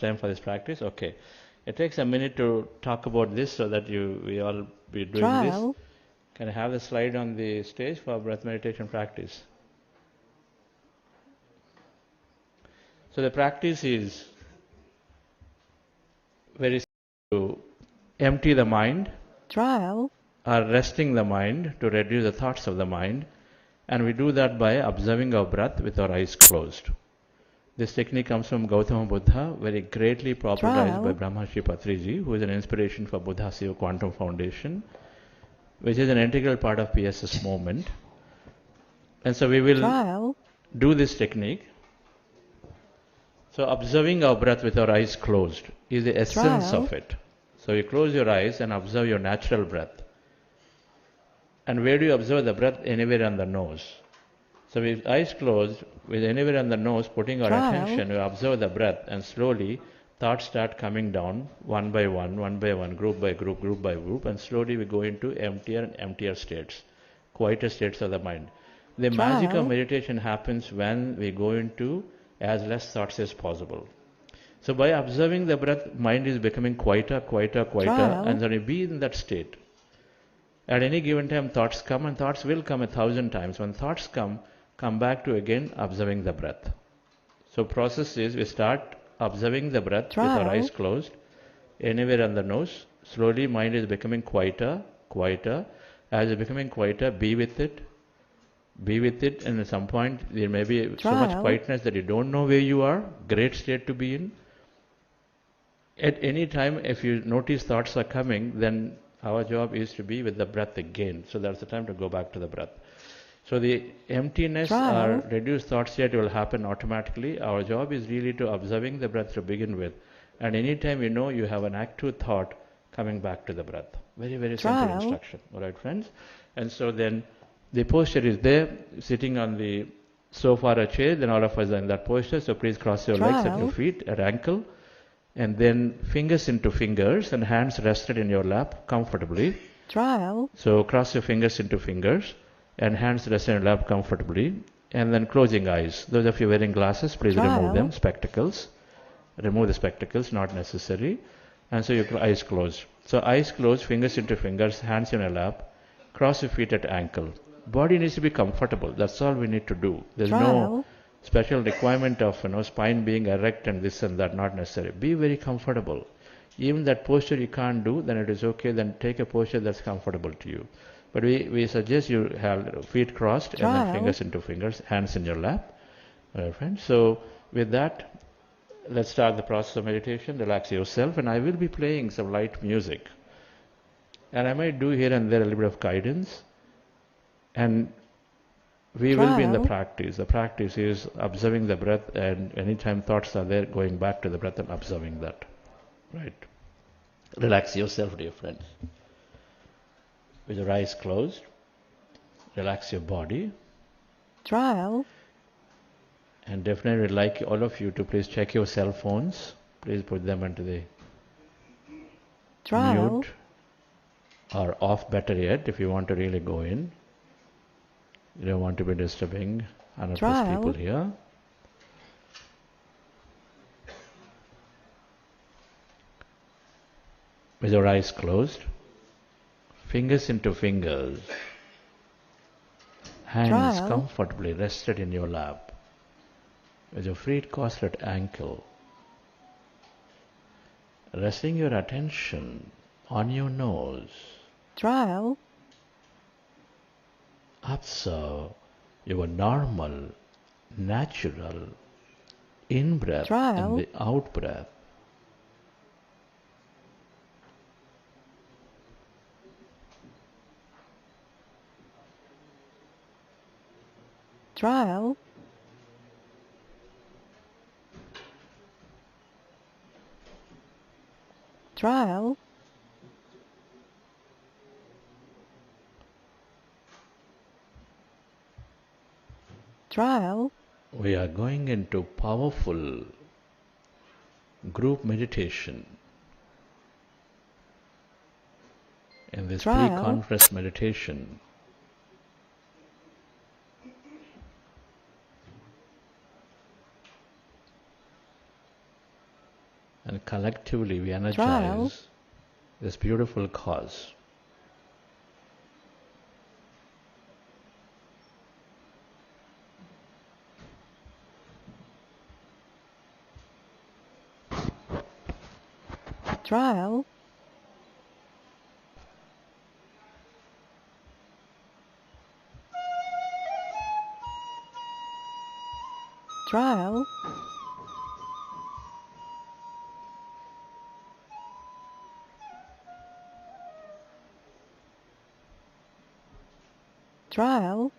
time for this practice? Okay. It takes a minute to talk about this so that we all be doing this. Trial. Can I have the slide on the stage for breath meditation practice? So the practice is very simple: to empty the mind Trial. or resting the mind to reduce the thoughts of the mind, and we do that by observing our breath with our eyes closed. This technique comes from Gautama Buddha, very greatly popularized by Brahmarshi Patriji, who is an inspiration for Buddha Seva Quantum Foundation, which is an integral part of PSS movement. And so we will do this technique. So observing our breath with our eyes closed is the essence of it. So you close your eyes and observe your natural breath. And where do you observe the breath? Anywhere on the nose. So with eyes closed, with anywhere on the nose, putting our attention, we observe the breath, and slowly thoughts start coming down one by one, group by group, and slowly we go into emptier and emptier states, quieter states of the mind. The magic of meditation happens when we go into as less thoughts as possible. So by observing the breath, mind is becoming quieter, and then we be in that state. At any given time, thoughts come, and thoughts will come 1,000 times. When thoughts come back to again observing the breath. So process is, we start observing the breath with our eyes closed, anywhere on the nose. Slowly mind is becoming quieter. As it's becoming quieter, be with it, and at some point there may be so much quietness that you don't know where you are. Great state to be in. At any time, if you notice thoughts are coming, then our job is to be with the breath again. So that's the time to go back to the breath. So the emptiness or reduced thought state will happen automatically. Our job is really to observing the breath to begin with. And anytime you know you have an active thought, coming back to the breath. Very, very simple instruction. All right, friends? And so then the posture is there, sitting on the sofa or a chair. Then all of us are in that posture. So please cross your legs at your feet, at ankle. And then fingers into fingers and hands rested in your lap comfortably. So cross your fingers into fingers and hands rest in your lap comfortably, and then closing eyes. Those of you wearing glasses, please remove them. Spectacles. Remove the spectacles, not necessary. And so your eyes closed. So eyes closed, fingers into fingers, hands in your lap, cross your feet at ankle. Body needs to be comfortable. That's all we need to do. There's no special requirement of spine being erect and this and that, not necessary. Be very comfortable. Even that posture you can't do, then it is okay. Then take a posture that's comfortable to you. But we suggest you have feet crossed and then fingers into fingers, hands in your lap. All right, friends. So with that, let's start the process of meditation. Relax yourself, and I will be playing some light music. And I might do here and there a little bit of guidance. And we will be in the practice. The practice is observing the breath, and anytime thoughts are there, going back to the breath and observing that. Right. Relax yourself, dear friends. With your eyes closed, relax your body. And definitely would like all of you to please check your cell phones. Please put them into the mute or off, better yet, if you want to really go in. You don't want to be disturbing 100+ people here. With your eyes closed, fingers into fingers, hands comfortably rested in your lap, with your feet crossed at ankle, resting your attention on your nose. Observe your normal, natural in-breath and the out-breath. We are going into powerful group meditation. In this pre-conference meditation, and collectively we energize Trial. this beautiful cause. Trial. Trial. Trial.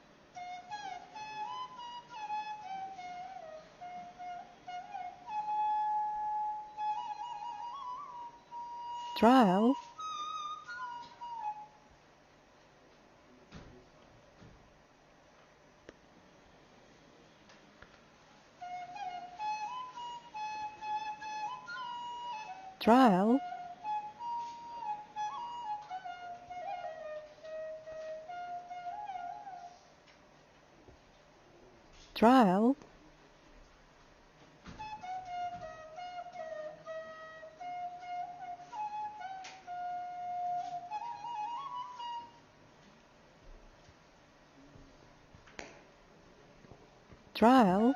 Trial. Trial. Trial. Trial.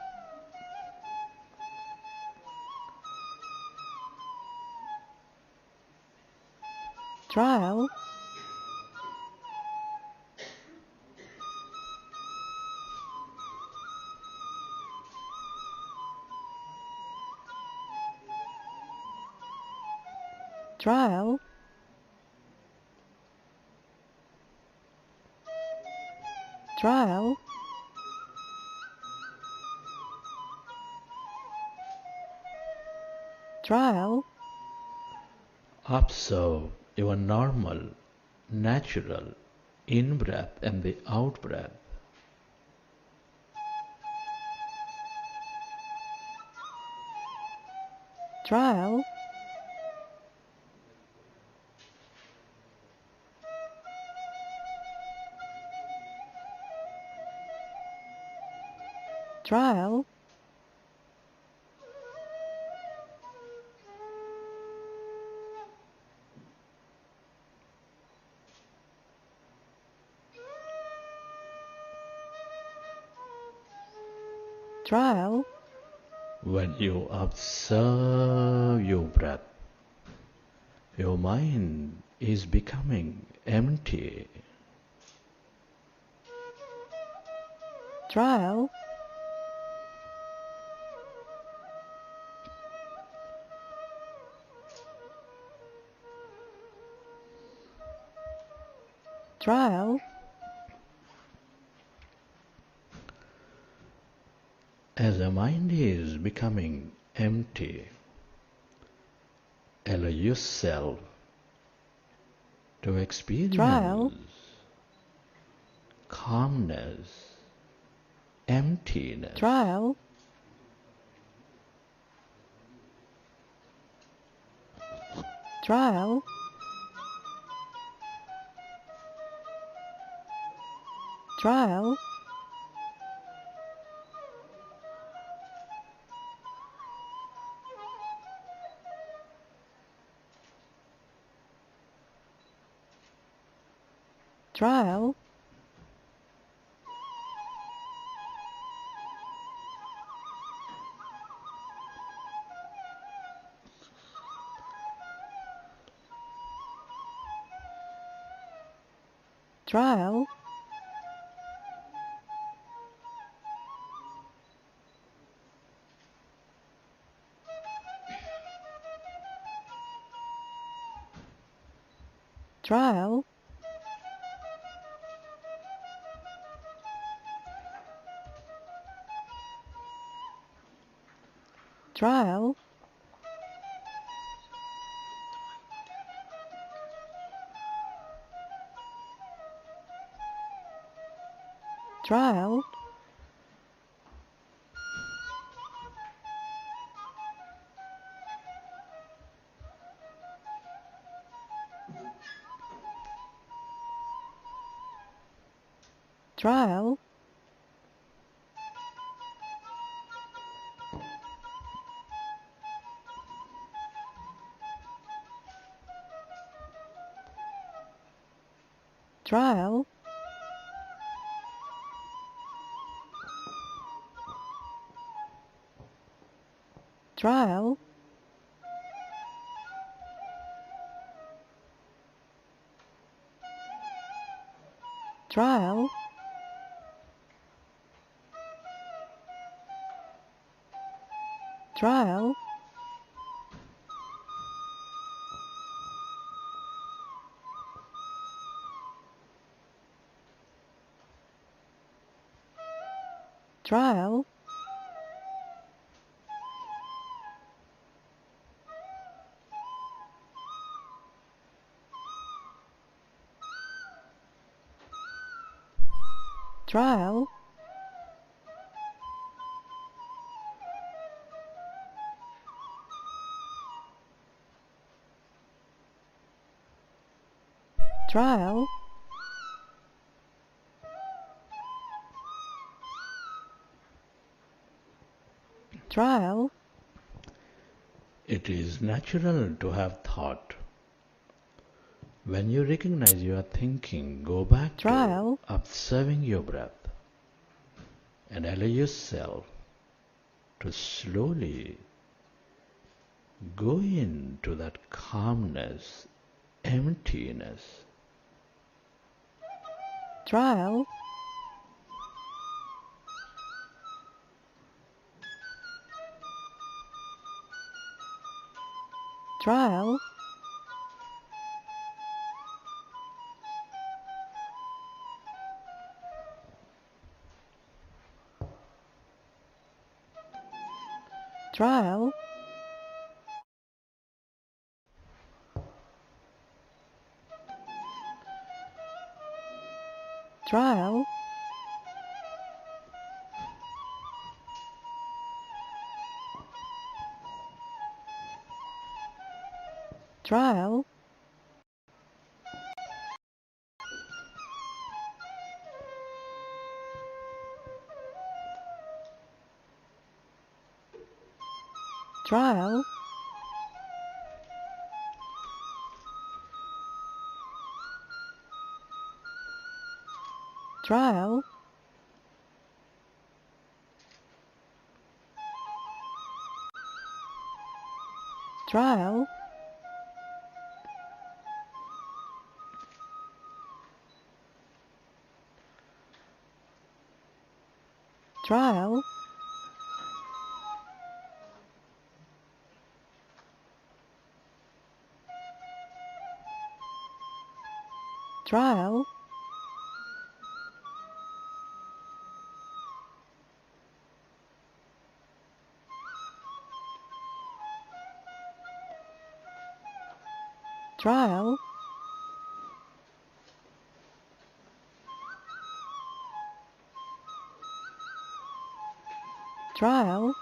Trial. Trial. Trial. Trial. Observe your normal, natural in-breath and the out-breath. Trial. Trial. Trial. When you observe your breath, your mind is becoming empty. Trial. Trial. As the mind is becoming empty, allow yourself to experience Trial. calmness, emptiness. Trial. Trial. Trial. Trial. Trial. Trial. Trial. Trial. Trial. trial, trial, trial, trial, trial, trial, trial, trial, It is natural to have thought. When you recognize you are thinking, go back trial, to observing your breath and allow yourself to slowly go into that calmness, emptiness. trial, trial, trial, trial, trial, trial, trial, trial, trial, trial, trial, trial,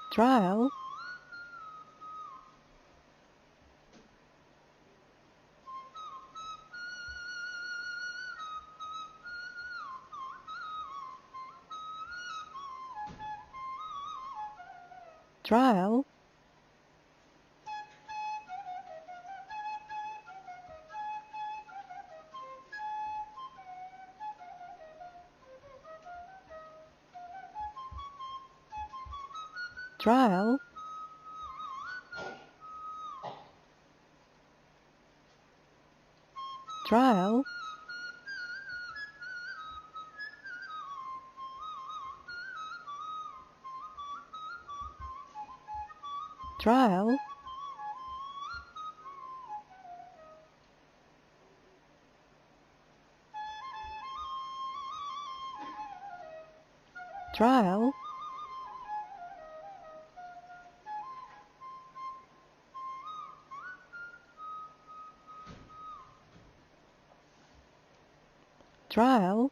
trial, trial, trial, trial, trial, trial, trial,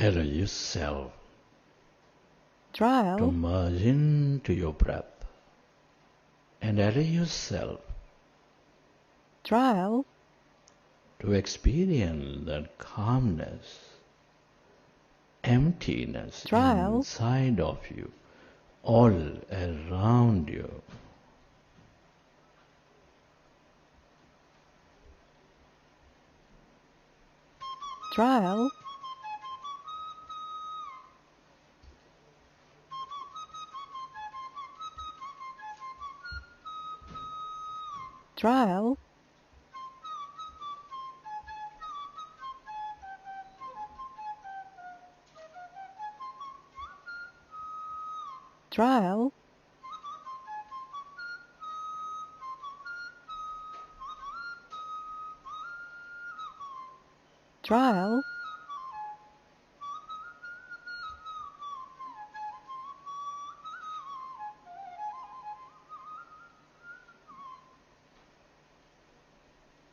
Allow yourself to trial, merge into your breath and allow yourself trial, to experience that calmness, emptiness Trial. inside of you, all around you. Trial. Trial. Trial. Trial.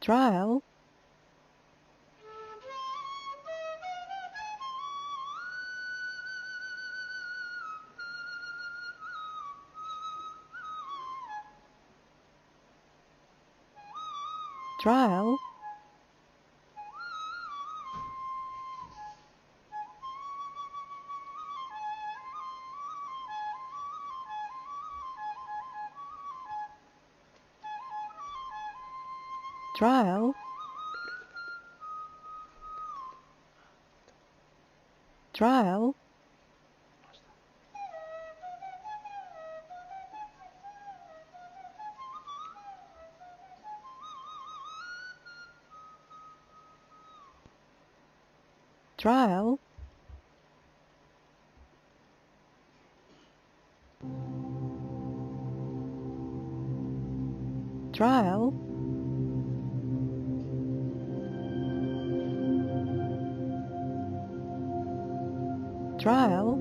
Trial. Trial. Trial. Trial. Trial. Trial. Trial.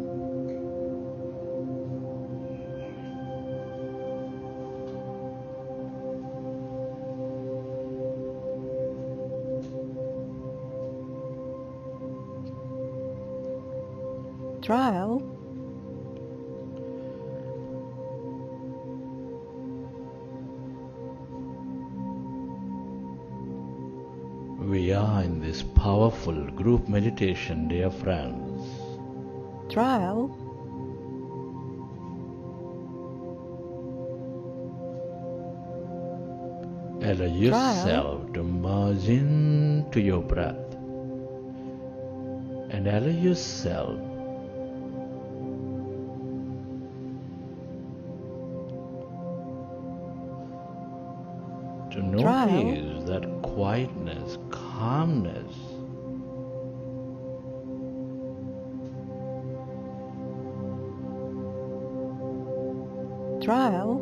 Trial. We are in this powerful group meditation, dear friends. Trial. Allow yourself to merge into your breath and allow yourself to notice that quietness, calmness, Trial.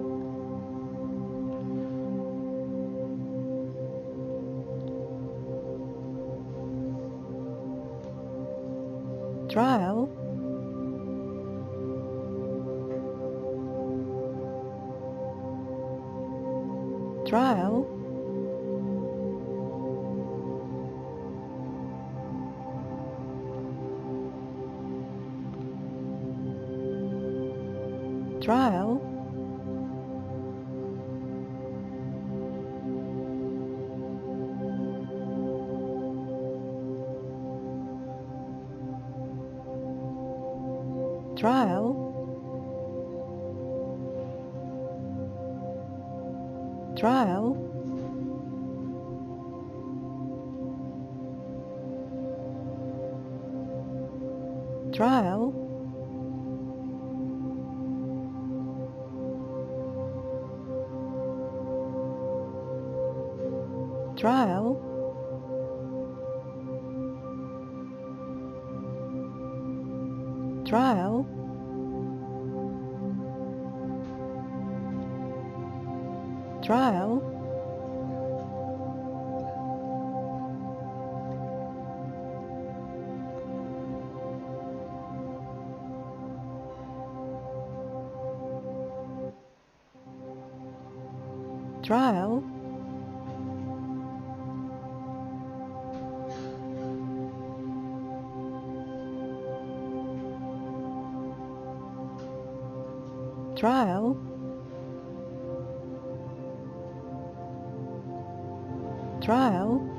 Trial. Trial. Trial. Trial. Trial. Trial. Trial. Trial. Trial. Trial. Trial. Trial.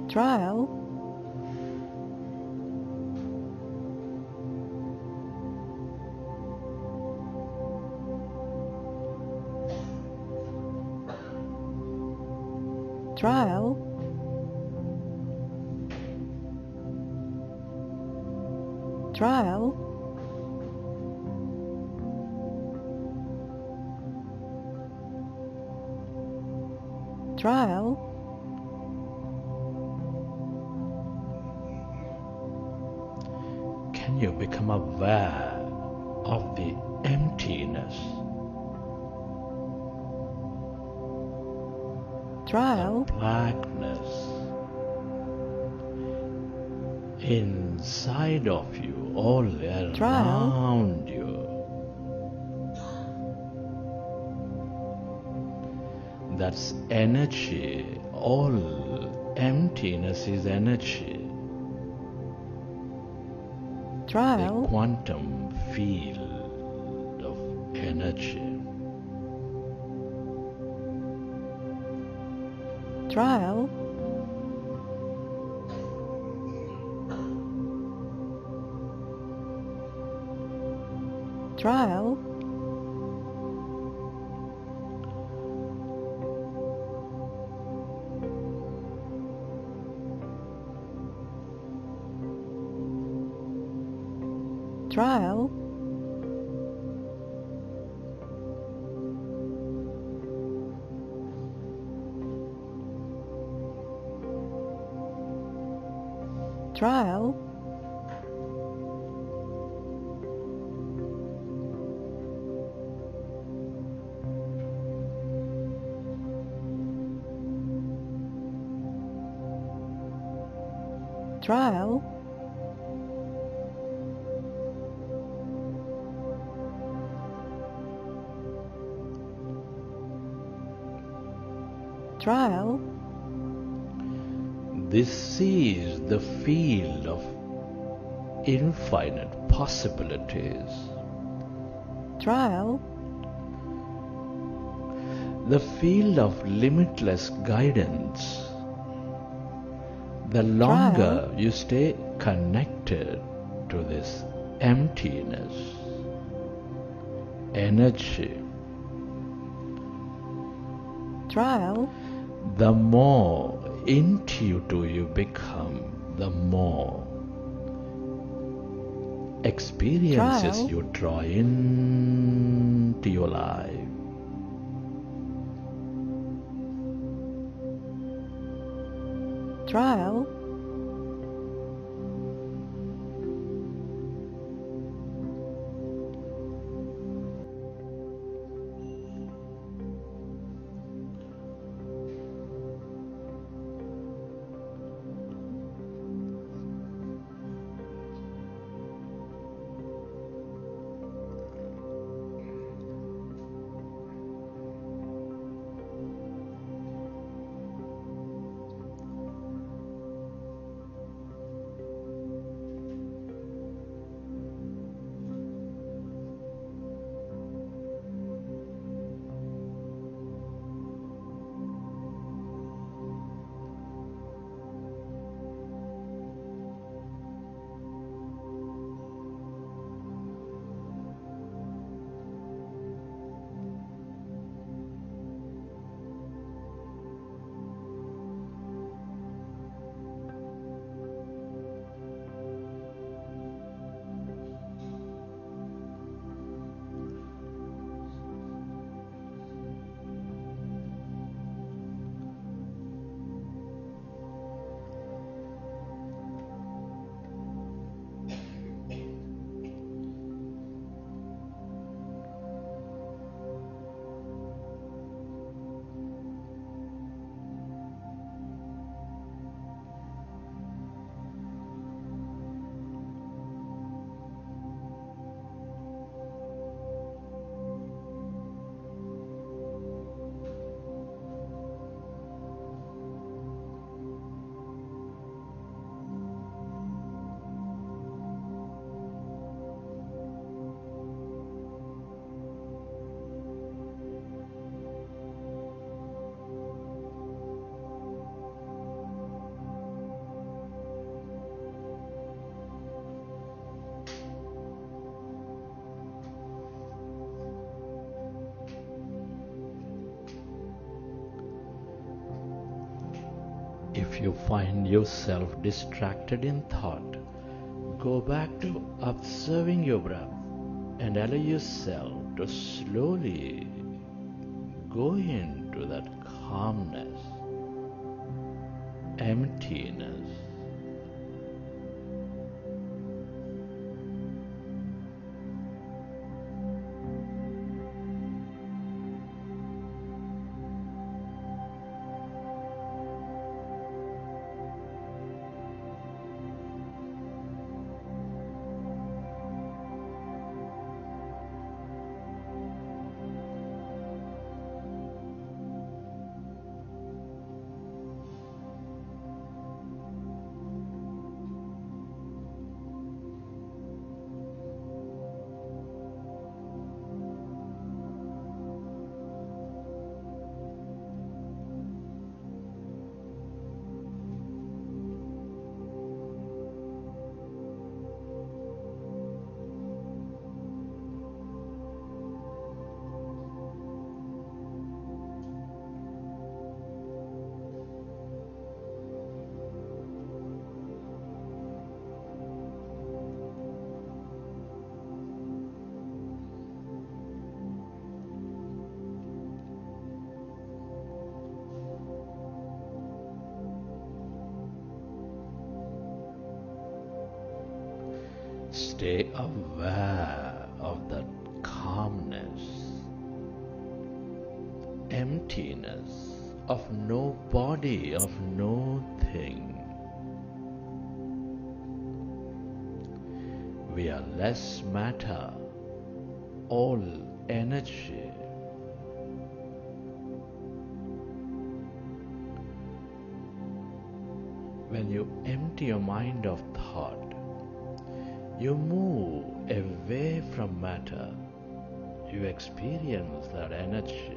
trial, trial, trial, trial, Can you become aware of the emptiness, trial, blackness inside of you, all around you? That's energy. All emptiness is energy. The trial, quantum field of energy. trial, trial, trial, trial, trial, trial, This is the field of infinite possibilities. trial, The field of limitless guidance. The longer you stay connected to this emptiness, energy, trial, the more intuitive you become, the more experiences Trial. you draw into your life. trial, If you find yourself distracted in thought, go back to observing your breath and allow yourself to slowly go into that calmness, emptiness. Stay aware of that calmness, emptiness of no body, of no thing. We are less matter, all energy. When you empty your mind of thought, you move away from matter. You experience that energy.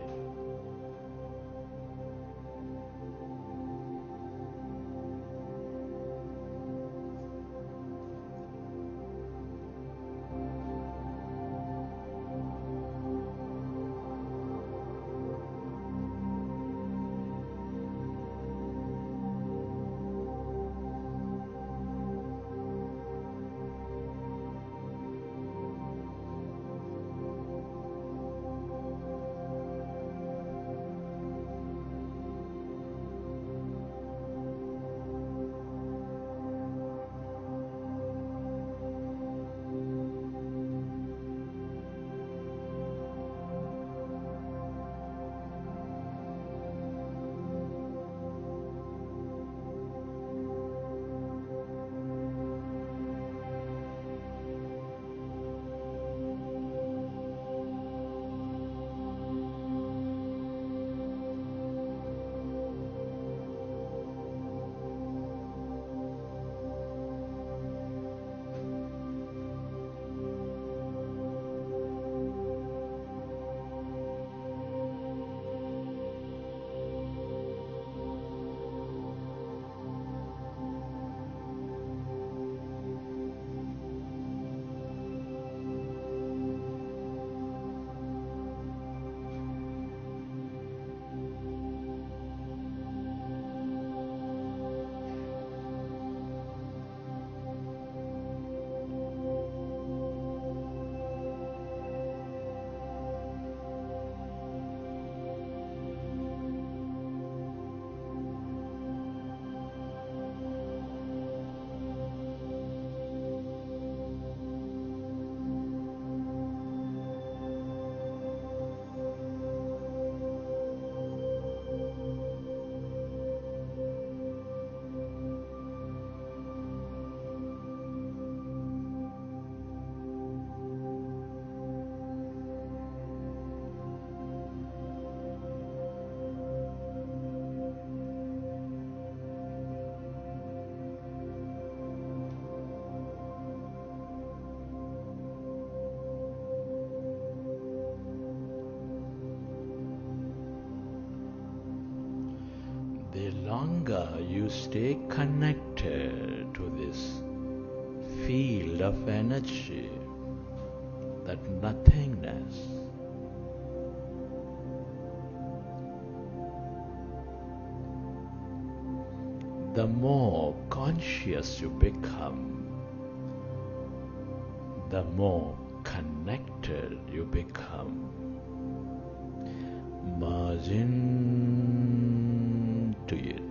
The longer you stay connected to this field of energy, that nothingness, the more conscious you become, the more connected you become. Merge into it.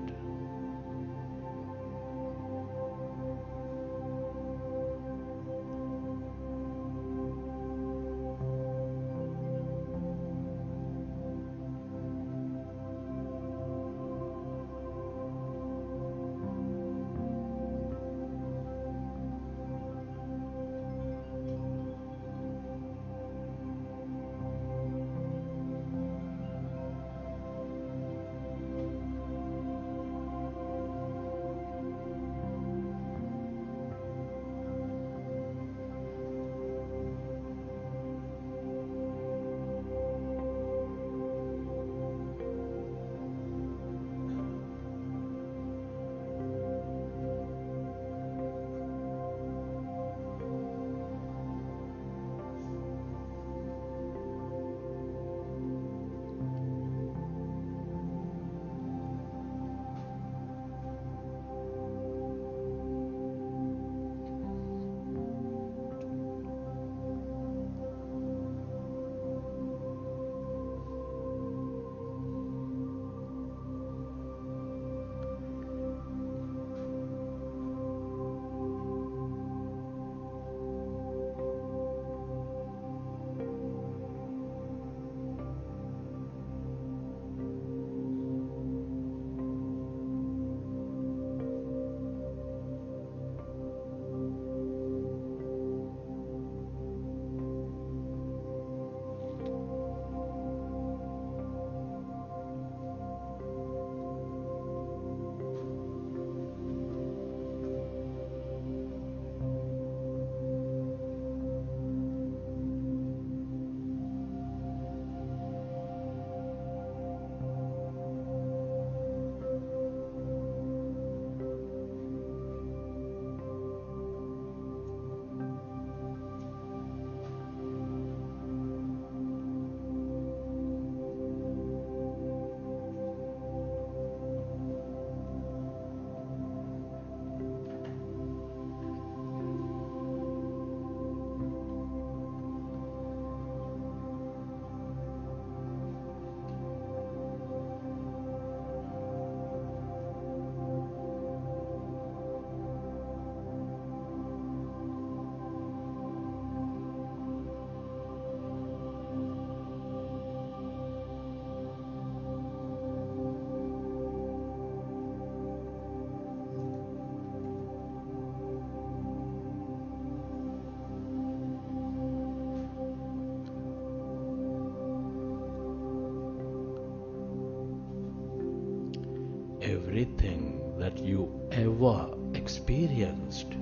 Everything that you ever experienced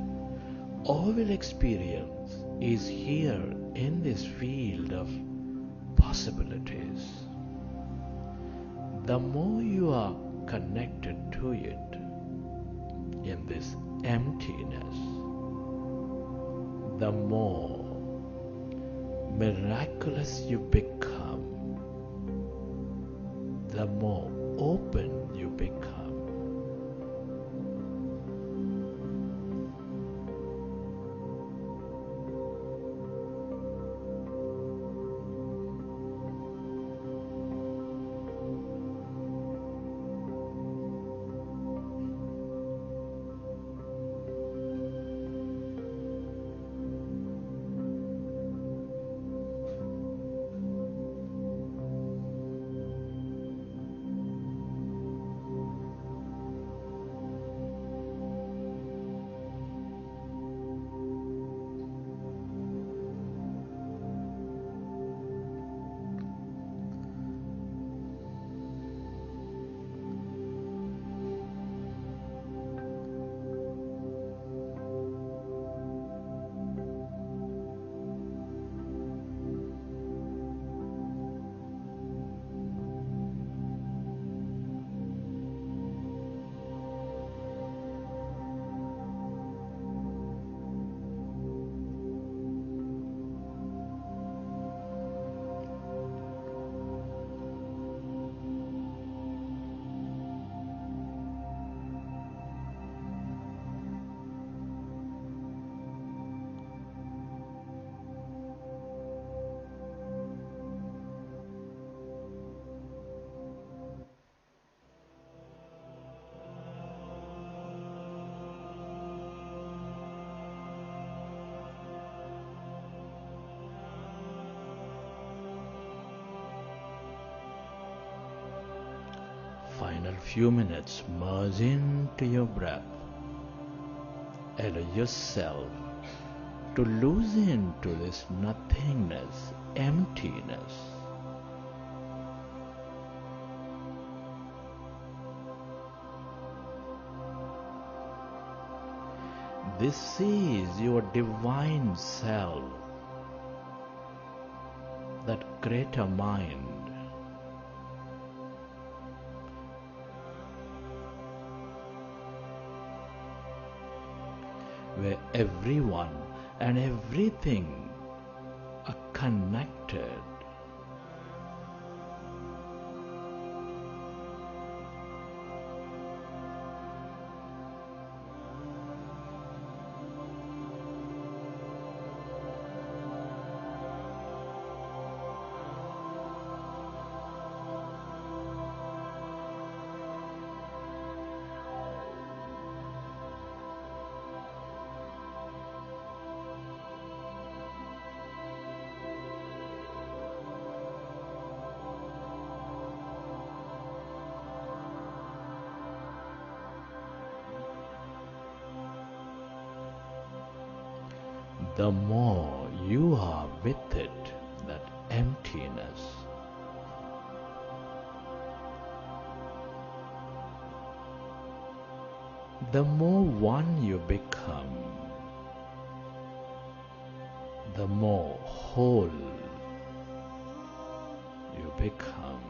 or will experience is here in this field of possibilities. The more you are connected to it in this emptiness, the more miraculous you become, the more open you become. few minutes, merge into your breath. Allow yourself to lose into this nothingness, emptiness. This is your divine self, that greater mind. Where everyone and everything are connected. The more you are with it, that emptiness, the more one you become, the more whole you become.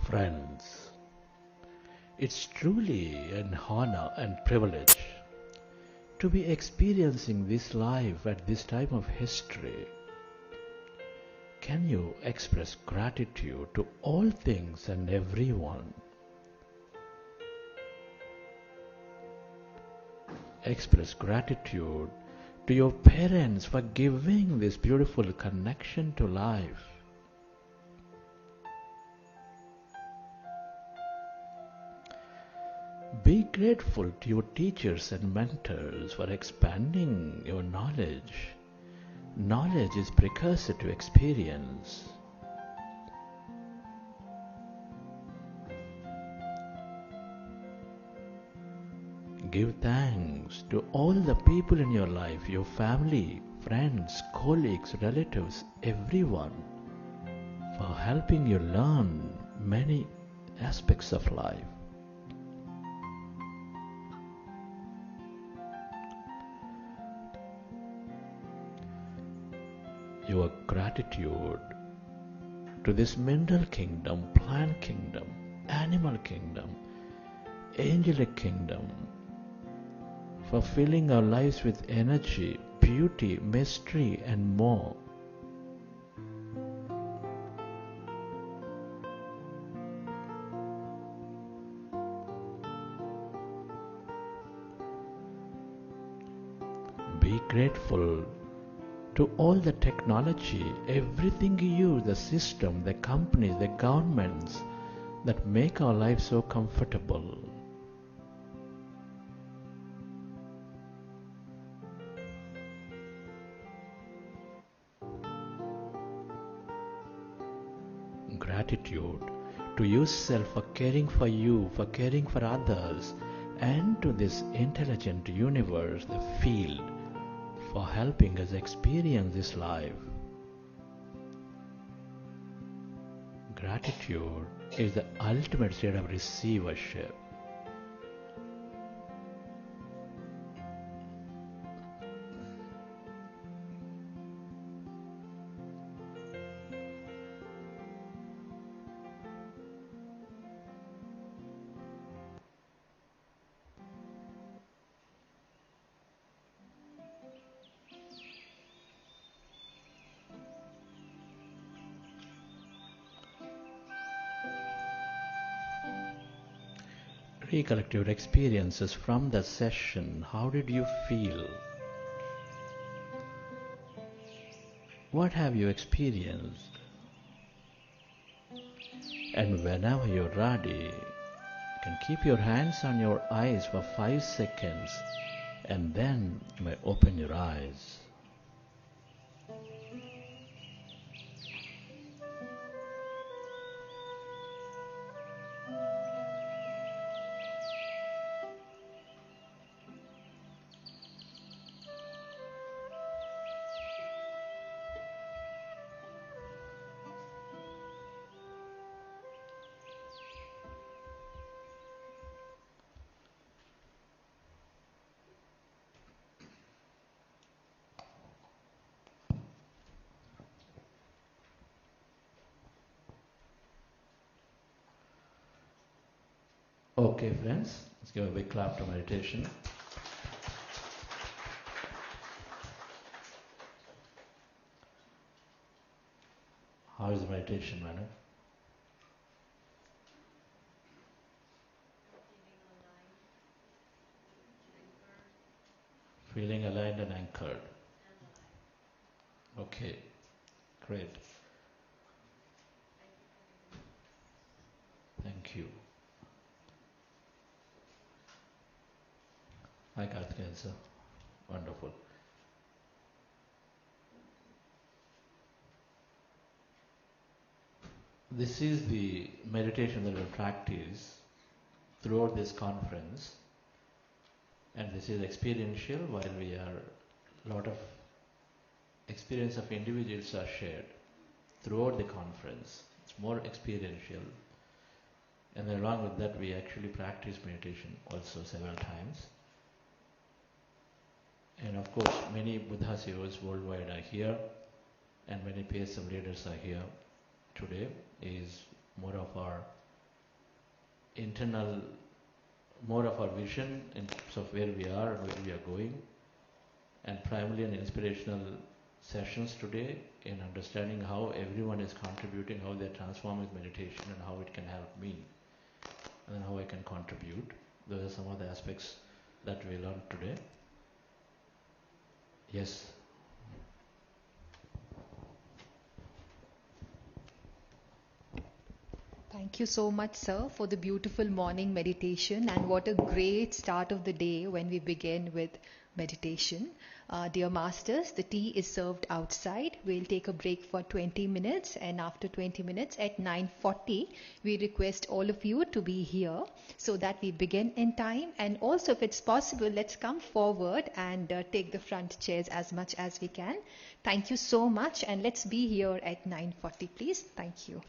Friends, it's truly an honor and privilege to be experiencing this life at this time of history. Can you express gratitude to all things and everyone? Express gratitude to your parents for giving this beautiful connection to life. Be grateful to your teachers and mentors for expanding your knowledge. Knowledge is precursor to experience. Give thanks to all the people in your life, your family, friends, colleagues, relatives, everyone, for helping you learn many aspects of life. your gratitude to this mineral kingdom, plant kingdom, animal kingdom, angelic kingdom, for filling our lives with energy, beauty, mystery, and more. Be grateful to all the technology, everything you use, the system, the companies, the governments that make our lives so comfortable. Gratitude to yourself for caring for you, for caring for others, and to this intelligent universe, the field, for helping us experience this life. Gratitude is the ultimate state of receivership. Recollect your experiences from the session. How did you feel? What have you experienced? And whenever you're ready, you can keep your hands on your eyes for 5 seconds and then you may open your eyes. Okay, friends, let's give a big clap to meditation. How is the meditation, Manu? Feeling aligned and anchored. Okay, great. Thank you. Hi, Karthikeyan sir. Wonderful. This is the meditation that we practice throughout this conference, and this is experiential. While we are, a lot of experience of individuals are shared throughout the conference. It's more experiential, and then along with that we actually practice meditation also several times. And of course many Buddha Sevas worldwide are here, and many PSM leaders are here today. Is more of our internal, more of our vision in terms of where we are and where we are going, and primarily an inspirational sessions today in understanding how everyone is contributing, how they're transforming meditation and how it can help me, and then how I can contribute. Those are some of the aspects that we learned today. Yes. Thank you so much, sir, for the beautiful morning meditation, and what a great start of the day when we begin with meditation. Dear masters, the tea is served outside. We'll take a break for 20 minutes, and after 20 minutes at 9:40, we request all of you to be here so that we begin in time. And also, if it's possible, let's come forward and take the front chairs as much as we can. Thank you so much, and let's be here at 9:40, please. Thank you.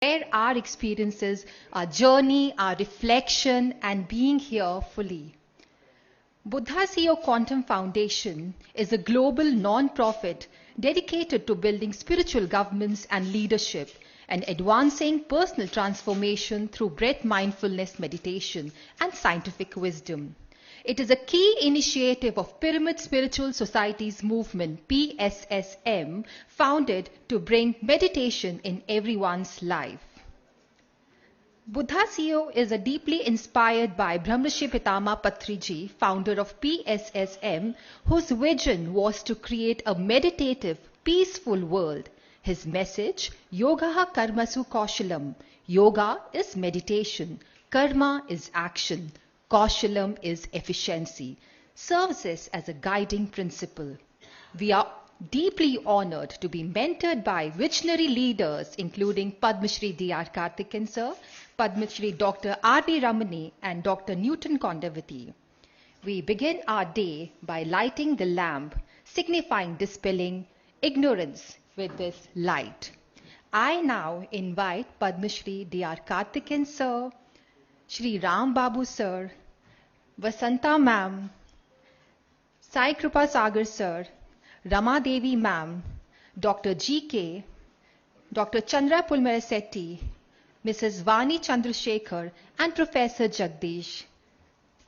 share our experiences, our journey, our reflection, and being here fully. Buddha CEO Quantum Foundation is a global non-profit dedicated to building spiritual governance and leadership and advancing personal transformation through breath mindfulness meditation and scientific wisdom. It is a key initiative of Pyramid Spiritual Societies Movement, PSSM, founded to bring meditation in everyone's life. Buddha CEO is deeply inspired by Brahmarshi Pitama Patriji, founder of PSSM, whose vision was to create a meditative, peaceful world. His message, Yogaha Karmasu Kaushalam. Yoga is meditation. Karma is action. Kaushalam is efficiency. Serves us as a guiding principle. We are deeply honored to be mentored by visionary leaders including Padma Shri D.R. Karthikeyan Sir, Padma Shri Dr. R.V. Ramani and Dr. Newton Kondavati. We begin our day by lighting the lamp, signifying dispelling ignorance with this light. I now invite Padma Shri D.R. Karthikeyan Sir, Shri Ram Babu Sir, Vasanta Ma'am, Sai Kripa Sagar Sir, Rama Devi Ma'am, Dr. G.K., Dr. Chandra Pulmarasetti, Mrs. Vani Chandrasekhar, and Professor Jagdish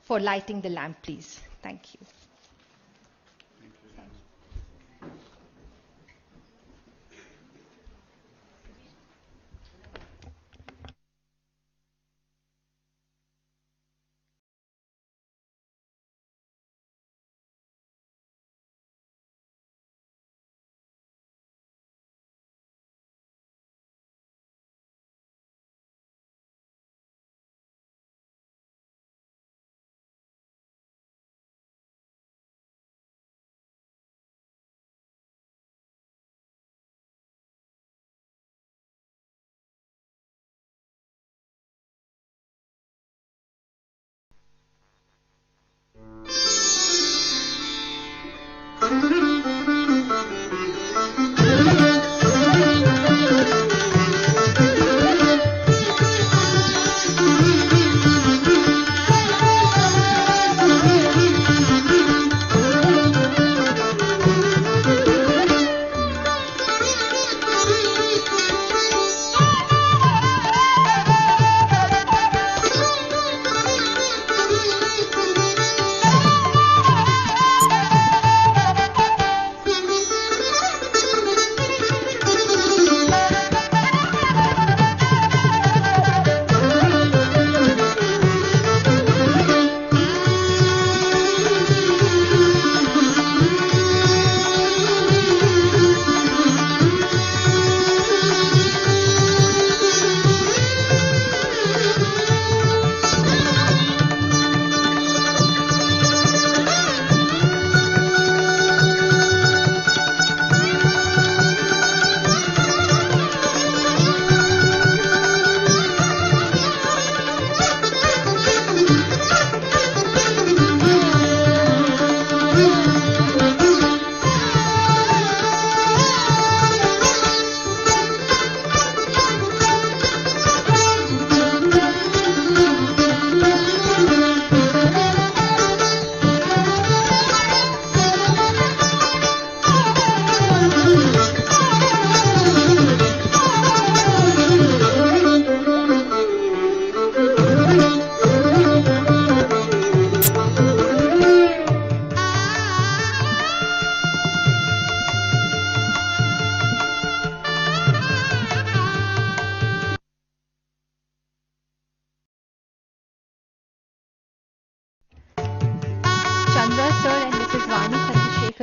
for lighting the lamp, please. Thank you.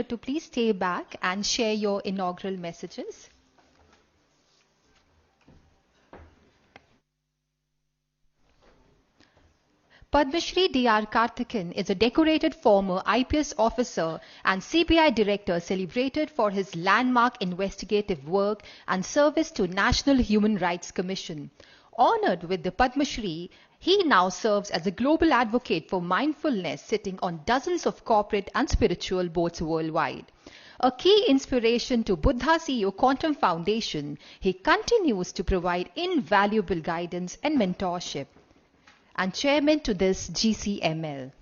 To please stay back and share your inaugural messages. Padma Shri D.R. Karthikeyan is a decorated former IPS officer and CBI director celebrated for his landmark investigative work and service to National Human Rights Commission. Honored with the Padma Shri, he now serves as a global advocate for mindfulness, sitting on dozens of corporate and spiritual boards worldwide. A key inspiration to Buddha CEO Quantum Foundation, he continues to provide invaluable guidance and mentorship. And chairman to this GCML.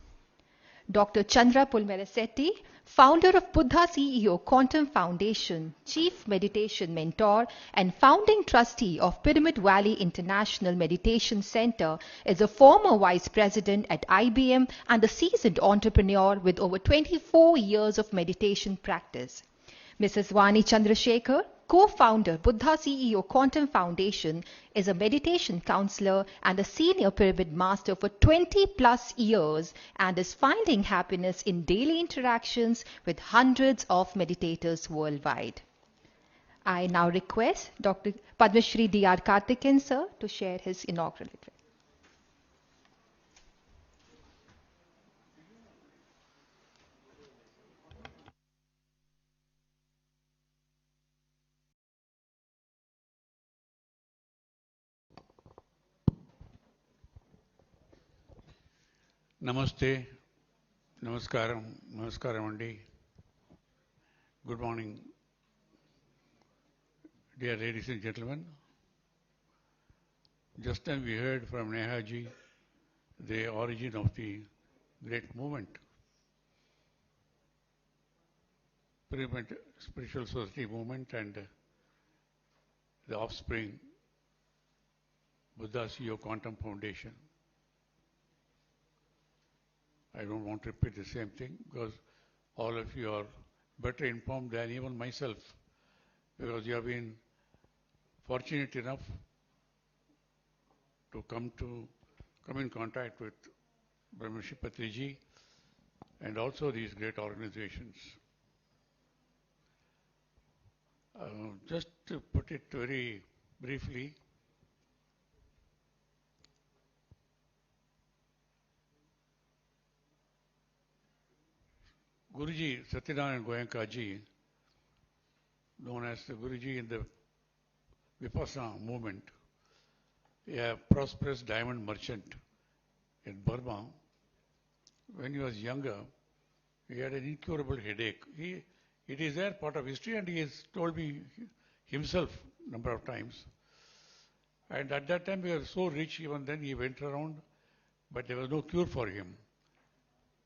Dr. Chandra Pulmerasetti, founder of Buddha CEO Quantum Foundation, chief meditation mentor, and founding trustee of Pyramid Valley International Meditation Center, is a former vice president at IBM and a seasoned entrepreneur with over 24 years of meditation practice. Mrs. Vani Chandrasekhar, co-founder Buddha CEO Quantum Foundation, is a meditation counselor and a senior pyramid master for 20 plus years and is finding happiness in daily interactions with hundreds of meditators worldwide. I now request Dr. Padma Shri D.R. Karthikeyan sir to share his inaugural address. Namaste, Namaskaram, Namaskaram Andi. Good morning, dear ladies and gentlemen. Just now we heard from Nehaji the origin of the great movement, Pyramid Spiritual Society movement, and the offspring, Buddha CEO Quantum Foundation. I don't want to repeat the same thing because all of you are better informed than even myself, because you have been fortunate enough to come in contact with Brahmarshi Patriji and also these great organizations. Just to put it very briefly, Guruji Satyanarayana Goenka-ji, known as the Guruji in the Vipassana movement, a prosperous diamond merchant in Burma. When he was younger, he had an incurable headache. It is there, part of history, and he has told me himself a number of times. And at that time, we were so rich, even then he went around, but there was no cure for him.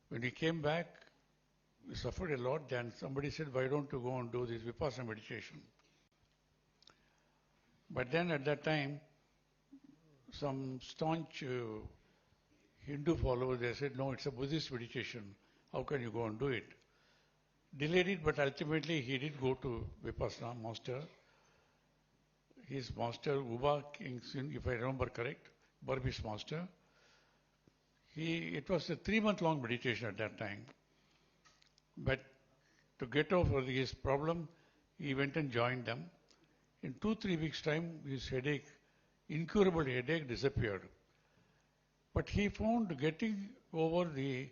When he came back, he suffered a lot. Then somebody said, why don't you go and do this Vipassana meditation? But then at that time, some staunch Hindu followers, they said, no, it's a Buddhist meditation. How can you go and do it? Delayed it, but ultimately he did go to Vipassana master. His master, Uba King Sin, if I remember correct, Burmese master. It was a 3-month-long meditation at that time. But to get over his problem, he went and joined them. In 2-3 weeks' time, his headache, incurable headache, disappeared. But he found getting over the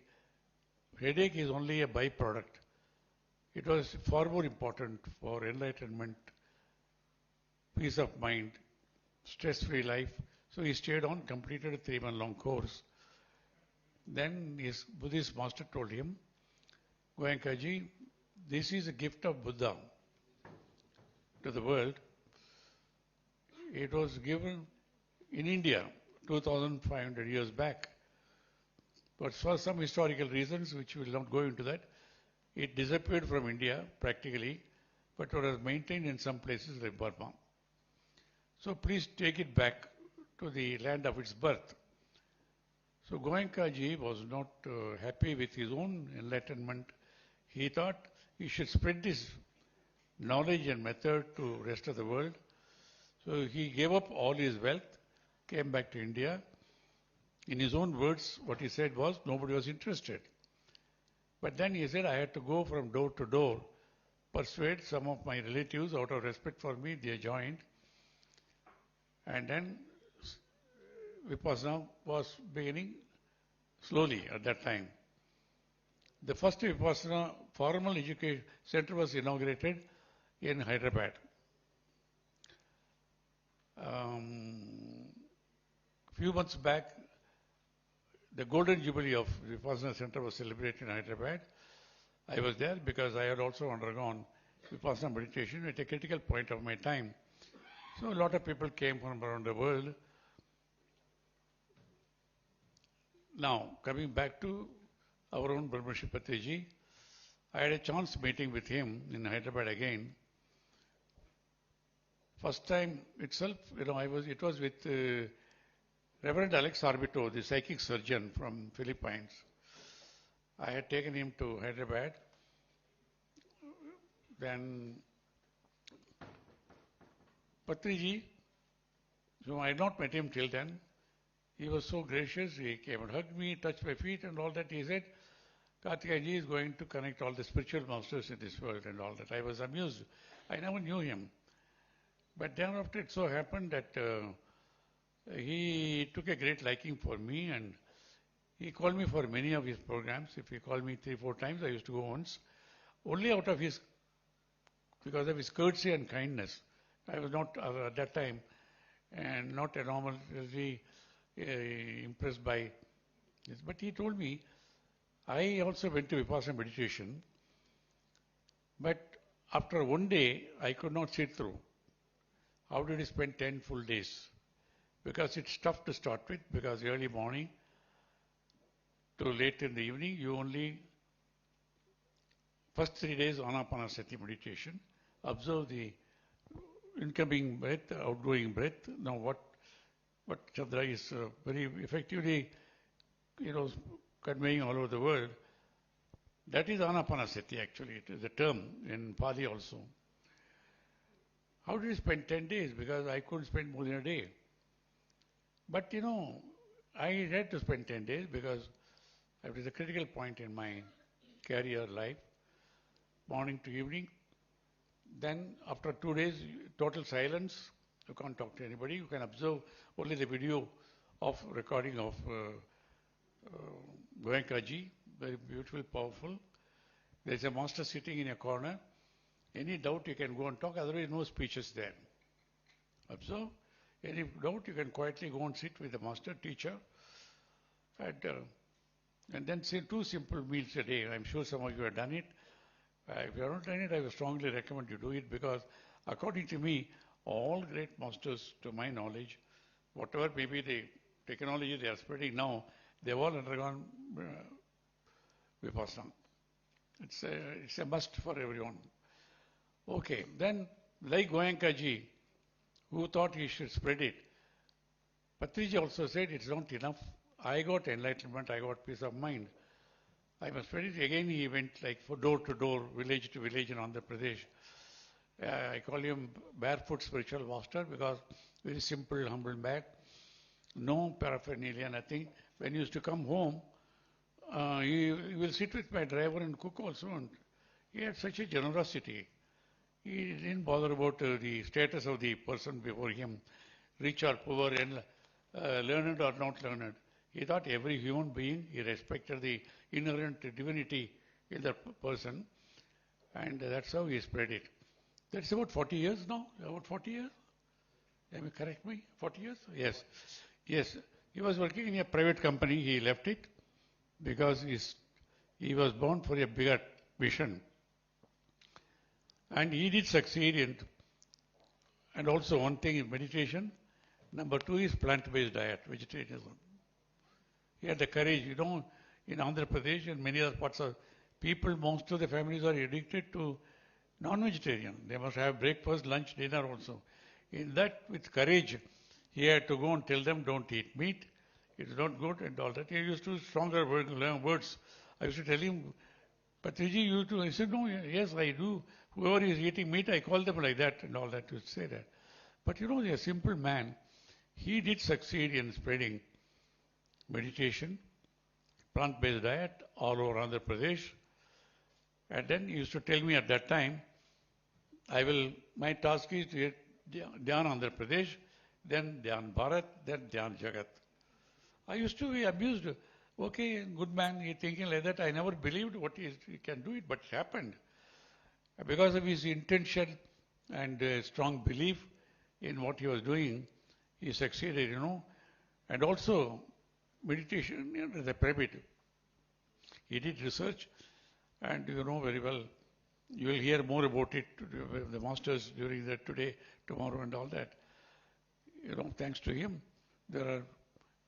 headache is only a byproduct. It was far more important for enlightenment, peace of mind, stress-free life. So he stayed on, completed a 3-month-long course. Then his Buddhist master told him, Goenka-ji, this is a gift of Buddha to the world. It was given in India 2,500 years back. But for some historical reasons, which we will not go into that, it disappeared from India practically, but it was maintained in some places like Burma. So please take it back to the land of its birth. So Goenka-ji was not happy with his own enlightenment. He thought he should spread this knowledge and method to the rest of the world. So he gave up all his wealth, came back to India. In his own words, what he said was, nobody was interested. But then he said, I had to go from door to door, persuade some of my relatives out of respect for me, they joined. And then Vipassana was beginning slowly at that time. The first Vipassana formal education center was inaugurated in Hyderabad. Few months back, the Golden Jubilee of Vipassana Center was celebrated in Hyderabad. I was there because I had also undergone Vipassana meditation at a critical point of my time. So a lot of people came from around the world. Now, coming back to our own Brahmarshi Patriji, I had a chance meeting with him in Hyderabad again. First time itself, it was with Reverend Alex Arbito, the psychic surgeon from Philippines. I had taken him to Hyderabad. Then Patriji, whom I had not met him till then, he was so gracious. He came and hugged me, touched my feet and all that. He said, Kartikeyaji is going to connect all the spiritual masters in this world and all that. I was amused. I never knew him. But then after it so happened that he took a great liking for me and he called me for many of his programs. If he called me 3-4 times, I used to go once. Only out of because of his courtesy and kindness. I was not at that time and not enormously impressed by this. But he told me, I also went to Vipassana meditation, but after one day, I could not sit through. How did he spend 10 full days? Because it's tough to start with, because early morning to late in the evening, you only, first 3 days Anapanasati meditation, observe the incoming breath, outgoing breath. Now what Chandra is very effectively, conveying all over the world, that is Anapanasati actually. It is a term in Pali also. How did he spend 10 days? Because I couldn't spend more than a day. But I had to spend 10 days because it was a critical point in my career life, morning to evening. Then after 2 days, total silence. You can't talk to anybody. You can observe only the video of recording of Goenkaji, very beautiful, powerful. There is a master sitting in a corner. Any doubt you can go and talk, otherwise no speeches there. Observe. Any doubt you can quietly go and sit with the master teacher and then say 2 simple meals a day. I'm sure some of you have done it. If you have not done it, I would strongly recommend you do it because according to me, all great masters, to my knowledge, whatever may be the technology they are spreading now, they've all undergone Vipassana. It's a must for everyone. Okay, then like Goenkaji, who thought he should spread it, Patriji also said it's not enough. I got enlightenment, I got peace of mind. I must spread it. Again, he went like for door to door, village to village in Andhra Pradesh. I call him barefoot spiritual master because very simple, humble bag. No paraphernalia, nothing. When he used to come home, he will sit with my driver and cook also. And he had such a generosity. He didn't bother about the status of the person before him, rich or poor, and learned or not learned. He thought every human being, he respected the inherent divinity in the person, and that's how he spread it. That's about 40 years now, about 40 years. Let me correct me, 40 years? Yes. Yes. He was working in a private company, he left it because he was born for a bigger vision. And he did succeed in, and also one thing is meditation. Number 2 is plant-based diet, vegetarianism. He had the courage, in Andhra Pradesh and many other parts of people, most of the families are addicted to non-vegetarian. They must have breakfast, lunch, dinner also. In that, with courage, he had to go and tell them, don't eat meat, it's not good and all that. He used to use stronger words. I used to tell him, Patriji, you too. He said, no, yes, I do. Whoever is eating meat, I call them like that and all that, to say that. But a simple man, he did succeed in spreading meditation, plant-based diet all over Andhra Pradesh. And then he used to tell me at that time, my task is to get Dhyan Andhra Pradesh, then Dhyan Bharat, then Dhyan Jagat. I used to be amused. Okay, good man, he thinking like that. I never believed he can do it, but it happened. Because of his intention and strong belief in what he was doing, he succeeded, And also, meditation, the pyramid. He did research And you know very well, you will hear more about it, the masters during the today, tomorrow and all that. You know, thanks to him, there are,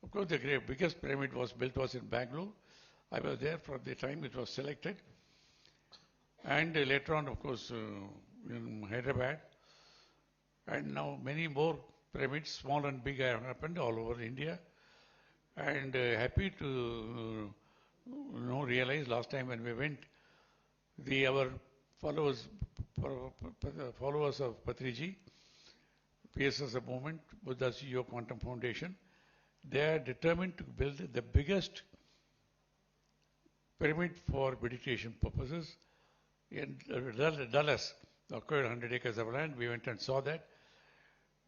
of course, the biggest pyramid was built in Bangalore. I was there for the time it was selected. And later on, of course, in Hyderabad. And now many more pyramids, small and big, have happened all over India. And happy to realize last time when we went, our followers of Patriji, PSS movement, Buddha's Yoga Quantum Foundation, they are determined to build the biggest pyramid for meditation purposes in Dallas. Acquired 100 acres of land. We went and saw that.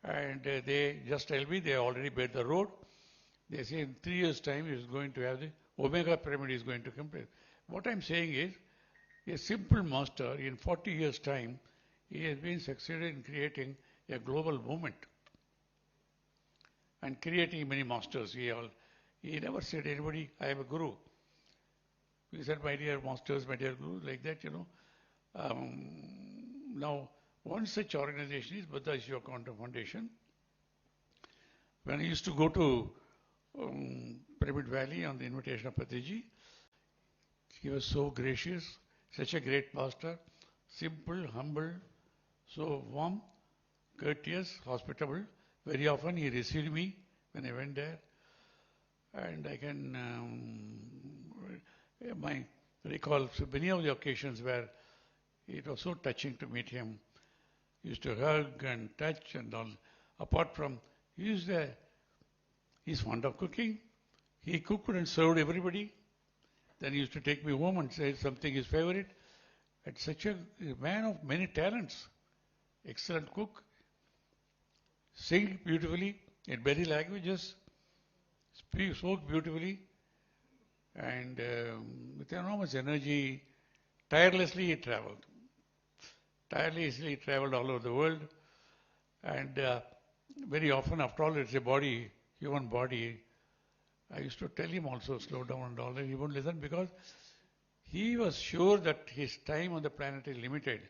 And they just tell me they already built the road. They say in 3 years' time is going to have the Omega pyramid is going to complete. What I'm saying is, a simple master in 40 years' time, he has been succeeded in creating a global movement and creating many masters. He never said anybody, I am a guru. He said, my dear masters, my dear guru, like that, Now, one such organization is Buddha's Yoga Quantum Foundation. When I used to go to Pyramid Valley on the invitation of Patriji, he was so gracious, such a great master, simple, humble, so warm, courteous, hospitable. Very often he received me when I went there. And I can recall so many of the occasions where it was so touching to meet him. He used to hug and touch and all. Apart from, he's fond of cooking. He cooked and served everybody. Then he used to take me home and say something his favorite. And such a man of many talents. Excellent cook. Sing beautifully in many languages. Spoke beautifully. And with enormous energy, tirelessly he traveled. Tirelessly traveled all over the world. And very often, after all, it's a body, human body. I used to tell him also, slow down and all that. He wouldn't listen because he was sure that his time on the planet is limited.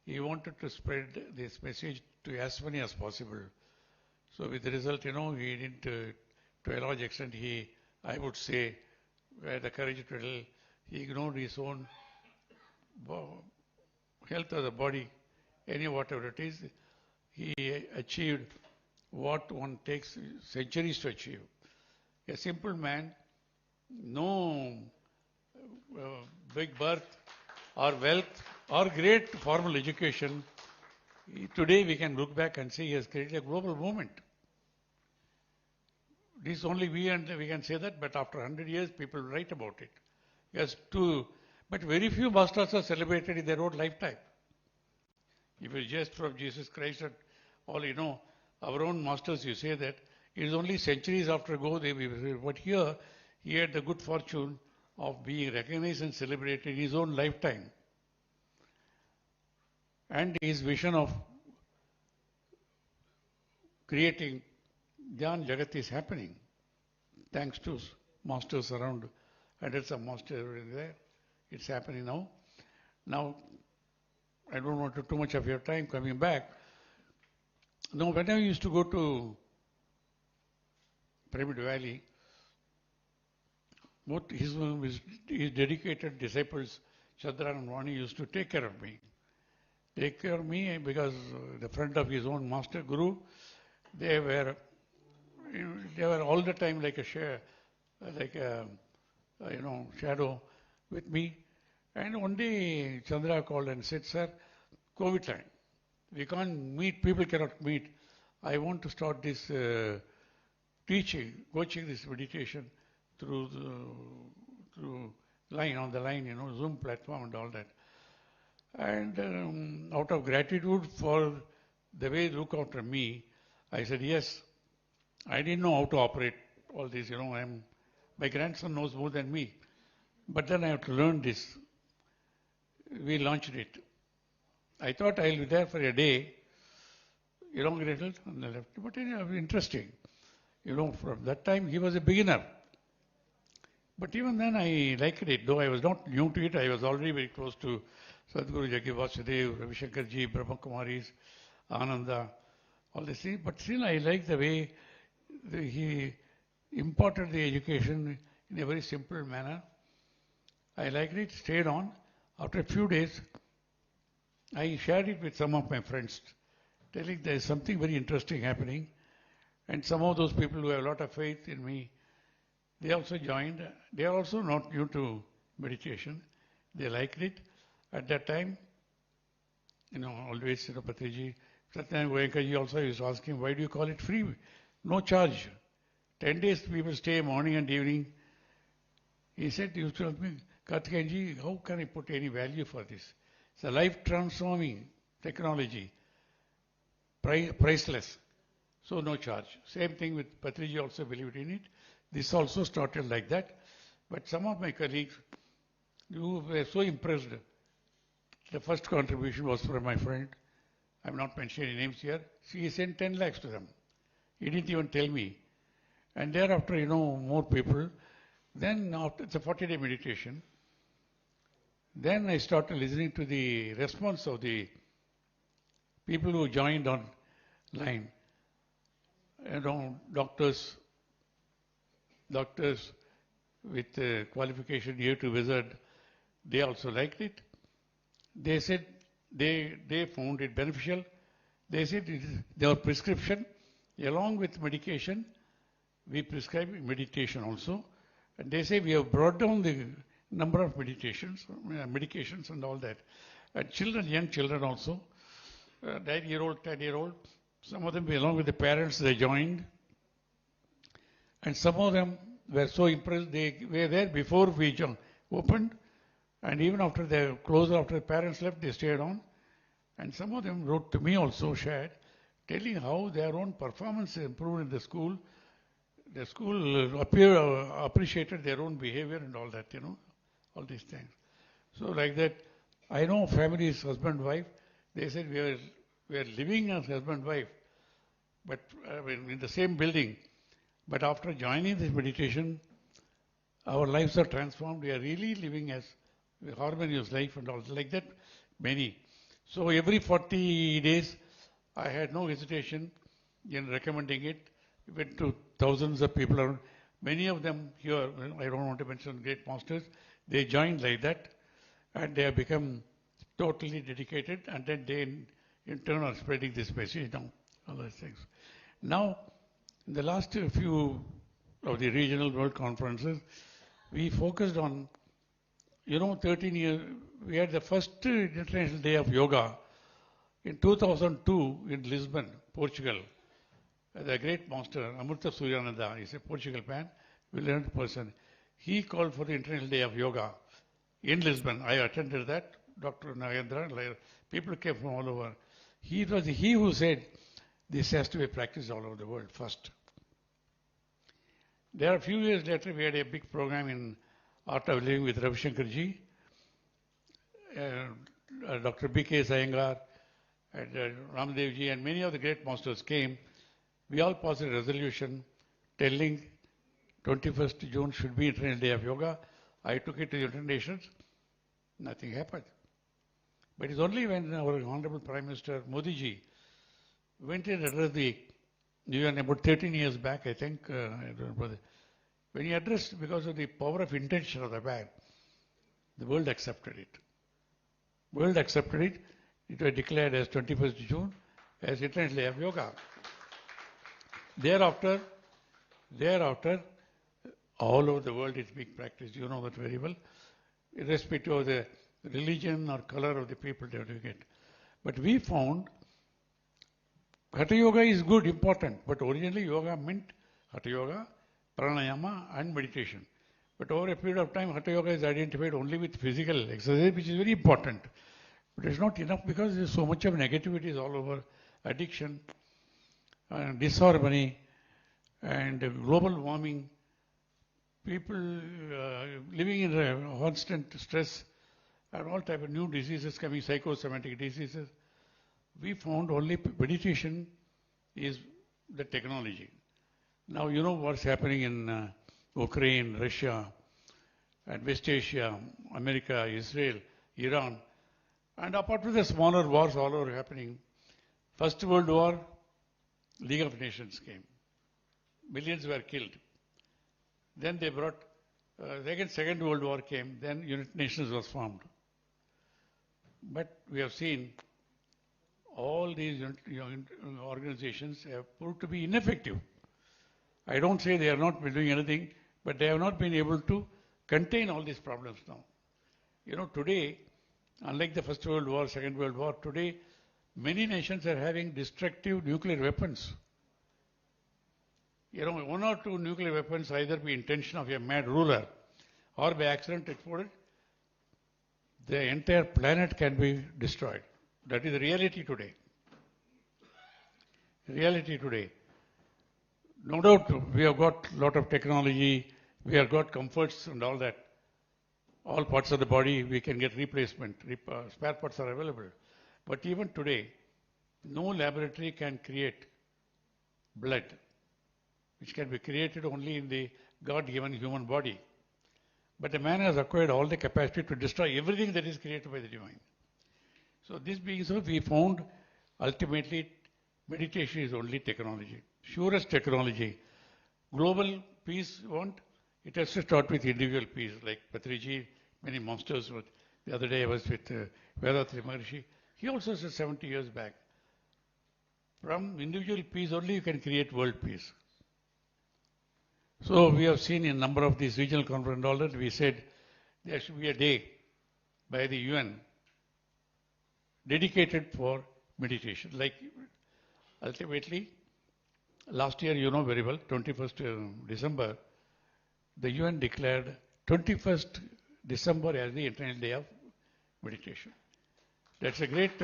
He wanted to spread this message to as many as possible. So with the result, he didn't, to a large extent, I would say, had the courage to tell, he ignored his own health of the body, whatever it is. He achieved what one takes centuries to achieve. A simple man, no big birth or wealth or great formal education. Today we can look back and say he has created a global movement. This only we can say that, but after 100 years people write about it. But very few masters are celebrated in their own lifetime. If it's just from Jesus Christ and all, our own masters, you say that, it is only centuries after ago they were, but here he had the good fortune of being recognized and celebrated in his own lifetime. And his vision of creating Dhyan Jagat is happening, thanks to masters around, hundreds of masters there. It's happening now. Now, I don't want to too much of your time coming back. Now, when I used to go to Pyramid Valley, both his dedicated disciples, Chandra and Vani, used to take care of me. Take care of me because the friend of his own master, Guru, they were all the time like a shadow with me. And one day Chandra called and said, sir, COVID time. We can't meet, people cannot meet. I want to start this coaching this meditation through on the line, Zoom platform and all that. And out of gratitude for the way you look after me, I said, yes. I didn't know how to operate all this, my grandson knows more than me. But then I have to learn this. We launched it. I thought I'll be there for a day, elongated on the left. But interesting. From that time, he was a beginner. But even then I liked it, though I was not new to it. I was already very close to Sadhguru Jaggi Vasudev, Ravi Shankarji, Brahma Kumaris, Ananda, all these things. But still I like the way he imparted the education in a very simple manner. I liked it, stayed on. After a few days, I shared it with some of my friends, telling there is something very interesting happening. And some of those people who have a lot of faith in me, they also joined. They are also not new to meditation. They liked it. At that time, always, Patriji, Satyanarayana Goenkaji also used to ask him, why do you call it free? No charge. 10 days people stay morning and evening. He said, he used to ask me, Karthikeyanji, how can I put any value for this? It's a life-transforming technology, priceless. So no charge. Same thing with Patriji also believed in it. This also started like that. But some of my colleagues who were so impressed. The first contribution was from my friend. I'm not mentioning any names here. He sent 10 lakhs to them. He didn't even tell me. And thereafter, more people. Then after it's a 40-day meditation. Then I started listening to the response of the people who joined online. Doctors with qualification here to wizard, they also liked it. They said they found it beneficial. They said it is their prescription. Along with medication, we prescribe meditation also. And they say we have brought down the number of medications and all that. And children, young children also, 9-year-old, 10-year-old, some of them along with the parents, they joined. And some of them were so impressed, they were there before we opened. And even after they closed, after the parents left, they stayed on. And some of them wrote to me also, shared, telling how their own performance improved in the school. The school appreciated their own behavior and all that, all these things. So like that, I know families, husband, wife, they said we are living as husband, wife, but in the same building. But after joining this meditation, our lives are transformed. We are really living as a harmonious life and all like that, many. So every 40 days, I had no hesitation in recommending it. We went to thousands of people around. Many of them here, I don't want to mention great masters, they joined like that and they have become totally dedicated, and then they in turn are spreading this message now, all those things. Now, in the last few of the regional world conferences, we focused on, 13 years, we had the first International Day of Yoga in 2002 in Lisbon, Portugal. The great master, Amrita Suryananda, is a Portugal man, brilliant person. He called for the International Day of Yoga in Lisbon. I attended that. Dr. Nagendra, people came from all over. It was he who said this has to be practiced all over the world first. There a few years later, we had a big program in Art of Living with Ravi Shankarji, Dr. B.K. Sayangar, and Ramdevji, and many of the great masters came. We all passed a resolution telling 21st June should be International Day of Yoga. I took it to the United Nations. Nothing happened. But it's only when our Honorable Prime Minister Modi ji went and addressed the UN about 13 years back, I think, I don't know, when he addressed, because of the power of intention of the man, the world accepted it. World accepted it. It was declared as 21st June as International Day of Yoga. Thereafter, all over the world it's being practiced. You know that very well, irrespective of the religion or color of the people they are doing it. But we found Hatha Yoga is good, important, but originally yoga meant Hatha Yoga, pranayama and meditation. But over a period of time, Hatha Yoga is identified only with physical exercise, which is very important. But it's not enough because there's so much of negativity all over, addiction, disharmony, and global warming, people living in constant stress, and all type of new diseases coming, psychosomatic diseases. We found only meditation is the technology. Now you know what's happening in Ukraine, Russia, and West Asia, America, Israel, Iran, and apart from the smaller wars all over happening, First World War, League of Nations came. Millions were killed. Then they brought, again Second World War came, then United Nations was formed. But we have seen all these organizations have proved to be ineffective. I don't say they are not doing anything, but they have not been able to contain all these problems now. You know, today, unlike the First World War, Second World War, today many nations are having destructive nuclear weapons. You know, one or two nuclear weapons either be intention of a mad ruler or by accident exploded, the entire planet can be destroyed. That is the reality today. Reality today. No doubt we have got a lot of technology, we have got comforts and all that. All parts of the body we can get replacement, spare parts are available. But even today, no laboratory can create blood, which can be created only in the God-given human body. But the man has acquired all the capacity to destroy everything that is created by the divine. So this being so, we found ultimately meditation is only technology, surest technology. Global peace want, it has to start with individual peace, like Patriji, many monsters. The other day I was with Vedatri Maharshi. He also said 70 years back, from individual peace only you can create world peace. So we have seen in a number of these regional conferences and all that, we said there should be a day by the UN dedicated for meditation. Like ultimately, last year you know very well, 21st December, the UN declared 21st December as the International Day of Meditation. That's a great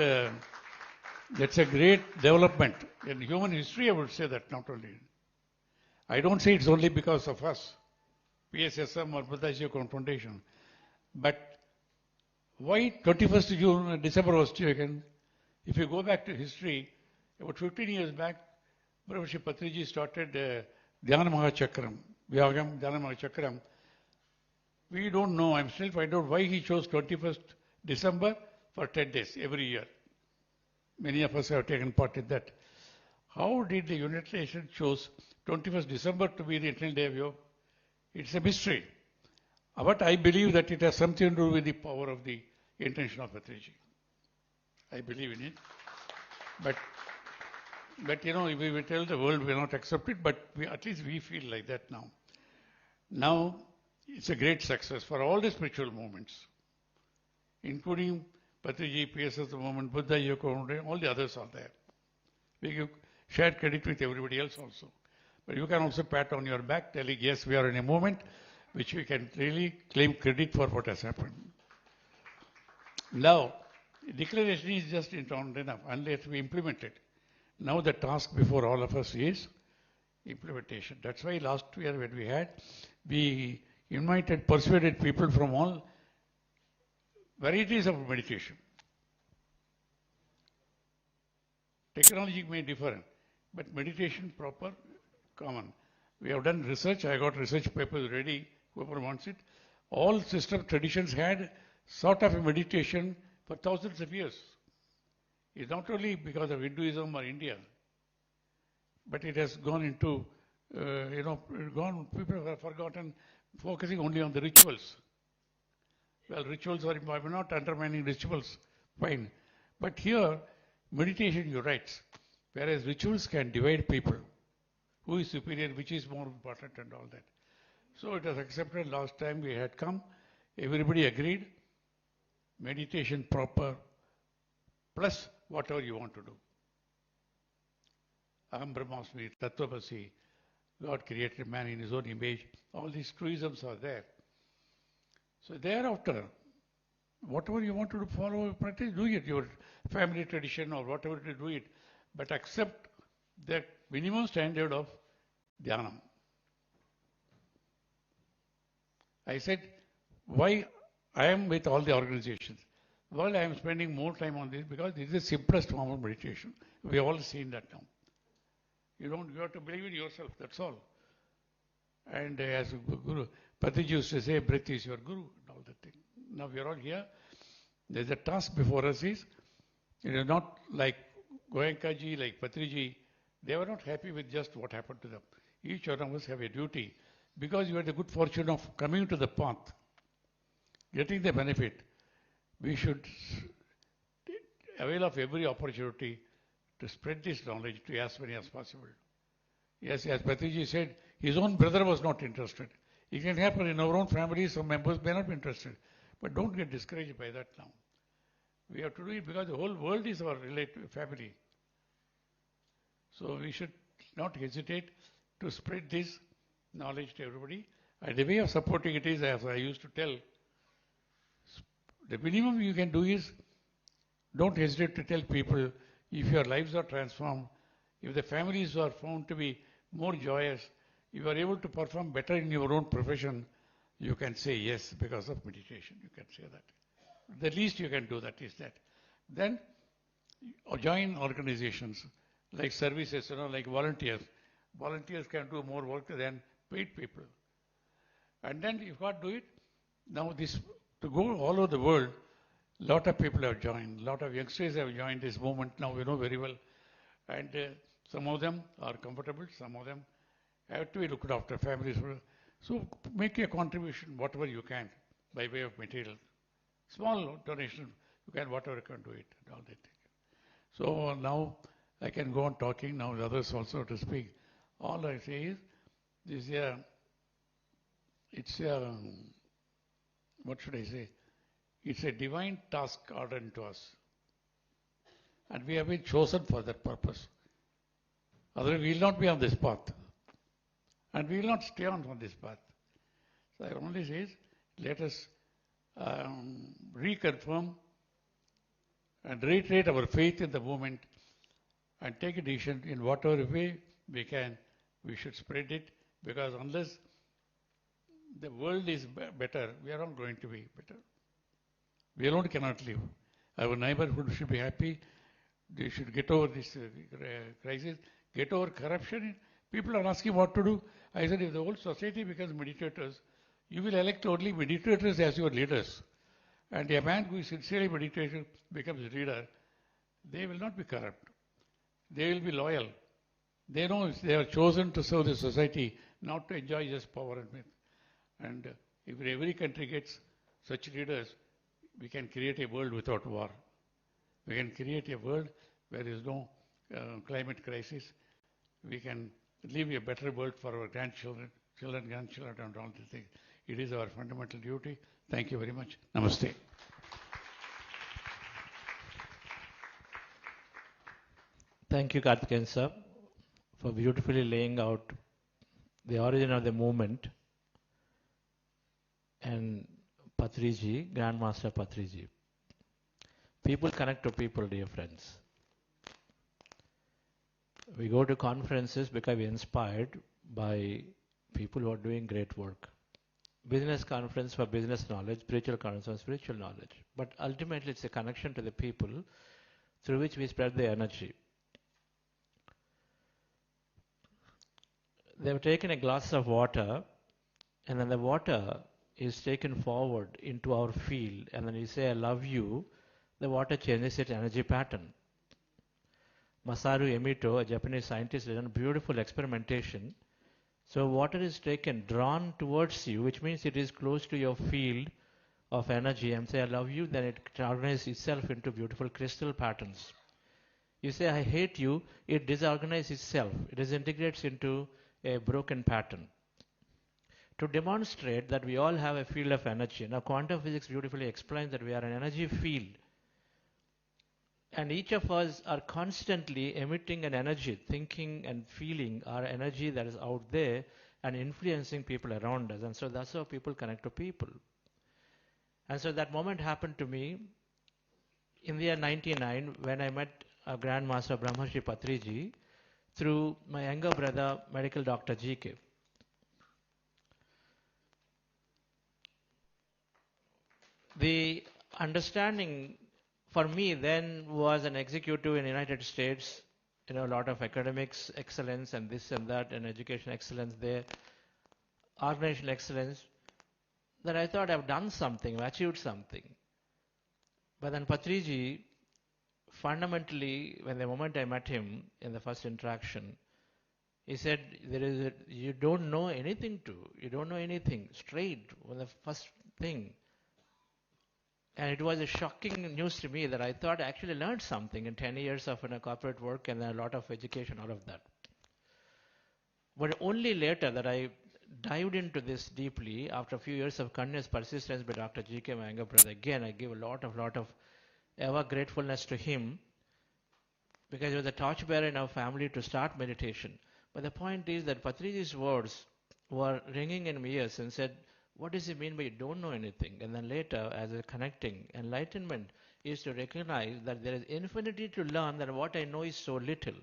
development in human history. I would say that not only. I don't say it's only because of us, PSSM or Buddha confrontation, but why 21st December was taken? If you go back to history, about 15 years back, Brahma Patriji started Dhyana Mahachakram, Vyagam Dhyana Mahachakram. We don't know, I'm still finding out why he chose 21st December for 10 days every year. Many of us have taken part in that. How did the United Nations choose 21st December to be the International Day of Yoga? It's a mystery. But I believe that it has something to do with the power of the intention of Patriji. I believe in it. But you know, if we tell the world we will not accept it, but at least we feel like that now. Now, it's a great success for all the spiritual movements, including Patriji, PSS movement, Buddha Yoga, all the others are there. We give shared credit with everybody else also. But you can also pat on your back telling, yes, we are in a movement which we can really claim credit for what has happened. Now, declaration is just not enough unless we implement it. Now the task before all of us is implementation. That's why last year when we invited, persuaded people from all varieties of meditation. Technology may differ, but meditation proper, common. We have done research. I got research papers ready. Whoever wants it. All system traditions had sort of a meditation for thousands of years. It's not only because of Hinduism or India, but it has gone into, people have forgotten focusing only on the rituals. Well, rituals are, I'm not undermining rituals, fine. But here, meditation unites, whereas rituals can divide people. Who is superior, which is more important and all that. So it was accepted last time we had come. Everybody agreed. Meditation proper, plus whatever you want to do. Aham Brahmasmi, Tattvamasi, God created man in his own image. All these truisms are there. So thereafter, whatever you want to follow, practice, do it. Your family tradition or whatever to do it. But accept that minimum standard of dhyanam. I said, why I am with all the organizations? Well, I am spending more time on this because this is the simplest form of meditation. We have all seen that now. You have to believe in yourself, that's all. And as Guru Patriji used to say, breath is your guru and all that thing. Now we are all here. There's a task before us is, it is not like Goenkaji, like Patriji. They were not happy with just what happened to them. Each one of us have a duty. Because you had the good fortune of coming to the path, getting the benefit, we should avail of every opportunity to spread this knowledge to as many as possible. Yes, as Patriji said, his own brother was not interested. It can happen in our own family, some members may not be interested. But don't get discouraged by that now. We have to do it because the whole world is our relative family. So we should not hesitate to spread this knowledge to everybody. And the way of supporting it is, as I used to tell, the minimum you can do is don't hesitate to tell people if your lives are transformed, if the families are found to be more joyous, you are able to perform better in your own profession, you can say yes because of meditation. You can say that. The least you can do that is that. Then join organizations like services, like volunteers. Volunteers can do more work than paid people. And then you've got to do it. Now this, to go all over the world, a lot of people have joined. A lot of youngsters have joined this movement. Now we know very well. And some of them are comfortable. Some of them have to be looked after, families. So make a contribution, whatever you can, by way of material. Small donation, you can, whatever you can do it. All that. So now I can go on talking. Now the others also to speak. All I say is, this is it's a, what should I say? It's a divine task ordered to us. And we have been chosen for that purpose. Otherwise we will not be on this path. And we will not stay on this path. So I only say is, let us reconfirm and reiterate our faith in the movement and take a decision in whatever way we can, we should spread it, because unless the world is better, we are not going to be better. We alone cannot live. Our neighborhood should be happy. They should get over this crisis, get over corruption. People are asking what to do. I said, if the whole society becomes meditators, you will elect only meditators as your leaders. And a man who is sincerely meditating becomes leader, they will not be corrupt. They will be loyal. They know they are chosen to serve the society, not to enjoy just power and myth. And if every country gets such leaders, we can create a world without war. We can create a world where there is no climate crisis. We can leave a better world for our grandchildren, grandchildren, and all these things. It is our fundamental duty. Thank you very much. Namaste. Thank you, Karthikeyan sir, for beautifully laying out the origin of the movement, and Patriji, Grandmaster Patriji. People connect to people, dear friends. We go to conferences because we're inspired by people who are doing great work. Business conference for business knowledge, spiritual conference for spiritual knowledge. But ultimately it's a connection to the people through which we spread the energy. They've taken a glass of water, and then the water is taken forward into our field, and then we say, I love you, the water changes its energy pattern. Masaru Emoto, a Japanese scientist, did a beautiful experimentation. So water is taken, drawn towards you, which means it is close to your field of energy, and say, I love you, then it organizes itself into beautiful crystal patterns. You say, I hate you, it disorganizes itself. It disintegrates into a broken pattern. To demonstrate that we all have a field of energy. Now, quantum physics beautifully explains that we are an energy field. And each of us are constantly emitting an energy, thinking and feeling our energy that is out there and influencing people around us. And so that's how people connect to people. And so that moment happened to me in the year 99 when I met Grandmaster Brahmarshi Patriji through my younger brother, medical doctor GK. The understanding for me then was an executive in the United States, a lot of academics excellence and this and that, and education excellence there, organizational excellence. that I thought I've done something, I've achieved something. But then Patriji, fundamentally, when the moment I met him in the first interaction, he said, you don't know anything you don't know anything, straight, on the first thing. And it was a shocking news to me that I thought I actually learned something in 10 years of corporate work and a lot of education, all of that. But only later that I dived into this deeply, after a few years of continuous persistence by Dr. G.K. Mangaprad. Again, I give a lot of ever gratefulness to him, because he was the torchbearer in our family to start meditation. But the point is that Patriji's words were ringing in my ears and said, what does it mean by you don't know anything? And then later, as a connecting, enlightenment is to recognize that there is infinity to learn, that what I know is so little.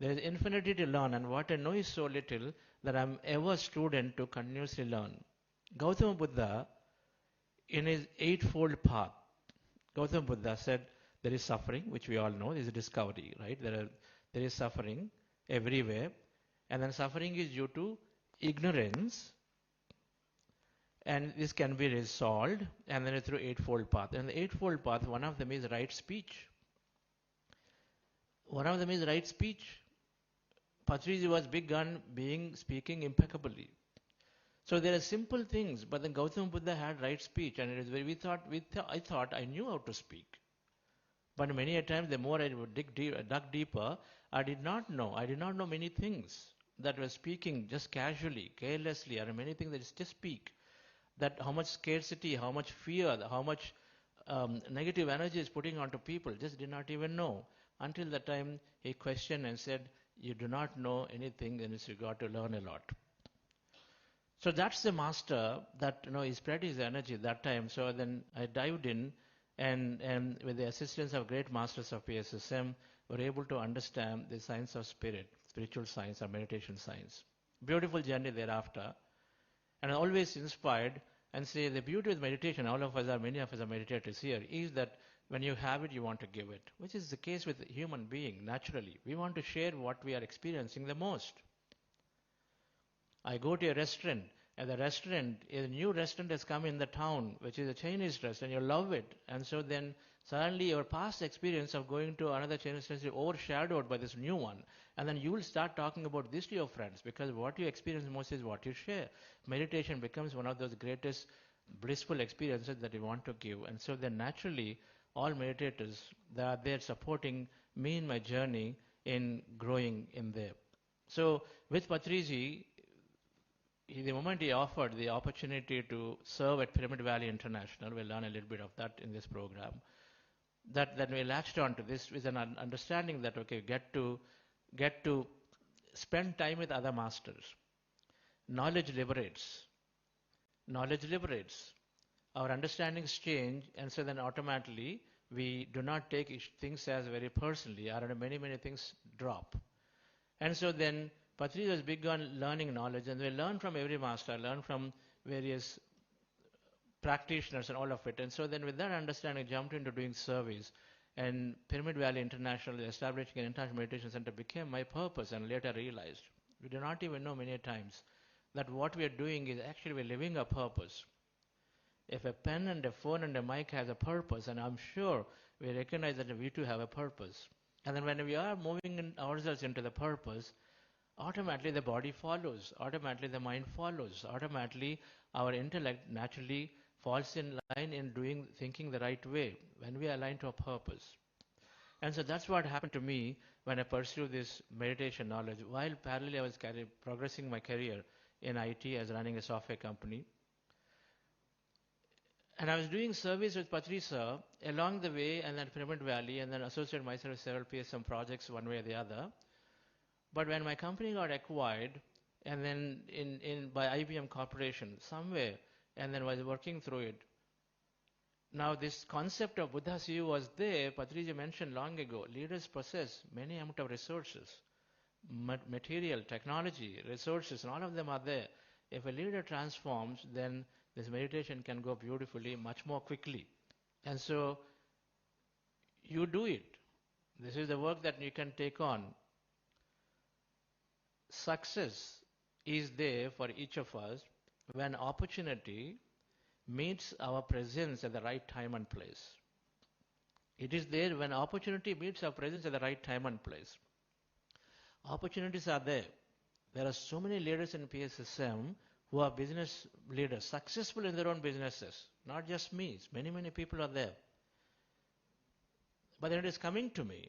There is infinity to learn, and what I know is so little that I am ever a student to continuously learn. Gautama Buddha, in his eightfold path, Gautama Buddha said, there is suffering, which we all know, is a discovery, right? There is suffering everywhere, and then suffering is due to ignorance, and this can be resolved, and then through eightfold path. And the eightfold path, one of them is right speech. One of them is right speech. Patriji was big on speaking impeccably. So there are simple things, but then Gautama Buddha had right speech, and it is very, I thought I knew how to speak. But many a times, the more I would dug deeper, I did not know many things that were speaking just casually, carelessly, or many things that just speak. That how much scarcity, how much fear, how much negative energy is putting onto people, just did not even know. Until the time he questioned and said, you do not know anything, and you got to learn a lot. So that's the master that, he spread his energy that time. So then I dived in, and with the assistance of great masters of PSSM, were able to understand the science of spirit, spiritual science or meditation science. Beautiful journey thereafter. And I'm always inspired and say the beauty of meditation, many of us are meditators here, is that when you have it, you want to give it, which is the case with the human being, naturally. We want to share what we are experiencing the most. I go to a restaurant, and a new restaurant has come in the town, which is a Chinese restaurant, you love it. And so then suddenly your past experience of going to another Chinese restaurant is overshadowed by this new one. And then you will start talking about this to your friends, because what you experience most is what you share. Meditation becomes one of those greatest blissful experiences that you want to give. And so then naturally, all meditators, they are there supporting me in my journey in growing in there. So with Patriji, the moment he offered the opportunity to serve at Pyramid Valley International, we'll learn a little bit of that in this program, that we latched on to this with an understanding that, okay, get to spend time with other masters. Knowledge liberates. Knowledge liberates. Our understandings change, and so then automatically we do not take things as very personally, or many things drop. And so then Patriji was big on learning knowledge, and we learn from every master, learn from various practitioners and all of it. And so then with that understanding, I jumped into doing service. And Pyramid Valley International, establishing an international meditation center, became my purpose, and later realized, we do not even know many times, that what we are doing is actually we're living a purpose. If a pen and a phone and a mic has a purpose, and I'm sure we recognize that we too have a purpose. And then when we are moving ourselves into the purpose, automatically the body follows, automatically the mind follows, automatically our intellect naturally falls in line in thinking the right way when we align to a purpose. And so that's what happened to me when I pursued this meditation knowledge. While parallelly I was progressing my career in IT as running a software company. And I was doing service with Patri sir along the way, and then Pyramid Valley, and then associated myself with several PSM projects one way or the other. But when my company got acquired, and then by IBM Corporation somewhere, and then was working through it. Now this concept of Buddha's view was there. Patriji mentioned long ago, leaders possess many amount of resources, material, technology, resources, and all of them are there. If a leader transforms, then this meditation can go beautifully, much more quickly. And so you do it. This is the work that you can take on. Success is there for each of us when opportunity meets our presence at the right time and place. It is there when opportunity meets our presence at the right time and place. Opportunities are there. There are so many leaders in PSSM who are business leaders, successful in their own businesses. Not just me, many, many people are there. But then it is coming to me.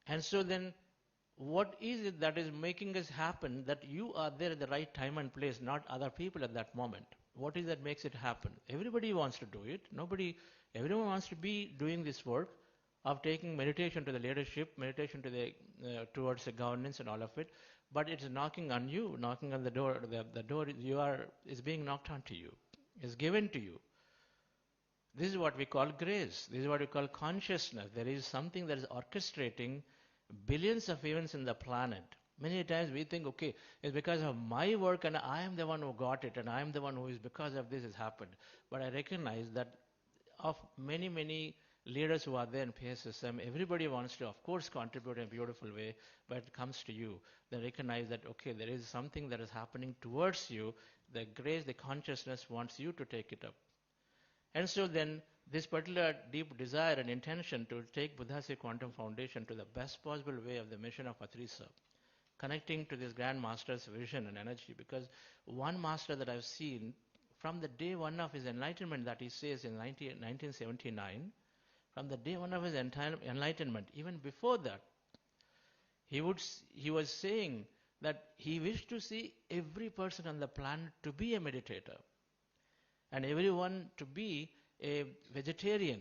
And so then, what is it that is making us happen that you are there at the right time and place, not other people at that moment? What is that makes it happen? Everybody wants to do it. Everyone wants to be doing this work of taking meditation to the leadership, meditation to the towards the governance and all of it. But it's knocking on you, knocking on the door. The door is being knocked onto you, is given to you. This is what we call grace. This is what we call consciousness. There is something that is orchestrating billions of events in the planet. Many times we think, okay, it's because of my work and I am the one who got it and I am the one who is because of this has happened. But I recognize that of many, many leaders who are there in PSSM, everybody wants to, of course, contribute in a beautiful way, but it comes to you. They recognize that, okay, there is something that is happening towards you. The grace, the consciousness wants you to take it up. And so then, this particular deep desire and intention to take Buddha's Quantum Foundation to the best possible way of the mission of Patrisa, connecting to this Grand Master's vision and energy, because one master that I've seen from the day one of his enlightenment that he says in 1979, from the day one of his enlightenment, even before that, he was saying that he wished to see every person on the planet to be a meditator and everyone to be a vegetarian,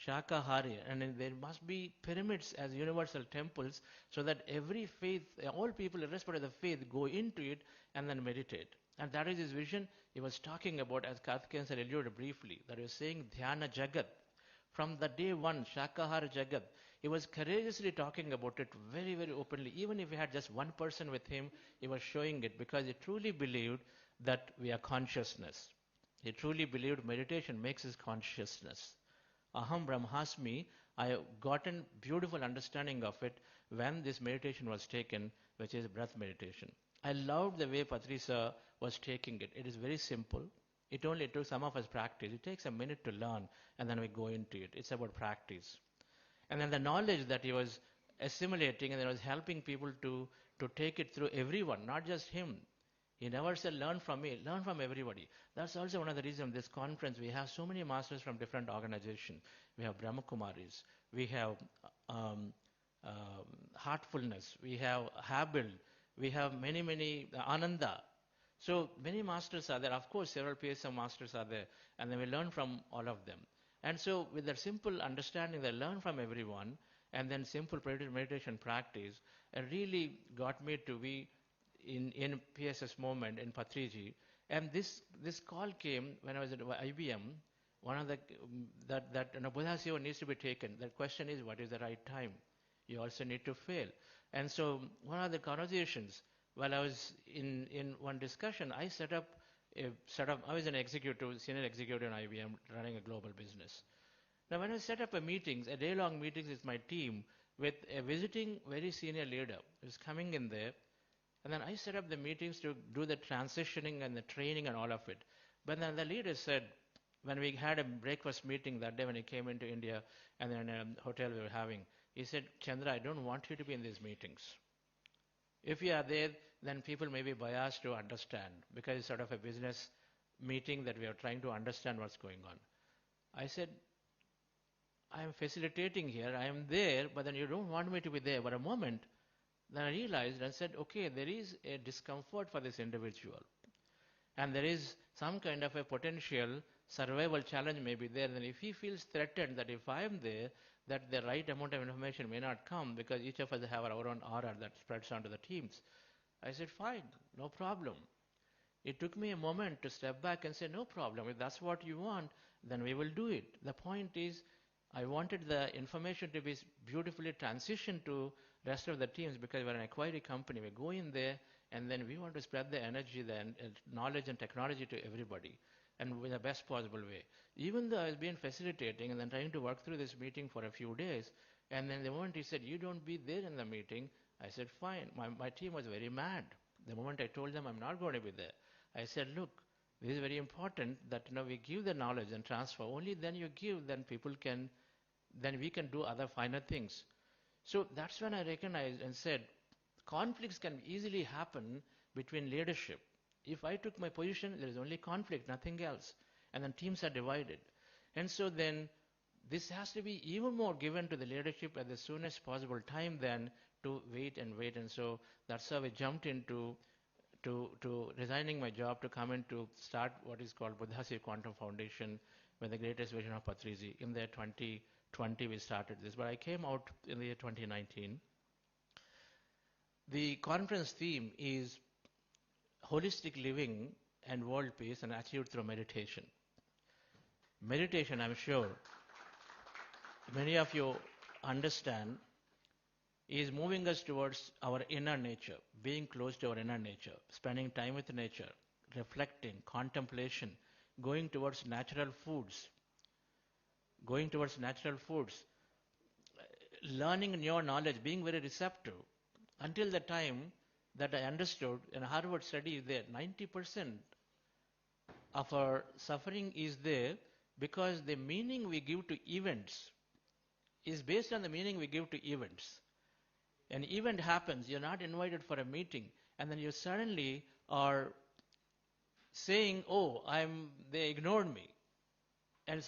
Shakahari, and there must be pyramids as universal temples so that every faith, all people irrespective of the faith, go into it and then meditate. And that is his vision he was talking about, as Karthikeyan said alluded briefly, that he was saying Dhyana Jagat. From the day one, Shakahara Jagat, he was courageously talking about it very, very openly. Even if he had just one person with him, he was showing it because he truly believed that we are consciousness. He truly believed meditation makes his consciousness. Aham Brahmasmi, I have gotten beautiful understanding of it when this meditation was taken, which is breath meditation. I loved the way Patrisa was taking it. It is very simple. It only took some of us practice. It takes a minute to learn and then we go into it. It's about practice. And then the knowledge that he was assimilating and then was helping people to take it through everyone, not just him. He never said, learn from me, learn from everybody. That's also one of the reasons this conference, we have so many masters from different organizations. We have Brahmakumaris, we have Heartfulness, we have Habil, we have many, many, Ananda. So many masters are there. Of course, several PSM masters are there. And then we learn from all of them. And so with that simple understanding, they learn from everyone, and then simple meditation practice, it really got me to be in PSS moment in Patriji. And this call came when I was at IBM. One of the that Buddha Seva needs to be taken. The question is, what is the right time? You also need to fail. And so one of the conversations, while I was in one discussion, I set up. I was an executive, senior executive in IBM, running a global business. Now, when I set up a day-long meetings with my team, with a visiting very senior leader who's coming in there. And then I set up the meetings to do the transitioning and the training and all of it. But then the leader said, when we had a breakfast meeting that day when he came into India and then in a hotel we were having, he said, Chandra, I don't want you to be in these meetings. If you are there, then people may be biased to understand because it's sort of a business meeting that we are trying to understand what's going on. I said, I am facilitating here, I am there, but then you don't want me to be there. But a moment, then I realized and said, okay, there is a discomfort for this individual. And there is some kind of a potential survival challenge may be there. Then if he feels threatened that if I am there, that the right amount of information may not come because each of us have our own aura that spreads onto the teams. I said, fine, no problem. It took me a moment to step back and say, no problem. If that's what you want, then we will do it. The point is, I wanted the information to be beautifully transitioned to rest of the teams because we're an acquiring company. We go in there and then we want to spread the energy, the knowledge and technology to everybody and in the best possible way. Even though I was being facilitating and then trying to work through this meeting for a few days, and then the moment he said, you don't be there in the meeting, I said, fine. My team was very mad. The moment I told them I'm not going to be there, I said, look, This is very important that we give the knowledge and transfer. Only then you give, then people can, then we can do other finer things. So that's when I recognized and said, conflicts can easily happen between leadership. If I took my position, there is only conflict, nothing else. And then teams are divided. And so then this has to be even more given to the leadership at the soonest possible time than to wait and wait. And so that's how we jumped into to resigning my job to come in to start what is called Buddhasi Quantum Foundation with the greatest vision of Patrisi. In the year 2020 we started this, but I came out in the year 2019. The conference theme is holistic living and world peace and achieved through meditation. Meditation, I'm sure many of you understand, is moving us towards our inner nature, being close to our inner nature, spending time with nature, reflecting, contemplation, going towards natural foods, learning new knowledge, being very receptive. Until the time that I understood, in Harvard study is there, 90% of our suffering is there because the meaning we give to events is based on the meaning we give to events. An event happens, you're not invited for a meeting, and then you suddenly are saying, oh, they ignored me. And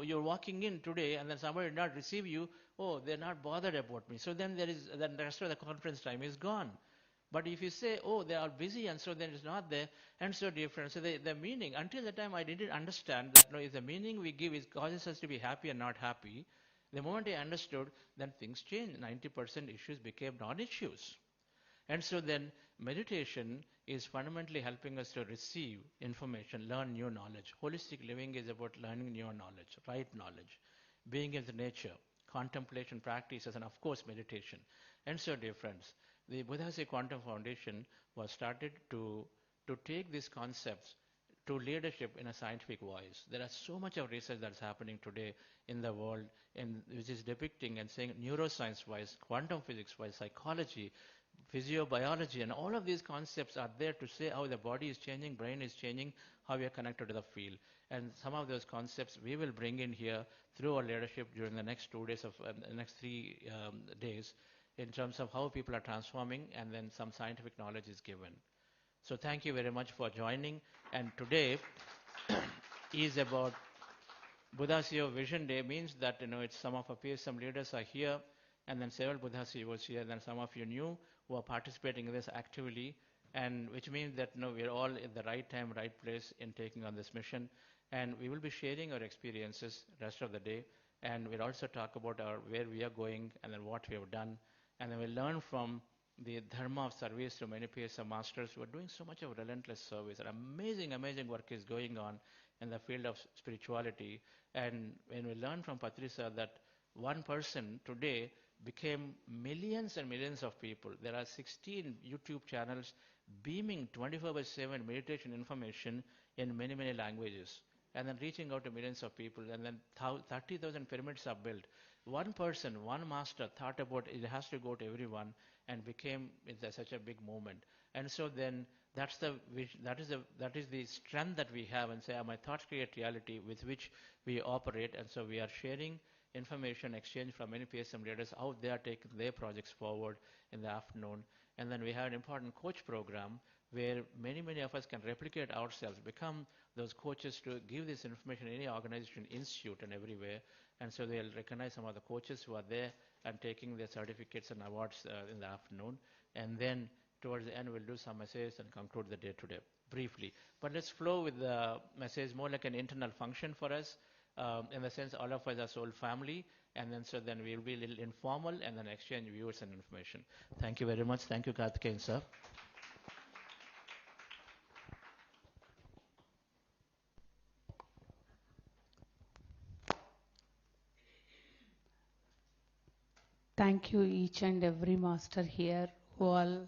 you're walking in today, and then somebody did not receive you, oh, they're not bothered about me. So then the rest of the conference time is gone. But if you say, oh, they are busy, and so then it's not there, and so different. So the meaning, until the time I didn't understand that if the meaning we give causes us to be happy and not happy, the moment I understood, then things changed. 90% issues became non-issues. And so then meditation is fundamentally helping us to receive information, learn new knowledge. Holistic living is about learning new knowledge, right knowledge, being in the nature, contemplation practices, and of course meditation. And so dear friends, the Buddhasi Quantum Foundation was started to take these concepts to leadership in a scientific voice. There is so much of research that's happening today in the world, which is depicting and saying neuroscience-wise, quantum physics-wise, psychology, physiobiology, and all of these concepts are there to say how the body is changing, brain is changing, how we are connected to the field. And some of those concepts we will bring in here through our leadership during the next 2 days of the next 3 days in terms of how people are transforming, and then some scientific knowledge is given. So thank you very much for joining. And today is about Buddhasi Vision Day. Means that it's some of our peers, some leaders are here, and then several Buddhasi was here. Then some of you new who are participating in this actively, and which means that we're all at the right time, right place in taking on this mission. And we will be sharing our experiences rest of the day, and we'll also talk about where we are going and then what we have done, and then we'll learn from the dharma of service to many peers and masters who are doing so much of relentless service. And amazing work is going on in the field of spirituality. And when we learn from Patrisa that one person today became millions and millions of people. There are 16 YouTube channels beaming 24/7 meditation information in many languages, and then reaching out to millions of people, and then 30,000 pyramids are built. One person, one master thought about it has to go to everyone, and became such a big movement. And so then that is the strength that we have, and say my thoughts create reality with which we operate. And so we are sharing information exchange from many PSM leaders, how they are taking their projects forward in the afternoon. And then we have an important coach program where many of us can replicate ourselves, become those coaches to give this information in any organization, institute, and everywhere. And so they'll recognize some of the coaches who are there and taking their certificates and awards in the afternoon. And then towards the end, we'll do some messages and conclude the day today briefly. But let's flow with the message more like an internal function for us. In the sense all of us are soul family, and then so then we'll be a little informal and then exchange views and information. Thank you very much. Thank you, Karthikeyan sir. Thank you each and every master here who all,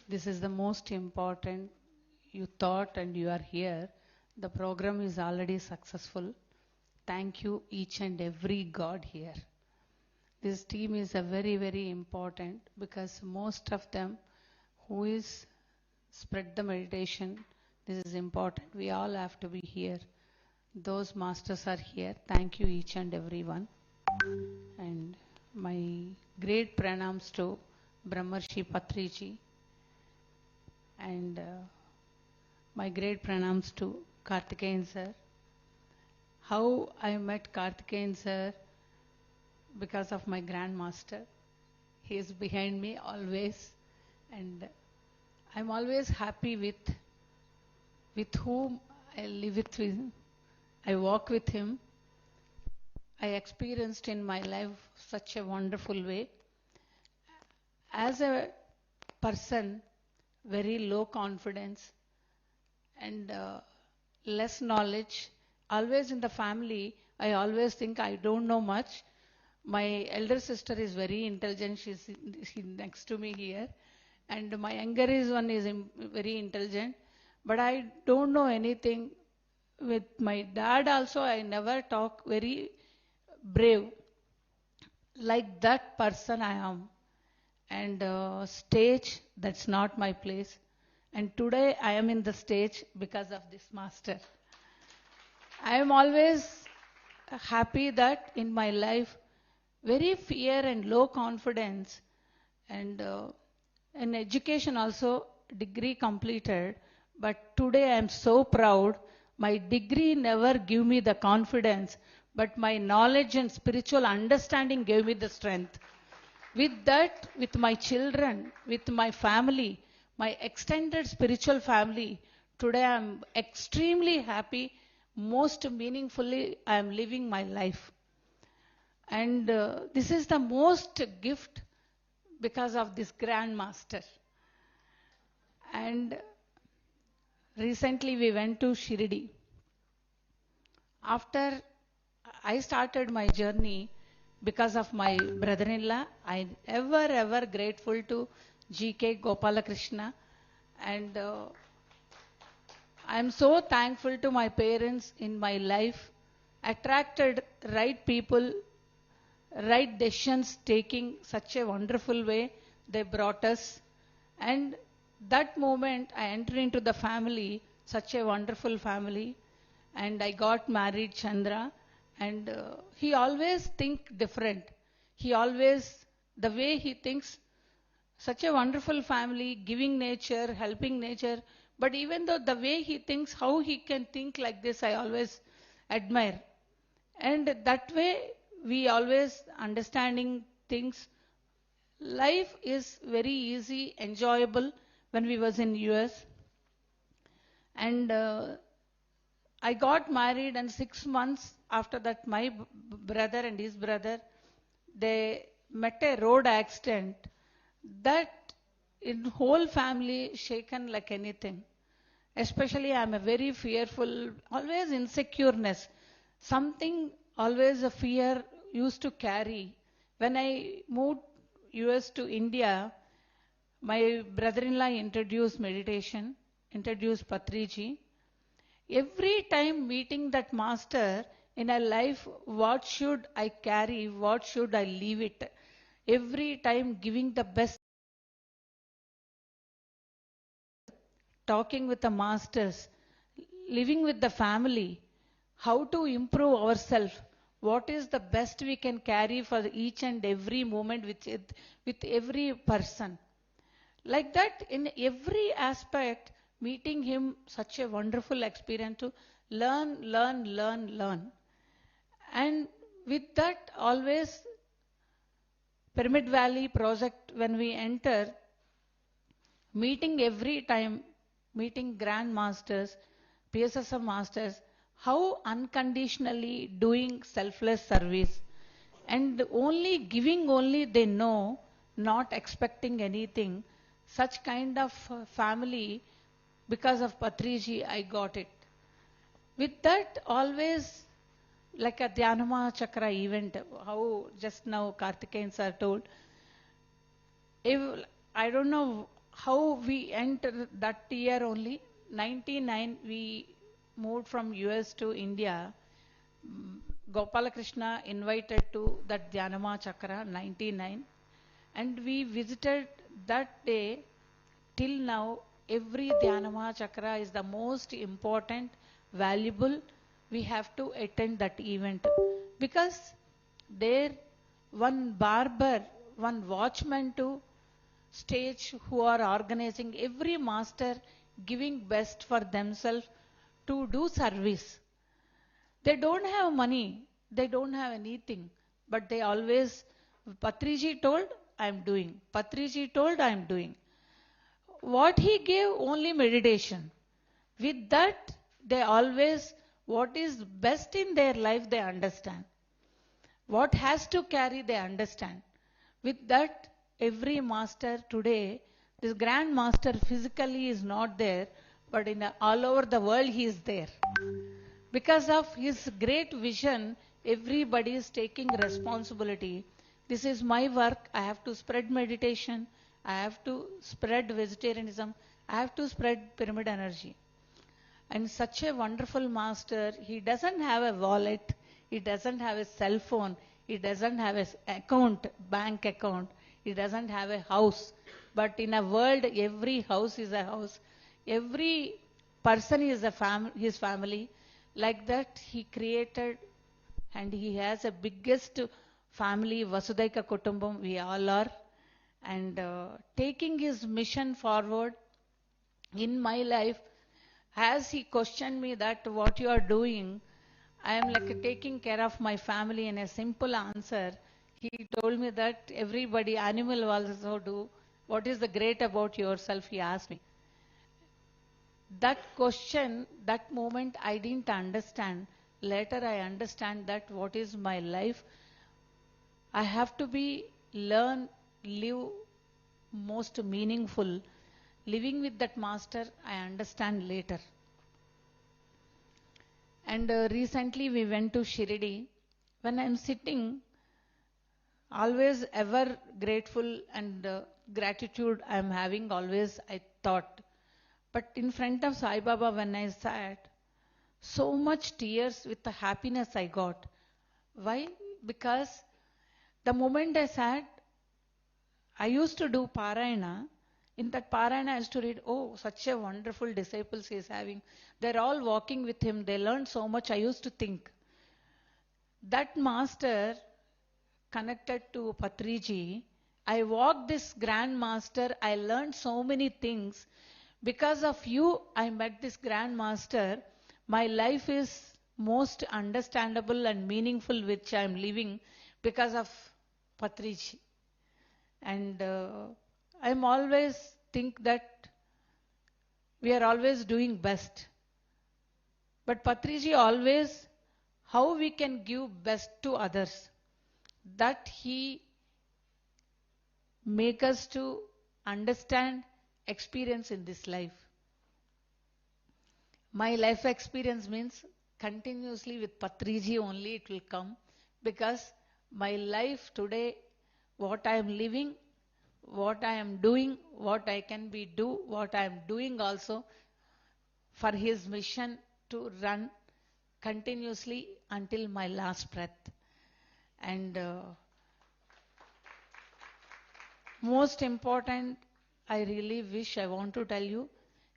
this is the most important, you thought and you are here. The program is already successful. Thank you each and every God here. This team is a very important, because most of them who is spread the meditation This is important. We all have to be here. Those masters are here. Thank you each and every one. And my great pranams to Brahmarshi Patriji, and my great pranams to Karthikeyan sir. How I met Karthikeyan sir? Because of my grandmaster. He is behind me always, and I'm always happy with whom I live with him. I walk with him. I experienced in my life such a wonderful way. As a person, very low confidence and less knowledge. Always in the family, I always think I don't know much. My elder sister is very intelligent. She's next to me here. And my younger one is very intelligent. But I don't know anything. With my dad also, I never talk very brave. Like that person I am. And stage, that's not my place. And today I am in the stage because of this master. I am always happy that in my life, very fear and low confidence, and in education also, degree completed. But today I am so proud. My degree never gave me the confidence, but my knowledge and spiritual understanding gave me the strength. With that, with my children, with my family, my extended spiritual family, today I am extremely happy. Most meaningfully, I am living my life. And this is the most gift because of this Grand Master. And recently we went to Shirdi. After I started my journey, because of my brother-in-law, I ever grateful to G.K. Gopalakrishna. And I am so thankful to my parents in my life, attracted right people, right decisions taking such a wonderful way. They brought us. And that moment I entered into the family, such a wonderful family. And I got married, Chandra. And he always think different. He always, the way he thinks, such a wonderful family, giving nature, helping nature. But even though the way he thinks, how he can think like this, I always admire. And that way, we always understanding things. Life is very easy, enjoyable when we was in US. And I got married, and 6 months after that, my brother and his brother, they met a road accident that in whole family shaken like anything. Especially I am a very fearful, always insecureness. Something always a fear used to carry. When I moved US to India, my brother-in-law introduced meditation, introduced Patriji. Every time meeting that master in a life, what should I carry, what should I leave it? Every time giving the best, talking with the masters, living with the family, how to improve ourselves, what is the best we can carry for each and every moment with every person. Like that, in every aspect, meeting him, such a wonderful experience to learn. And with that, always, Pyramid Valley project, when we enter, meeting every time, meeting Grand Masters, PSSM Masters, how unconditionally doing selfless service. And only giving only they know, not expecting anything. Such kind of family, because of Patriji, I got it. With that, always like a Dhyanama Chakra event, how just now Karthikeyan sir told. I don't know how we entered that year only. 99, we moved from US to India. Gopalakrishna invited to that Dhyanama Chakra, 99. And we visited that day till now. every Dhyanama chakra is the most important, valuable. We have to attend that event because there one barber, one watchman to stage who are organizing, every master giving best for themselves to do service. They don't have money, they don't have anything, but they always, Patriji told, I am doing. Patriji told, I am doing. What he gave, only meditation. With that, they always, what is best in their life, they understand. What has to carry, they understand. With that, every master today, this grand master physically is not there, but all over the world he is there. Because of his great vision, everybody is taking responsibility. This is my work. I have to spread meditation. I have to spread vegetarianism. I have to spread pyramid energy. And such a wonderful master, he doesn't have a wallet. He doesn't have a cell phone. He doesn't have an account, bank account. He doesn't have a house. But in a world, every house is a house. Every person is his family. Like that, he created, and he has a biggest family, Vasudaika Kutumbam, we all are. And taking his mission forward in my life, as he questioned me that what you are doing, I am like taking care of my family in a simple answer. He told me that everybody, animal also do. What is the great about yourself? He asked me. That question, that moment I didn't understand. Later I understand that what is my life. I have to live most meaningful. Living with that master, I understand later. And recently we went to Shirdi. When I'm sitting, always ever grateful and gratitude I'm having always, I thought. But in front of Sai Baba when I sat, so much tears with the happiness I got. Why? Because the moment I sat, I used to do Parayana. In that Parayana I used to read, oh, such a wonderful disciples he is having. They're all walking with him. They learned so much. I used to think. That master connected to Patriji. I walked this grand master. I learned so many things. Because of you, I met this grand master. My life is most understandable and meaningful, which I am living because of Patriji. And I'm always think that we are always doing best. But Patriji always, how we can give best to others. That he make us to understand experience in this life. My life experience means continuously with Patriji only it will come, because my life today, what I am living, what I am doing, what I can do, what I am doing also for his mission to run continuously until my last breath. And most important, I really wish, I want to tell you,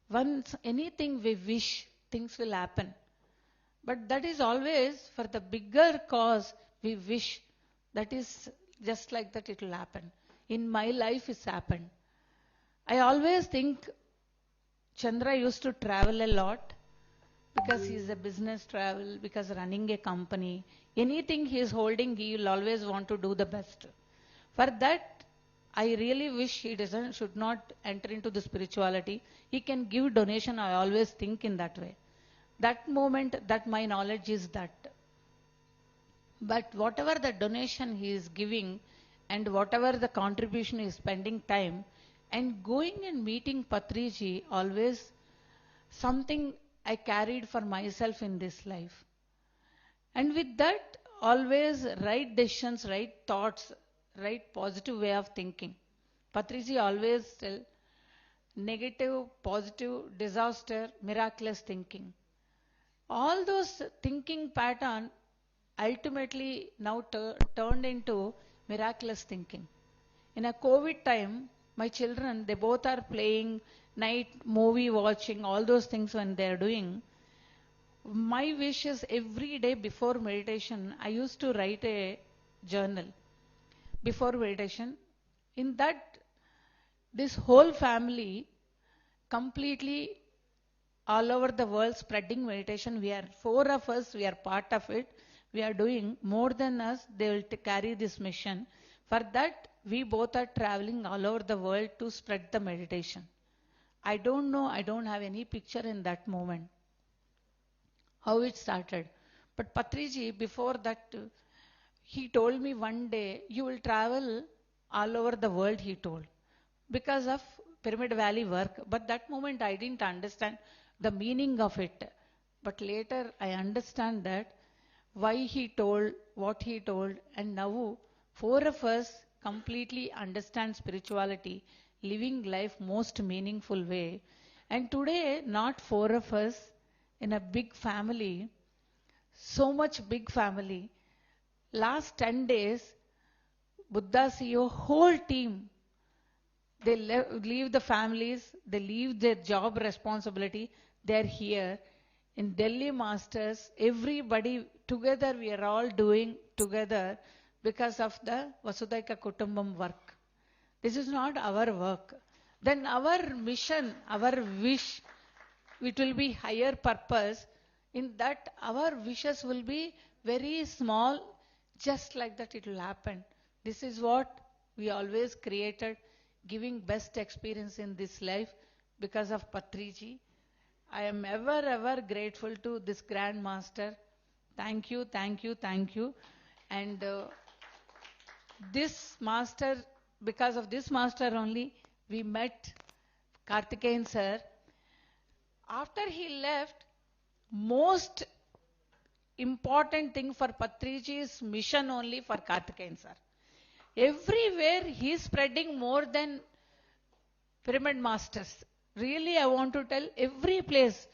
once anything we wish, things will happen. But that is always for the bigger cause we wish. That is just like that it will happen. In my life it's happened. I always think Chandra used to travel a lot because he is a business travel, because running a company. Anything he is holding, he will always want to do the best. For that, I really wish he should not enter into the spirituality. He can give donation, I always think in that way. That moment, that my knowledge is that. But whatever the donation he is giving and whatever the contribution he is spending time, and going and meeting Patriji, always something I carried for myself in this life. And with that, always right decisions, right thoughts, right positive way of thinking. Patriji always tell negative, positive, disaster, miraculous thinking. All those thinking pattern ultimately now turned into miraculous thinking. In a COVID time, My children, they both are playing, night movie watching, all those things when they are doing. My wish is every day before meditation, I used to write a journal before meditation. In that, this whole family completely all over the world spreading meditation. We are four of us, we are part of it. We are doing more than us, they will carry this mission. For that, we both are traveling all over the world to spread the meditation. I don't know, I don't have any picture in that moment, how it started. But Patriji, before that, he told me one day, you will travel all over the world, he told, because of Pyramid Valley work. But that moment I didn't understand the meaning of it. But later I understand that why he told, what he told, and now four of us completely understand spirituality, living life most meaningful way. And today, not four of us in a big family, so much big family. Last 10 days, Buddha CEO whole team, they leave the families, they leave their job responsibility, they're here. In Delhi Masters, everybody together, we are all doing together because of the Vasudhaika Kutumbam work. This is not our work. Then our mission, our wish, it will be higher purpose. In that, our wishes will be very small, just like that it will happen. This is what we always created, giving best experience in this life because of Patriji. I am ever grateful to this Grand Master. Thank you, thank you, thank you. And this master, because of this master only, we met Karthikeyan sir. After he left, most important thing for Patriji's mission only for Karthikeyan sir. Everywhere he is spreading more than pyramid masters. Really, I want to tell every place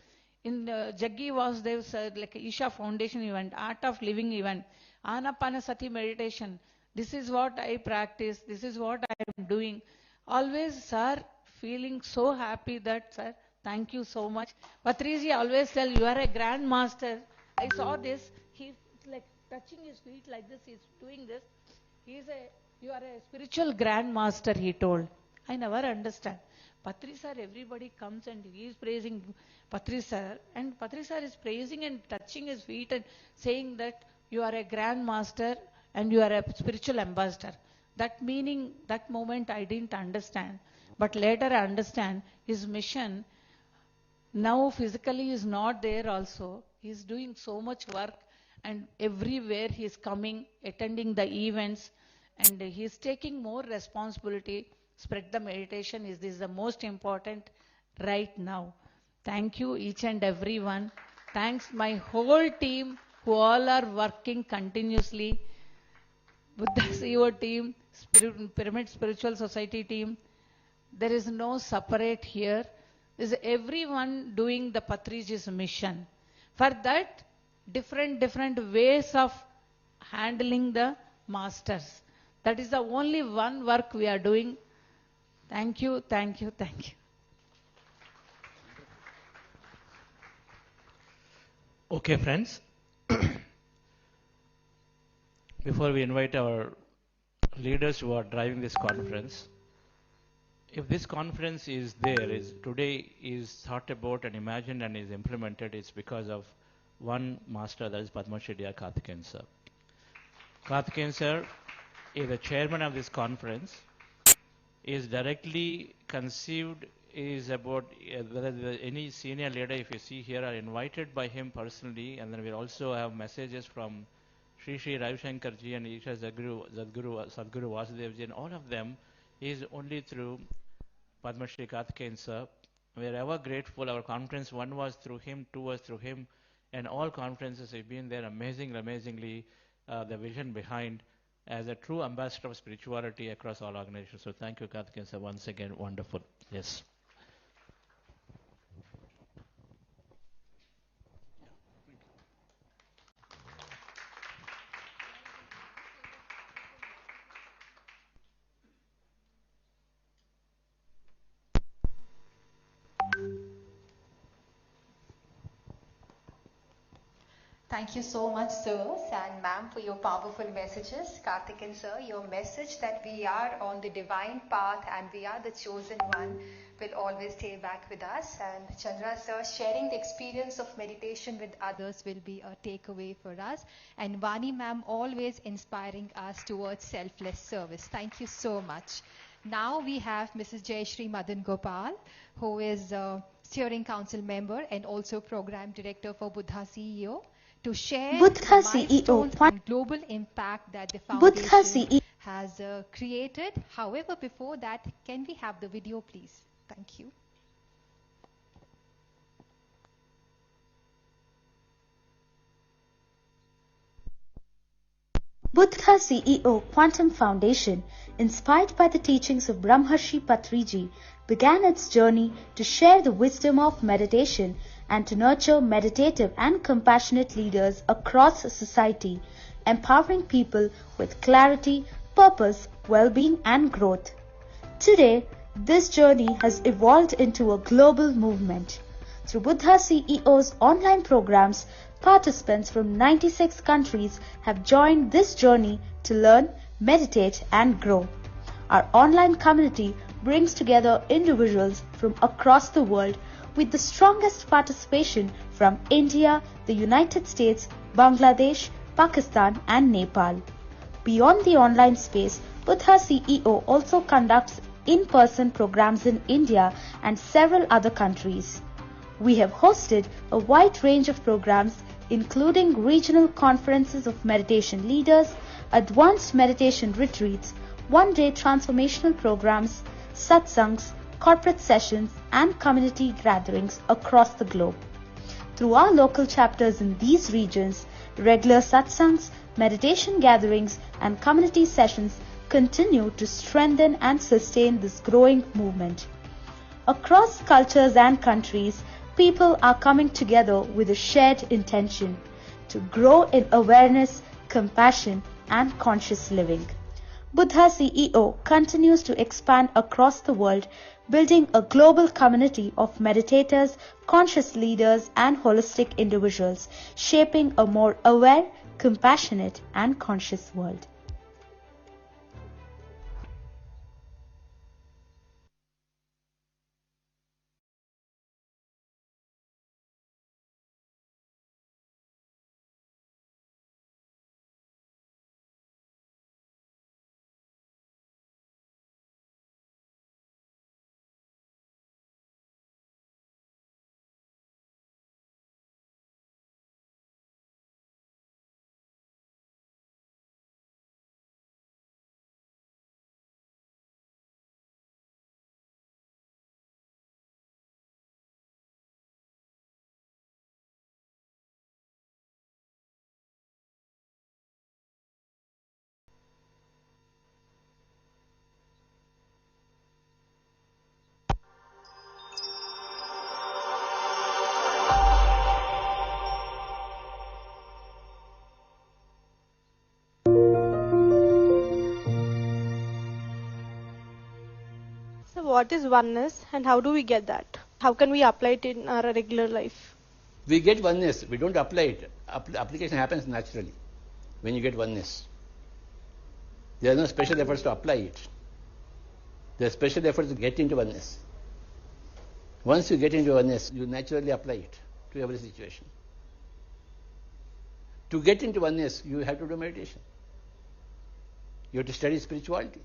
in Jaggi Vasudev sir, like Isha Foundation event, Art of Living event, Anapanasati meditation. This is what I practice. This is what I am doing. Always, sir, feeling so happy that, sir, thank you so much. Patriji always tell, you are a grand master. I saw this. He's like touching his feet like this. He's doing this. You are a spiritual grand master, he told. I never understand. Patri sir, everybody comes and he is praising Patri sir. And Patri sir is praising and touching his feet and saying that you are a grand master and you are a spiritual ambassador. That meaning, that moment I didn't understand. But later I understand his mission now physically is not there also. He is doing so much work and everywhere he is coming, attending the events, and he is taking more responsibility. Spread the meditation is this the most important right now. Thank you each and everyone. Thanks my whole team who all are working continuously. Buddha CEO team, Pyramid Spiritual Society team. There is no separate here. There is everyone doing the Patriji's mission. For that, different ways of handling the masters. That is the only one work we are doing. Thank you, thank you, thank you. Okay, friends. Before we invite our leaders who are driving this conference, if this conference is there, today is thought about and imagined and is implemented, it's because of one master, that is Padma Shri Karthikeyan sir. Karthikeyan sir is the chairman of this conference, is directly conceived, is about whether any senior leader, if you see here, are invited by him personally, and then we also have messages from Sri Sri Ravi Shankar ji and Isha Sadguru Vasudev ji, and all of them is only through Padma Shri Karthikeyan sir. We are ever grateful. Our conference, one was through him, two was through him, and all conferences have been there amazingly, the vision behind as a true ambassador of spirituality across all organizations. So thank you, Karthikeyan sir, once again, wonderful. Yes. Thank you so much, sirs and ma'am, for your powerful messages. Karthikeyan sir, your message that we are on the divine path and we are the chosen one will always stay back with us. And Chandra sir, sharing the experience of meditation with others will be a takeaway for us. And Vani ma'am, always inspiring us towards selfless service. Thank you so much. Now we have Mrs. Jayashree Madan Gopal, who is a steering council member and also program director for Buddha CEO, to share Buddha the CEO milestones and global impact that the foundation has created. However, before that, can we have the video, please? Thank you. Buddha CEO Quantum Foundation, inspired by the teachings of Brahmarshi Patriji, began its journey to share the wisdom of meditation and to nurture meditative and compassionate leaders across society, empowering people with clarity, purpose, well-being and growth. Today, this journey has evolved into a global movement. Through Buddha CEO's online programs, participants from 96 countries have joined this journey to learn, meditate and grow. Our online community brings together individuals from across the world with the strongest participation from India, the United States, Bangladesh, Pakistan and Nepal. Beyond the online space, Buddha CEO also conducts in-person programs in India and several other countries. We have hosted a wide range of programs including regional conferences of meditation leaders, advanced meditation retreats, one-day transformational programs, satsangs, corporate sessions and community gatherings across the globe. Through our local chapters in these regions, regular satsangs, meditation gatherings and community sessions continue to strengthen and sustain this growing movement. Across cultures and countries, people are coming together with a shared intention to grow in awareness, compassion and conscious living. Buddha CEO continues to expand across the world, building a global community of meditators, conscious leaders and holistic individuals, shaping a more aware, compassionate and conscious world. So what is oneness and how do we get that? How can we apply it in our regular life? We get oneness, we don't apply it. Application happens naturally when you get oneness. There are no special efforts to apply it. There are special efforts to get into oneness. Once you get into oneness, you naturally apply it to every situation. To get into oneness, you have to do meditation. You have to study spirituality.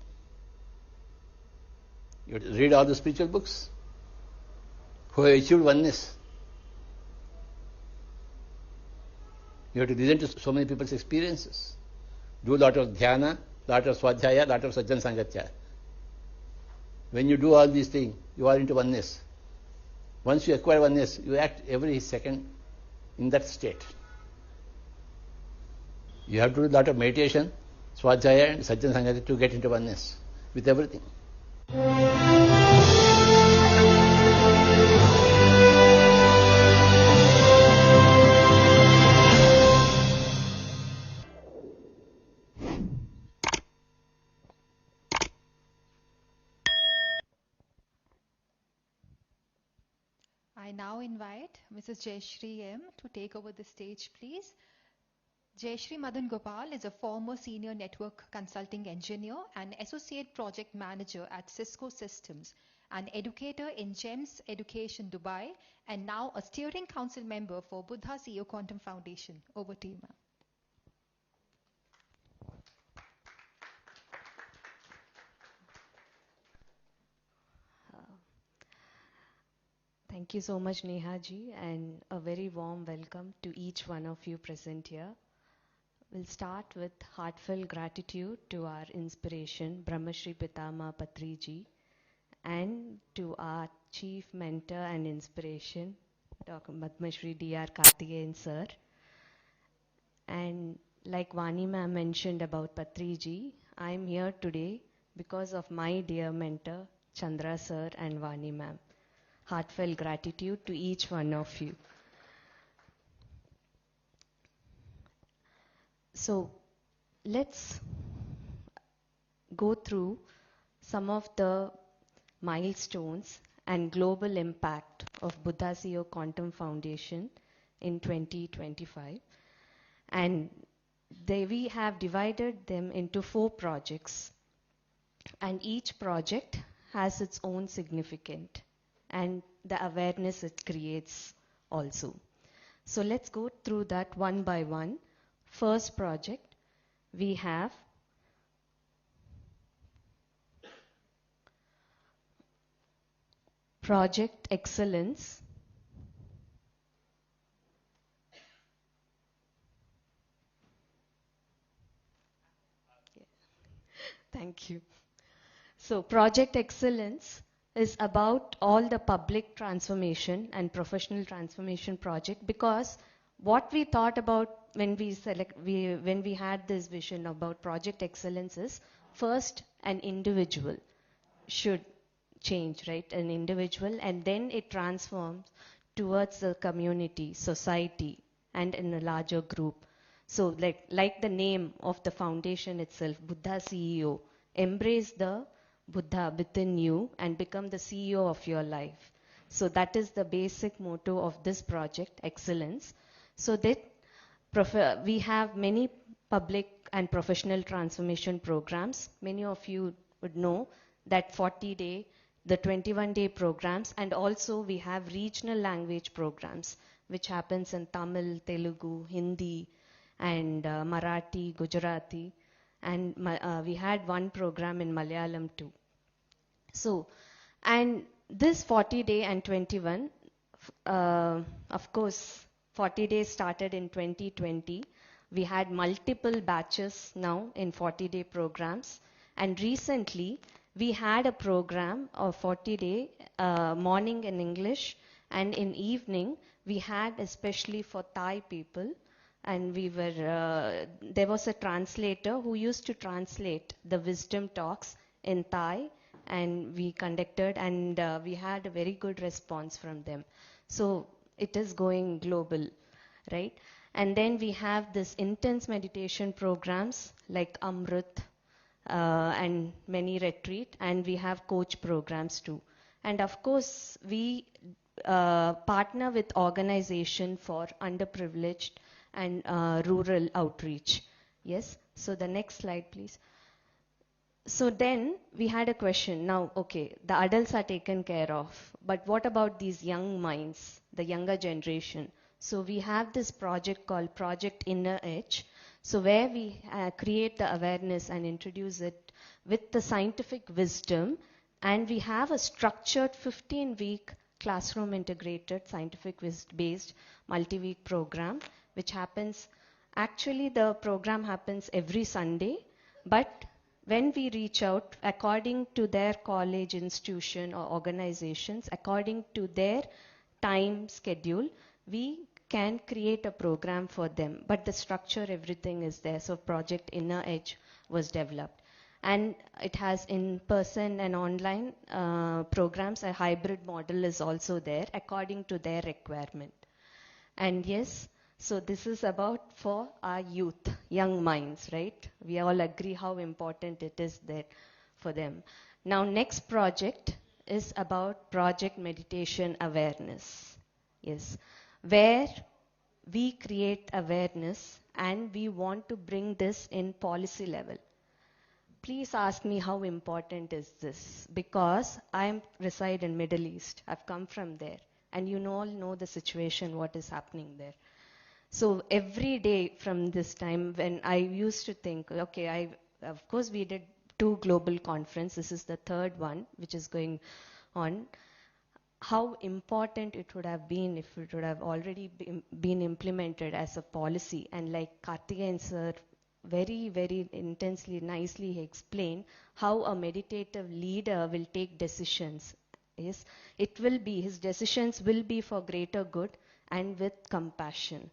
You have to read all the spiritual books who have achieved oneness. You have to listen to so many people's experiences. Do a lot of dhyana, lot of swadhyaya, lot of sajjan sangatya. When you do all these things, you are into oneness. Once you acquire oneness, you act every second in that state. You have to do a lot of meditation, swadhyaya and sajjan sangatya to get into oneness with everything. I now invite Mrs. Jayashree M to take over the stage, please. Jayashree Madan Gopal is a former senior network consulting engineer and associate project manager at Cisco Systems, an educator in GEMS Education Dubai, and now a steering council member for Buddha CEO Quantum Foundation. Over to you, ma'am. Thank you so much, Neha ji, and a very warm welcome to each one of you present here. We'll start with heartfelt gratitude to our inspiration, Brahmashri Pitama Patriji, and to our chief mentor and inspiration, Dr. Padmashri D.R. Karthikeyan sir. And like Vani ma'am mentioned about Patriji, I'm here today because of my dear mentor, Chandra sir and Vani ma'am. Heartfelt gratitude to each one of you. So let's go through some of the milestones and global impact of Buddha CEO Quantum Foundation in 2025. And we have divided them into 4 projects. And each project has its own significance and the awareness it creates also. So let's go through that one by one. First project, we have Project Excellence. Thank you. So Project Excellence is about all the public transformation and professional transformation project, because what we thought about when we had this vision about Project Excellence is first an individual should change, right? An individual, and then it transforms towards the community, society, and in a larger group. So like the name of the foundation itself, Buddha CEO, embrace the Buddha within you and become the CEO of your life. So that is the basic motto of this project, Excellence. So that we have many public and professional transformation programs. Many of you would know that 40-day, the 21-day programs, and also we have regional language programs, which happens in Tamil, Telugu, Hindi, and Marathi, Gujarati, and we had one program in Malayalam too. So, and this 40-day and 21, of course, 40 days started in 2020. We had multiple batches now in 40-day programs. And recently, we had a program of 40-day morning in English, and in evening, we had especially for Thai people. And we were, there was a translator who used to translate the wisdom talks in Thai, and we conducted, and we had a very good response from them. So it is going global, right? And then we have this intense meditation programs like Amrit and many retreat, and we have coach programs too. And of course, we partner with organization for underprivileged and rural outreach. Yes, so the next slide, please. So then we had a question. Now, okay, the adults are taken care of, but what about these young minds, the younger generation? So we have this project called Project Inner Edge. So where we create the awareness and introduce it with the scientific wisdom, and we have a structured 15-week classroom integrated scientific-based multi-week program, which happens, actually the program happens every Sunday, but when we reach out, according to their college, institution, or organizations, according to their time schedule, we can create a program for them. But the structure, everything is there. So Project Inner Edge was developed. And it has in-person and online programs. A hybrid model is also there according to their requirement. And yes, so this is about for our youth, young minds, right? We all agree how important it is there for them. Now, next project is about Project Meditation Awareness. Yes, where we create awareness and we want to bring this in policy level. Please ask me how important is this, because I reside in Middle East. I've come from there, and you all know the situation, what is happening there. So every day from this time, when I used to think, okay, of course we did 2 global conferences. This is the 3rd one which is going on. How important it would have been if it would have already been implemented as a policy. And like Karthikeyan sir very, very intensely, nicely he explained how a meditative leader will take decisions. Yes, it will be, his decisions will be for greater good and with compassion.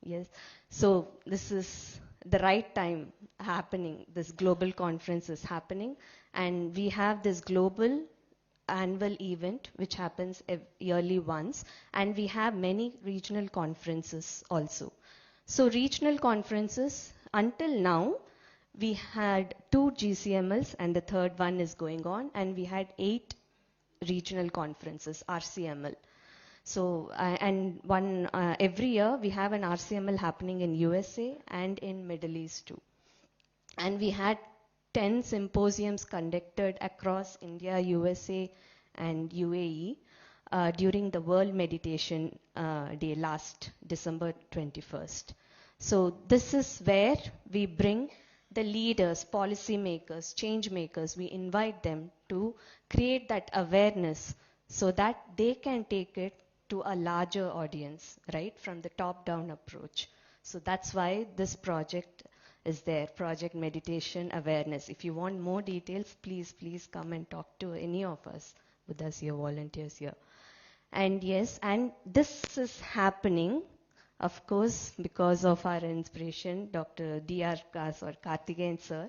Yes, so this is the right time happening. This global conference is happening, and we have this global annual event which happens yearly once, and we have many regional conferences also. So regional conferences, until now, we had 2 GCMLs and the 3rd one is going on, and we had 8 regional conferences, RCML. So, and one every year we have an RCML happening in USA and in Middle East too. And we had 10 symposiums conducted across India, USA, and UAE during the World Meditation Day last December 21st. So this is where we bring the leaders, policy makers, change makers, we invite them to create that awareness so that they can take it to a larger audience, right, from the top-down approach. So that's why this project is there, Project Meditation Awareness. If you want more details, please come and talk to any of us with us here, volunteers here. And yes, and this is happening, of course, because of our inspiration, Dr. D.R. Kas or Karthikeyan sir,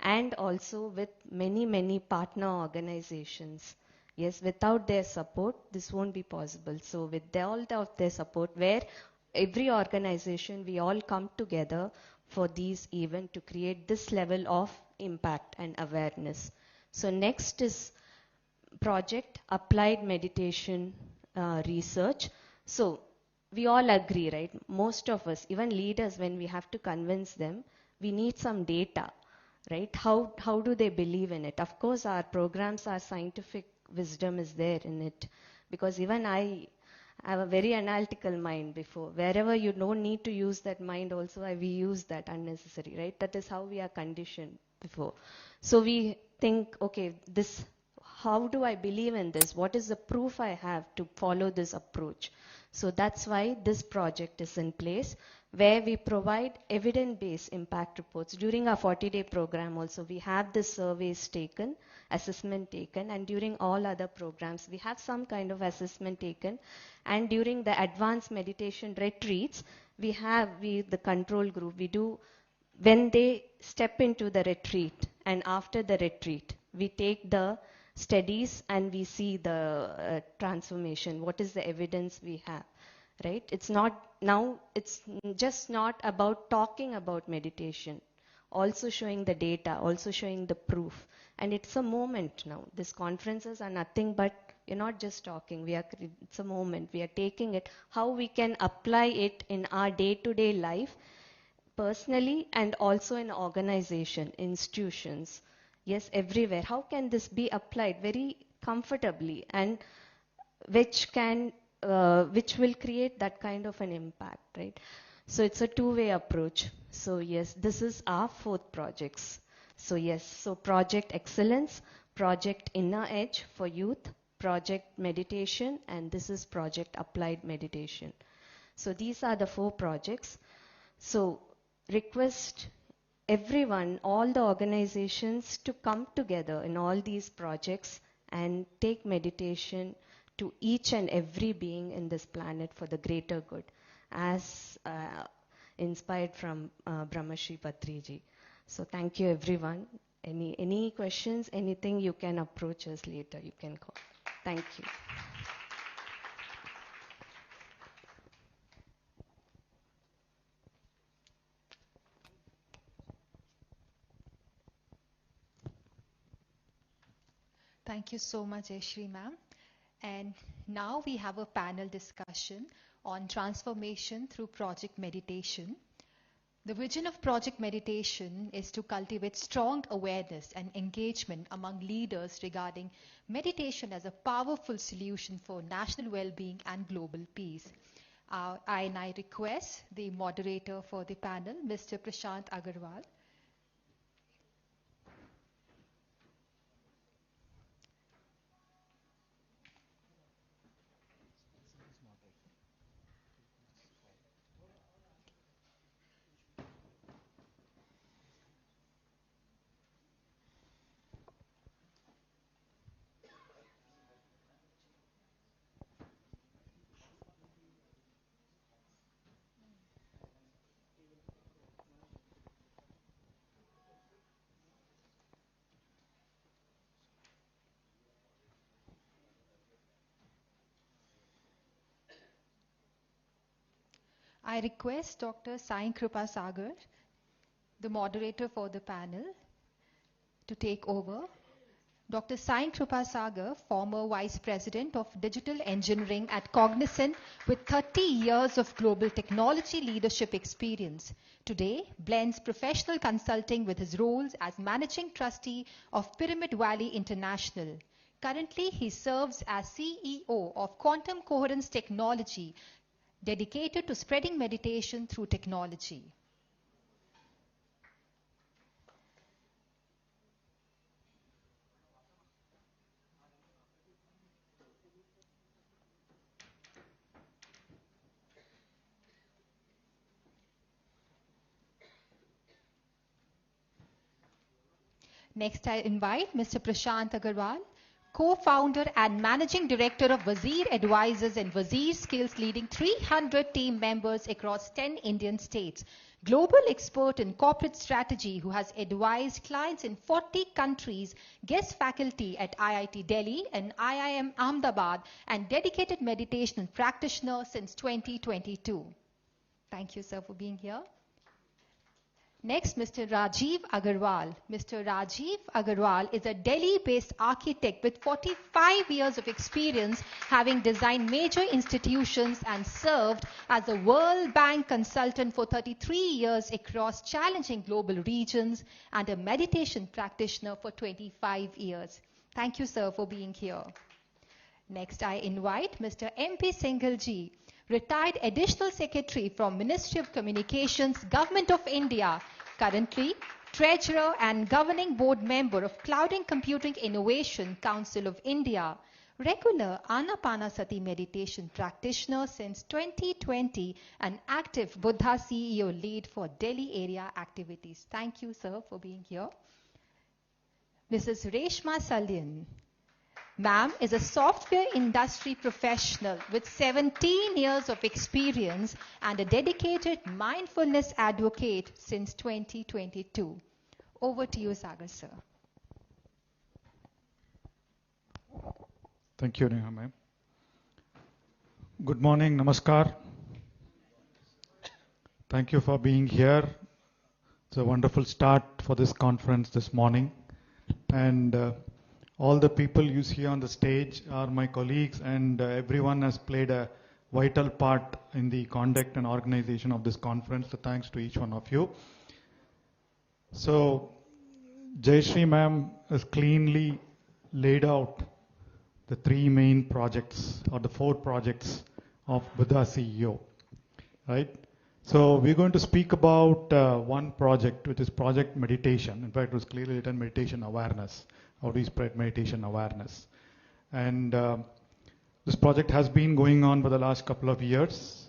and also with many, many partner organizations. Yes, without their support, this won't be possible. So with all of their support, where every organization, we all come together for these events to create this level of impact and awareness. So next is Project Applied Meditation Research. So we all agree, right? Most of us, even leaders, when we have to convince them, we need some data, right? How do they believe in it? Of course, our programs, our scientific wisdom is there in it, because even I have a very analytical mind before. Wherever you don't need to use that mind also, we use that unnecessary, right? That is how we are conditioned before. So we think, okay, this, how do I believe in this? What is the proof I have to follow this approach? So that's why this project is in place, where we provide evidence-based impact reports. During our 40-day program also, we have the surveys taken, assessment taken, and during all other programs, we have some kind of assessment taken. And during the advanced meditation retreats, we have the control group. We do, when they step into the retreat and after the retreat, we take the studies and we see the transformation. What is the evidence we have, right? It's not, now it's just not about talking about meditation, also showing the data, also showing the proof. And it's a moment now. These conferences are nothing but, you're not just talking, it's a moment. We are taking it, how we can apply it in our day-to-day life, personally and also in organization, institutions. Yes, everywhere. How can this be applied very comfortably, and which will create that kind of an impact, right? So it's a two-way approach. So yes, this is our 4th projects. So yes, so Project Excellence, Project Inner Edge for youth, Project Meditation, and this is Project Applied Meditation. So these are the 4 projects. So request everyone, all the organizations, to come together in all these projects and take meditation to each and every being in this planet for the greater good, as inspired from Brahmarshi Patriji. So thank you everyone. Any questions, anything, you can approach us later, you can call. Thank you. Thank you so much, Yashri ma'am. And now we have a panel discussion on transformation through project meditation. The vision of Project Meditation is to cultivate strong awareness and engagement among leaders regarding meditation as a powerful solution for national well-being and global peace. I request the moderator for the panel, Mr. Prashant Agarwal. I request Dr. Sai Kripa Sagar, the moderator for the panel, to take over. Dr. Sai Kripa Sagar, former Vice President of Digital Engineering at Cognizant with 30 years of global technology leadership experience, today blends professional consulting with his roles as Managing Trustee of Pyramid Valley International. Currently, he serves as CEO of Quantum Coherence Technology, dedicated to spreading meditation through technology. Next, I invite Mr. Prashant Agarwal, co-founder and managing director of Wazir Advisors and Wazir Skills, leading 300 team members across 10 Indian states. Global expert in corporate strategy who has advised clients in 40 countries, guest faculty at IIT Delhi and IIM Ahmedabad, and dedicated meditation practitioner since 2022. Thank you, sir, for being here. Next, Mr. Rajiv Agarwal. Mr. Rajiv Agarwal is a Delhi-based architect with 45 years of experience, having designed major institutions and served as a World Bank consultant for 33 years across challenging global regions and a meditation practitioner for 25 years. Thank you, sir, for being here. Next, I invite Mr. MP Singhal-ji, retired Additional Secretary from Ministry of Communications, Government of India, currently Treasurer and Governing Board Member of Cloud and Computing Innovation Council of India, regular Anapanasati meditation practitioner since 2020, and active Buddha CEO lead for Delhi area activities. Thank you, sir, for being here. Mrs. Reshma Salyan. Ma'am is a software industry professional with 17 years of experience and a dedicated mindfulness advocate since 2022. Over to you, Sagar, sir. Thank you, Neha ma'am. Good morning, namaskar. Thank you for being here. It's a wonderful start for this conference this morning. And all the people you see on the stage are my colleagues, and everyone has played a vital part in the conduct and organization of this conference. So thanks to each one of you. So Jayashree ma'am has cleanly laid out the three main projects or the four projects of Buddha CEO, right? So we're going to speak about one project, which is Project Meditation. In fact, it was clearly written Meditation Awareness. How do we spread meditation awareness? And this project has been going on for the last couple of years.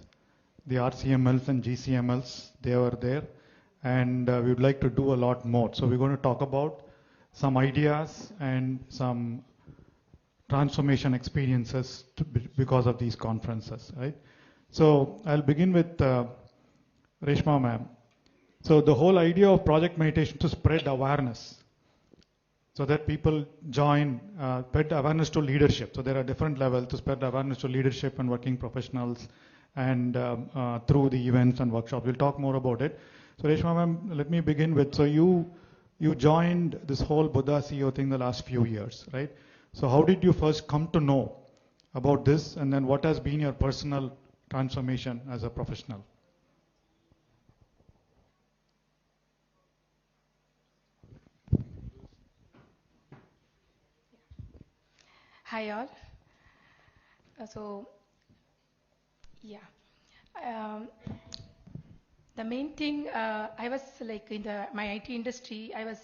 The RCMLs and GCMLs, they were there. And we would like to do a lot more. So we're going to talk about some ideas and some transformation experiences because of these conferences, right? So I'll begin with Reshma ma'am. So the whole idea of Project Meditation to spread awareness, so that people join, spread awareness to leadership. So there are different levels to spread awareness to leadership and working professionals, and through the events and workshops. We'll talk more about it. So Reshma ma'am, let me begin with, so you joined this whole Buddha CEO thing the last few years, right? So how did you first come to know about this, and then what has been your personal transformation as a professional? Hi all. Yeah. Um, the main thing, I was like in my IT industry, I was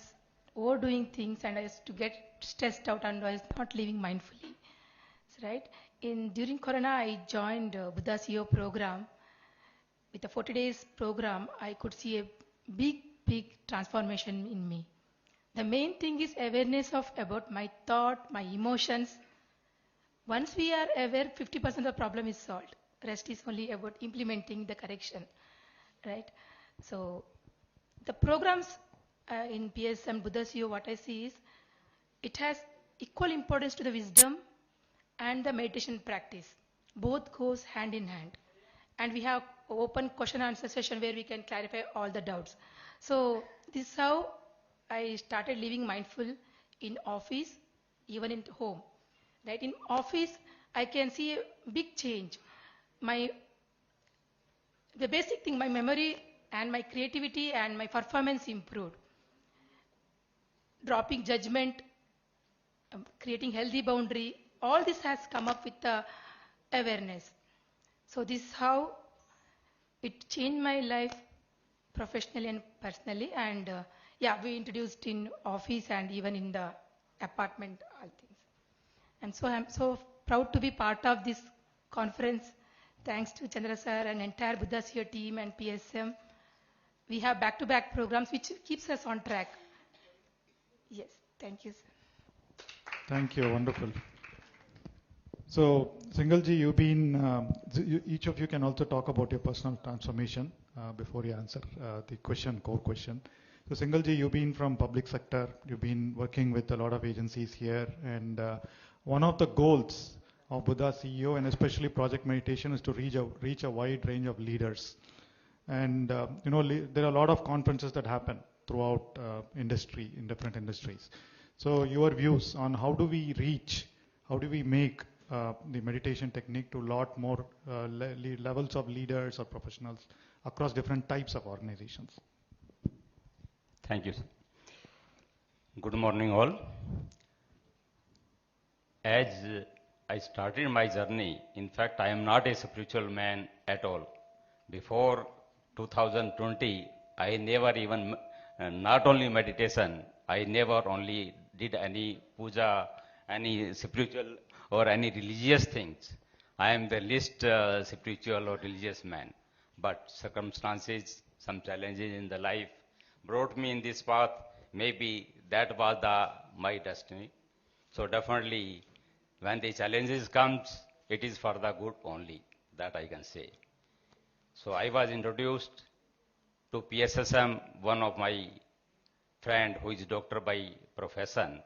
overdoing things and I used to get stressed out and I was not living mindfully. So, right? During Corona, I joined Buddha CEO program. With the 40 days program, I could see a big transformation in me. The main thing is awareness about my thought, my emotions. Once we are aware, 50% of the problem is solved. Rest is only about implementing the correction, right? So the programs in PSM Buddha CEO, what I see is it has equal importance to the wisdom and the meditation practice. Both goes hand in hand. And we have open question answer session where we can clarify all the doubts. So this is how I started living mindful in office, even in home. Right? In office, I can see a big change. The basic thing, my memory and my creativity and my performance improved. Dropping judgment, creating healthy boundary, all this has come up with the awareness. So this is how it changed my life professionally and personally. And yeah, we introduced in office and even in the apartment, all things. And so I'm so proud to be part of this conference. Thanks to Chandra sir and entire Buddha CEO team and PSM. We have back-to-back programs which keeps us on track. Yes, thank you, sir. Thank you, wonderful. So, Singalji, you've been, each of you can also talk about your personal transformation before you answer the question, core question. So, Singalji, you've been from public sector, you've been working with a lot of agencies here, and one of the goals of Buddha CEO and especially Project Meditation is to reach a wide range of leaders. And there are a lot of conferences that happen throughout industry, in different industries. So your views on how do we make the meditation technique to a lot more levels of leaders or professionals across different types of organizations? Thank you, sir. Good morning all. As I started my journey, in fact, I am not a spiritual man at all. Before 2020, I never even, not only meditation, I never only did any puja, any spiritual or any religious things. I am the least spiritual or religious man. But circumstances, some challenges in the life brought me in this path. Maybe that was my destiny. So definitely, when the challenges comes, it is for the good only, that I can say. So I was introduced to PSSM, one of my friend who is doctor by profession.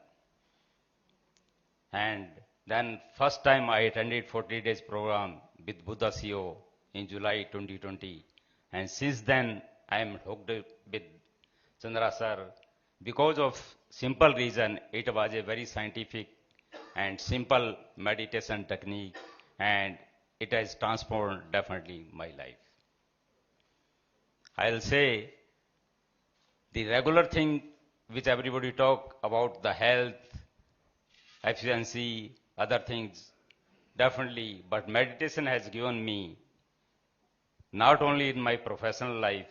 And then first time I attended 40 days program with Buddha CEO in July 2020. And since then I am hooked with Chandra sir because of simple reason. It was a very scientific and simple meditation technique, and it has transformed definitely my life. I'll say the regular thing which everybody talk about, the health, efficiency, other things, definitely, but meditation has given me not only in my professional life,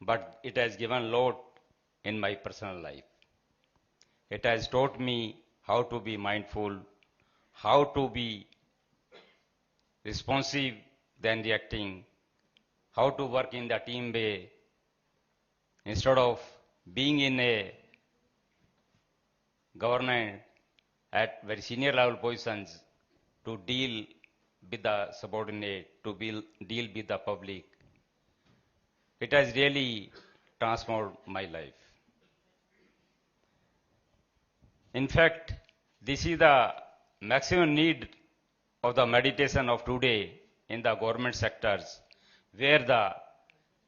but it has given a lot in my personal life. It has taught me how to be mindful, how to be responsive than reacting, how to work in the team way, instead of being in a government at very senior level positions, to deal with the subordinate, to deal with the public. It has really transformed my life. In fact, this is the maximum need of the meditation of today in the government sectors, where the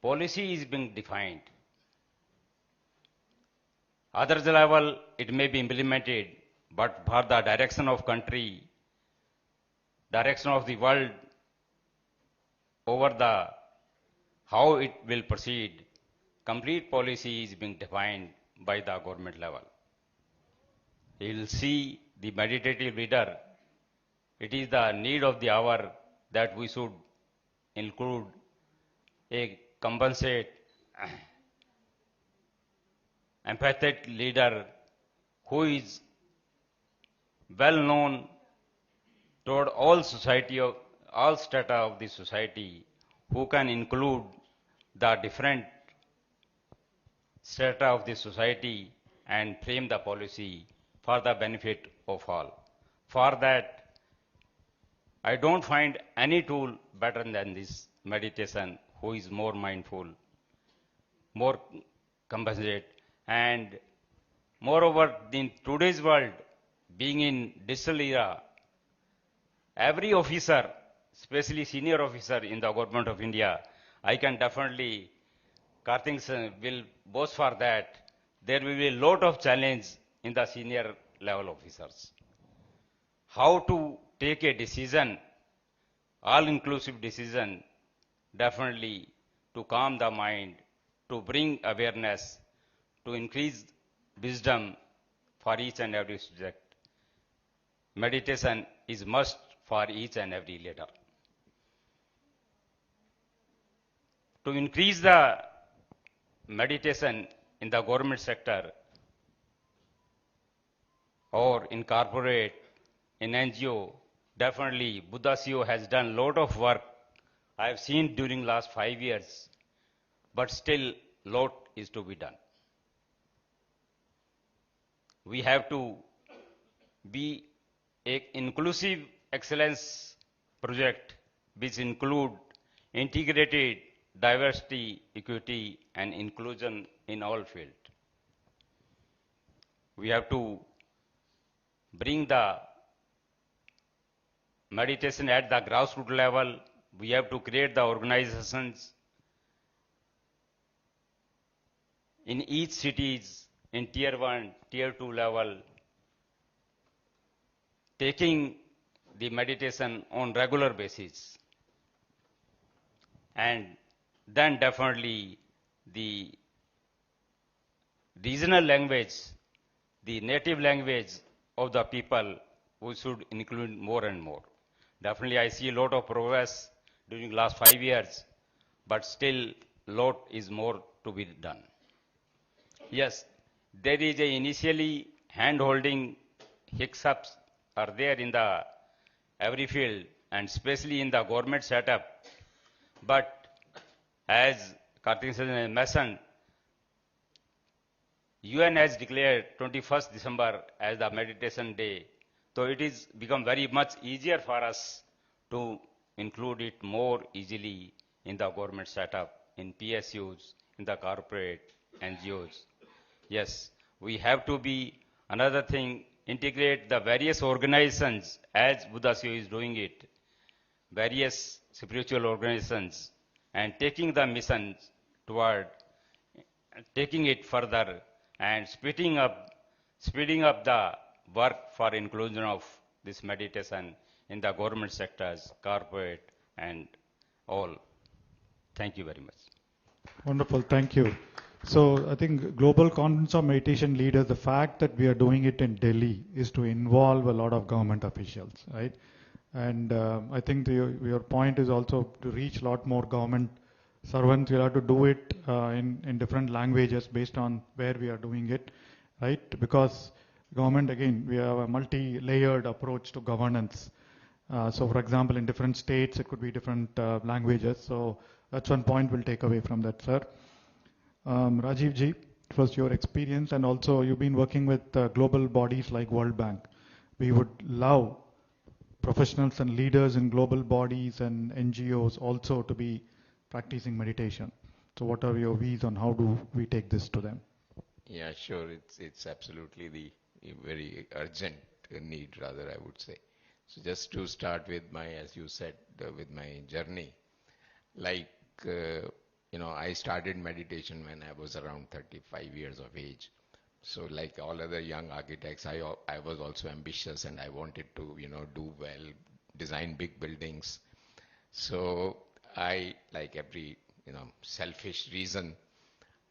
policy is being defined. Other level, it may be implemented, but for the direction of country, direction of the world, over the how it will proceed, complete policy is being defined by the government level. You will see the meditative leader, it is the need of the hour that we should include a compensate, empathetic leader who is well known toward all society of all strata of the society, who can include the different strata of the society and frame the policy for the benefit of all. For that, I don't find any tool better than this meditation, who is more mindful, more compassionate, and moreover, in today's world, being in digital era, every officer, especially senior officer in the government of India, I can definitely, Karthik will boast for that. There will be a lot of challenge in the senior level officers. How to take a decision, all-inclusive decision, definitely to calm the mind, to bring awareness, to increase wisdom for each and every subject. Meditation is must for each and every leader. To increase the meditation in the government sector or in corporate, in NGO, definitely Buddha CEO has done a lot of work I have seen during last 5 years, but still lot is to be done. We have to be an inclusive excellence project which include integrated diversity, equity and inclusion in all fields. We have to bring the meditation at the grassroots level. We have to create the organizations in each cities, in tier 1, tier 2 level, taking the meditation on regular basis. And then definitely the regional language, the native language of the people, we should include more and more. Definitely I see a lot of progress during last 5 years, but still lot is more to be done. Yes, there is a initially hand-holding hiccups are there in the every field and especially in the government setup. But as Karthik mentioned, UN has declared 21st December as the meditation day. So it is become very much easier for us to include it more easily in the government setup, in PSUs, in the corporate NGOs. Yes, we have to be, another thing, integrate the various organizations as Buddha CEO is doing it, various spiritual organizations, and taking the mission toward taking it further and speeding up the work for inclusion of this meditation in the government sectors, corporate, and all. Thank you very much. Wonderful, thank you. So I think Global Conference of Meditation Leaders, the fact that we are doing it in Delhi is to involve a lot of government officials, right? And I think your point is also to reach a lot more government servants. We'll have to do it in different languages based on where we are doing it, right? Because government, again, we have a multi-layered approach to governance. So for example, in different states, it could be different languages. So that's one point we'll take away from that, sir. Rajiv ji, it was your experience, and also you've been working with global bodies like World Bank. We would love professionals and leaders in global bodies and NGOs also to be practicing meditation. So what are your views on how do we take this to them? Yeah, sure. It's absolutely the very urgent need, rather, I would say. So just to start with my, as you said, with my journey, like, I started meditation when I was around 35 years of age. So like all other young architects, I was also ambitious and I wanted to, do well, design big buildings. So I, like every, selfish reason,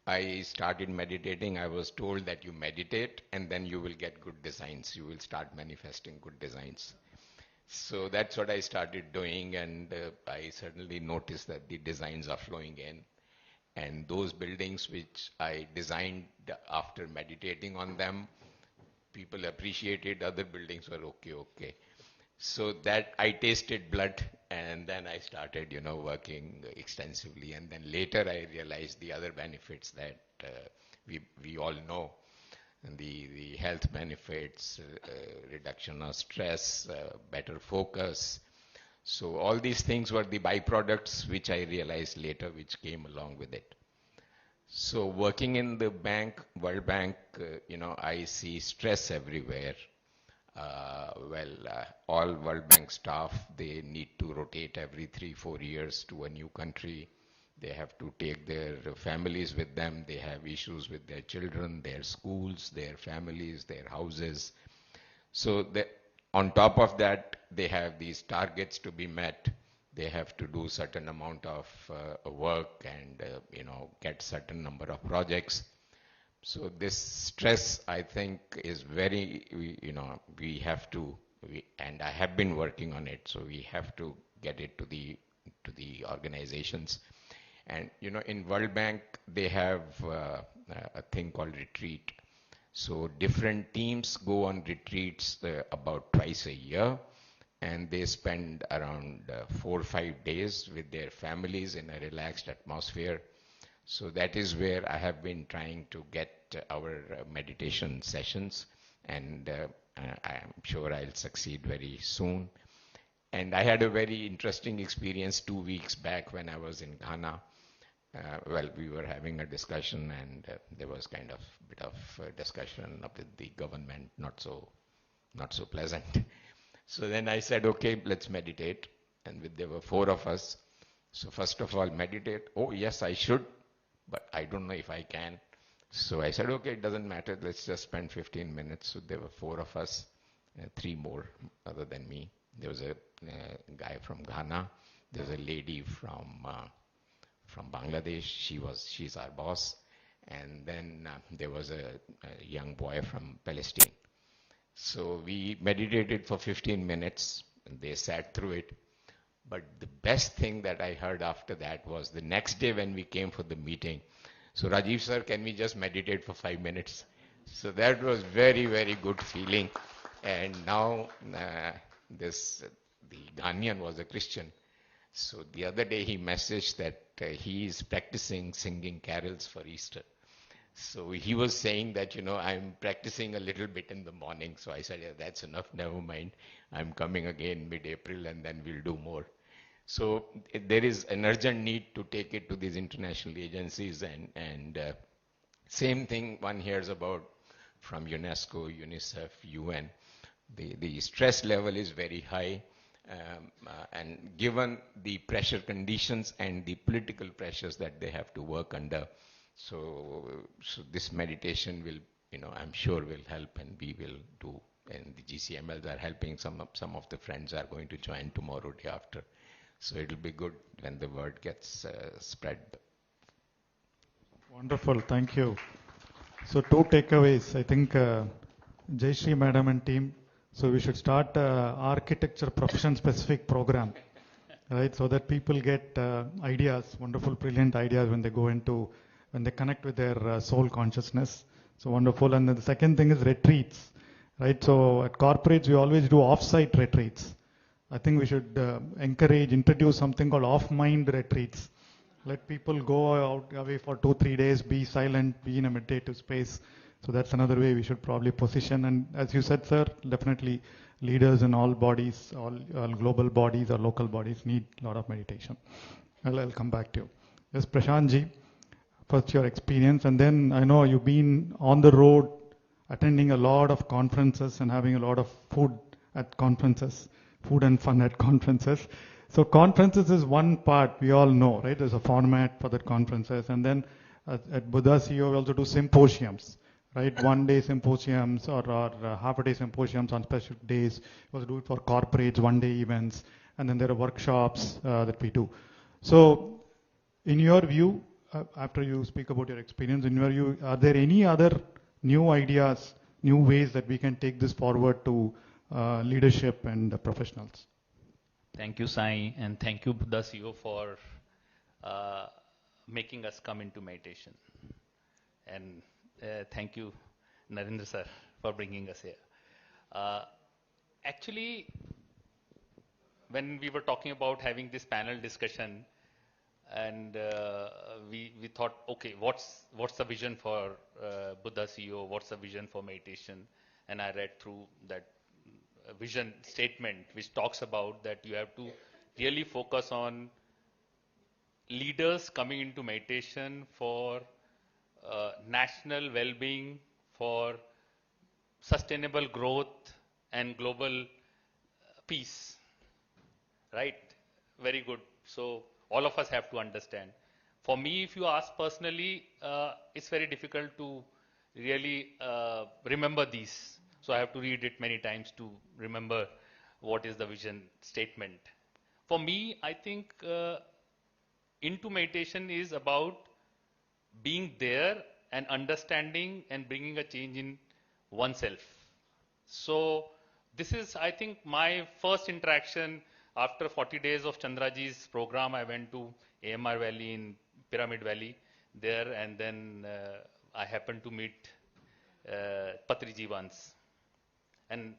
I started meditating, I was told that you meditate and then you will get good designs. You will start manifesting good designs. So that's what I started doing, and I certainly noticed that the designs are flowing in. And those buildings which I designed after meditating on them, people appreciated. Other buildings were okay. So that I tasted blood, and then I started, working extensively. And then later I realized the other benefits that we all know. And the health benefits, reduction of stress, better focus. So all these things were the byproducts which I realized later, which came along with it. So working in the bank, World Bank, I see stress everywhere. All World Bank staff, they need to rotate every 3-4 years to a new country. They have to take their families with them. They have issues with their children, their schools, their families, their houses. So on top of that, they have these targets to be met. They have to do certain amount of work and, get certain number of projects. So this stress, I think, is very, we have to, and I have been working on it, so we have to get it to the organizations. And, in World Bank, they have a thing called retreat. So different teams go on retreats about twice a year, and they spend around 4 or 5 days with their families in a relaxed atmosphere. So that is where I have been trying to get our meditation sessions, and I am sure I'll succeed very soon. And I had a very interesting experience 2 weeks back when I was in Ghana. We were having a discussion, and there was kind of a bit of discussion with the government, not so pleasant. So then I said, okay, let's meditate. And there were 4 of us. So first of all, meditate. Oh, yes, I should, but I don't know if I can. So I said, okay, it doesn't matter. Let's just spend 15 minutes. So there were 4 of us, 3 more other than me. There was a guy from Ghana. There was a lady from Bangladesh. She's our boss. And then there was a young boy from Palestine. So we meditated for 15 minutes, and they sat through it. But the best thing that I heard after that was the next day when we came for the meeting. So Rajiv sir, can we just meditate for 5 minutes? So that was very, very good feeling. And now the Ghanaian was a Christian. So the other day he messaged that he is practicing singing carols for Easter. So he was saying that, I'm practicing a little bit in the morning. So I said, yeah, that's enough, never mind. I'm coming again mid-April, and then we'll do more. So there is an urgent need to take it to these international agencies, and same thing one hears about from UNESCO, UNICEF, UN. The stress level is very high, and given the pressure conditions and the political pressures that they have to work under, so this meditation will, I'm sure will help, and we will do. And the GCMLs are helping. Some of the friends are going to join tomorrow, day after. So it'll be good when the word gets spread. Wonderful, thank you. So 2 takeaways. I think Jayashree Madam and team, so we should start architecture profession specific program, right? So that people get ideas, wonderful, brilliant ideas when they connect with their soul consciousness. So wonderful. And then the second thing is retreats, right? So at corporates, we always do off-site retreats. I think we should introduce something called off-mind retreats. Let people go away for 2-3 days, be silent, be in a meditative space. So that's another way we should probably position. And as you said, sir, definitely leaders in all bodies, all global bodies or local bodies need a lot of meditation. I'll come back to you. Yes, Prashant ji, first your experience, and then I know you've been on the road attending a lot of conferences and having a lot of food at conferences, food and fun at conferences. So conferences is one part, we all know, right? There's a format for the conferences. And then at Buddha CEO, we also do symposiums, right? 1-day symposiums or half-a-day symposiums on specific days. We also do it for corporates, 1-day events. And then there are workshops that we do. So in your view, after you speak about your experience, in your view, are there any other new ideas, new ways that we can take this forward to leadership and professionals? Thank you, Sai, and thank you, Buddha CEO, for making us come into meditation. And thank you, Narendra sir, for bringing us here. Actually, when we were talking about having this panel discussion, and we thought, okay, what's the vision for Buddha CEO? What's the vision for meditation? And I read through that vision statement, which talks about that you have to really focus on leaders coming into meditation for national well-being, for sustainable growth and global peace. Right? Very good. So all of us have to understand. For me, if you ask personally, it's very difficult to really remember these. So I have to read it many times to remember what is the vision statement. For me, I think into meditation is about being there and understanding and bringing a change in oneself. So this is, I think, my first interaction. After 40 days of Chandraji's program, I went to AMR Valley in Pyramid Valley there, and then I happened to meet Patriji once. And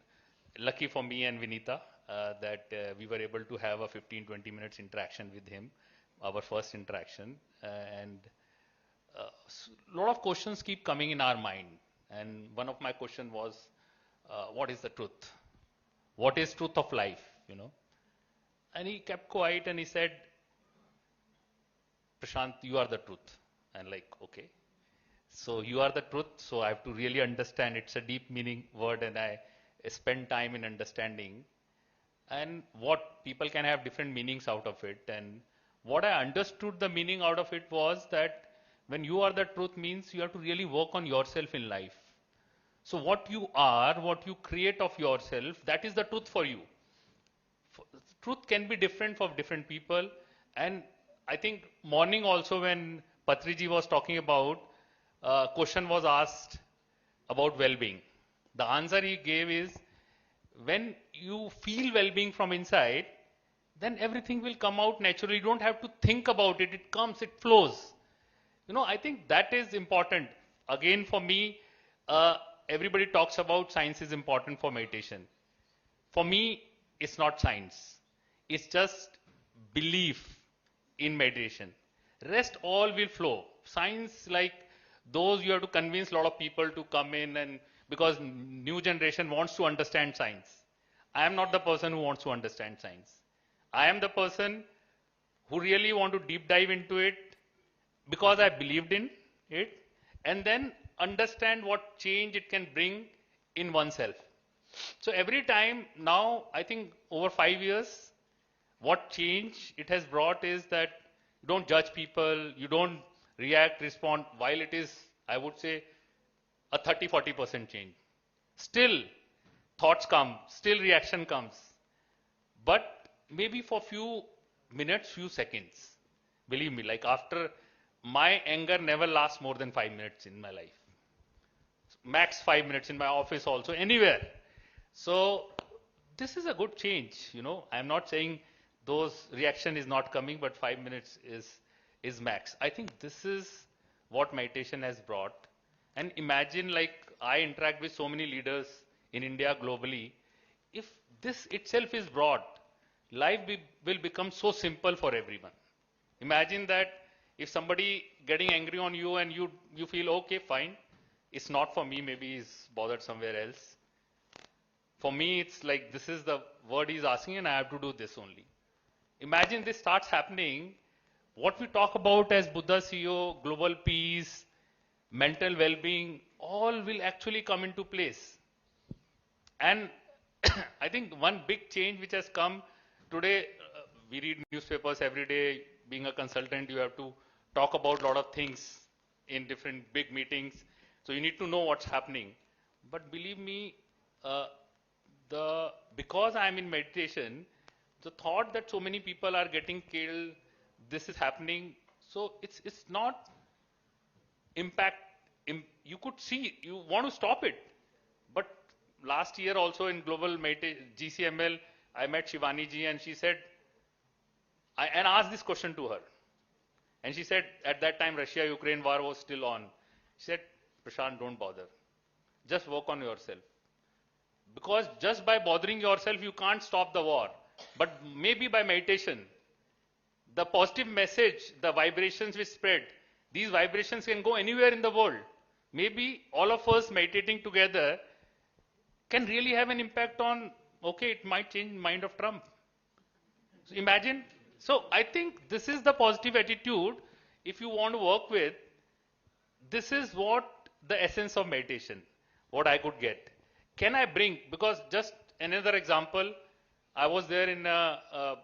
lucky for me and Vinita that we were able to have a 15-20 minutes interaction with him, our first interaction. And a lot of questions keep coming in our mind. And one of my questions was, what is the truth? What is truth of life, you know? And he kept quiet and he said, Prashant, you are the truth. And like, okay. So you are the truth, so I have to really understand. It's a deep meaning word, and I spend time in understanding. And what people can have different meanings out of it. And what I understood the meaning out of it was that when you are the truth means you have to really work on yourself in life. So what you are, what you create of yourself, that is the truth for you. Truth can be different for different people. And I think morning also when Patriji was talking about, question was asked about well-being. The answer he gave is, when you feel well-being from inside, then everything will come out naturally. You don't have to think about it. It comes, it flows. You know, I think that is important. Again, for me, everybody talks about science is important for meditation. For me, it's not science. It's just belief in meditation. Rest all will flow. Science, like those you have to convince a lot of people to come in, and because new generation wants to understand science. I am not the person who wants to understand science. I am the person who really want to deep dive into it because I believed in it, and then understand what change it can bring in oneself. So every time now, I think over 5 years, what change it has brought is that you don't judge people, you don't react, respond, while it is, I would say, a 30-40% change. Still, thoughts come, still reaction comes. But maybe for few minutes, few seconds. Believe me, like after, my anger never lasts more than 5 minutes in my life. Max 5 minutes in my office also, anywhere. So this is a good change, you know. I'm not saying those reaction is not coming, but 5 minutes is max. I think this is what meditation has brought. And imagine, like, I interact with so many leaders in India, globally. If this itself is brought, life will become so simple for everyone. Imagine that if somebody getting angry on you and you feel, okay, fine, it's not for me, maybe he's bothered somewhere else. For me, it's like, this is the word he's asking and I have to do this only. Imagine this starts happening. What we talk about as Buddha CEO, global peace, mental well-being, all will actually come into place. And I think one big change which has come today, we read newspapers every day. Being a consultant, you have to talk about a lot of things in different big meetings. So you need to know what's happening. But believe me, because I'm in meditation, the thought that so many people are getting killed, this is happening, So it's not impact. You could see, you want to stop it. But last year also in Global GCML, I met Shivani ji and she said, and asked this question to her. And she said, at that time, Russia-Ukraine war was still on. She said, Prashant, don't bother. Just work on yourself. Because just by bothering yourself, you can't stop the war. But maybe by meditation, the positive message, the vibrations we spread, these vibrations can go anywhere in the world. Maybe all of us meditating together can really have an impact on, okay, it might change the mind of Trump. So imagine. So I think this is the positive attitude. If you want to work with, this is what the essence of meditation, what I could get. Can I bring, because just another example, I was there in a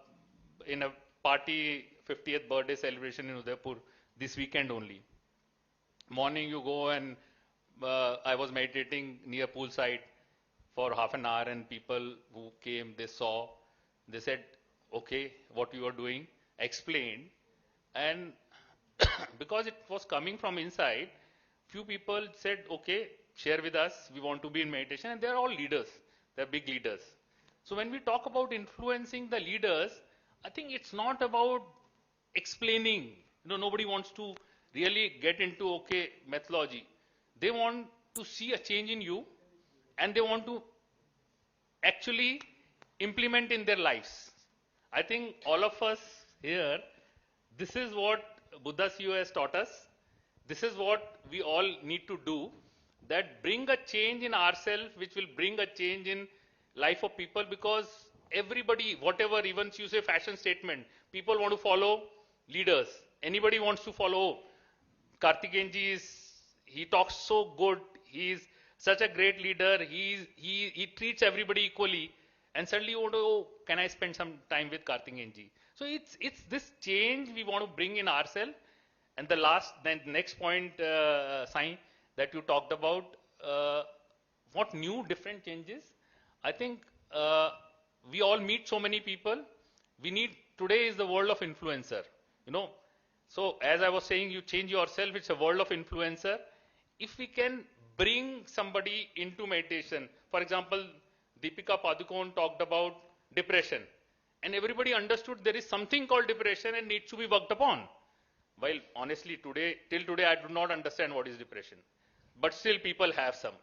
party, 50th birthday celebration in Udaipur this weekend only. Morning you go and I was meditating near poolside for half an hour, and people who came, they saw, they said, okay, what you are doing, explained. And because it was coming from inside, few people said, okay, share with us, we want to be in meditation, and they are all leaders, they are big leaders. So when we talk about influencing the leaders, I think it's not about explaining. Nobody wants to really get into, okay, methodology. They want to see a change in you, and they want to actually implement in their lives. I think all of us here, this is what Buddha CEO has taught us. This is what we all need to do, that bring a change in ourselves, which will bring a change in life of people, because everybody, whatever, even you say fashion statement, people want to follow leaders. Anybody wants to follow. Karthikeyan he talks so good. He is such a great leader. He treats everybody equally. And suddenly you want to, oh, can I spend some time with Karthikeyan ji? So it's this change we want to bring in ourselves. And the next point, Sai, that you talked about, what new different changes? I think we all meet so many people. Today is the world of influencer, So as I was saying, you change yourself, it's a world of influencer. If we can bring somebody into meditation, for example, Deepika Padukone talked about depression, and everybody understood there is something called depression and needs to be worked upon. While honestly till today I do not understand what is depression, but still people have some.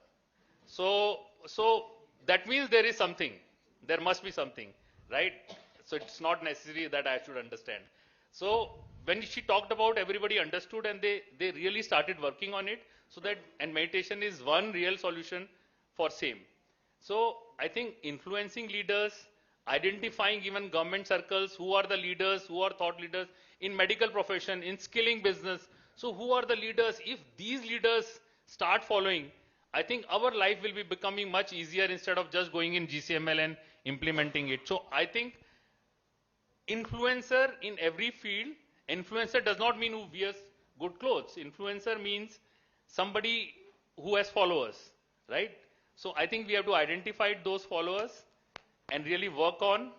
So that means there is something, there must be something, right? So it's not necessary that I should understand. So when she talked about, everybody understood, and they really started working on it. So that, and meditation is one real solution for same. So I think influencing leaders, identifying even government circles, who are the leaders, who are thought leaders in medical profession, in skilling business. So who are the leaders? If these leaders start following, I think our life will be becoming much easier instead of just going in GCML and implementing it. So I think influencer in every field. Influencer does not mean who wears good clothes. Influencer means somebody who has followers, right? So I think we have to identify those followers and really work on.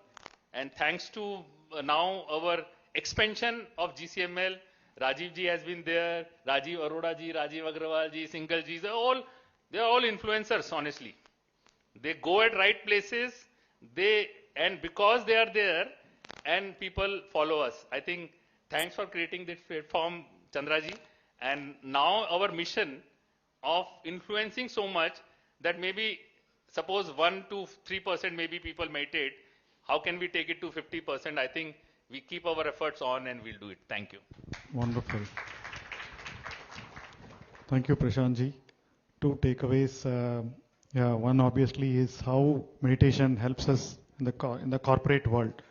And thanks to now our expansion of GCML, Rajiv ji has been there, Rajiv Arora ji, Rajiv Agrawal ji, Singhal ji, they are all influencers, honestly. They go at right places, and because they are there, and people follow us. I think thanks for creating this platform, Chandra ji. And now our mission of influencing so much that maybe suppose 1 to 3% maybe people meditate, how can we take it to 50%? I think we keep our efforts on and we'll do it. Thank you. Wonderful. Thank you, Prashant ji. Two takeaways. One obviously is how meditation helps us in the corporate world,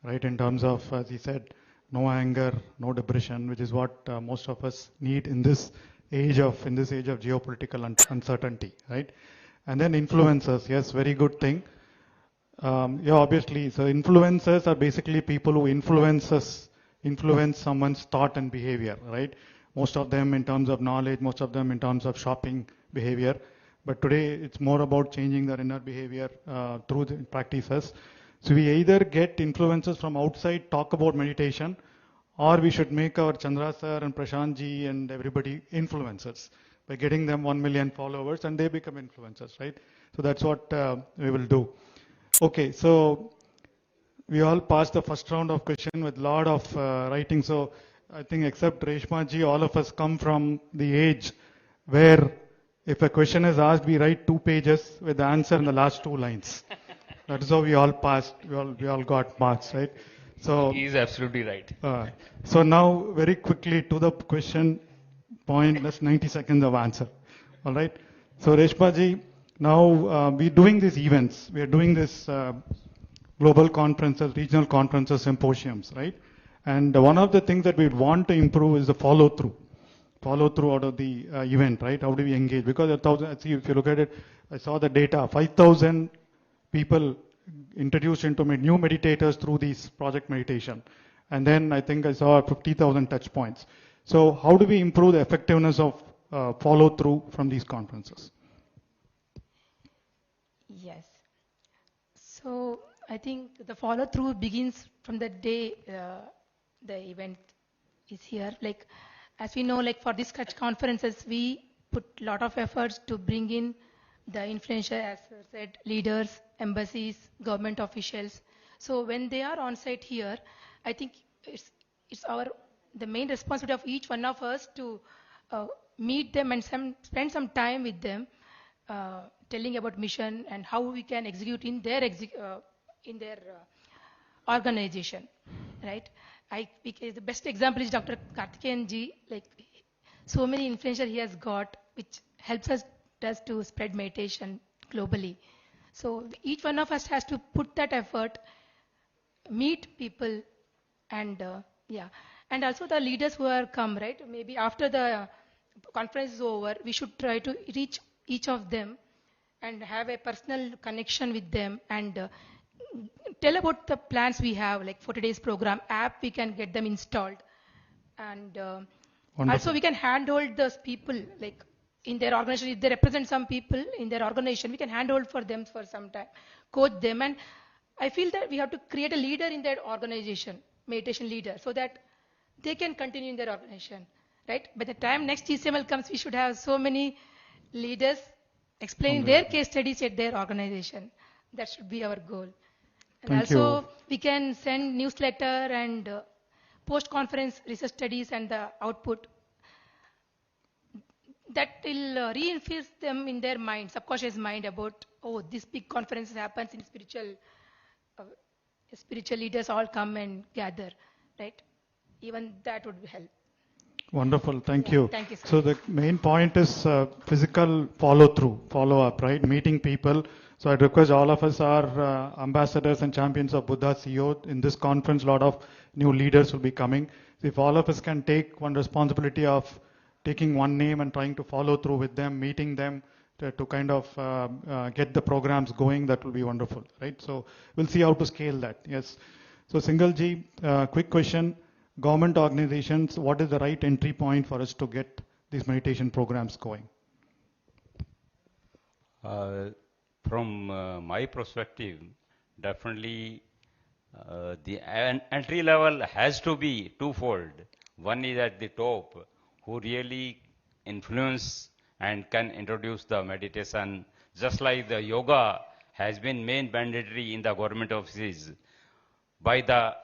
right? In terms of, as he said, no anger, no depression, which is what most of us need in this age of geopolitical uncertainty, right? And then influencers, yes, very good thing. Obviously, so influencers are basically people who influence someone's thought and behavior, right? Most of them in terms of knowledge, most of them in terms of shopping behavior. But today it's more about changing their inner behavior through the practices. So we either get influences from outside, talk about meditation, or we should make our Chandra sir and Prashant ji and everybody influencers by getting them 1 million followers and they become influencers, right? So that's what we will do. Okay, so we all passed the first round of question with lot of writing. So I think except Reshma ji, all of us come from the age where if a question is asked, we write 2 pages with the answer in the last 2 lines. That is how we all passed. We all got marks, right? So He is absolutely right. so now very quickly to the question point, that's 90 seconds of answer. All right. So Reshma ji, now we're doing these events. We are doing this global conferences, regional conferences, symposiums, right? And one of the things that we want to improve is the follow through out of the event, right? How do we engage? Because see, if you look at it, I saw the data, 5,000 people introduced into new meditators through these project meditation. And then I think I saw 50,000 touch points. So how do we improve the effectiveness of follow through from these conferences? Yes. So I think the follow through begins from the day the event is here. Like, as we know, like for these such conferences, we put a lot of efforts to bring in the influential, as I said, leaders, embassies, government officials. So when they are on site here, I think it's the main responsibility of each one of us to meet them and spend some time with them, telling about mission and how we can execute in their organization, right? Because the best example is Dr. Karthikeyan ji. Like, so many influential he has got, which helps us to spread meditation globally. So each one of us has to put that effort, meet people, and and also the leaders who are come, right? Maybe after the conference is over, we should try to reach each of them and have a personal connection with them and tell about the plans we have, like 40 days program app, we can get them installed. And also we can handhold those people, like in their organization, if they represent some people in their organization, we can handhold for them for some time, coach them. And I feel that we have to create a leader in their organization, meditation leader, so that they can continue in their organization, right? By the time next GCML comes, we should have so many leaders explaining their case studies at their organization. That should be our goal. And also, we can send newsletter and post-conference research studies and the output. That will reinforce them in their mind, subconscious mind, about, oh, this big conference happens in spiritual leaders all come and gather, right? Even that would help. Wonderful, thank you. Thank you, sir. So the main point is physical follow-up, right? Meeting people. So I'd request all of us are ambassadors and champions of Buddha CEO. In this conference, a lot of new leaders will be coming. So if all of us can take one responsibility of taking one name and trying to follow through with them, meeting them to kind of get the programs going, that will be wonderful, right? So we'll see how to scale that, yes. So Singalji, quick question. Government organizations, what is the right entry point for us to get these meditation programs going? From my perspective, definitely the entry level has to be twofold. One is at the top, who really influence and can introduce the meditation, just like the yoga has been made mandatory in the government offices by the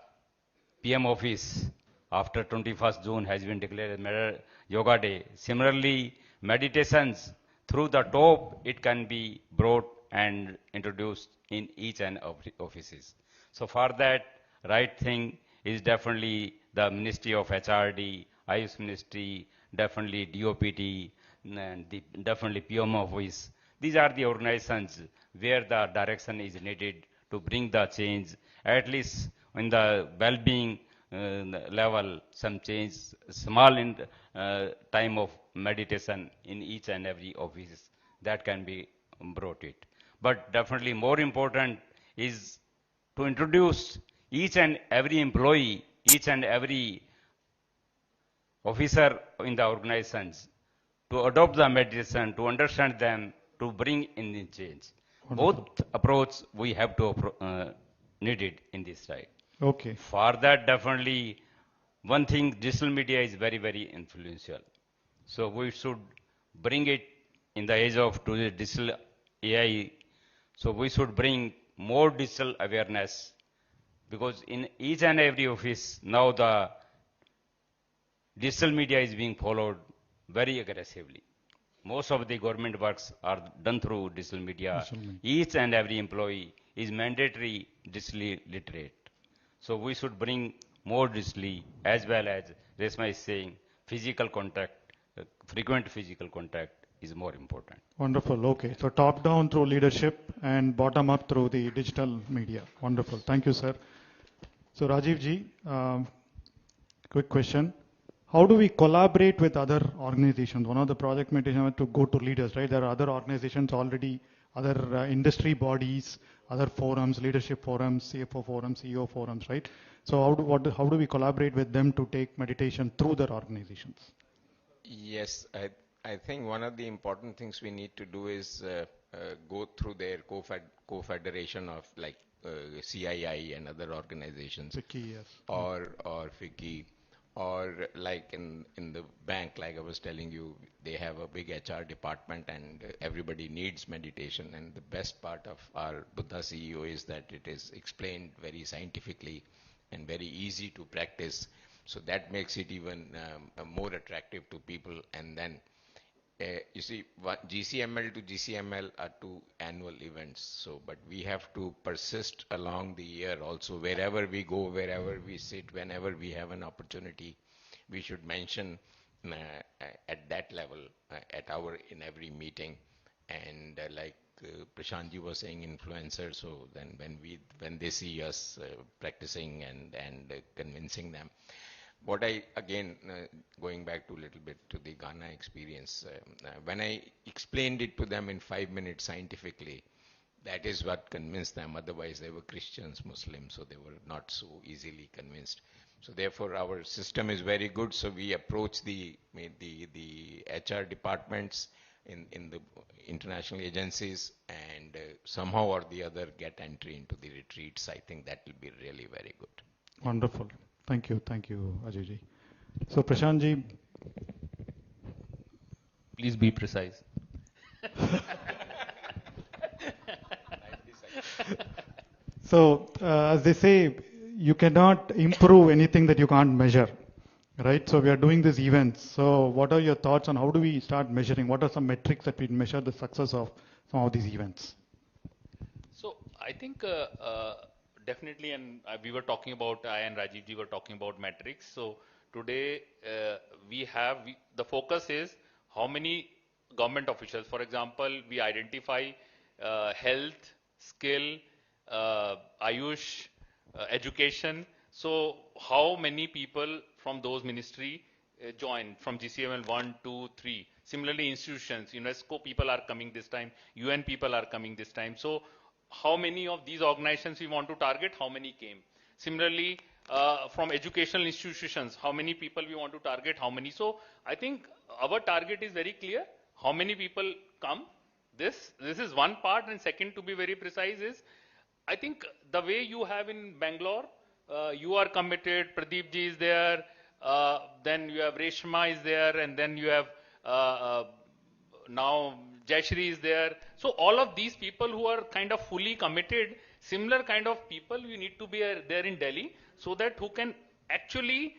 PM office. After 21st June has been declared as Yoga Day. Similarly, meditations through the top, it can be brought and introduced in each and every offices. So for that, right thing is definitely the Ministry of HRD, Ayush Ministry, definitely DOPT, and definitely PM office. These are the organizations where the direction is needed to bring the change, at least in the well-being level, some change, small in time of meditation in each and every office, that can be brought it. But definitely more important is to introduce each and every employee, each and every officer in the organizations to adopt the meditation, to understand them, to bring in the change. Wonderful. Both approach we have to needed in this side. Okay. For that, definitely one thing, digital media is very, very influential. So we should bring it in the age of today's digital AI. So we should bring more digital awareness, because in each and every office now the digital media is being followed very aggressively. Most of the government works are done through digital media. Each and every employee is mandatory digitally literate. So we should bring more digitally, as well as Resma is saying, physical contact, frequent physical contact is more important. Wonderful. Okay. So top down through leadership and bottom up through the digital media. Wonderful. Thank you, sir. So Rajiv ji, quick question. How do we collaborate with other organizations? One of the project meditation was to go to leaders, right? There are other organizations already, other industry bodies, other forums, leadership forums, CFO forums, CEO forums, right? So how do we collaborate with them to take meditation through their organizations? Yes, I think one of the important things we need to do is go through their co-federation of like CII and other organizations, FICCI, yes. or FICCI, or like in the bank, like I was telling you, they have a big HR department and everybody needs meditation. And the best part of our Buddha CEO is that it is explained very scientifically and very easy to practice. So that makes it even more attractive to people. And then you see, GCML to GCML are two annual events. So, but we have to persist along the year also. Wherever we go, wherever we sit, whenever we have an opportunity, we should mention at that level in every meeting. And like Prashantji was saying, influencers. So then when they see us practicing and convincing them. What I, again, going back to a little bit to the Ghana experience, when I explained it to them in 5 minutes scientifically, that is what convinced them. Otherwise, they were Christians, Muslims, so they were not so easily convinced. So therefore, our system is very good. So we approach the HR departments in the international agencies, and somehow or the other get entry into the retreats. I think that will be really very good. Wonderful. Thank you, Ajay ji. So Prashant ji, please be precise. So as they say, you cannot improve anything that you can't measure, right? So we are doing these events. So what are your thoughts on how do we start measuring? What are some metrics that we measure the success of some of these events? So I think definitely, and we were talking about, I and Rajiv ji were talking about metrics. So today the focus is how many government officials, for example, we identify health, skill, Ayush, education. So how many people from those ministry join from GCML 1, 2, 3. Similarly, institutions, UNESCO people are coming this time, UN people are coming this time. So how many of these organizations we want to target, how many came. Similarly, from educational institutions, how many people we want to target, how many. So I think our target is very clear, how many people come. This is one part, and second, to be very precise, is I think the way you have in Bangalore, you are committed, Pradeep ji is there, then you have Reshma is there, and then you have now Jayashri is there. So all of these people who are kind of fully committed, similar kind of people you need to be there in Delhi, so that who can actually,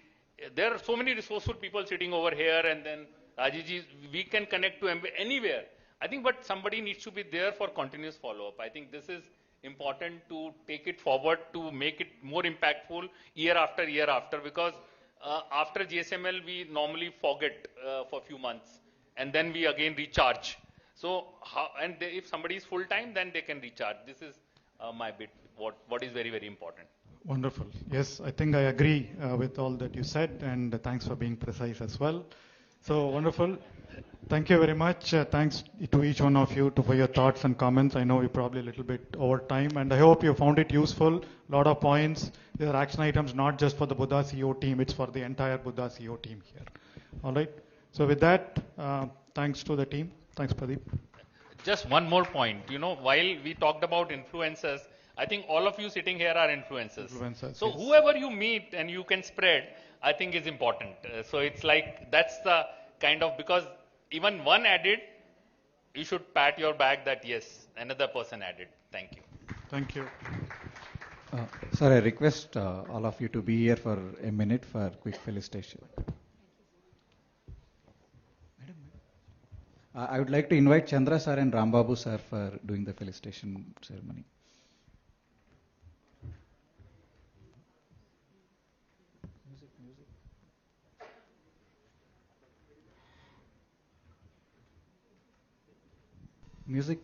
there are so many resourceful people sitting over here, and then Rajiv, we can connect to anywhere. I think, but somebody needs to be there for continuous follow-up. I think this is important to take it forward, to make it more impactful year after year after, because after GSML we normally forget for a few months, and then we again recharge. So, if somebody is full-time, then they can recharge. This is my bit, what is very, very important. Wonderful. Yes, I think I agree with all that you said, and thanks for being precise as well. So wonderful. Thank you very much. Thanks to each one of you for your thoughts and comments. I know we're probably a little bit over time, and I hope you found it useful. A lot of points. There are action items not just for the Buddha CEO team, it's for the entire Buddha CEO team here. All right. So with that, thanks to the team. Thanks, Pradeep. Just one more point. While we talked about influencers, I think all of you sitting here are influencers. Influencers, So yes. whoever you meet and you can spread, I think is important. So it's like that's the kind of, because even one added, you should pat your back that yes, another person added. Thank you. Thank you. Sir, I request all of you to be here for a minute for quick felicitation. I would like to invite Chandra sir and Rambabu sir for doing the felicitation ceremony. Music.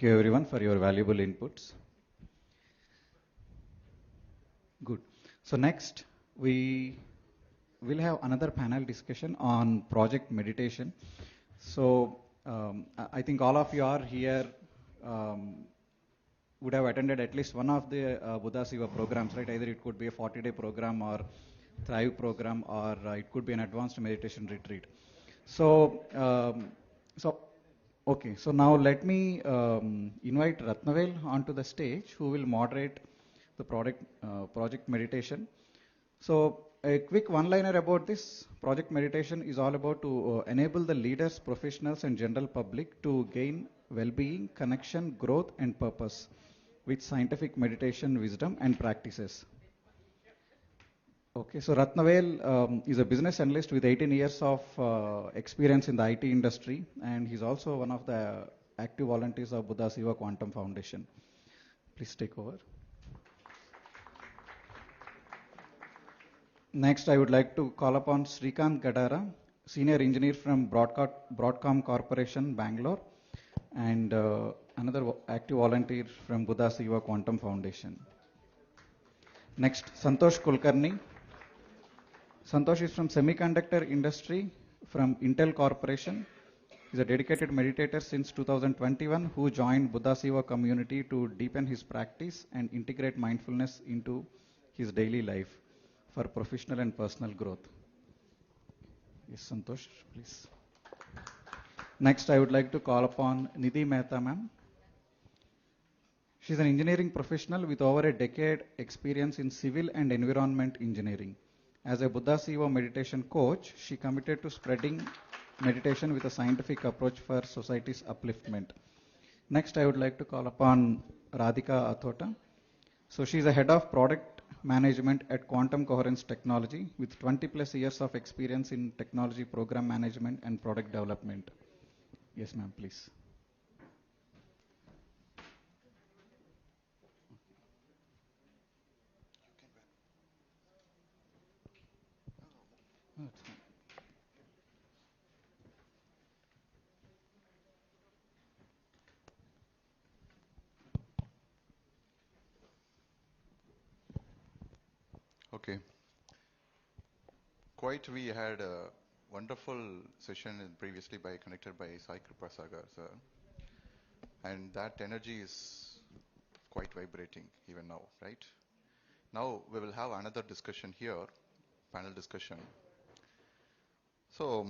Thank you everyone for your valuable inputs. Good. So next we will have another panel discussion on project meditation. So I think all of you are here would have attended at least one of the Buddha Siva programs, right? Either it could be a 40-day program or Thrive program, or it could be an advanced meditation retreat. So okay, so now let me invite Ratnavel onto the stage, who will moderate the project meditation. So a quick one-liner about this project meditation is all about to enable the leaders, professionals and general public to gain well-being, connection, growth and purpose with scientific meditation, wisdom and practices. Okay, so Ratnavel is a business analyst with 18 years of experience in the IT industry, and he's also one of the active volunteers of Buddha Siva Quantum Foundation. Please take over. Next, I would like to call upon Srikanth Gadara, Senior Engineer from Broadcom Corporation, Bangalore, and another active volunteer from Buddha Siva Quantum Foundation. Next, Santosh Kulkarni. Santosh is from semiconductor industry from Intel Corporation. He's a dedicated meditator since 2021 who joined Buddha Siva community to deepen his practice and integrate mindfulness into his daily life for professional and personal growth. Yes, Santosh, please. Next, I would like to call upon Nidhi Mehta, ma'am. She's an engineering professional with over a decade experience in civil and environment engineering. As a Buddha Siva meditation coach, she committed to spreading meditation with a scientific approach for society's upliftment. Next, I would like to call upon Radhika Athota. So she's a head of product management at Quantum Coherence Technology with 20 plus years of experience in technology program management and product development. Yes, ma'am, please. Okay. We had a wonderful session previously conducted by Sai Kripasagar sir, and that energy is quite vibrating even now, right? Now we will have another discussion here, panel discussion. So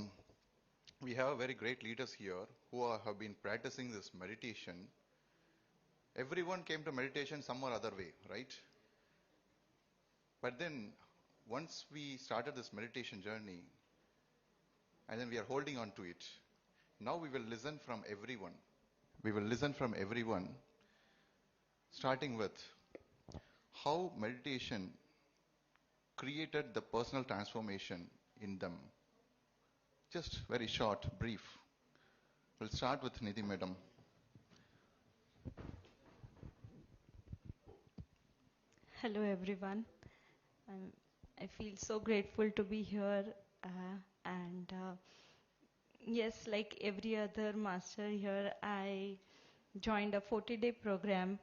we have very great leaders here who have been practicing this meditation Everyone came to meditation some or other way, right? But then, once we started this meditation journey, and then we are holding on to it, now we will listen from everyone. We will listen from everyone, starting with how meditation created the personal transformation in them. Just very short, brief. We'll start with Nidhi Madam. Hello everyone. I feel so grateful to be here and yes, like every other master here, I joined a 40-day program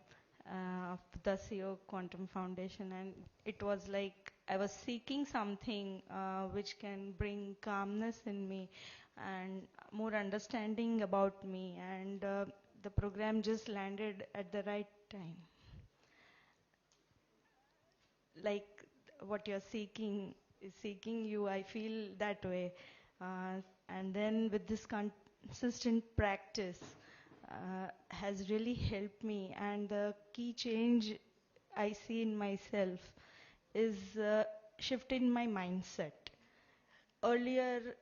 of the CEO Quantum Foundation, and it was like I was seeking something which can bring calmness in me and more understanding about me, and the program just landed at the right time. Like what you're seeking is seeking you, I feel that way. And then with this consistent practice has really helped me, and the key change I see in myself is shift in my mindset. Earlier,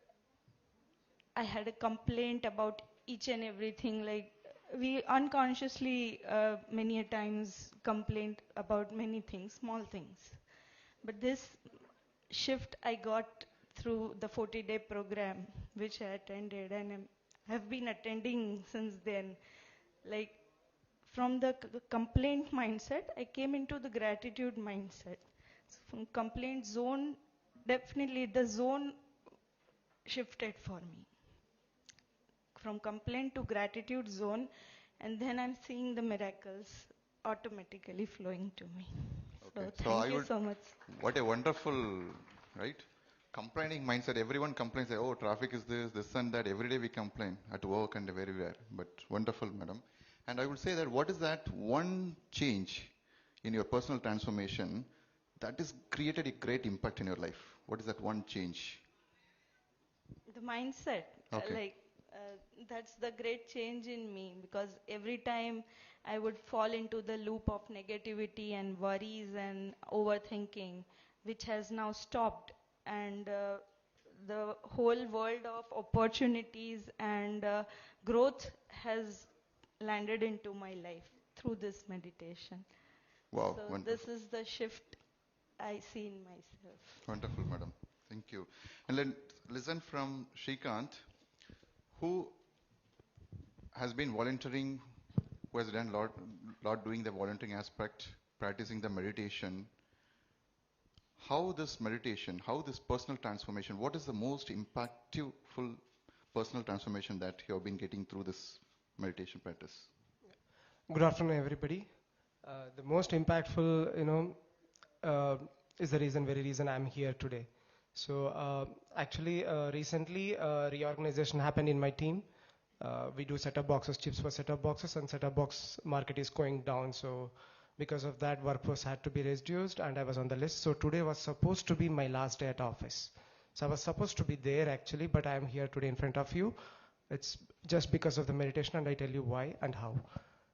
I had a complaint about each and everything, like we unconsciously many a times complained about many things, small things. But this shift I got through the 40-day program which I attended, and have been attending since then. Like from the complaint mindset, I came into the gratitude mindset. So from complaint zone, definitely the zone shifted for me. From complaint to gratitude zone, and then I'm seeing the miracles automatically flowing to me. Okay. So thank you so much. What a wonderful, right? Complaining mindset. Everyone complains, oh, traffic is this and that. Every day we complain at work and everywhere. But wonderful, madam. And I would say that what is that one change in your personal transformation that has created a great impact in your life? What is that one change? The mindset. Okay. That's the great change in me, because every time I would fall into the loop of negativity and worries and overthinking, which has now stopped, and the whole world of opportunities and growth has landed into my life through this meditation. Wow, So wonderful. this is the shift I see in myself. Wonderful, madam. Thank you. And let's listen from Shrikant, who has been volunteering, who has done lot doing the volunteering aspect, practicing the meditation. How this meditation, how this personal transformation, what is the most impactful personal transformation that you have been getting through this meditation practice? Good afternoon, everybody. The most impactful, is the very reason I'm here today. So actually, recently, reorganization happened in my team. We do set-up boxes, chips for set-up boxes, and set-up box market is going down. So because of that, workforce had to be reduced, and I was on the list. So today was supposed to be my last day at office. So I was supposed to be there actually, but I am here today in front of you. It's just because of the meditation, and I tell you why and how.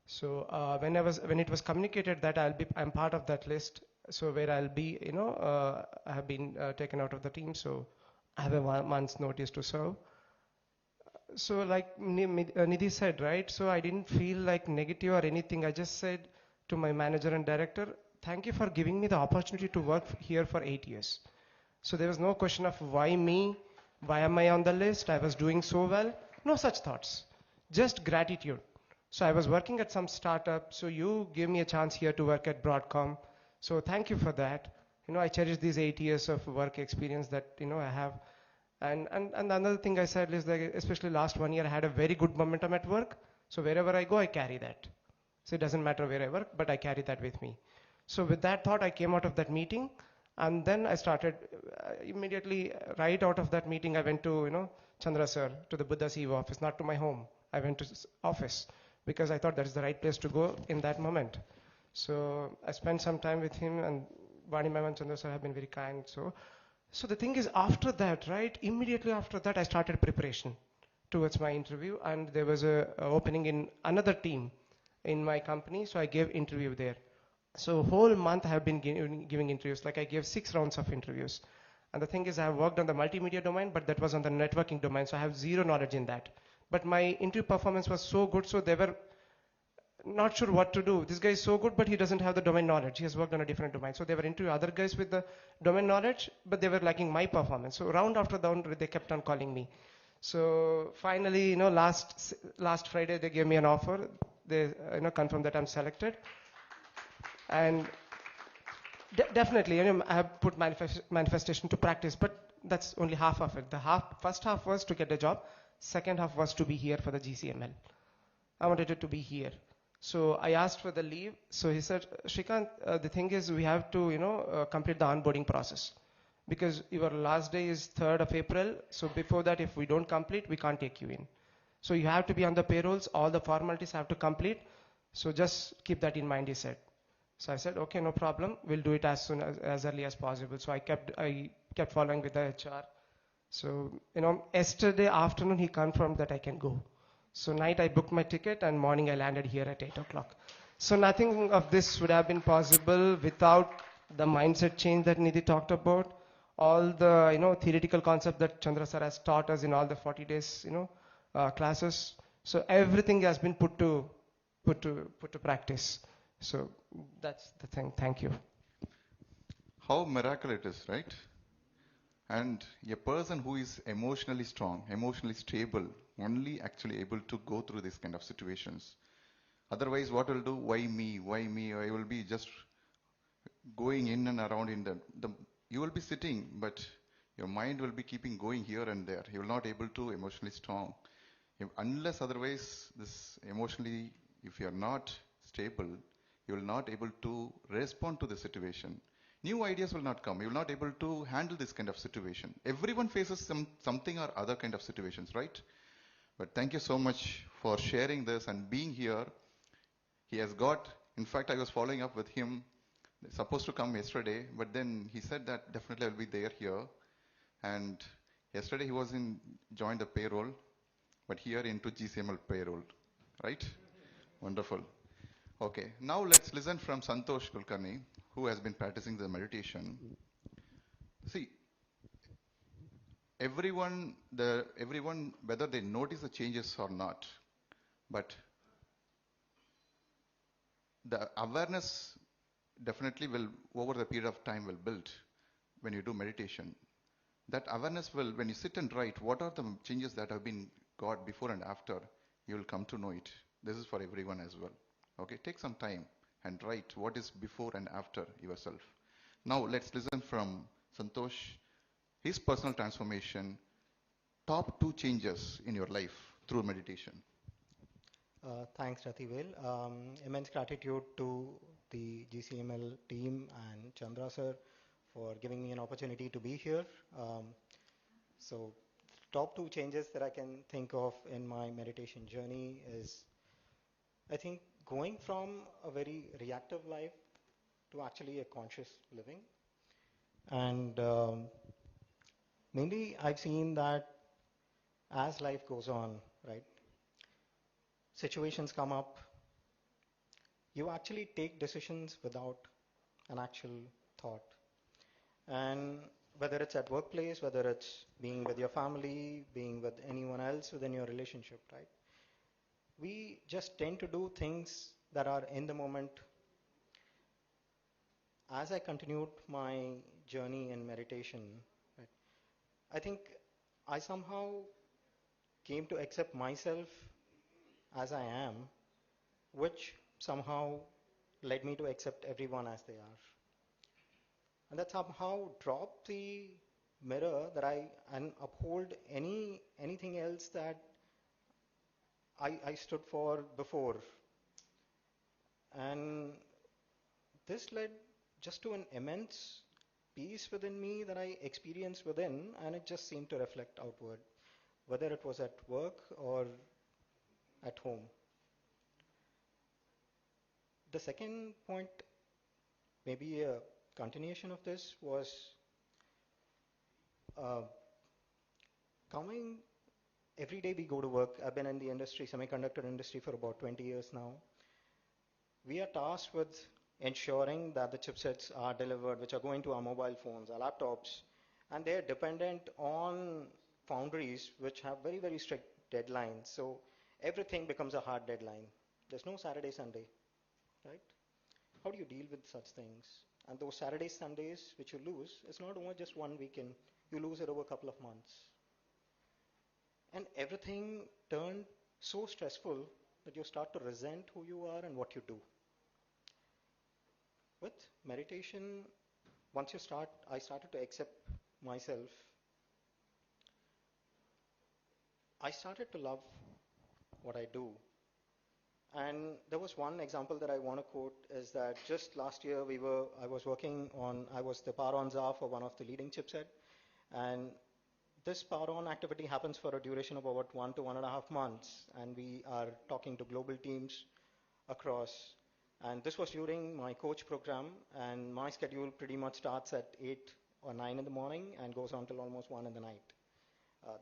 So when it was communicated that I'm part of that list, so where I'll be, I have been taken out of the team, so I have a month's notice to serve. So like Nidhi said, right, so I didn't feel like negative or anything. I just said to my manager and director, thank you for giving me the opportunity to work here for 8 years. So there was no question of why me, why am I on the list, I was doing so well, no such thoughts, just gratitude. So I was working at some startup, so you gave me a chance here to work at Broadcom. So thank you for that. I cherish these 8 years of work experience that, I have. And another thing I said is that especially last 1 year, I had a very good momentum at work. So wherever I go, I carry that. So it doesn't matter where I work, but I carry that with me. So with that thought, I came out of that meeting. And then I started immediately, right out of that meeting, I went to, Chandra sir, to the Buddha CEO office, not to my home. I went to his office because I thought that is the right place to go in that moment. So I spent some time with him, and Vani ma'am and Chandra sir have been very kind. So the thing is, after that, right, immediately after that, I started preparation towards my interview, and there was a opening in another team, in my company, so I gave interview there. So whole month I have been giving interviews. Like I gave 6 rounds of interviews. And the thing is, I have worked on the multimedia domain, but that was on the networking domain, so I have zero knowledge in that. But my interview performance was so good, so they were not sure what to do. This guy is so good, but he doesn't have the domain knowledge. He has worked on a different domain. So they were interviewing other guys with the domain knowledge, but they were lacking my performance. So round after round, they kept on calling me. So finally, last Friday, they gave me an offer. They confirmed that I'm selected. And definitely, I have put manifestation to practice, but that's only half of it. First half was to get a job. Second half was to be here for the GCML. I wanted it to be here. So I asked for the leave. So he said, Shrikant, the thing is we have to, complete the onboarding process. Because your last day is 3rd of April. So before that, if we don't complete, we can't take you in. So you have to be on the payrolls. All the formalities have to complete. So just keep that in mind, he said. So I said, okay, no problem. We'll do it as early as possible. So I kept following with the HR. So, yesterday afternoon he confirmed that I can go. So night I booked my ticket and morning I landed here at 8 o'clock. So nothing of this would have been possible without the mindset change that Nidhi talked about. All the, theoretical concept that Chandra sir has taught us in all the 40 days, classes. So everything has been put to practice. So that's the thing. Thank you. How miraculous it is, right? And a person who is emotionally strong, emotionally stable, only actually able to go through this kind of situations. Otherwise, what will do? Why me? Why me? I will be just going in and around in you will be sitting, but your mind will be keeping going here and there. You will not able to emotionally strong. Unless otherwise, this emotionally, if you are not stable, you will not able to respond to the situation. New ideas will not come. You will not able to handle this kind of situation. Everyone faces something or other kind of situations, right? But thank you so much for sharing this and being here. He has got, in fact, I was following up with him, supposed to come yesterday, but then he said that definitely I will be there here. And yesterday he was joined the payroll, but here into GCML payroll, right? Wonderful. Okay, now let's listen from Santosh Kulkarni, who has been practicing the meditation. See, everyone, whether they notice the changes or not, but the awareness definitely will, over the period of time, will build when you do meditation. That awareness will, when you sit and write, what are the changes that have been got before and after, you will come to know it. This is for everyone as well. Okay, take some time and write what is before and after yourself. Now let's listen from Santosh, his personal transformation, top 2 changes in your life through meditation. Thanks, Rathivel. Immense gratitude to the GCML team and Chandra sir for giving me an opportunity to be here. So top 2 changes that I can think of in my meditation journey is, I think, going from a very reactive life to actually a conscious living. And mainly I've seen that as life goes on, right, situations come up, you actually take decisions without an actual thought. And whether it's at workplace, whether it's being with your family, being with anyone else within your relationship, right? We just tend to do things that are in the moment. As I continued my journey in meditation, right, I think I somehow came to accept myself as I am, which somehow led me to accept everyone as they are. And that somehow dropped the mirror that and uphold anything else that I stood for before. And this led just to an immense peace within me that I experienced within, and it just seemed to reflect outward, whether it was at work or at home. The second point, maybe a continuation of this, was coming every day we go to work. I've been in the industry, semiconductor industry, for about 20 years now. we are tasked with ensuring that the chipsets are delivered, which are going to our mobile phones, our laptops, and they're dependent on foundries which have very, very strict deadlines. So everything becomes a hard deadline. There's no Saturday, Sunday, right? How do you deal with such things? And those Saturdays, Sundays, which you lose, it's not only just one weekend. You lose it over a couple of months. And everything turned so stressful that you start to resent who you are and what you do. With meditation, once you start, I started to accept myself. I started to love what I do. And there was one example that I want to quote is that just last year I was the power on czar for one of the leading chipset. And this power on activity happens for a duration of about 1 to 1.5 months. And we are talking to global teams across. And this was during my coach program. And my schedule pretty much starts at 8 or 9 in the morning and goes on till almost 1 in the night.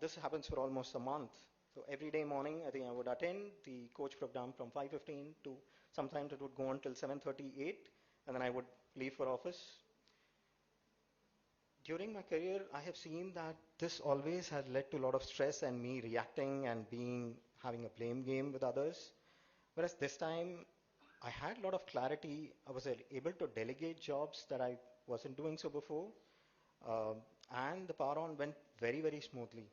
This happens for almost a month. So every day morning, I think I would attend the coach program from 5:15 to sometimes it would go on till 7:38, and then I would leave for office. During my career, I have seen that this always has led to a lot of stress and me reacting and having a blame game with others. Whereas this time, I had a lot of clarity. I was able to delegate jobs that I wasn't doing so before, and the power on went very, very smoothly.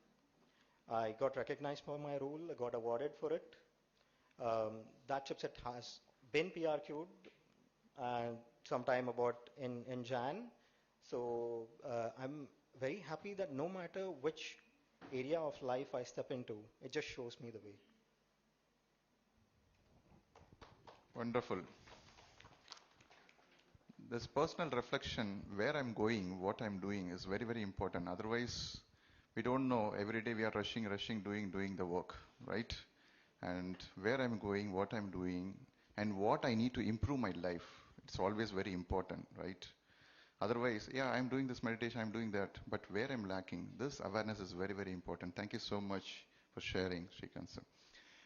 I got recognized for my role. I got awarded for it. That chipset has been PRQ'd sometime about in Jan. So I'm very happy that no matter which area of life I step into, it just shows me the way. Wonderful. This personal reflection, where I'm going, what I'm doing is very, very important. Otherwise, we don't know. Every day we are rushing, doing the work, right? And where I'm going, what I'm doing, and what I need to improve my life. It's always very important, right? Otherwise, yeah, I'm doing this meditation, I'm doing that, but where I'm lacking, this awareness is very, very important. Thank you so much for sharing, Srikanth sir.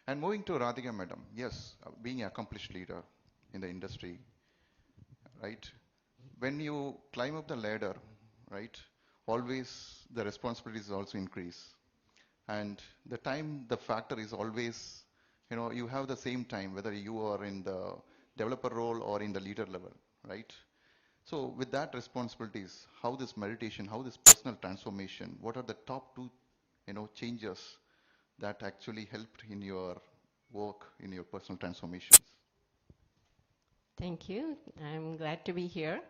And moving to Radhika madam, yes, being an accomplished leader in the industry, right? When you climb up the ladder, right, always the responsibilities also increase. And the time, the factor is always, you have the same time, whether you are in the developer role or in the leader level, right? So with that responsibilities, how this meditation, how this personal transformation, what are the top two, changes that actually helped in your work, in your personal transformations? Thank you. I'm glad to be here.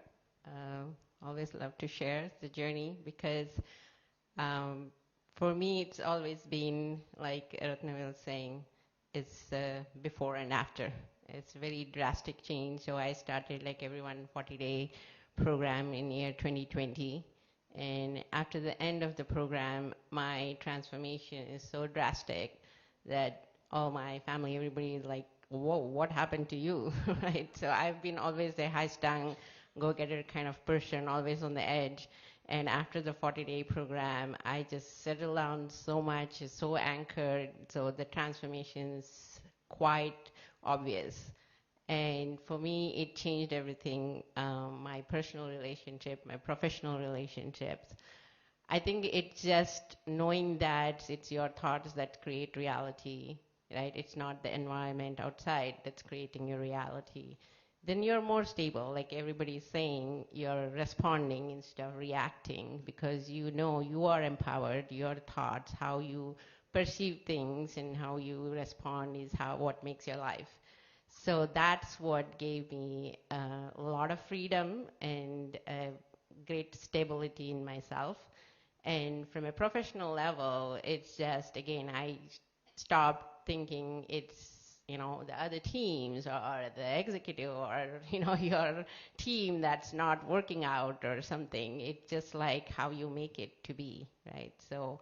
Always love to share the journey because for me it's always been like Ratnavil was saying, it's before and after. It's a very drastic change. So I started like everyone 40-day program in year 2020. And after the end of the program, my transformation is so drastic that all my family, everybody is like, whoa, what happened to you, right? So I've been always a high-strung, go-getter kind of person, always on the edge. And after the 40-day program, I just settled down so much, so anchored, so the transformation is quite obvious. And for me, it changed everything, my personal relationship, my professional relationships. I think it's just knowing that it's your thoughts that create reality, right? It's not the environment outside that's creating your reality. Then you're more stable, like everybody's saying, you're responding instead of reacting because you know you are empowered, your thoughts, how you perceive things and how you respond is what makes your life. So that's what gave me a lot of freedom and great stability in myself. And from a professional level, it's just, again, I stopped thinking it's, the other teams or the executive or, your team that's not working out or something. It's just like how you make it to be, right? So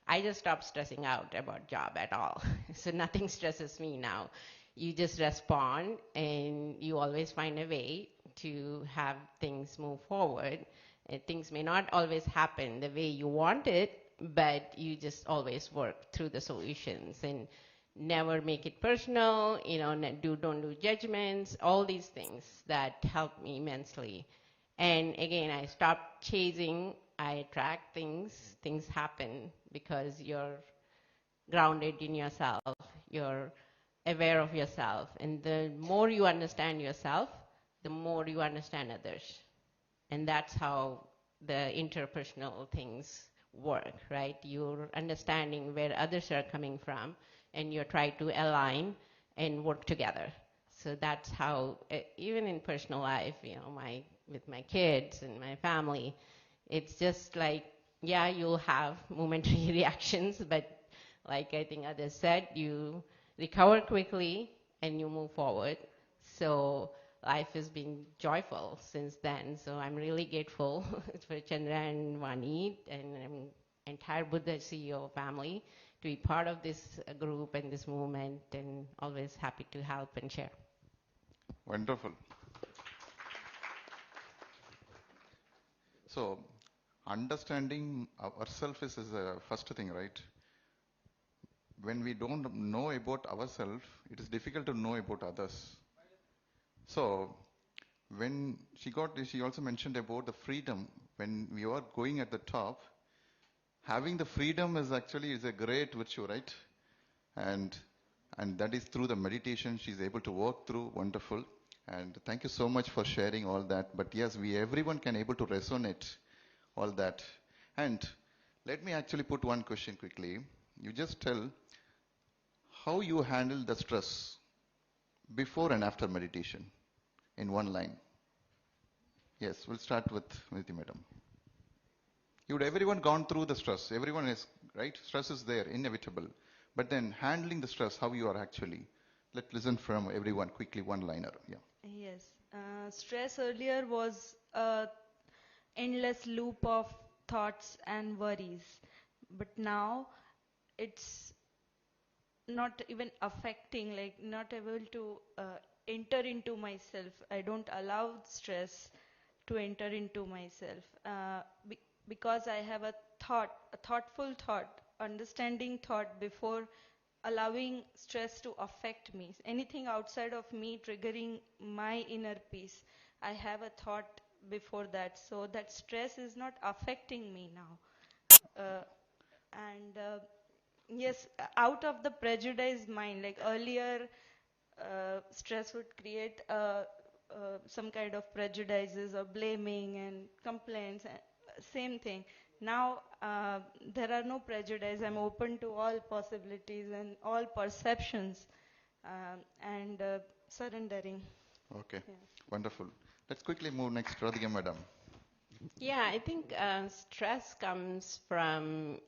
I just stopped stressing out about job at all. So nothing stresses me now. You just respond and you always find a way to have things move forward. And things may not always happen the way you want it, but you just always work through the solutions. And never make it personal, don't do judgments, all these things that helped me immensely. And again, I stopped chasing, I attract things happen because you're grounded in yourself, you're aware of yourself. And the more you understand yourself, the more you understand others. And that's how the interpersonal things work, right? You're understanding where others are coming from, and you're trying to align and work together. So that's how, even in personal life, with my kids and my family, it's just like, yeah, you'll have momentary reactions, but like I think others said, you recover quickly and you move forward. So life has been joyful since then. So I'm really grateful for Chandra and Vani and entire Buddha CEO family to be part of this group and this movement, and always happy to help and share. Wonderful. So, understanding ourselves is the first thing, right? When we don't know about ourselves, it is difficult to know about others. So, when she also mentioned about the freedom. When we are going at the top, having the freedom is a great virtue, right? And that is through the meditation she's able to work through. Wonderful. And thank you so much for sharing all that. But yes, everyone can able to resonate all that. And let me actually put one question quickly. You just tell how you handle the stress before and after meditation in one line. Yes, we'll start with Madam. Everyone gone through the stress. Everyone is, right? Stress is there, inevitable. But then handling the stress, how you are actually. Let's listen from everyone quickly, one-liner. Yeah. Yes. Stress earlier was an endless loop of thoughts and worries. But now it's not even affecting, like not able to enter into myself. I don't allow stress to enter into myself because I have a thoughtful thought, understanding thought before allowing stress to affect me. Anything outside of me triggering my inner peace, I have a thought before that, so that stress is not affecting me now. Yes, out of the prejudiced mind, like earlier stress would create some kind of prejudices or blaming and complaints, same thing. Now there are no prejudice. I'm open to all possibilities and all perceptions and surrendering. Okay, yeah. Wonderful. Let's quickly move next, Radhika Madam. Yeah, I think stress comes from,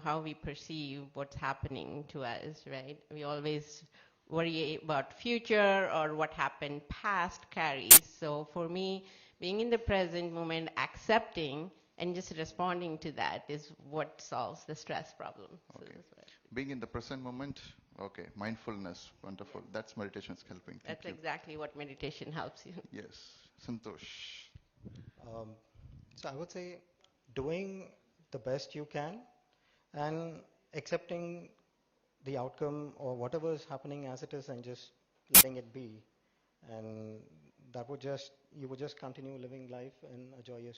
how we perceive what's happening to us, right? We always worry about future or what happened past carries. So for me, being in the present moment, accepting and just responding to that is what solves the stress problem. Okay. So being in the present moment, okay, mindfulness, wonderful. That's meditation is helping. That's exactly what meditation helps you. Yes. Santosh. So I would say doing the best you can and accepting the outcome or whatever is happening as it is and just letting it be. And you would just continue living life in a joyous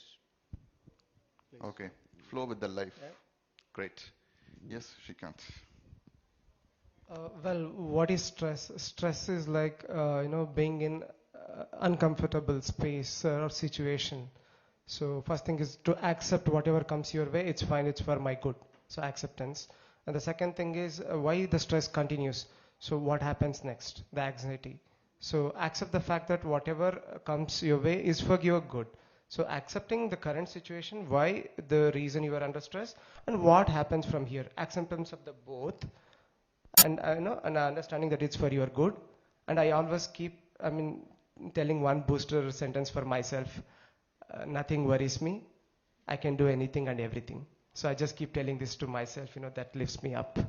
place. Okay. Flow with the life. Yeah. Great. Yes, Shrikant. Well, what is stress? Stress is like, being in uncomfortable space or situation. So first thing is to accept whatever comes your way. It's fine. It's for my good. So acceptance. And the second thing is why the stress continues. So what happens next? The anxiety. So accept the fact that whatever comes your way is for your good. So accepting the current situation, why the reason you are under stress, and what happens from here. Acceptance of the both, and and understanding that it's for your good. And I always keep, telling one booster sentence for myself. Nothing worries me. I can do anything and everything. So I just keep telling this to myself, that lifts me up.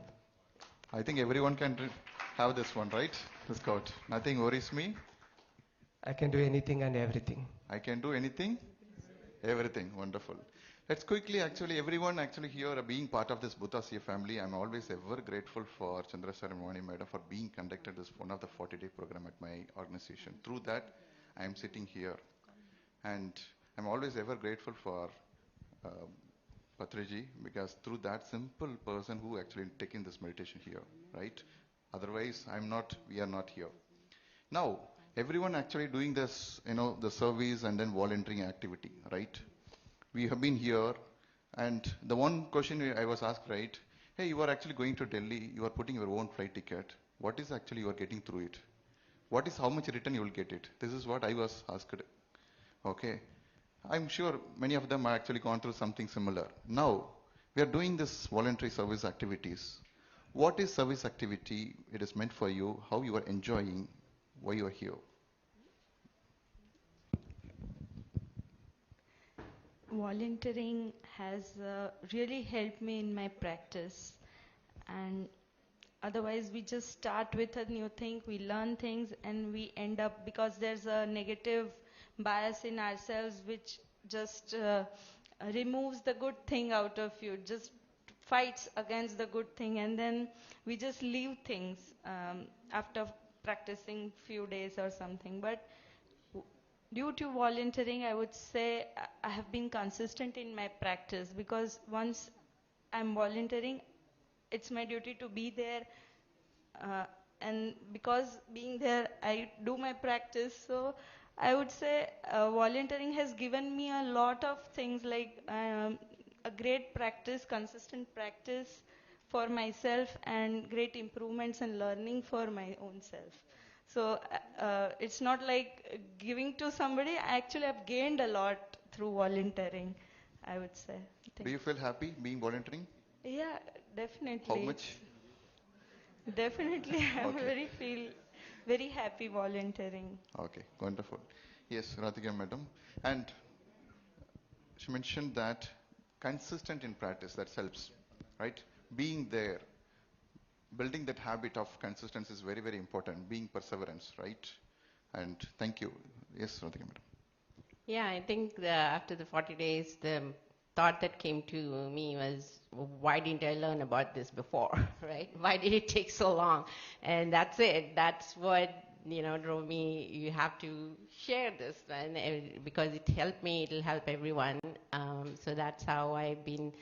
I think everyone can have this one, right? This quote. Nothing worries me. I can do anything and everything. I can do anything, everything. Wonderful. Let's quickly, actually, everyone actually here being part of this Buddha CA family, I'm always ever grateful for Chandrasar and Vani Madam for being conducted this one of the 40-day program at my organization. Through that, I am sitting here. And I'm always ever grateful for Patriji, because through that simple person who actually taken this meditation here, right? Otherwise, we are not here. Now, everyone actually doing this, the service and then volunteering activity, right? We have been here, and the one question I was asked, right? Hey, you are actually going to Delhi, you are putting your own flight ticket. What is actually you are getting through it? What is how much return you will get it? This is what I was asked. Okay. I'm sure many of them are actually gone through something similar. Now, we are doing this voluntary service activities. What is service activity? It is meant for you, how you are enjoying, why you are here. Volunteering has really helped me in my practice, and otherwise we just start with a new thing, we learn things, and we end up, because there's a negative bias in ourselves which just removes the good thing out of you, just fights against the good thing, and then we just leave things after practicing few days or something. But due to volunteering, I would say I have been consistent in my practice, because once I'm volunteering, it's my duty to be there, and because being there, I do my practice. So I would say volunteering has given me a lot of things, like a great practice, consistent practice for myself, and great improvements and learning for my own self. So it's not like giving to somebody. Actually, I've gained a lot through volunteering, I would say. Do you feel happy being volunteering? Yeah, definitely. How much? Definitely, I'm Okay. very happy volunteering. Okay, wonderful. Yes, Radhika madam. And she mentioned that consistent in practice, that helps, right? Being there, building that habit of consistency is very, very important. Being perseverance, right? And thank you. Yes, Radhika madam. Yeah, I think after the 40 days, the thought that came to me was, why didn't I learn about this before, right? Why did it take so long? And that's it. That's what, drove me. You have to share this, and because it helped me, it'll help everyone. So that's how I've been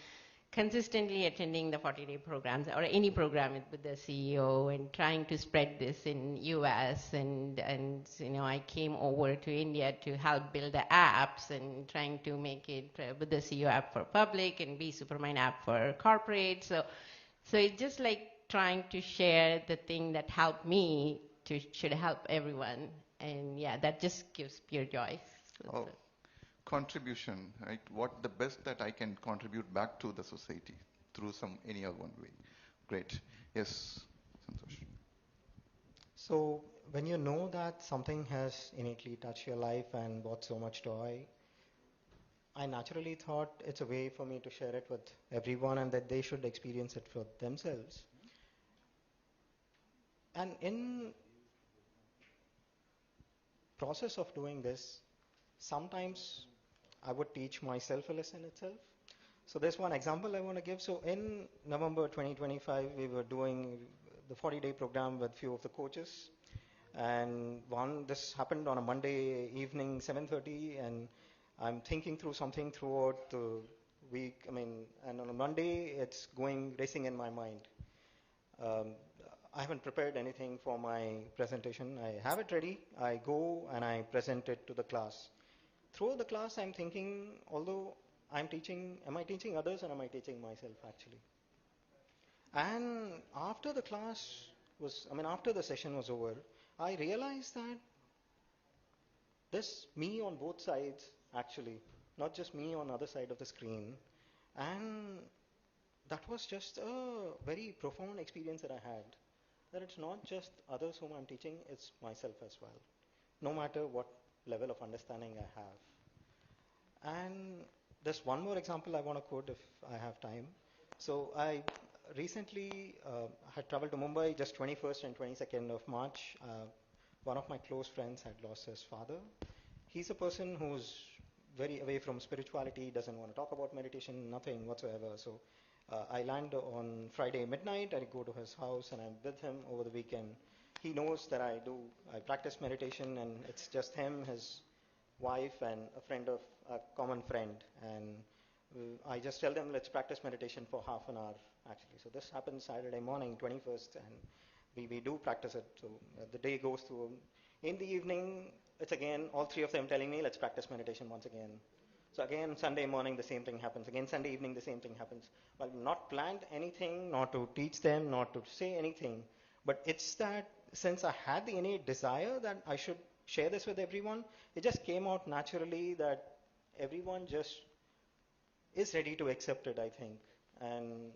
consistently attending the 40-day programs, or any program with the CEO, and trying to spread this in US, and I came over to India to help build the apps, and trying to make it with the CEO app for public and Be Supermind app for corporate. So it's just like trying to share the thing that helped me should help everyone, and yeah, that just gives pure joy. So Contribution, right? What the best that I can contribute back to the society through any other one way. Great. Yes, Santosh. So when you know that something has innately touched your life and brought so much joy, I naturally thought it's a way for me to share it with everyone, and that they should experience it for themselves. And in process of doing this, sometimes I would teach myself a lesson itself. So there's one example I want to give. So in November 2025, we were doing the 40-day program with few of the coaches. And this happened on a Monday evening, 7:30, and I'm thinking through something throughout the week. And on a Monday, it's racing in my mind. I haven't prepared anything for my presentation. I have it ready. I go and I present it to the class. Throughout the class, I'm thinking, although I'm teaching, am I teaching others, or am I teaching myself actually? And after the after the session was over, I realized that there's me on both sides actually, not just me on the other side of the screen. And that was just a very profound experience that I had. That it's not just others whom I'm teaching, it's myself as well, no matter what level of understanding I have. And there's one more example I want to quote if I have time. So I recently had traveled to Mumbai, just 21st and 22nd of March. One of my close friends had lost his father. He's a person who's very away from spirituality, doesn't want to talk about meditation, nothing whatsoever. So I land on Friday midnight. I go to his house and I'm with him over the weekend. He knows that I practice meditation, and it's just him, his wife, and a common friend. And I just tell them, let's practice meditation for half an hour, actually. So this happens Saturday morning, 21st, and we do practice it. So the day goes through. In the evening, it's again all three of them telling me, let's practice meditation once again. So again, Sunday morning, the same thing happens. Again, Sunday evening, the same thing happens. Well, not planned anything, not to teach them, not to say anything, but it's that since I had the innate desire that I should share this with everyone, it just came out naturally that everyone just is ready to accept it, I think. And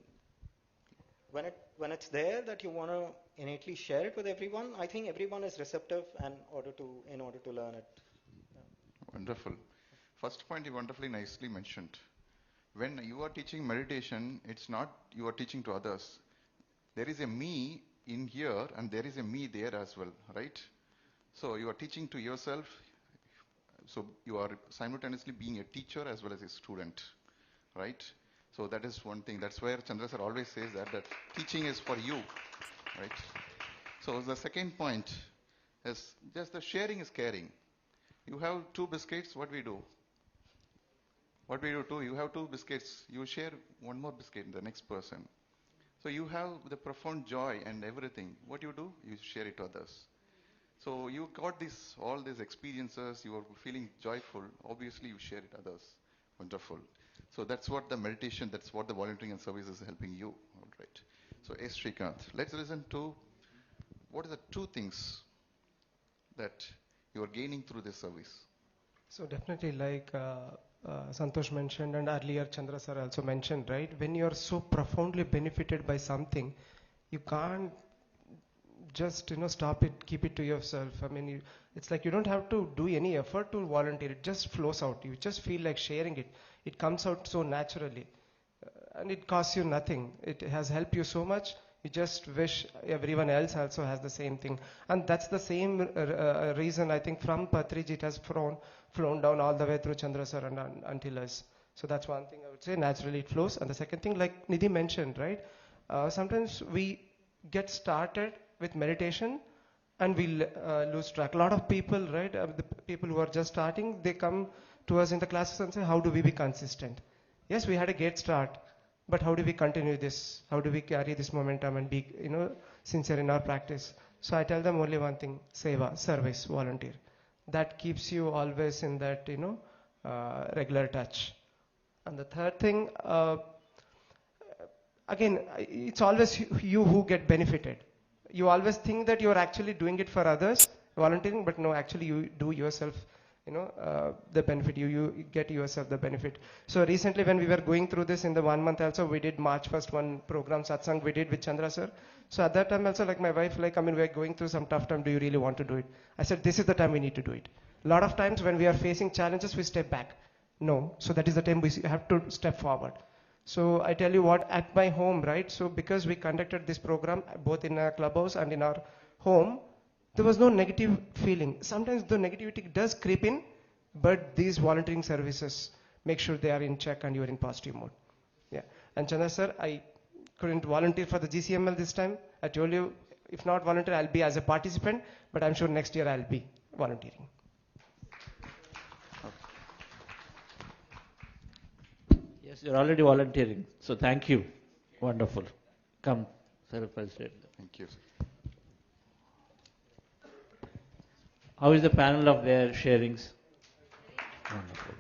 when it's there that you want to innately share it with everyone, I think everyone is receptive in order to learn it. Yeah. Wonderful. First point you wonderfully nicely mentioned. When you are teaching meditation, it's not you are teaching to others. There is a me in here and there is a me there as well, right? So you are teaching to yourself. So you are simultaneously being a teacher as well as a student, right? So that is one thing. That's where Chandra sir always says that teaching is for you, right? So the second point is just the sharing is caring. You have 2 biscuits, what we do? What we do too, you have 2 biscuits, you share 1 more biscuit with the next person. So you have the profound joy and everything. What you do? You share it to others. So you got all these experiences, you are feeling joyful, obviously you share it to others. Wonderful. So that's what the meditation, that's what the volunteering and service is helping you. All right. So S. Srikanth, let's listen to what are the 2 things that you are gaining through this service. So definitely, like Santosh mentioned, and earlier Chandra sir also mentioned, right? When you are so profoundly benefited by something, you can't just stop it, keep it to yourself. I mean, it's like you don't have to do any effort to volunteer. It just flows out. You just feel like sharing it. It comes out so naturally, and it costs you nothing. It has helped you so much. You just wish everyone else also has the same thing. And that's the same reason, I think, from Patriji it has flown down all the way through Chandra sir and until us. So that's one thing I would say, naturally it flows. And the second thing, like Nidhi mentioned, right? Sometimes we get started with meditation and we lose track. A lot of people, right, the people who are just starting, they come to us in the classes and say, how do we be consistent? Yes, we had a great start. But how do we continue this? How do we carry this momentum and be, sincere in our practice? So I tell them only one thing: seva, service, volunteer. That keeps you always in that, regular touch. And the third thing, again, it's always you who get benefited. You always think that you're actually doing it for others, volunteering, but no, actually you do yourself. The benefit, you get yourself the benefit. So recently when we were going through this in the 1 month also, we did March 1st one program, satsang we did with Chandra sir. So at that time also, like my wife, we're going through some tough time, do you really want to do it? I said, this is the time we need to do it. A lot of times when we are facing challenges, we step back. No, so that is the time we have to step forward. So I tell you what, at my home, right, so because we conducted this program both in our clubhouse and in our home, there was no negative feeling. Sometimes the negativity does creep in, but these volunteering services make sure they are in check and you are in positive mode. Yeah. And Chandra sir, I couldn't volunteer for the GCML this time. I told you, if not volunteer, I'll be as a participant, but I'm sure next year I'll be volunteering. Yes, you're already volunteering. So thank you. Wonderful. Come, self-president. Thank you. How is the panel of their sharings? Wonderful.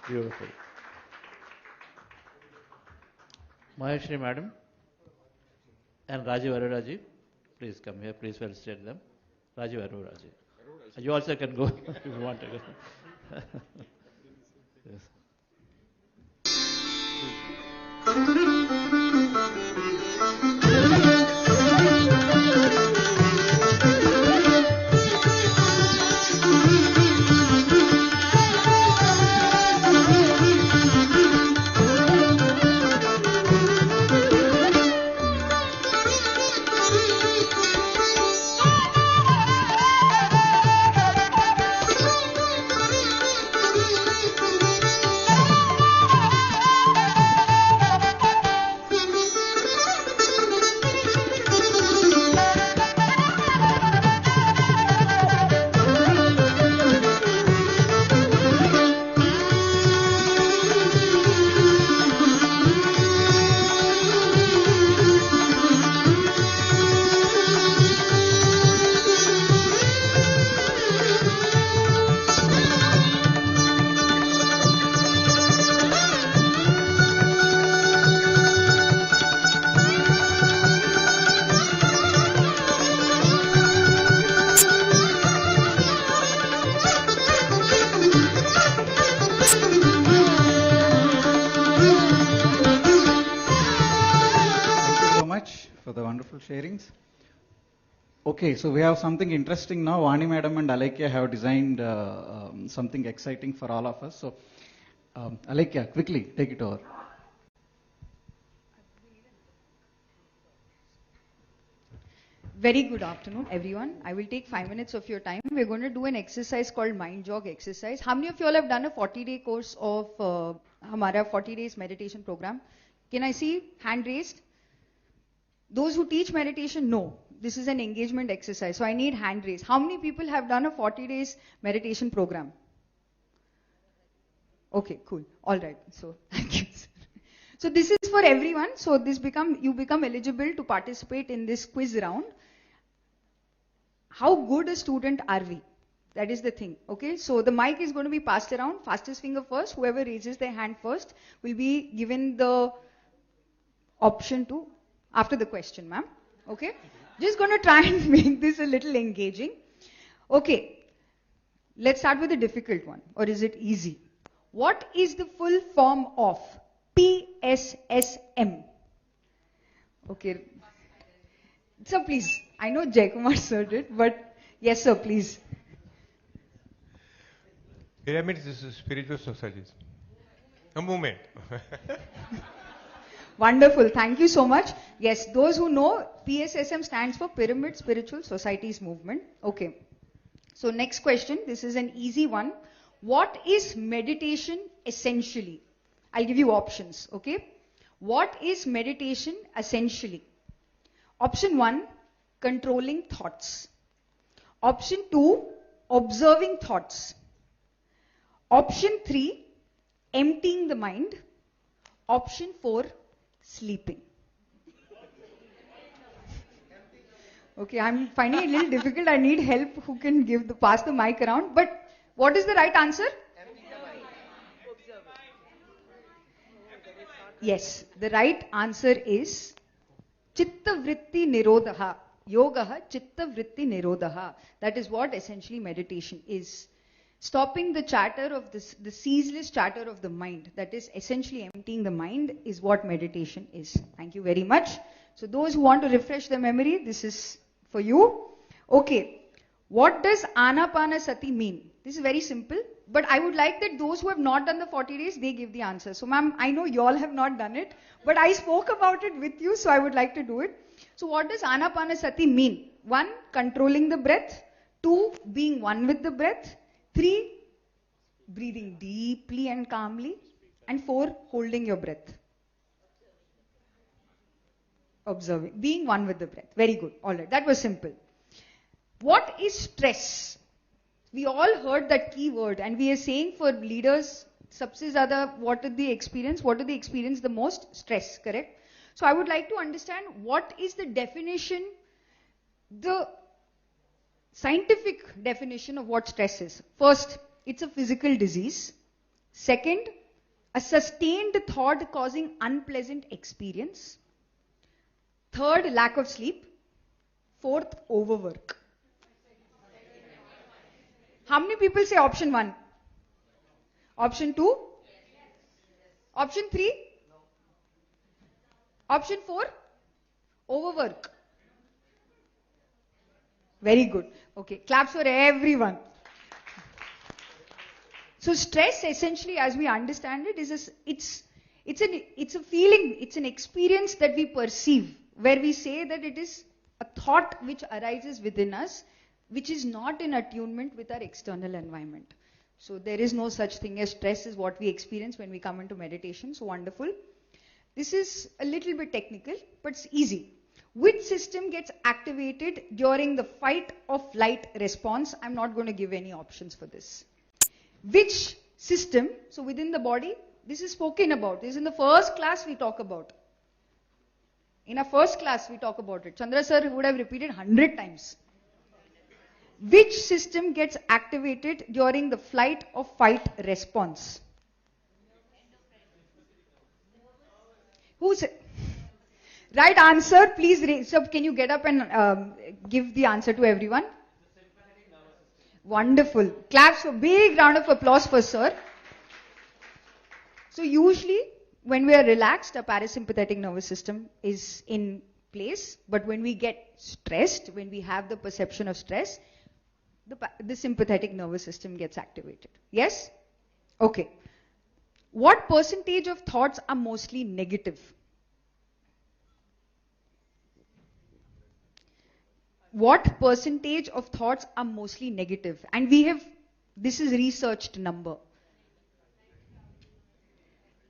Beautiful. Maheshri madam and Rajiv Aruraji, please come here. Please felicitate them. Rajiv Aruraji. You also can go if you want to go. Yes. sharings. Okay, so we have something interesting now. Vani Madam and Alekia have designed something exciting for all of us. So, Alekia, quickly take it over. Very good afternoon, everyone. I will take 5 minutes of your time. We're going to do an exercise called Mind Jog exercise. How many of you all have done a 40-day course of Hamara 40 days meditation program? Can I see hand raised? Those who teach meditation, no. This is an engagement exercise. So I need hand raised. How many people have done a 40 days meditation program? Okay, cool. All right. So thank you, sir. So this is for everyone. So you become eligible to participate in this quiz round. How good a student are we? That is the thing. Okay. So the mic is going to be passed around. Fastest finger first. Whoever raises their hand first will be given the option to after the question, ma'am. Okay. Just going to try and make this a little engaging. Okay. Let's start with a difficult one. Or is it easy? What is the full form of PSSM? Okay. Sir, please. I know Jaikumar sir did, but yes, sir, please. Pyramids is spiritual societies. A movement. Wonderful. Thank you so much. Yes, those who know, PSSM stands for Pyramid Spiritual Societies Movement. Okay. So next question. This is an easy one. What is meditation essentially? I'll give you options. Okay. What is meditation essentially? Option 1, controlling thoughts. Option 2, observing thoughts. Option 3, emptying the mind. Option 4, sleeping. Okay, I'm finding it a little difficult. I need help who can pass the mic around. But what is the right answer? Yes, the right answer is Chitta Vritti Nirodha. Yogaha Chitta Vritti Nirodha. That is what essentially meditation is. Stopping the chatter of the ceaseless chatter of the mind. That is essentially emptying the mind is what meditation is. Thank you very much. So those who want to refresh their memory, this is for you. Okay. What does Anapanasati mean? This is very simple. But I would like that those who have not done the 40 days, they give the answer. So ma'am, I know you all have not done it, but I spoke about it with you, so I would like to do it. So what does Anapanasati mean? 1, controlling the breath. 2, being one with the breath. 3, breathing deeply and calmly. And 4, holding your breath. Observing, being one with the breath. Very good. All right, that was simple. What is stress? We all heard that key word, and we are saying for leaders, sabse zyada, what do they experience? What do they experience the most? Stress, correct? So I would like to understand what is the definition, the scientific definition of what stress is. First, it's a physical disease. Second, a sustained thought causing unpleasant experience. Third, lack of sleep. Fourth, overwork. How many people say option 1? Option 2? Option 3? Option 4? Overwork. Very good. Okay, claps for everyone. So stress essentially, as we understand it, it's a feeling, it's an experience that we perceive, where we say that it is a thought which arises within us, which is not in attunement with our external environment. So there is no such thing as stress is what we experience when we come into meditation. So wonderful. This is a little bit technical, but it's easy. Which system gets activated during the fight or flight response? I'm not going to give any options for this. Which system, so within the body, this is spoken about. This is in the first class we talk about. In our first class we talk about it. Chandra sir would have repeated 100 times. Which system gets activated during the flight or fight response? Who's it? Right answer, please raise up. Can you get up and give the answer to everyone? Wonderful. Claps for big round of applause for sir. So usually when we are relaxed, our parasympathetic nervous system is in place, but when we get stressed, when we have the perception of stress, the sympathetic nervous system gets activated. Yes? Okay. What percentage of thoughts are mostly negative? What percentage of thoughts are mostly negative? And this is researched number.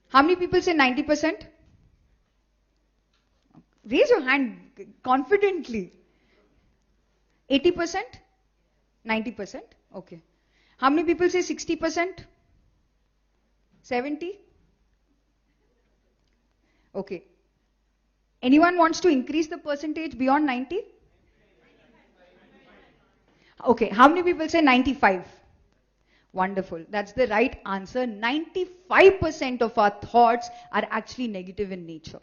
How many people say 90%? Raise your hand confidently. 80%? 90%? Okay. How many people say 60%? 70? Okay. Anyone wants to increase the percentage beyond 90? Okay. How many people say 95? Wonderful. That's the right answer. 95% of our thoughts are actually negative in nature.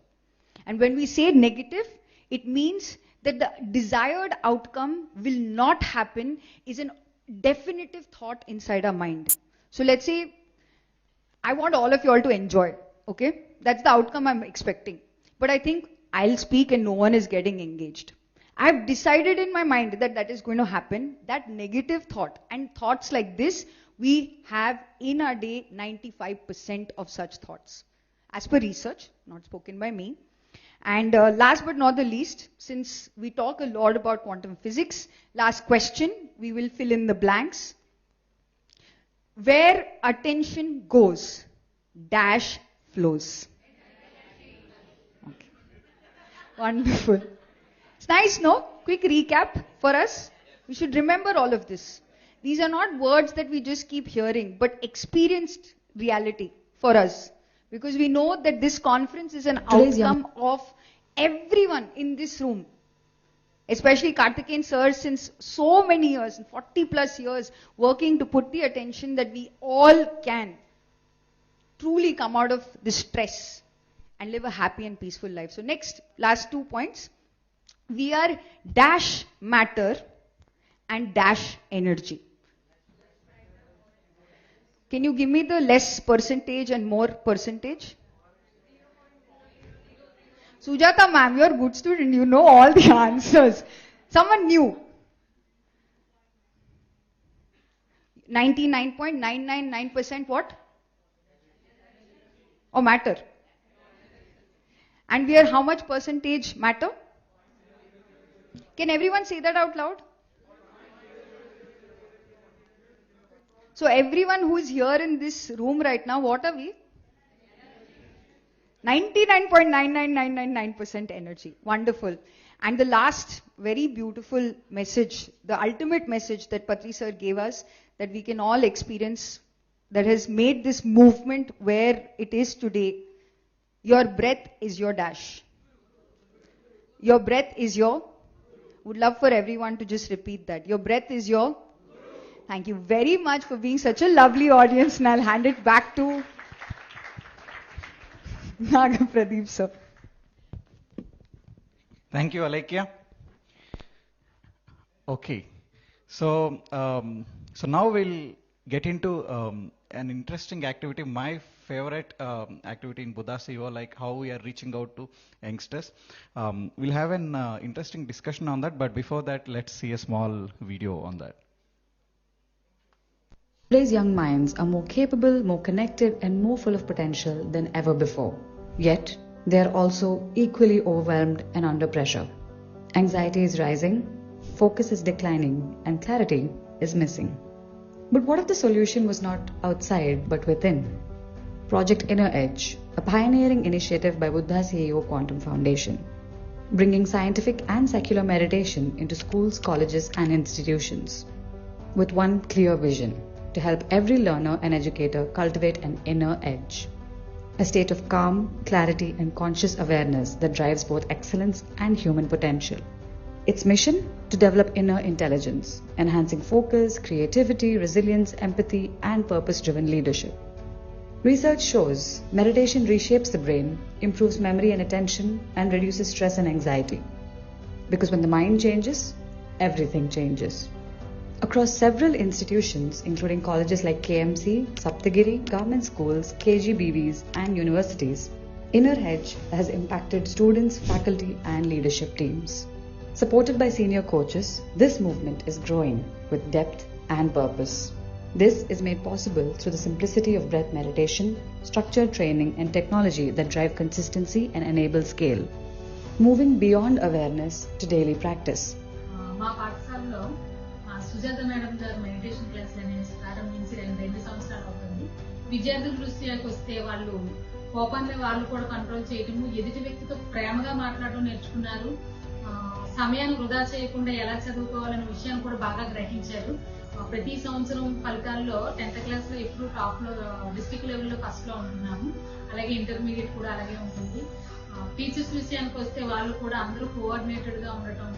And when we say negative, it means that the desired outcome will not happen is a definitive thought inside our mind. So let's say, I want all of you all to enjoy. Okay? That's the outcome I'm expecting. But I think I'll speak and no one is getting engaged. I've decided in my mind that that is going to happen. That negative thought and thoughts like this, we have in our day 95% of such thoughts. As per research, not spoken by me. And last but not the least, since we talk a lot about quantum physics, last question, we will fill in the blanks. Where attention goes, dash flows. Okay. Wonderful. It's nice, no? Quick recap for us. We should remember all of this. These are not words that we just keep hearing, but experienced reality for us. Because we know that this conference is an outcome of everyone in this room. Especially Karthikeyan sir, since so many years, 40 plus years, working to put the attention that we all can truly come out of this stress and live a happy and peaceful life. So next, last 2 points. We are dash matter and dash energy. Can you give me the less percentage and more percentage? Sujata ma'am, you're a good student. You know all the answers. Someone new. 99.999% what? Or matter? And we are how much percentage matter? Can everyone say that out loud? So everyone who is here in this room right now, what are we? 99.99999% energy. Wonderful. And the last very beautiful message, the ultimate message that Patri sir gave us, that we can all experience, that has made this movement where it is today. Your breath is your dash. Your breath is your... Would love for everyone to just repeat that. Your breath is your... Thank you very much for being such a lovely audience, and I'll hand it back to Naga Pradeep sir. Thank you, Alekia. Okay, so now we'll get into an interesting activity, my favorite activity in Buddha CEO, like how we are reaching out to youngsters. We'll have an interesting discussion on that, but before that, let's see a small video on that. Today's young minds are more capable, more connected, and more full of potential than ever before. Yet, they are also equally overwhelmed and under pressure. Anxiety is rising, focus is declining, and clarity is missing. But what if the solution was not outside but within? Project Inner Edge, a pioneering initiative by Buddha CEO Quantum Foundation, bringing scientific and secular meditation into schools, colleges, and institutions, with one clear vision: to help every learner and educator cultivate an inner edge, a state of calm, clarity, and conscious awareness that drives both excellence and human potential. Its mission? To develop inner intelligence, enhancing focus, creativity, resilience, empathy, and purpose-driven leadership. Research shows meditation reshapes the brain, improves memory and attention, and reduces stress and anxiety. Because when the mind changes, everything changes. Across several institutions, including colleges like KMC, Saptagiri, government schools, KGBVs, and universities, Inner Edge has impacted students, faculty, and leadership teams. Supported by senior coaches, this movement is growing with depth and purpose. This is made possible through the simplicity of breath meditation, structured training, and technology that drive consistency and enable scale. Moving beyond awareness to daily practice. మా పాఠశాలలో Sujatha madam గారు meditation class అనేది ప్రారంభించి 2 సంవత్సరాలు అవుతుంది. విద్యార్థుల దృష్టికి వస్తే వాళ్ళు కోపాన్ని వాళ్ళు కూడా కంట్రోల్ చేయటము, ఎదుటి వ్యక్తితో ప్రేమగా మాట్లాడడం నేర్చుకున్నారు. సమయాన్ని వృధా చేయకుండా ఎలా చదువుకోవాలనే విషయాన్ని కూడా బాగా గ్రహించారు. ప్రతి సంవత్సరం ఫలితాల్లో 10th క్లాస్ లో ఎప్పుడు టాప్ లో డిస్ట్రిక్ట్ లెవెల్లో ఫస్ట్ లో ఉంటున్నాము. అలాగే ఇంటర్మీడియట్ కూడా అలాగే ఉంటుంది. టీచర్స్ విషయానికి వస్తే వాళ్ళు కూడా అందరూ కోఆర్డినేటెడ్ గా ఉండటం,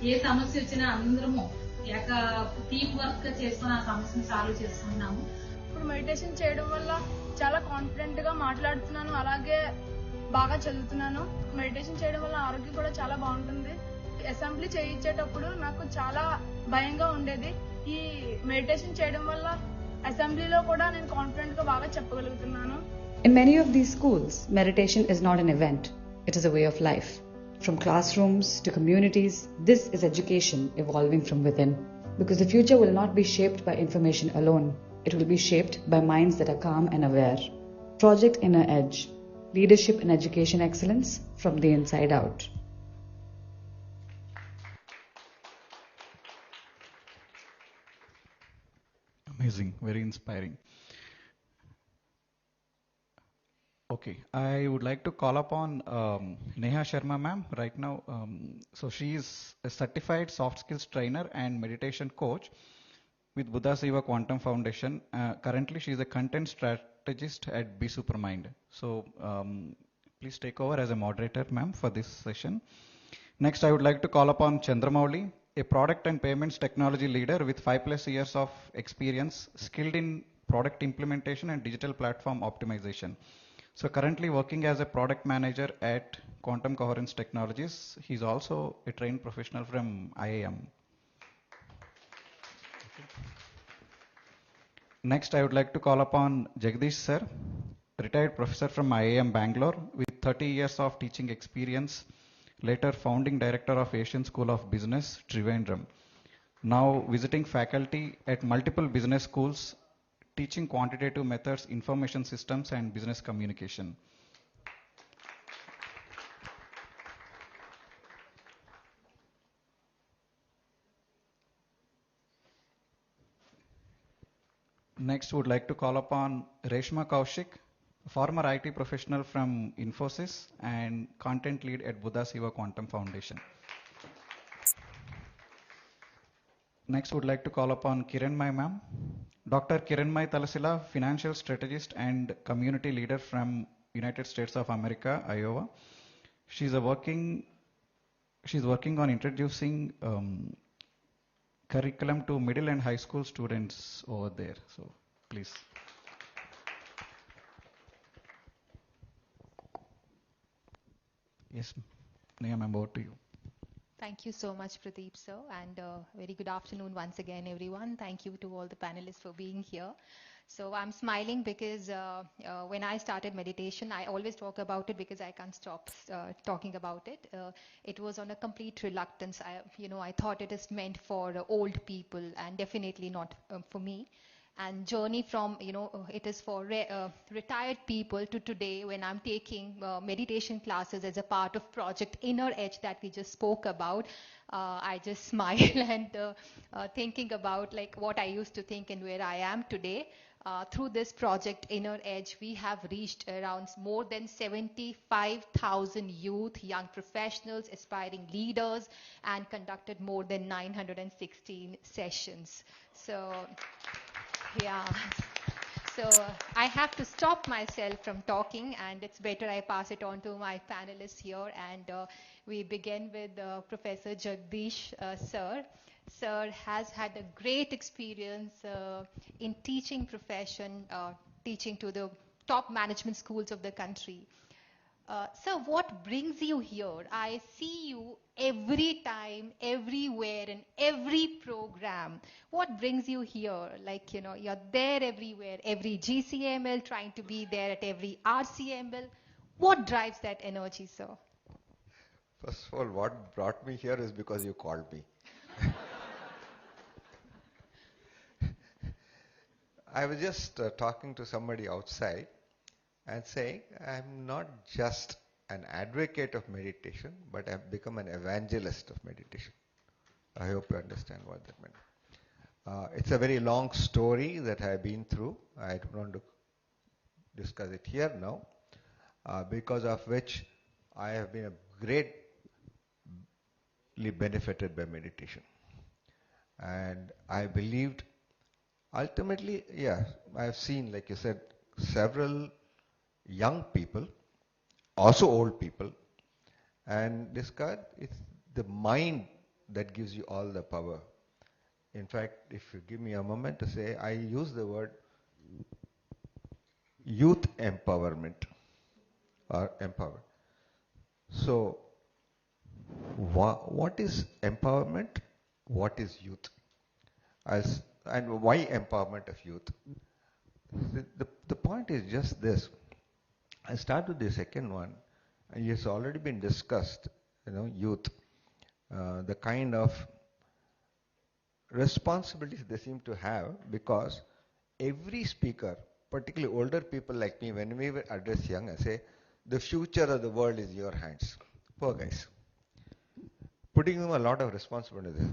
ఏ సమస్య వచ్చినా అందరము టీమ్ వర్క్ గా చేసుకుని ఆ సమస్యను సాల్వ్ చేసుకుంటున్నాము. ఇప్పుడు మెడిటేషన్ చేయడం వల్ల చాలా కాన్ఫిడెంట్ గా మాట్లాడుతున్నాను, అలాగే బాగా చదువుతున్నాను. మెడిటేషన్ చేయడం వల్ల ఆరోగ్యం కూడా చాలా బాగుంటుంది. అసెంబ్లీ చేయించేటప్పుడు నాకు చాలా భయంగా ఉండేది. ఈ మెడిటేషన్ చేయడం వల్ల అసెంబ్లీలో కూడా నేను కాన్ఫిడెంట్ గా బాగా చెప్పగలుగుతున్నాను. In many of these schools, meditation is not an event, it is a way of life. From classrooms to communities, this is education evolving from within. Because the future will not be shaped by information alone, it will be shaped by minds that are calm and aware. Project Inner Edge, leadership and education excellence from the inside out. Amazing, very inspiring. Okay, I would like to call upon Neha Sharma ma'am right now. So she is a certified soft skills trainer and meditation coach with Buddha Siva Quantum Foundation. Currently she is a content strategist at Be Supermind. So please take over as a moderator ma'am for this session. Next I would like to call upon Chandramouli, a product and payments technology leader with 5+ years of experience, skilled in product implementation and digital platform optimization. So currently working as a product manager at Quantum Coherence Technologies. He's also a trained professional from IIM. Next, I would like to call upon Jagdish sir, retired professor from IIM Bangalore with 30 years of teaching experience, later founding director of Asian School of Business, Trivandrum. Now visiting faculty at multiple business schools, teaching quantitative methods, information systems, and business communication. Next, would like to call upon Reshma Kaushik, former IT professional from Infosys and content lead at Buddha Siva Quantum Foundation. Next, would like to call upon Kiranmai ma'am, Dr. Kiranmai Talasila, financial strategist and community leader from United States of America, Iowa. She's working on introducing curriculum to middle and high school students over there. So please. Yes, Neha ma'am, over to you. Thank you so much, Pradeep sir, and very good afternoon once again, everyone. Thank you to all the panelists for being here. So I'm smiling because when I started meditation, I always talk about it because I can't stop talking about it. It was on a complete reluctance. I thought it is meant for old people and definitely not for me. And journey from, it is for retired people to today when I'm taking meditation classes as a part of Project Inner Edge that we just spoke about. I just smile and thinking about like what I used to think and where I am today. Through this Project Inner Edge, we have reached around more than 75,000 youth, young professionals, aspiring leaders, and conducted more than 916 sessions. So, yeah. So I have to stop myself from talking, and it's better I pass it on to my panelists here. And we begin with Professor Jagdish sir. Sir has had a great experience in teaching profession, teaching to the top management schools of the country. Sir, what brings you here? I see you every time, everywhere, in every program. What brings you here? Like, you're there everywhere, every GCML, trying to be there at every RCML. What drives that energy, sir? First of all, what brought me here is because you called me. I was just talking to somebody outside and saying, I'm not just an advocate of meditation, but I've become an evangelist of meditation. I hope you understand what that meant. It's a very long story that I've been through. I don't want to discuss it here now, because of which I have been greatly benefited by meditation. And I believed, ultimately, yeah, I've seen, like you said, several young people, also old people, and discovered it's the mind that gives you all the power. In fact, if you give me a moment to say, I use the word youth empowerment or empower. So, what is empowerment? What is youth? And why empowerment of youth? The point is just this. I start with the second one, and it's already been discussed, youth, the kind of responsibilities they seem to have, because every speaker, particularly older people like me, when we address young, I say, the future of the world is in your hands. Poor guys. Putting them a lot of responsibility.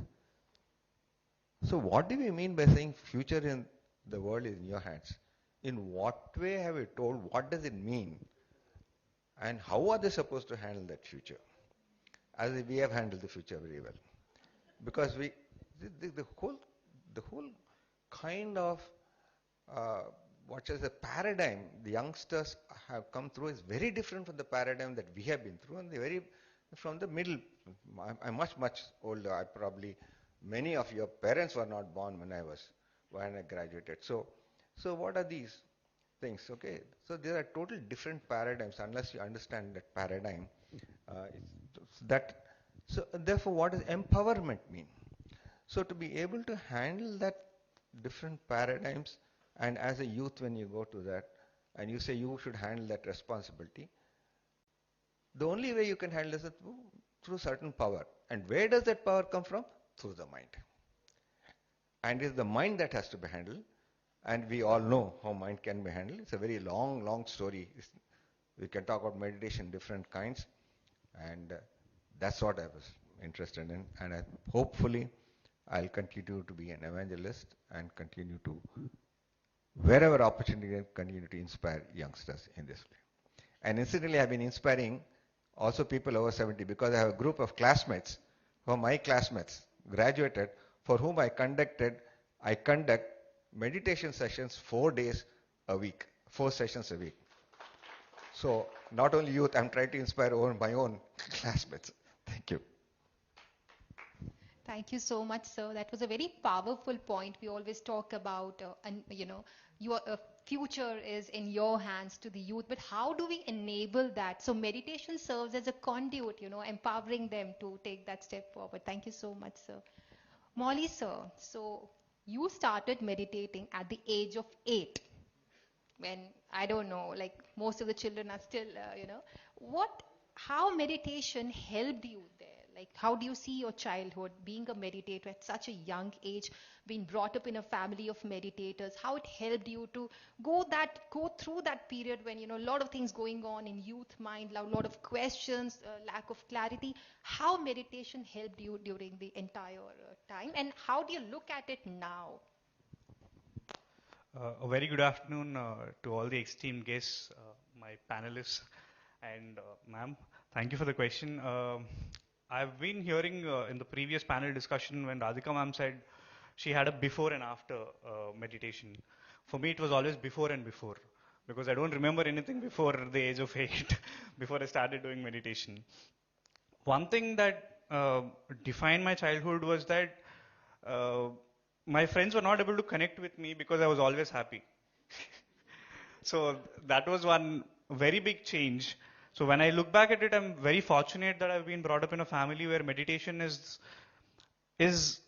So what do we mean by saying future in the world is in your hands? In what way have we told? What does it mean? And how are they supposed to handle that future? As if we have handled the future very well. Because the whole kind of the paradigm the youngsters have come through is very different from the paradigm that we have been through, and from the middle. I'm much older. Many of your parents were not born when I graduated. So what are these things? Okay, so there are total different paradigms unless you understand that paradigm. So therefore, what does empowerment mean? So to be able to handle that different paradigms, and as a youth, when you go to that and you say you should handle that responsibility, the only way you can handle is through certain power. And where does that power come from? Through the mind. And it's the mind that has to be handled. And we all know how mind can be handled. It's a very long story. We can talk about meditation, different kinds. And that's what I was interested in. And hopefully, I'll continue to be an evangelist and continue to, wherever opportunity, continue to inspire youngsters in this way. And incidentally, I've been inspiring also people over 70, because I have a group of classmates who are my classmates, graduated, for whom I conduct meditation sessions 4 days a week, 4 sessions a week. So not only youth, I'm trying to inspire my own classmates. Thank you. Thank you so much, sir. That was a very powerful point. We always talk about, your future is in your hands to the youth, but how do we enable that? So meditation serves as a conduit, empowering them to take that step forward. Thank you so much, sir. Molly, sir, so you started meditating at the age of 8. When, I don't know, like most of the children are still, how meditation helped you there? Like, how do you see your childhood being a meditator at such a young age, being brought up in a family of meditators? How it helped you to go through that period when, a lot of things going on in youth mind, a lot of questions, lack of clarity. How meditation helped you during the entire time, and how do you look at it now? A very good afternoon to all the esteemed guests, my panelists, and ma'am, thank you for the question. I've been hearing in the previous panel discussion when Radhika ma'am said she had a before and after meditation. For me, it was always before and before, because I don't remember anything before the age of 8, before I started doing meditation. One thing that defined my childhood was that my friends were not able to connect with me because I was always happy. So that was one very big change. So when I look back at it, I'm very fortunate that I've been brought up in a family where meditation is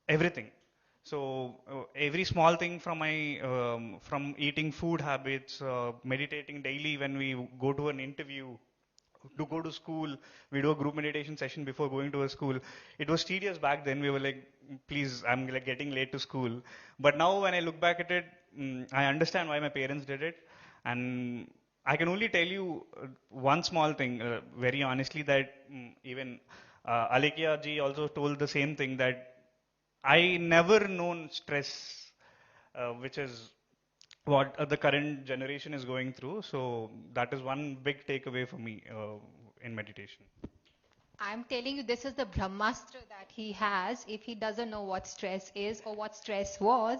everything. So every small thing from my from eating food habits, meditating daily when we go to an interview, to go to school, we do a group meditation session before going to a school. It was tedious back then. We were like, please, I'm like getting late to school. But now when I look back at it, I understand why my parents did it. And I can only tell you one small thing, very honestly, that even Alekia ji also told the same thing, that I never known stress, which is what the current generation is going through. So that is one big takeaway for me in meditation. I'm telling you, this is the Brahmastra that he has if he doesn't know what stress is or what stress was.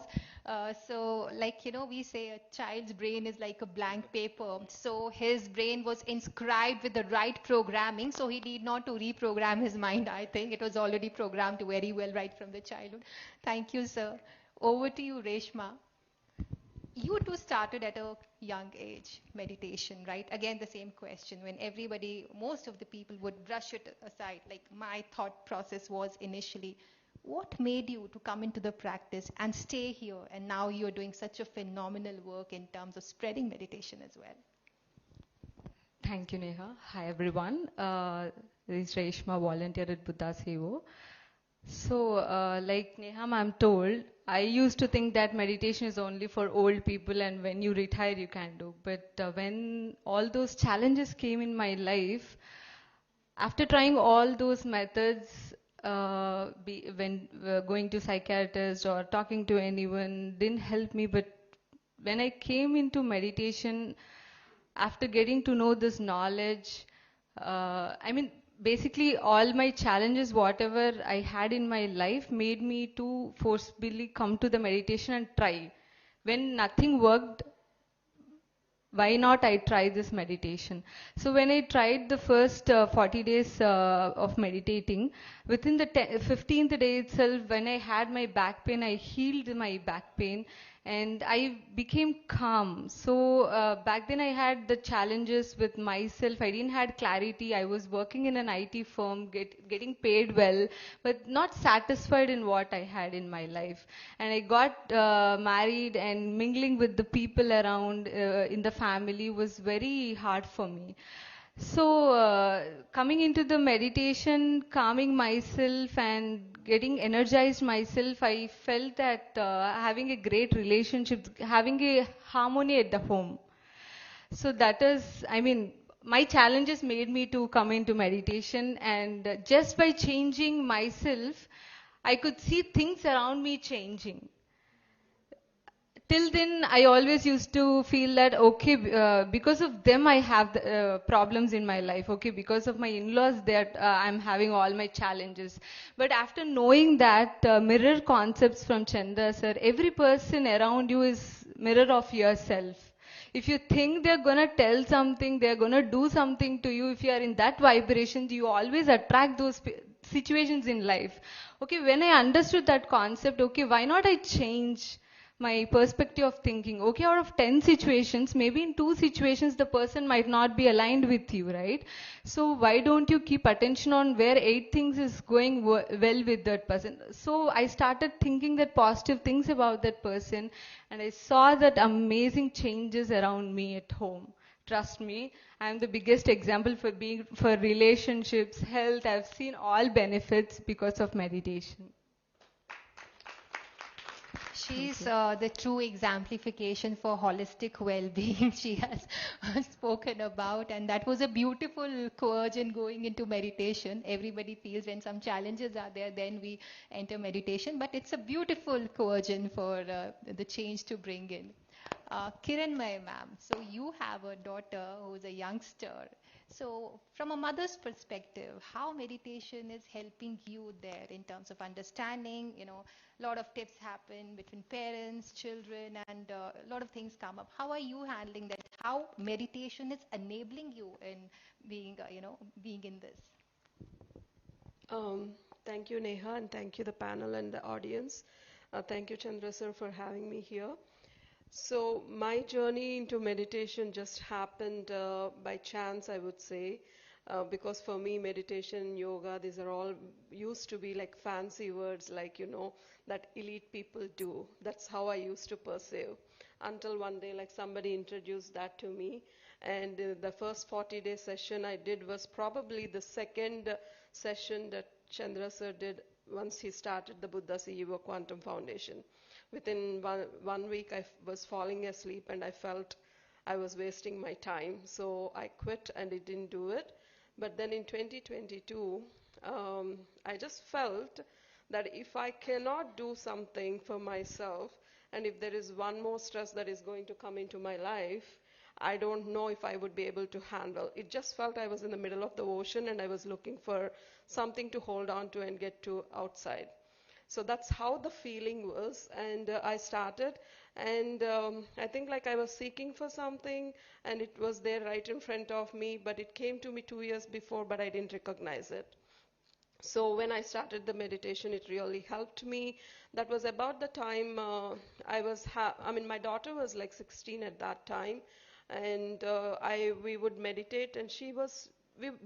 So, like, we say a child's brain is like a blank paper. So his brain was inscribed with the right programming. So he need not to reprogram his mind, I think. It was already programmed very well right from the childhood. Thank you, sir. Over to you, Reshma. You too started at a young age, meditation, right? Again, the same question. When most of the people would brush it aside, like my thought process was initially, what made you to come into the practice and stay here? And now you're doing such a phenomenal work in terms of spreading meditation as well. Thank you, Neha. Hi, everyone. This is Reshma, volunteer at Buddha Sevo. So, like Neha ma'am told, I used to think that meditation is only for old people and when you retire you can do. But when all those challenges came in my life, after trying all those methods, when going to psychiatrist or talking to anyone didn't help me. But when I came into meditation, after getting to know this knowledge, basically all my challenges, whatever I had in my life, made me to forcibly come to the meditation and try. When nothing worked, why not I try this meditation? So when I tried the first 40 days of meditating, within the 15th day itself, when I had my back pain, I healed my back pain and I became calm. So back then I had the challenges with myself. I didn't had clarity. I was working in an IT firm, getting paid well, but not satisfied in what I had in my life. And I got married, and mingling with the people around in the family was very hard for me. So coming into the meditation, calming myself and getting energized myself, I felt that having a great relationship, having a harmony at the home. So that is, my challenges made me to come into meditation, and just by changing myself, I could see things around me changing. Till then, I always used to feel that, okay, because of them, I have problems in my life. Okay, because of my in-laws, that I'm having all my challenges. But after knowing that mirror concepts from Chandra sir, every person around you is mirror of yourself. If you think they're going to tell something, they're going to do something to you, if you are in that vibration, you always attract those situations in life. Okay, when I understood that concept, okay, why not I change my perspective of thinking? Okay, out of 10 situations, maybe in 2 situations the person might not be aligned with you, right? So why don't you keep attention on where 8 things is going well with that person? So I started thinking that positive things about that person, and I saw that amazing changes around me at home. Trust me, I am the biggest example for relationships, health. I've seen all benefits because of meditation. She's the true exemplification for holistic well-being she has spoken about, and that was a beautiful coercion going into meditation. Everybody feels when some challenges are there, then we enter meditation, but it's a beautiful coercion for the change to bring in. Kiranmay ma'am, so you have a daughter who's a youngster. So from a mother's perspective, how meditation is helping you there in terms of understanding, a lot of tips happen between parents, children, and a lot of things come up. How are you handling that? How meditation is enabling you in being, being in this? Thank you, Neha, and thank you, the panel and the audience. Thank you, Chandra sir, for having me here. So my journey into meditation just happened by chance, I would say. because for me, meditation, yoga, these are all used to be like fancy words, like, that elite people do. That's how I used to perceive. Until one day, like, somebody introduced that to me. And the first 40-day session I did was probably the second session that Chandra sir did once he started the Buddha CEO Quantum Foundation. Within one week, I was falling asleep and I felt I was wasting my time. So I quit and I didn't do it. But then in 2022, I just felt that if I cannot do something for myself, and if there is one more stress that is going to come into my life, I don't know if I would be able to handle. It just felt I was in the middle of the ocean and I was looking for something to hold on to and get to outside. So that's how the feeling was, and I started, and I think like I was seeking for something, and it was there right in front of me, but it came to me 2 years before, but I didn't recognize it. So when I started the meditation, it really helped me. That was about the time my daughter was like 16 at that time, and we would meditate, and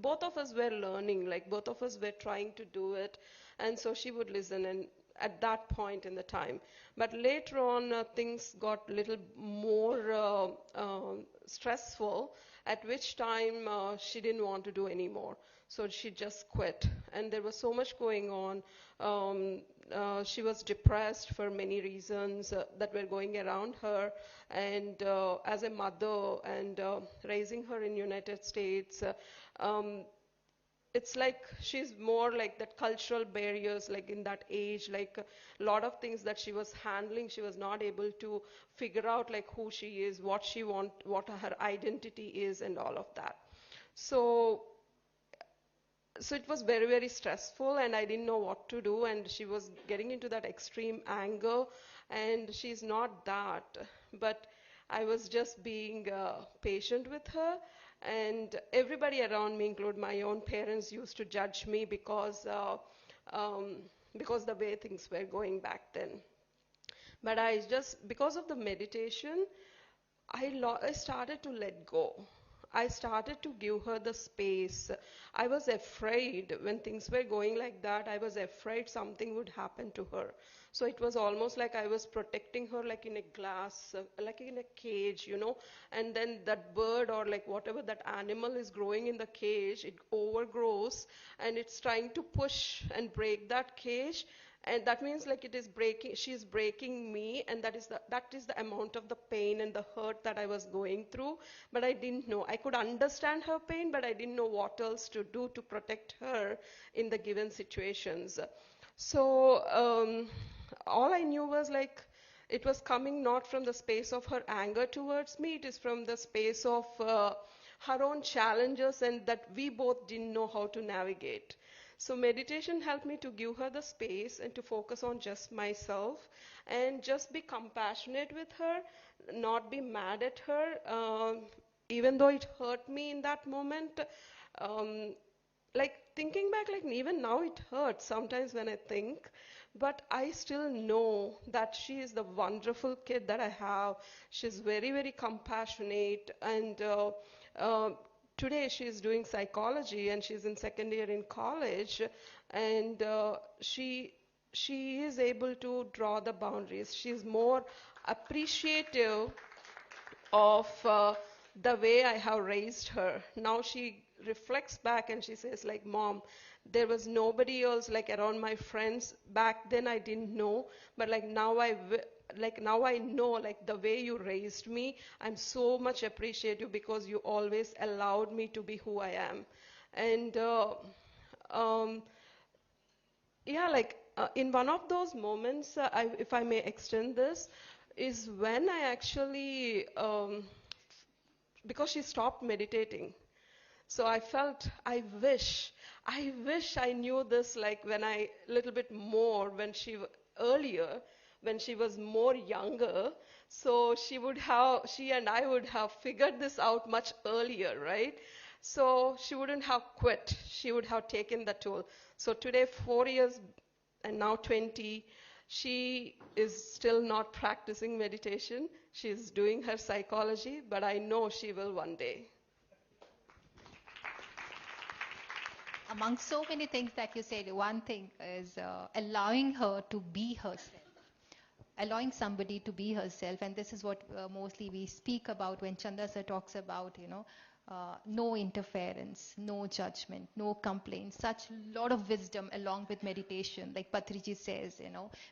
both of us were learning, like both of us were trying to do it, and so she would listen, and at that point in the time. But later on, things got a little more stressful, at which time she didn't want to do anymore. So she just quit, and there was so much going on. She was depressed for many reasons that were going around her, and as a mother and raising her in United States, it's like she's more like that cultural barriers, like in that age, like a lot of things that she was handling, she was not able to figure out like who she is, what she wants, what her identity is, and all of that. So it was very, very stressful, and I didn't know what to do, and she was getting into that extreme anger, and she's not that, but I was just being patient with her. And everybody around me, including my own parents, used to judge me because the way things were going back then. But because of the meditation, I started to let go. I started to give her the space. I was afraid when things were going like that. I was afraid something would happen to her. So it was almost like I was protecting her like in a glass, like in a cage, and then that bird or like whatever that animal is growing in the cage, it overgrows and it's trying to push and break that cage. And that means like it is breaking, she's breaking me, and that is the amount of the pain and the hurt that I was going through. But I didn't know. I could understand her pain, but I didn't know what else to do to protect her in the given situations. So all I knew was like it was coming not from the space of her anger towards me, it is from the space of her own challenges, and that we both didn't know how to navigate. So meditation helped me to give her the space and to focus on just myself and just be compassionate with her, not be mad at her, even though it hurt me in that moment. Like thinking back, like even now it hurts sometimes when I think, but I still know that she is the wonderful kid that I have. She's very, very compassionate, and today she's doing psychology and she's in second year in college, and she is able to draw the boundaries. She's more appreciative of the way I have raised her. Now she reflects back and she says like, Mom, there was nobody else like around my friends. Back then I didn't know, but like now I know like the way you raised me. I'm so much appreciative because you always allowed me to be who I am. And in one of those moments, if I may extend this, is when I actually, because she stopped meditating. So I felt, I wish I knew this like little bit more earlier, when she was more younger. So she and I would have figured this out much earlier, right? So she wouldn't have quit. She would have taken the toll. So today, 4 years and now 20, she is still not practicing meditation. She's doing her psychology, but I know she will one day. Among so many things that you said, one thing is allowing her to be herself. Allowing somebody to be herself, and this is what mostly we speak about when Chandra sir talks about, no interference, no judgment, no complaints. Such lot of wisdom along with meditation. Like Patriji says,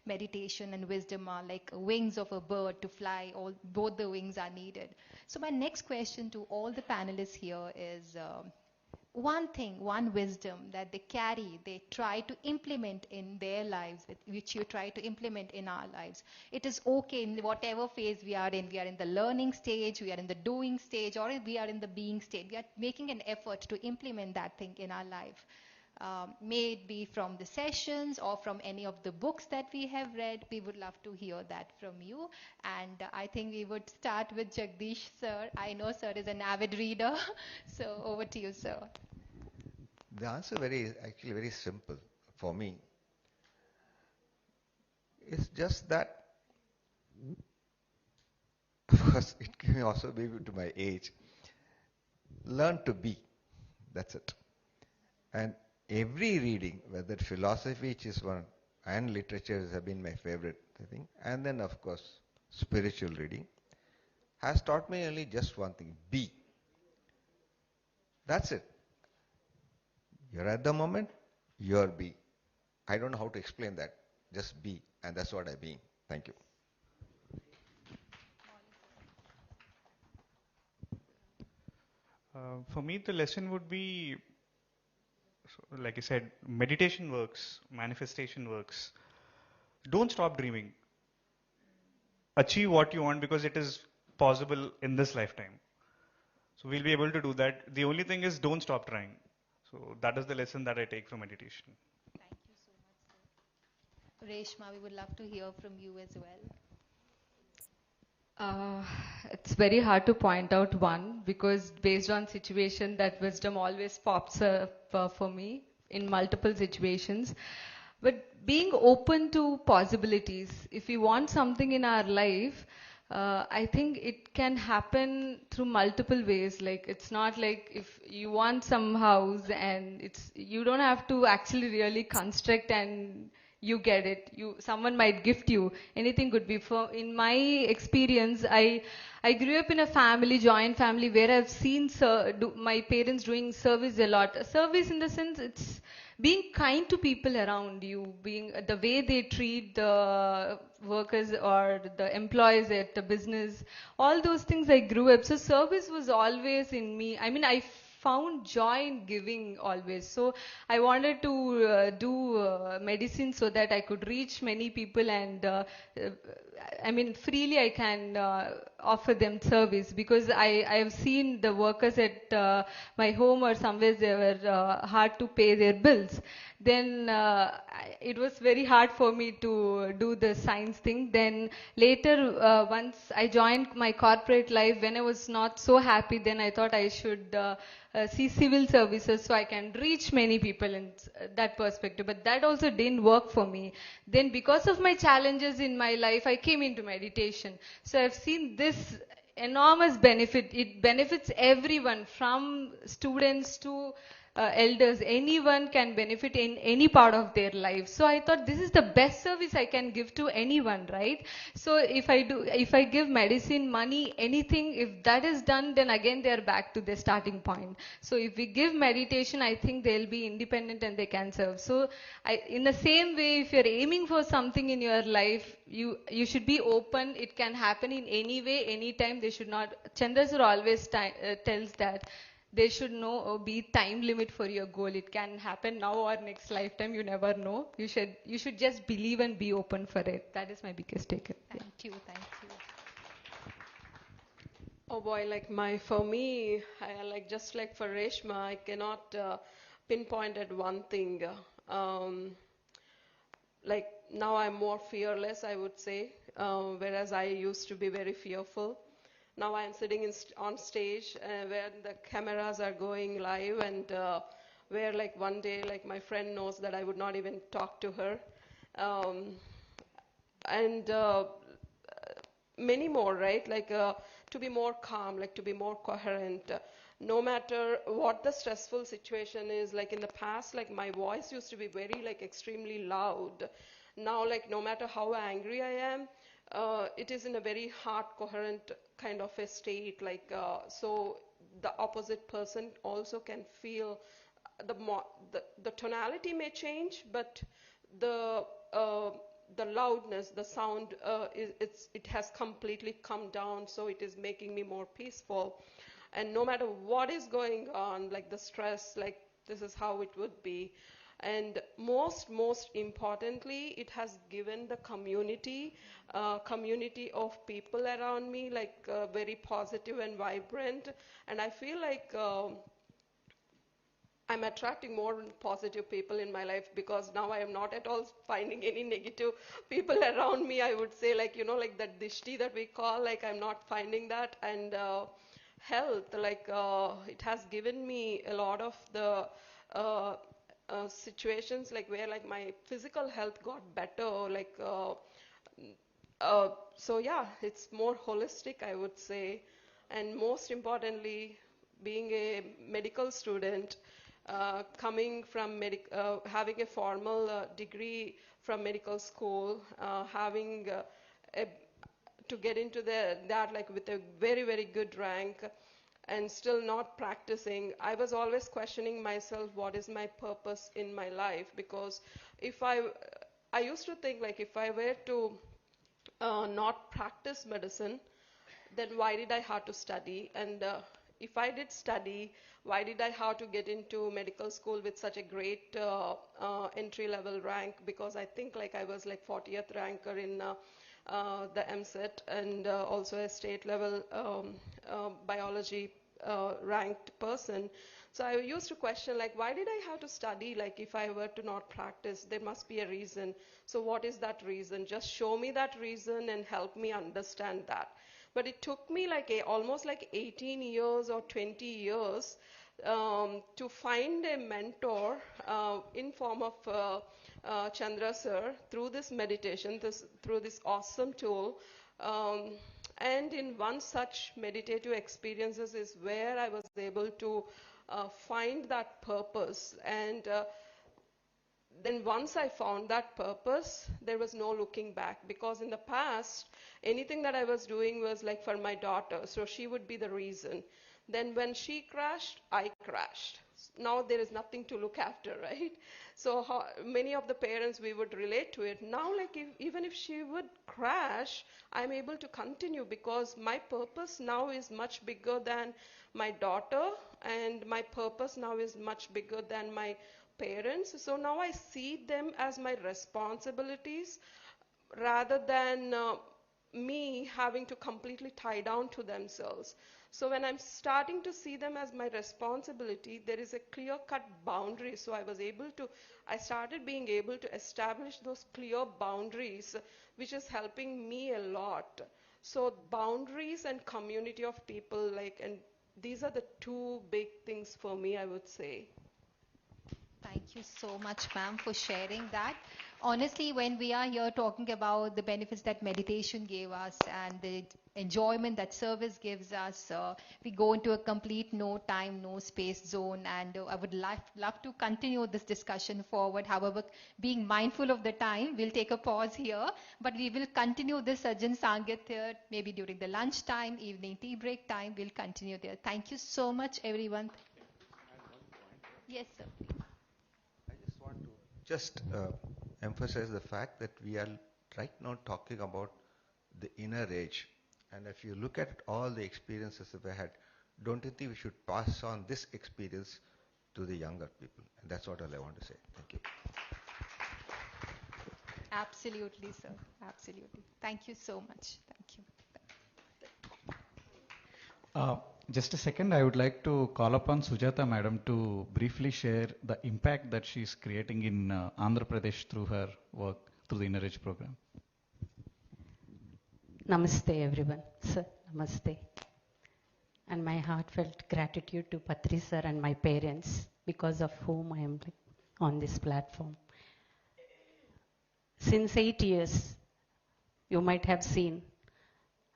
meditation and wisdom are like wings of a bird to fly. Both the wings are needed. So my next question to all the panelists here is, one thing, one wisdom that they carry, they try to implement in their lives, which you try to implement in our lives. It is okay in whatever phase we are in. We are in the learning stage, we are in the doing stage, or we are in the being stage. We are making an effort to implement that thing in our life. May it be from the sessions or from any of the books that we have read. We would love to hear that from you. And I think we would start with Jagdish sir. I know sir is an avid reader. So over to you, sir. The answer actually very simple for me. It's just that, of course, it can also be to my age. Learn to be. That's it. And every reading, whether philosophy, which is one, and literature have been my favorite thing, and then of course spiritual reading, has taught me only just one thing: be. That's it. You're at the moment, you're be. I don't know how to explain that. Just be, and that's what I mean. Thank you. For me, the lesson would be, like I said, meditation works, manifestation works. Don't stop dreaming. Achieve what you want because it is possible in this lifetime. So we'll be able to do that. The only thing is don't stop trying. So that is the lesson that I take from meditation. Thank you so much, sir. Reshma, we would love to hear from you as well. It's very hard to point out one because based on situation that wisdom always pops up for me in multiple situations. But being open to possibilities, if we want something in our life, I think it can happen through multiple ways. Like it's not like if you want some house and you don't have to actually really construct and you get it. Someone might gift you. Anything could be. In my experience, I grew up in a joint family, where I've seen my parents doing service a lot. Service in the sense it's being kind to people around you, being the way they treat the workers or the employees at the business. All those things I grew up. So service was always in me. I mean, I found joy in giving always. So I wanted to do medicine so that I could reach many people and freely I can offer them service because I have seen the workers at my home or somewhere they were hard to pay their bills. Then it was very hard for me to do the science thing. Then later once I joined my corporate life, when I was not so happy, then I thought I should see civil services so I can reach many people in that perspective. But that also didn't work for me. Then because of my challenges in my life, I came into meditation. So I've seen this enormous benefit. It benefits everyone from students to elders. Anyone can benefit in any part of their life. So I thought this is the best service I can give to anyone, right? So if I give medicine, money, anything, if that is done, then again they are back to their starting point. So if we give meditation, I think they'll be independent and they can serve. So in the same way, if you're aiming for something in your life, you should be open. It can happen in any way, anytime. They should not. Chandra sir always tells that there should be time limit for your goal. It can happen now or next lifetime. You never know. You should just believe and be open for it. That is my biggest takeaway. Thank you. Oh boy, for me, just like for Reshma, I cannot pinpoint at one thing. Now I'm more fearless, I would say, whereas I used to be very fearful. Now I'm sitting on stage where the cameras are going live and where one day my friend knows that I would not even talk to her. And many more, right? To be more calm, to be more coherent. no matter what the stressful situation is, like in the past, like my voice used to be very like extremely loud. Now, like no matter how angry I am, it is in a very heart coherent kind of a state, like so the opposite person also can feel the tonality may change, but the loudness, the sound, it has completely come down, so it is making me more peaceful. And no matter what is going on, like the stress, like this is how it would be. And most importantly, it has given the community of people around me, like very positive and vibrant. And I feel like I'm attracting more positive people in my life, because now I am not at all finding any negative people around me. I would say, like, you know, like that dishti that we call, like I'm not finding that. And health, like it has given me a lot of the situations like where like my physical health got better, like so yeah, it's more holistic, I would say. And most importantly, being a medical student, coming from having a formal degree from medical school, having to get into that like with a very good rank, and still not practicing, I was always questioning myself, what is my purpose in my life? Because if I used to think, like, if I were to not practice medicine, then why did I have to study? And if I did study, why did I have to get into medical school with such a great entry-level rank? Because I think like I was like 40th ranker in the MSET, and also a state-level biology ranked person. So I used to question, like, why did I have to study? Like, if I were to not practice, there must be a reason. So what is that reason? Just show me that reason and help me understand that. But it took me like almost like 18 years or 20 years to find a mentor in form of Chandra sir, through this meditation, through this awesome tool. And in one such meditative experiences is where I was able to find that purpose. And then once I found that purpose, there was no looking back, because in the past, anything that I was doing was like for my daughter, so she would be the reason. Then when she crashed, I crashed. Now there is nothing to look after, right? So many of the parents, we would relate to it. Now, like even if she would crash, I'm able to continue, because my purpose now is much bigger than my daughter, and my purpose now is much bigger than my parents. So now I see them as my responsibilities, rather than me having to completely tie down to themselves. So when I'm starting to see them as my responsibility, there is a clear-cut boundary. So I started being able to establish those clear boundaries, which is helping me a lot. So boundaries and community of people, like, and these are the two big things for me, I would say. Thank you so much, ma'am, for sharing that. Honestly, when we are here talking about the benefits that meditation gave us and the enjoyment that service gives us, we go into a complete no time, no space zone, and I would love to continue this discussion forward. However, being mindful of the time, we'll take a pause here, but we will continue this Sajjan Sangitya maybe during the lunch time, evening tea break time. We'll continue there. Thank you so much, everyone. Yes, sir. Just emphasize the fact that we are right now talking about the inner age. And if you look at all the experiences that we had, don't you think we should pass on this experience to the younger people? And that's what I want to say. Thank you. Absolutely, sir. Absolutely. Thank you so much. Thank you. Just a second, I would like to call upon Sujata madam to briefly share the impact that she is creating in Andhra Pradesh through her work through the Inner Age program. Namaste everyone. Sir, namaste. And my heartfelt gratitude to Patri sir and my parents, because of whom I am on this platform. Since 8 years, you might have seen,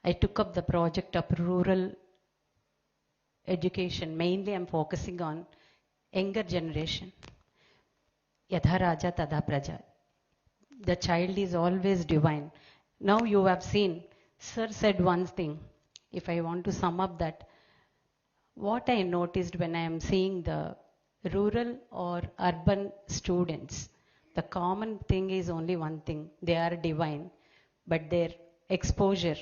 I took up the project of rural education. Mainly I'm focusing on younger generation. Yatha Raja Tada Praja. The child is always divine. Now you have seen, Sir said one thing. If I want to sum up that, what I noticed when I am seeing the rural or urban students, the common thing is only one thing. They are divine, but their exposure,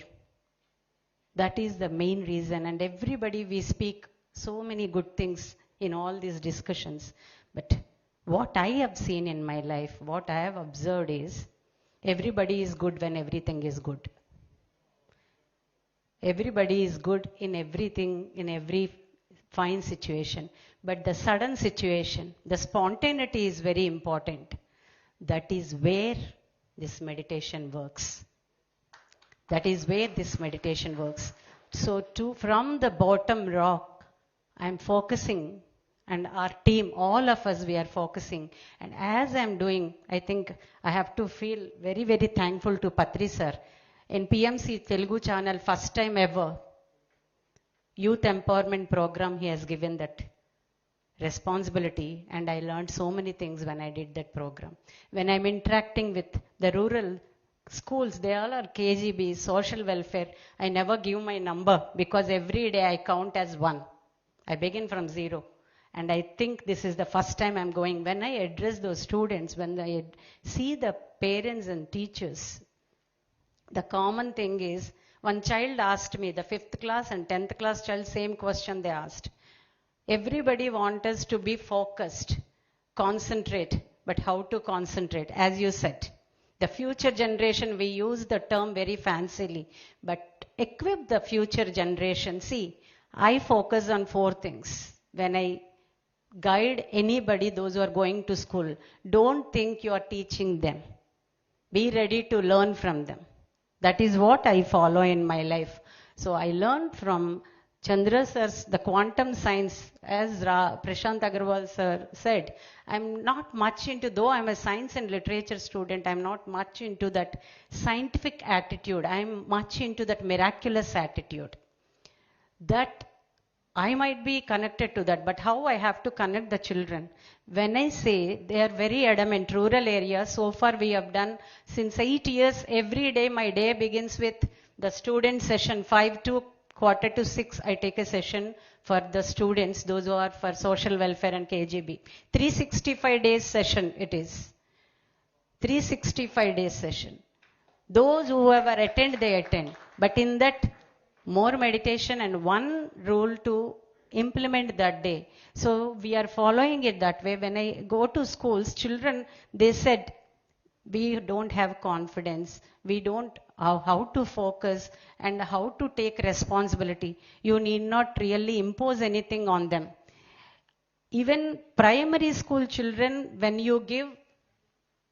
that is the main reason. And everybody, we speak so many good things in all these discussions. But what I have seen in my life, what I have observed is, everybody is good when everything is good. Everybody is good in everything, in every fine situation. But the sudden situation, the spontaneity is very important. That is where this meditation works. That is where this meditation works. So from the bottom rock, I'm focusing, and our team, all of us, we are focusing. And as I'm doing, I think I have to feel very, very thankful to Patri sir. In PMC Telugu channel, first time ever, youth empowerment program, he has given that responsibility, and I learned so many things when I did that program. When I'm interacting with the rural schools, they all are KGB, social welfare. I never give my number because every day I count as one. I begin from zero. And I think this is the first time I'm going. When I address those students, when I see the parents and teachers, the common thing is, one child asked me, the 5th class and 10th class child, same question they asked. Everybody wants us to be focused, concentrate, but how to concentrate? As you said, the future generation, we use the term very fancily, but equip the future generation. See, I focus on 4 things. When I guide anybody, those who are going to school, don't think you are teaching them. Be ready to learn from them. That is what I follow in my life. So I learned from Chandra sir's, the quantum science, as Prashant Agarwal sir said. I'm not much into, though I'm a science and literature student, I'm not much into that scientific attitude. I'm much into that miraculous attitude. That I might be connected to that, but how I have to connect the children? When I say they are very adamant, rural areas, so far we have done since 8 years, every day my day begins with the student session, 5 to 5:45, I take a session for the students, those who are for social welfare and KGB. 365 days session it is. 365 days session. Those who ever attend, they attend. But in that, more meditation and one rule to implement that day. So we are following it that way. When I go to schools, children, they said, we don't have confidence. We don't how to focus and how to take responsibility. You need not really impose anything on them. Even primary school children, when you give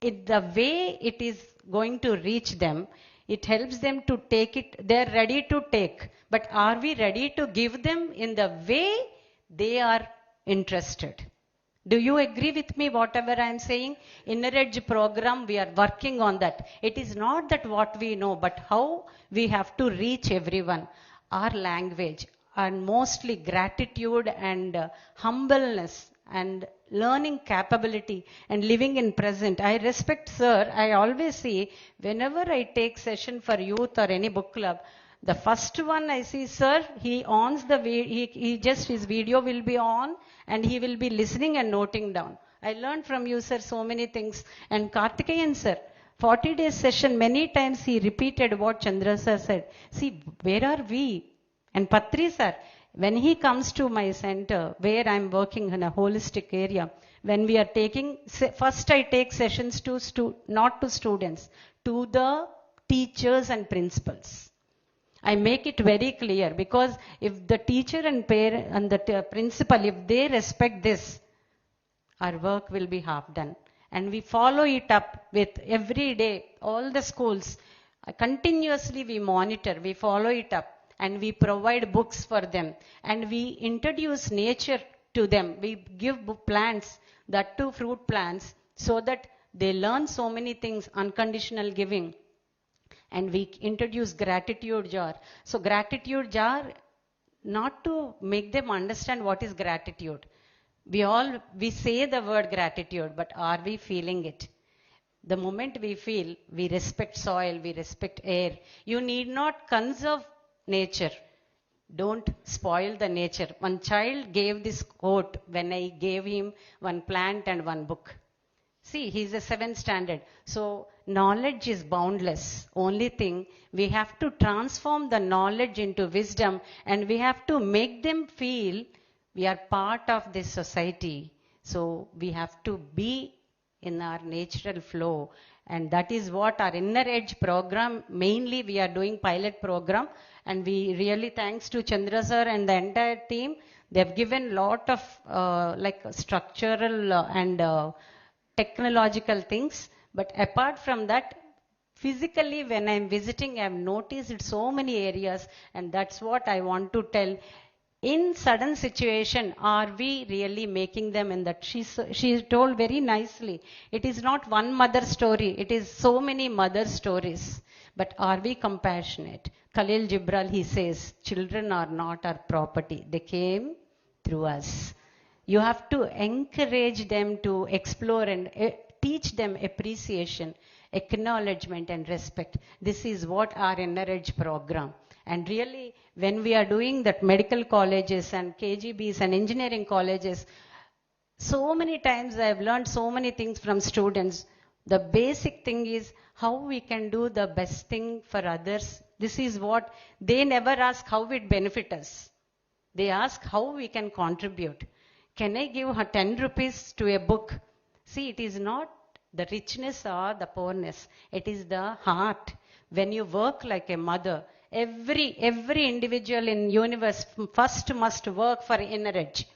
it the way it is going to reach them, it helps them to take it. They're ready to take. But are we ready to give them in the way they are interested? Do you agree with me, whatever I am saying? Inner Edge program, we are working on that. It is not that what we know, but how we have to reach everyone. Our language, and mostly gratitude and humbleness and learning capability and living in present. I respect sir. I always see, whenever I take session for youth or any book club, the first one I see, sir, he ons the, he just, his video will be on and he will be listening and noting down. I learned from you, sir, so many things. And Karthikeyan, sir, 40 days session, many times he repeated what Chandra sir said. See, where are we? And Patri, sir, when he comes to my center, where I'm working in a holistic area, when we are taking, first I take sessions to, not to students, to the teachers and principals. I make it very clear, because if the teacher and parent and the principal, if they respect this, our work will be half done. And we follow it up with every day, all the schools, continuously we monitor, we follow it up, and we provide books for them, and we introduce nature to them. We give plants, that too fruit plants, so that they learn so many things, unconditional giving. And we introduce gratitude jar. So gratitude jar, not to make them understand what is gratitude. We say the word gratitude, but are we feeling it? The moment we feel, we respect soil, we respect air. You need not conserve nature. Don't spoil the nature. One child gave this quote when I gave him one plant and one book. See, he's a 7th standard. So knowledge is boundless. Only thing, we have to transform the knowledge into wisdom, and we have to make them feel we are part of this society. So we have to be in our natural flow. And that is what our Inner Edge program, mainly we are doing pilot program. And we really, thanks to Chandra sir and the entire team, they've given lot of like structural and technological things. But apart from that, physically when I'm visiting, I've noticed so many areas, and that's what I want to tell. In sudden situation, are we really making them in that? She told very nicely, it is not one mother story, it is so many mother stories. But are we compassionate? Khalil Gibran, he says, children are not our property. They came through us. You have to encourage them to explore and teach them appreciation, acknowledgement and respect. This is what our Inner Edge program. And really, when we are doing that medical colleges and KGBs and engineering colleges, so many times I have learned so many things from students. The basic thing is how we can do the best thing for others. This is what they never ask how it benefits us. They ask how we can contribute. Can I give her 10 rupees to a book? See, it is not the richness or the poorness. It is the heart. When you work like a mother, every individual in universe first must work for Inner Edge.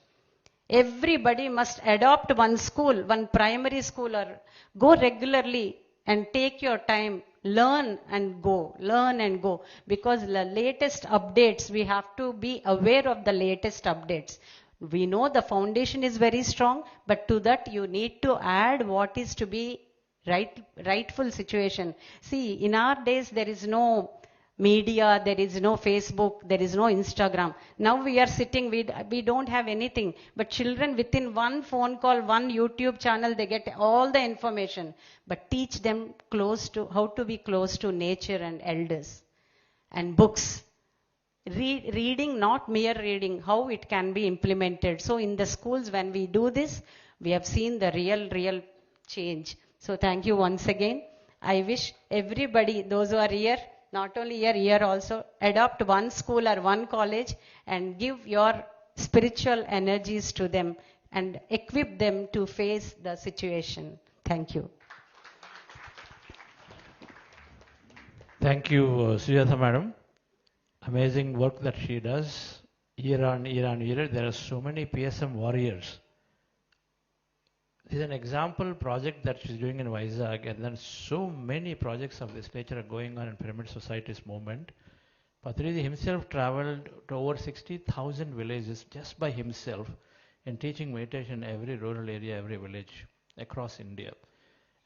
Everybody must adopt one school, one primary school, or go regularly and take your time, learn and go. Because the latest updates, we have to be aware of the latest updates. We know the foundation is very strong, but to that you need to add what is to be rightful situation. See, in our days there is no media, there is no Facebook, there is no Instagram. Now we are sitting, we don't have anything. But children, within one phone call, one YouTube channel, they get all the information. But teach them how to be close to nature and elders. And books. Reading, not mere reading, how it can be implemented. So in the schools, when we do this, we have seen the real change. So thank you once again. I wish everybody, those who are here, not only here also, adopt one school or one college and give your spiritual energies to them and equip them to face the situation. Thank you. Thank you, Sujatha madam. Amazing work that she does year on year. There are so many PSM warriors. This is an example project that she's doing in Vizag, and then so many projects of this nature are going on in Pyramid Society's movement. Patriji himself traveled to over 60,000 villages just by himself in teaching meditation in every rural area, every village across India.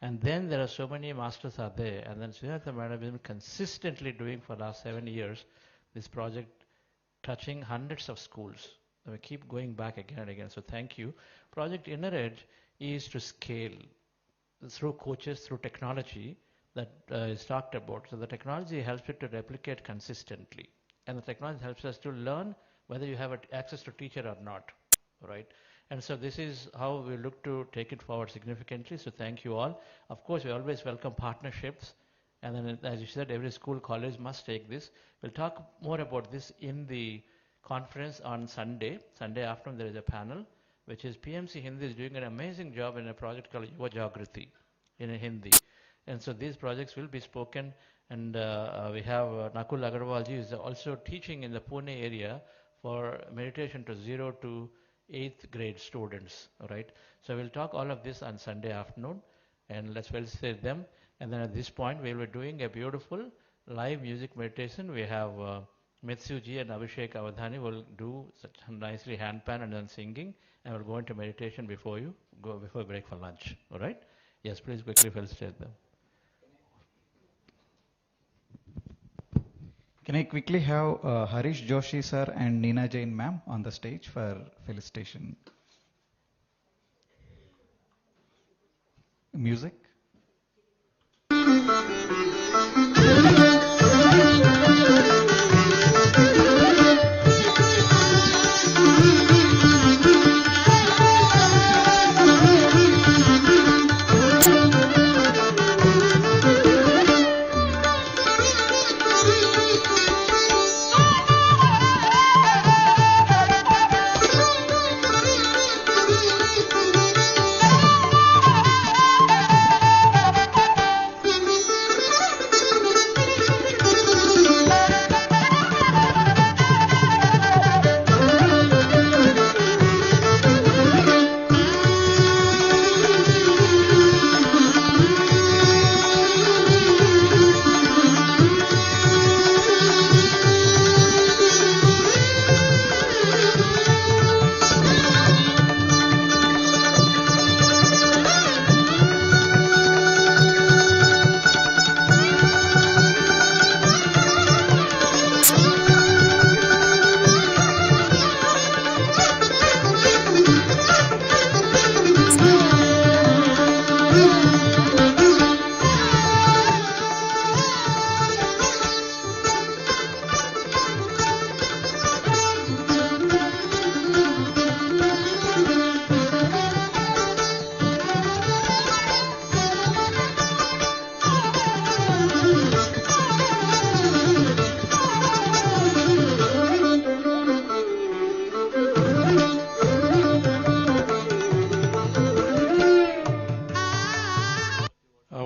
And then there are so many masters are there, and then Sujatha madam has been consistently doing for the last 7 years this project, touching hundreds of schools. And we keep going back again and again. So thank you. Project Inner Edge is to scale through coaches, through technology that is talked about. So the technology helps it to replicate consistently. And the technology helps us to learn whether you have access to teacher or not. Right? And so this is how we look to take it forward significantly. So thank you all. Of course, we always welcome partnerships. And then, as you said, every school, college must take this. We'll talk more about this in the conference on Sunday. Sunday afternoon, there is a panel, which is PMC Hindi is doing an amazing job in a project called Yuva Jagriti in Hindi. And so these projects will be spoken. And we have Nakul Agarwalji is also teaching in the Pune area for meditation to 0 to 8th grade students. All right. So we'll talk all of this on Sunday afternoon. And let's felicitate them. And then at this point, we'll be doing a beautiful live music meditation. We have Mitsuji and Abhishek Avadhani will do such nicely handpan and then singing. And we'll go into meditation before break for lunch. All right? Yes, please quickly felicitate them. Can Can I quickly have Harish Joshi sir and Neena Jain ma'am on the stage for felicitation? Music.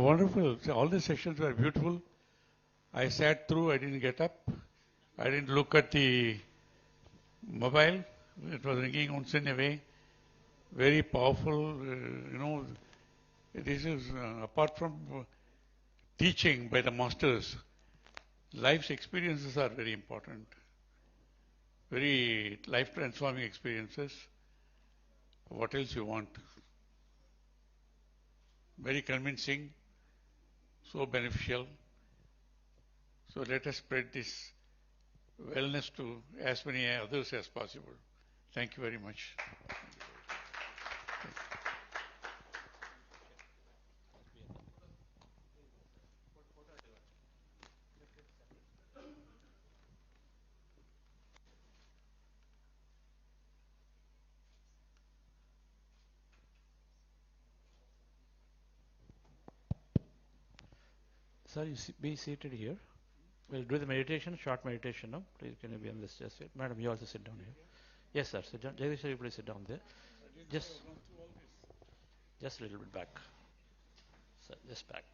Wonderful. So all the sessions were beautiful. I sat through, I didn't get up. I didn't look at the mobile. It was ringing once in a way. Very powerful. This is apart from teaching by the masters, life's experiences are very important. Very life transforming experiences. What else you want? Very convincing. So beneficial. So let us spread this wellness to as many others as possible. Thank you very much. Sir, be seated here. We'll do the meditation, short meditation now. Please, can you be on this just yet? Madam, you also sit down here. Yes, sir. Sit down. Jagdish, sir, you please sit down there. Just a little bit back. Sir, just back.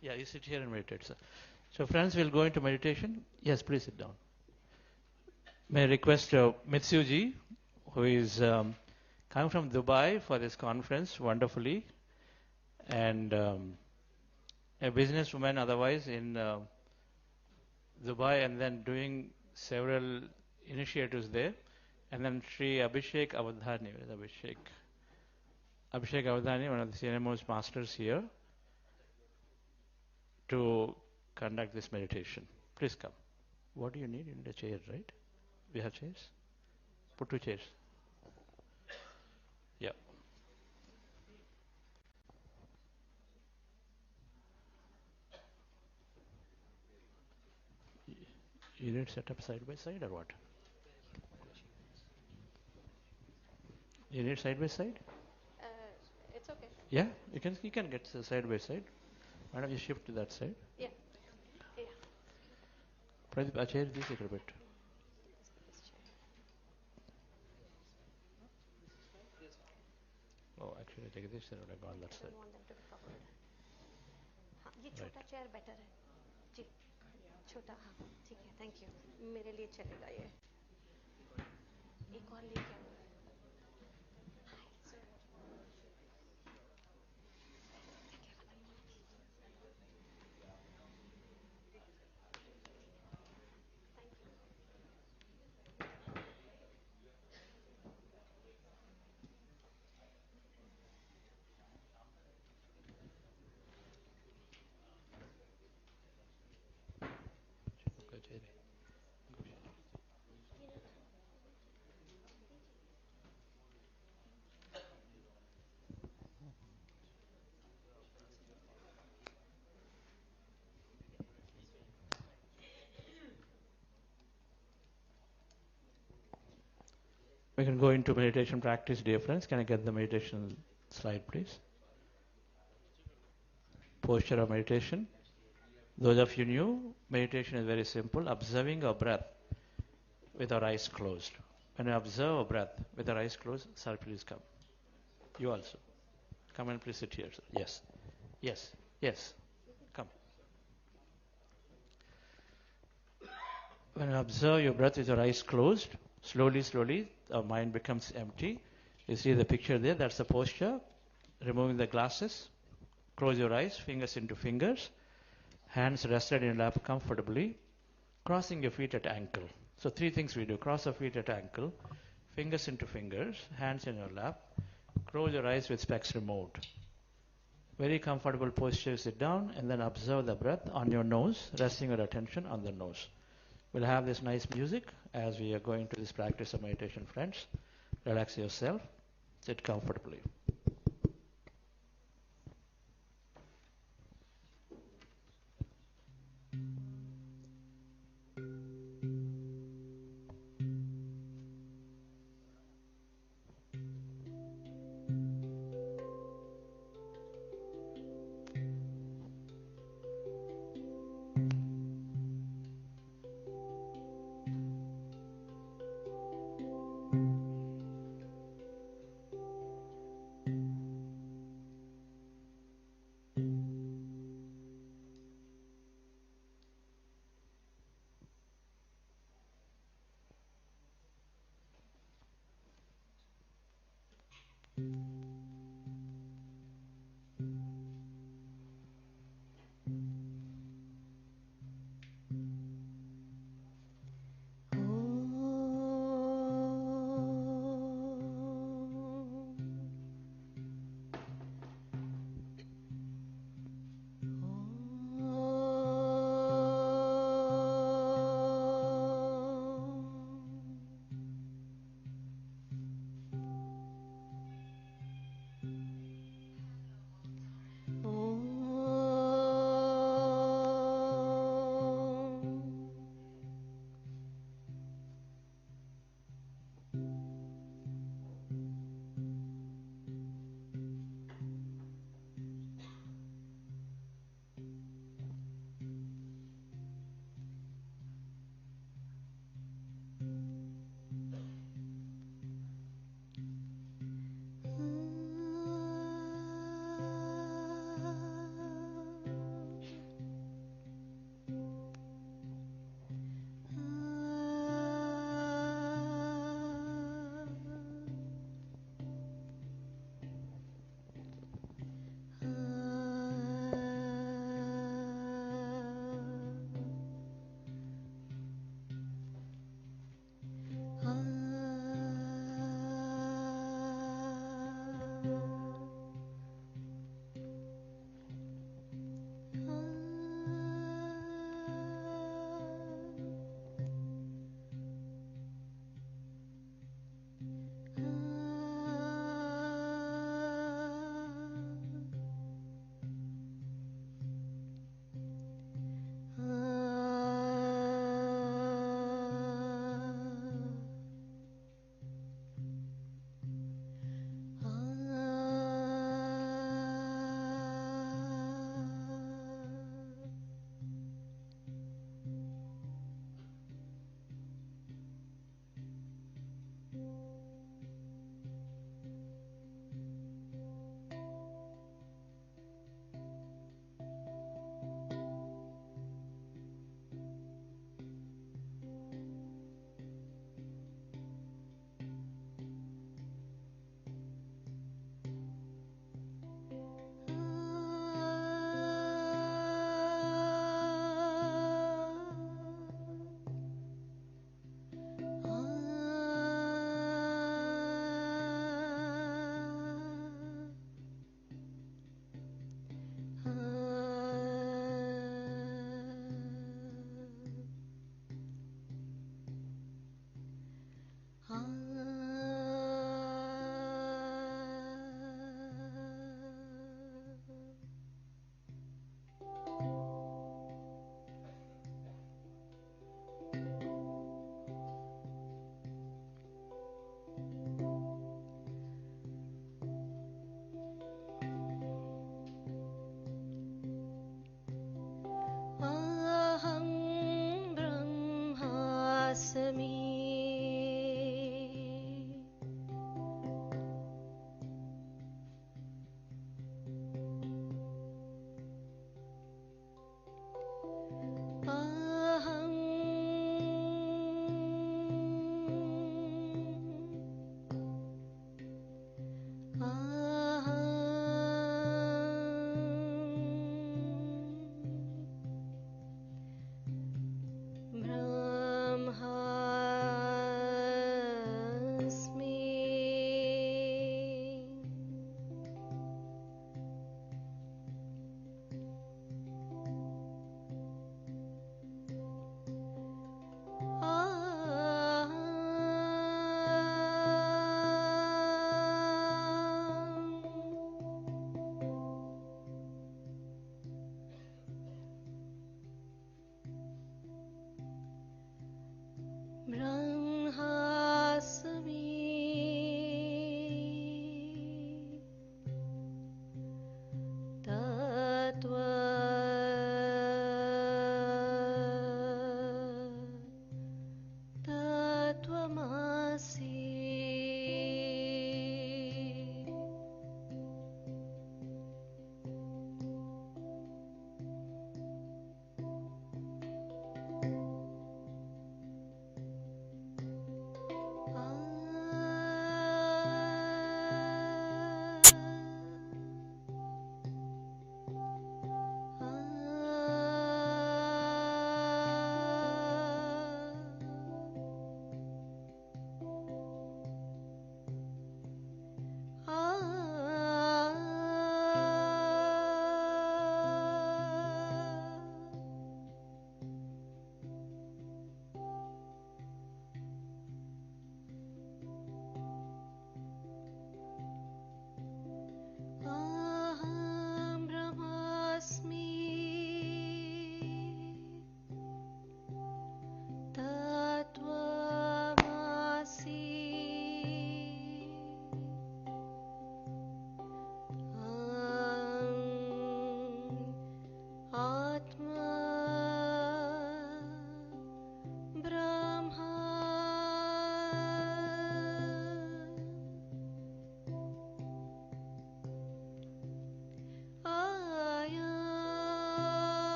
Yeah, you sit here and meditate, sir. So, friends, we'll go into meditation. Yes, please sit down. May I request Mitsuji, who is coming from Dubai for this conference, wonderfully, and a businesswoman otherwise in Dubai, and then doing several initiatives there. And then Sri Abhishek Avadhani, where is Abhishek? Abhishek Avadhani, one of the senior-most masters here, to conduct this meditation. Please come. What do you need? You need a chair, right? We have chairs? Put 2 chairs. Yeah. You need set up side by side or what? You need side by side? It's okay. Yeah, you can get side by side. Why don't you shift to that side? Yeah. Pradeep, a chair this a bit. Oh, actually, take this side. I got that side. ये छोटा chair better है जी छोटा हाँ ठीक है thank you मेरे लिए चलेगा ये एक और लेके आओ Okay. We can go into meditation practice, dear friends. Can I get the meditation slide, please? Posture of meditation. Those of you new, meditation is very simple. Observing our breath with our eyes closed. When we observe our breath with our eyes closed, sir, please come. You also. Come and please sit here, sir. Yes. Yes. Yes. Come. When you observe your breath with your eyes closed, slowly, slowly, our mind becomes empty. You see the picture there, that's the posture. Removing the glasses. Close your eyes, fingers into fingers. Hands rested in your lap comfortably. Crossing your feet at ankle. So 3 things we do. Cross your feet at ankle. Fingers into fingers. Hands in your lap. Close your eyes with specs removed. Very comfortable posture. Sit down and then observe the breath on your nose, resting your attention on the nose. We'll have this nice music as we are going to this practice of meditation, friends. Relax yourself. Sit comfortably.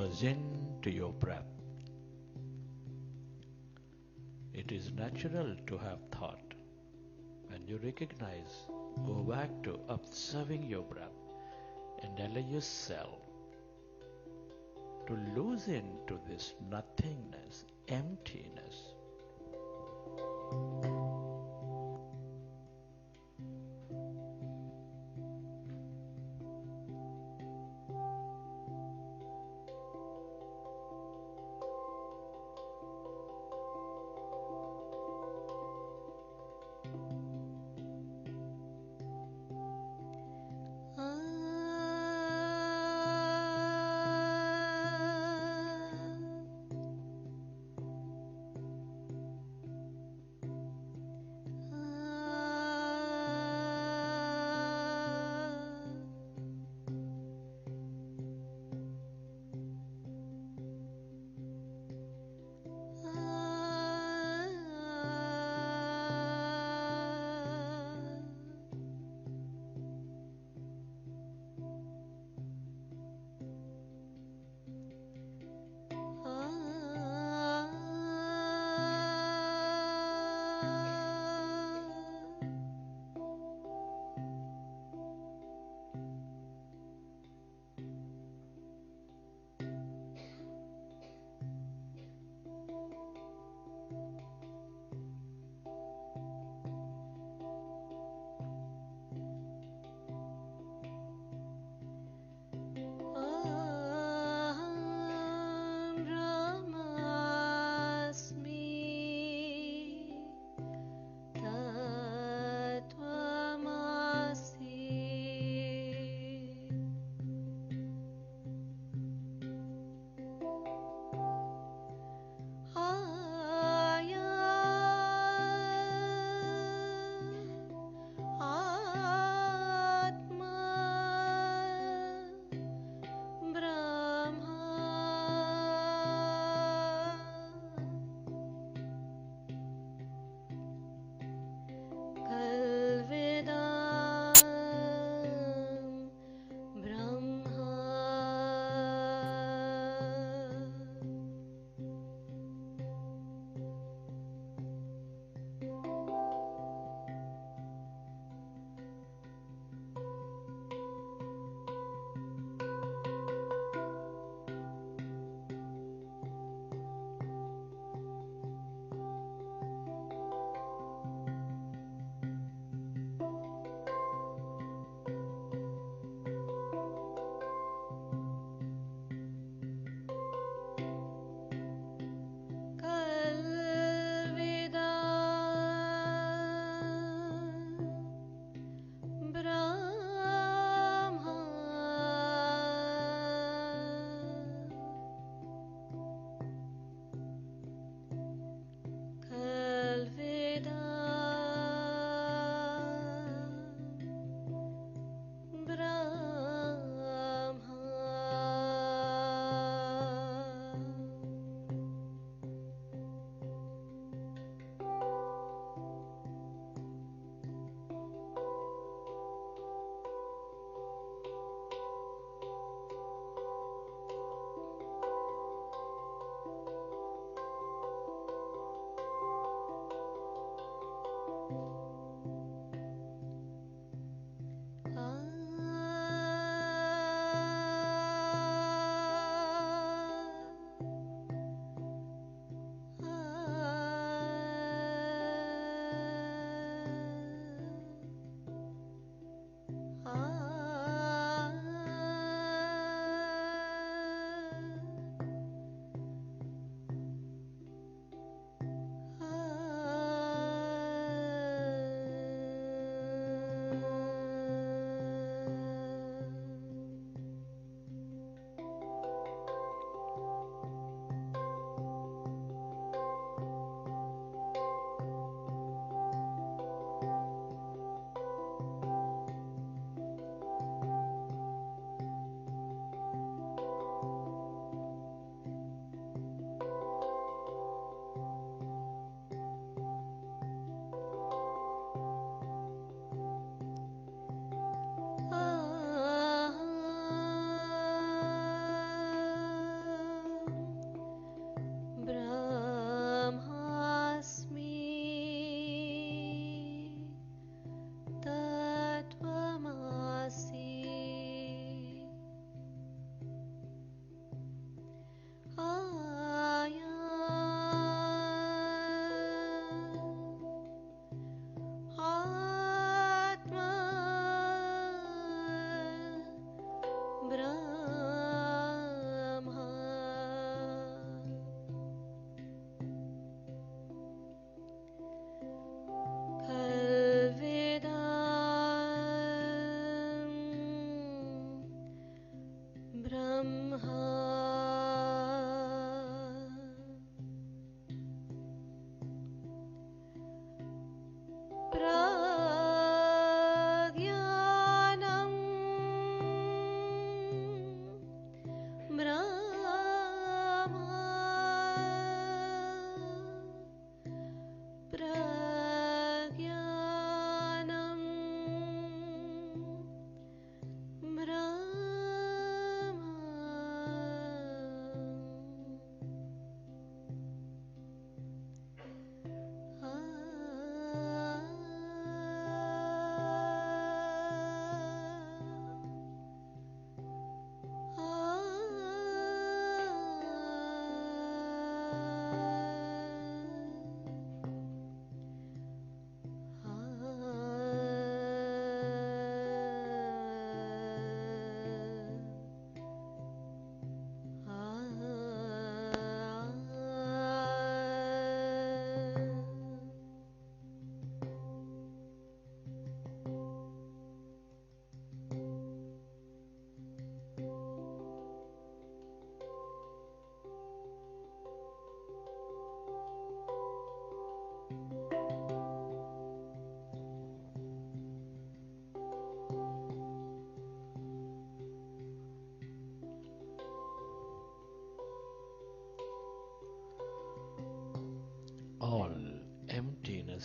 focus into your breath. It is natural to have thought. When you recognize, go back to observing your breath and allow yourself to lose into this nothingness, emptiness.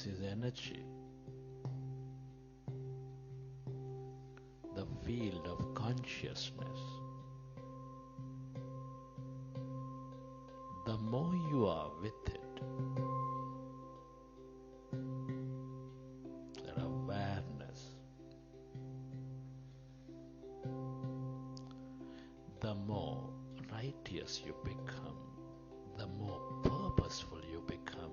This is energy. The field of consciousness. The more you are with it, that awareness, the more righteous you become, the more purposeful you become.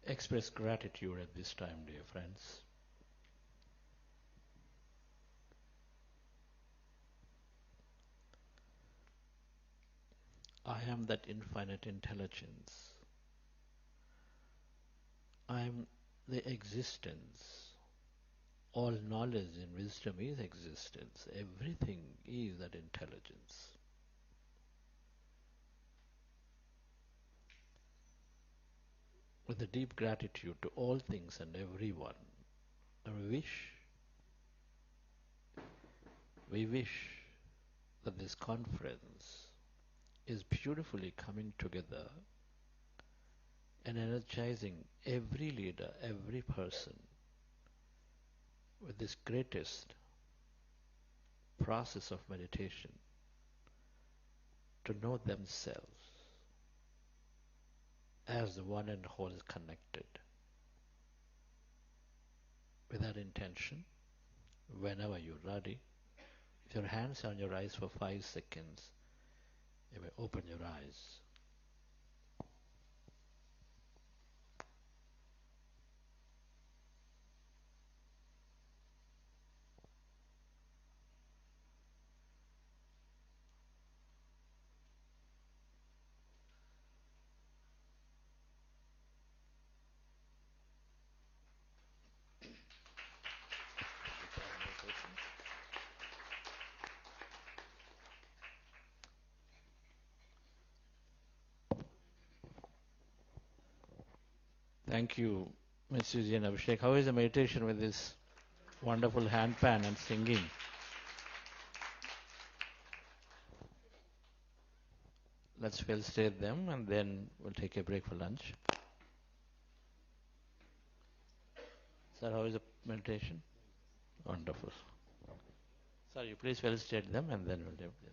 Express gratitude at this time, dear friends. I am that infinite intelligence. I am the existence. All knowledge and wisdom is existence. Everything is that intelligence. With a deep gratitude to all things and everyone, and we wish that this conference is beautifully coming together and energizing every leader, every person with this greatest process of meditation to know themselves as the one and whole connected. With that intention, whenever you're ready, with your hands on your eyes for 5 seconds, you may open your eyes. Thank you, Ms. Suji and Abhishek. How is the meditation with this wonderful handpan and singing? Let's felicitate them and then we'll take a break for lunch. Sir, how is the meditation? Wonderful. Sir, you please felicitate them and then we'll do this.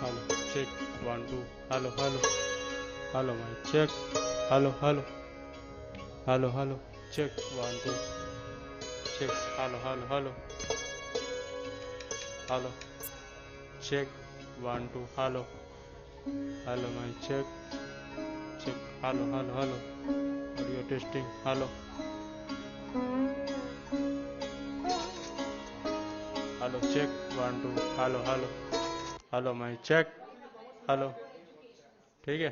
Hello, check, 1, 2, hello, hello, hello, mic, check, hello, hello, hello, hello, check, 1, 2, check, hello, hello, hello, hello, check, 1, 2, hello, hello, mic, check, check, hello, hello, hello, audio testing, hello, hello, check, 1, 2, hello, hello, hello, mic, check, hello, ठीक है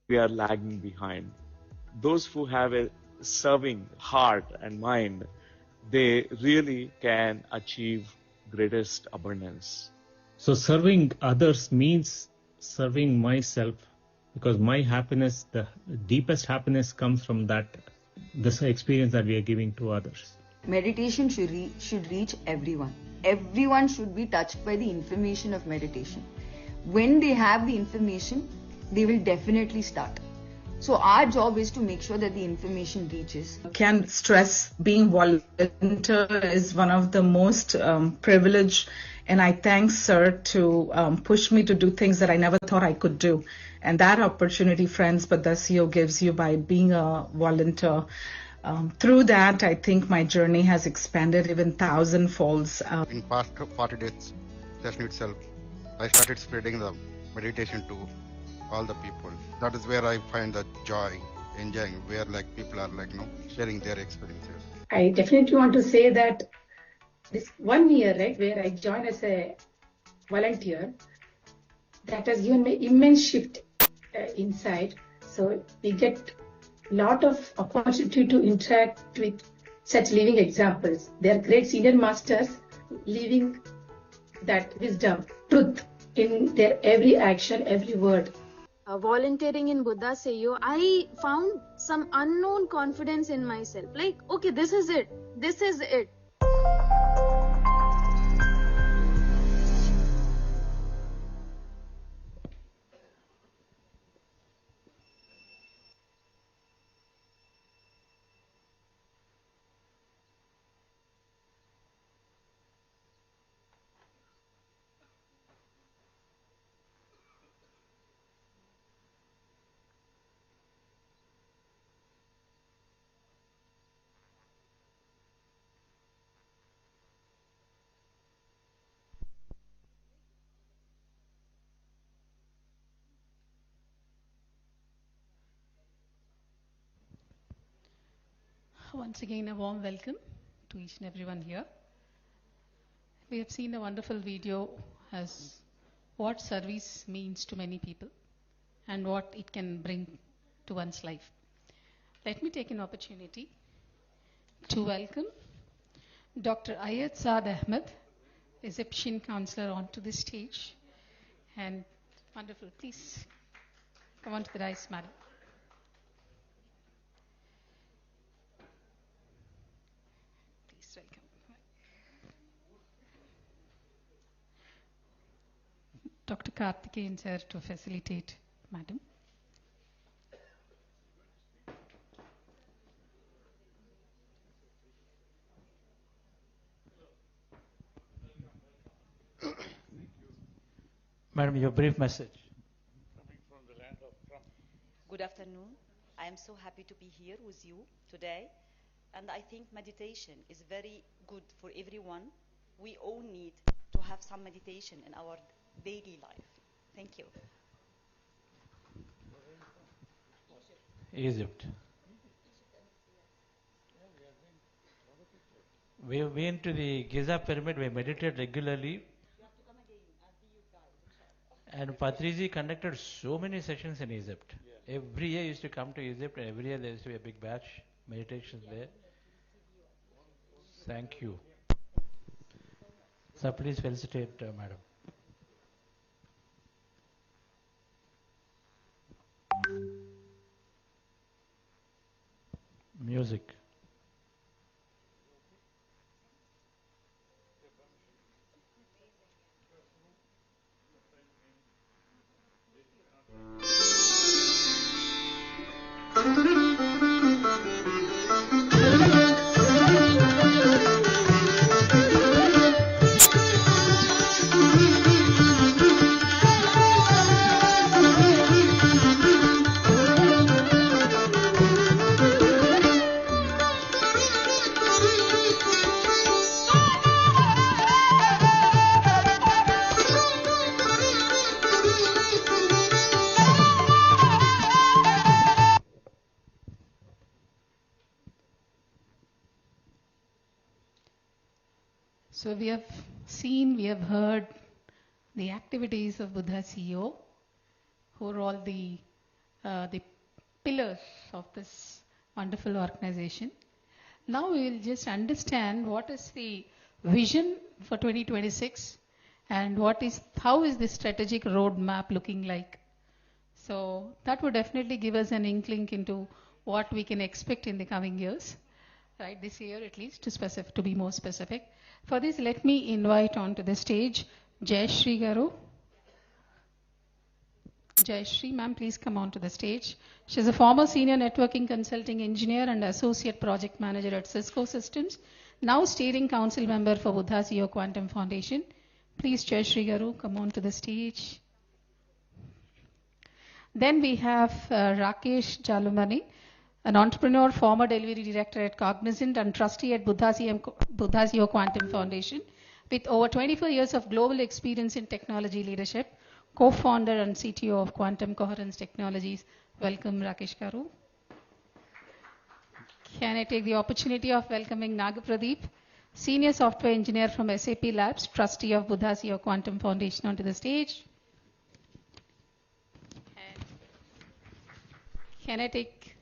we are lagging behind. Those who have a serving heart and mind, they really can achieve greatest abundance. So serving others means serving myself, because my happiness, the deepest happiness comes from this experience that we are giving to others. Meditation should reach everyone. Everyone should be touched by the information of meditation. When they have the information, they will definitely start. So our job is to make sure that the information reaches. Can't stress being volunteer is one of the most privileged, and I thank Sir to push me to do things that I never thought I could do. And that opportunity, friends, Buddha gives you by being a volunteer. Through that, I think my journey has expanded even 1,000 folds. In past 40 days session itself, I started spreading the meditation to all the people. That is where I find the joy, enjoying, where like people are like, sharing their experiences. I definitely want to say that this 1 year, right, where I joined as a volunteer, that has given me immense shift inside. So we get a lot of opportunity to interact with such living examples. They are great senior masters living that wisdom, truth in their every action, every word. Volunteering in Buddha Seyo, I found some unknown confidence in myself. Like, okay, this is it. This is it. Once again, a warm welcome to each and everyone here. We have seen a wonderful video as what service means to many people and what it can bring to one's life. Let me take an opportunity to welcome Dr. Ayat Saad Ahmed, Egyptian counselor, onto the stage. And wonderful, please come on to the dais, madam. Dr. Karthikeyan sir to facilitate, madam. Madam, your brief message. Good afternoon. I am so happy to be here with you today. And I think meditation is very good for everyone. We all need to have some meditation in our daily life. Thank you. Egypt. We went to the Giza pyramid, we meditate regularly. And Patriji conducted so many sessions in Egypt. Yeah. Every year used to come to Egypt, and every year there used to be a big batch, meditations there. Thank you. So please felicitate madam. Music. So we have seen, we have heard the activities of Buddha CEO, who are all the the pillars of this wonderful organization. Now we will just understand what is the vision for 2026 and how is the strategic roadmap looking like. So that would definitely give us an inkling into what we can expect in the coming years, right? This year at least, to be more specific. For this, let me invite onto the stage Jayashree Garu. Jayashree, ma'am, please come onto the stage. She's a former senior networking consulting engineer and associate project manager at Cisco Systems, now steering council member for Buddha CEO Quantum Foundation. Please, Jayashree Garu, come onto the stage. Then we have Rakesh Jalumani, an entrepreneur, former delivery director at Cognizant and trustee at Buddha CEO Quantum Foundation, with over 24 years of global experience in technology leadership, co-founder and CTO of Quantum Coherence Technologies. Welcome, Rakesh Garu. Can I take the opportunity of welcoming Nagapradeep, senior software engineer from SAP Labs, trustee of Buddha CEO Quantum Foundation, onto the stage. Can I take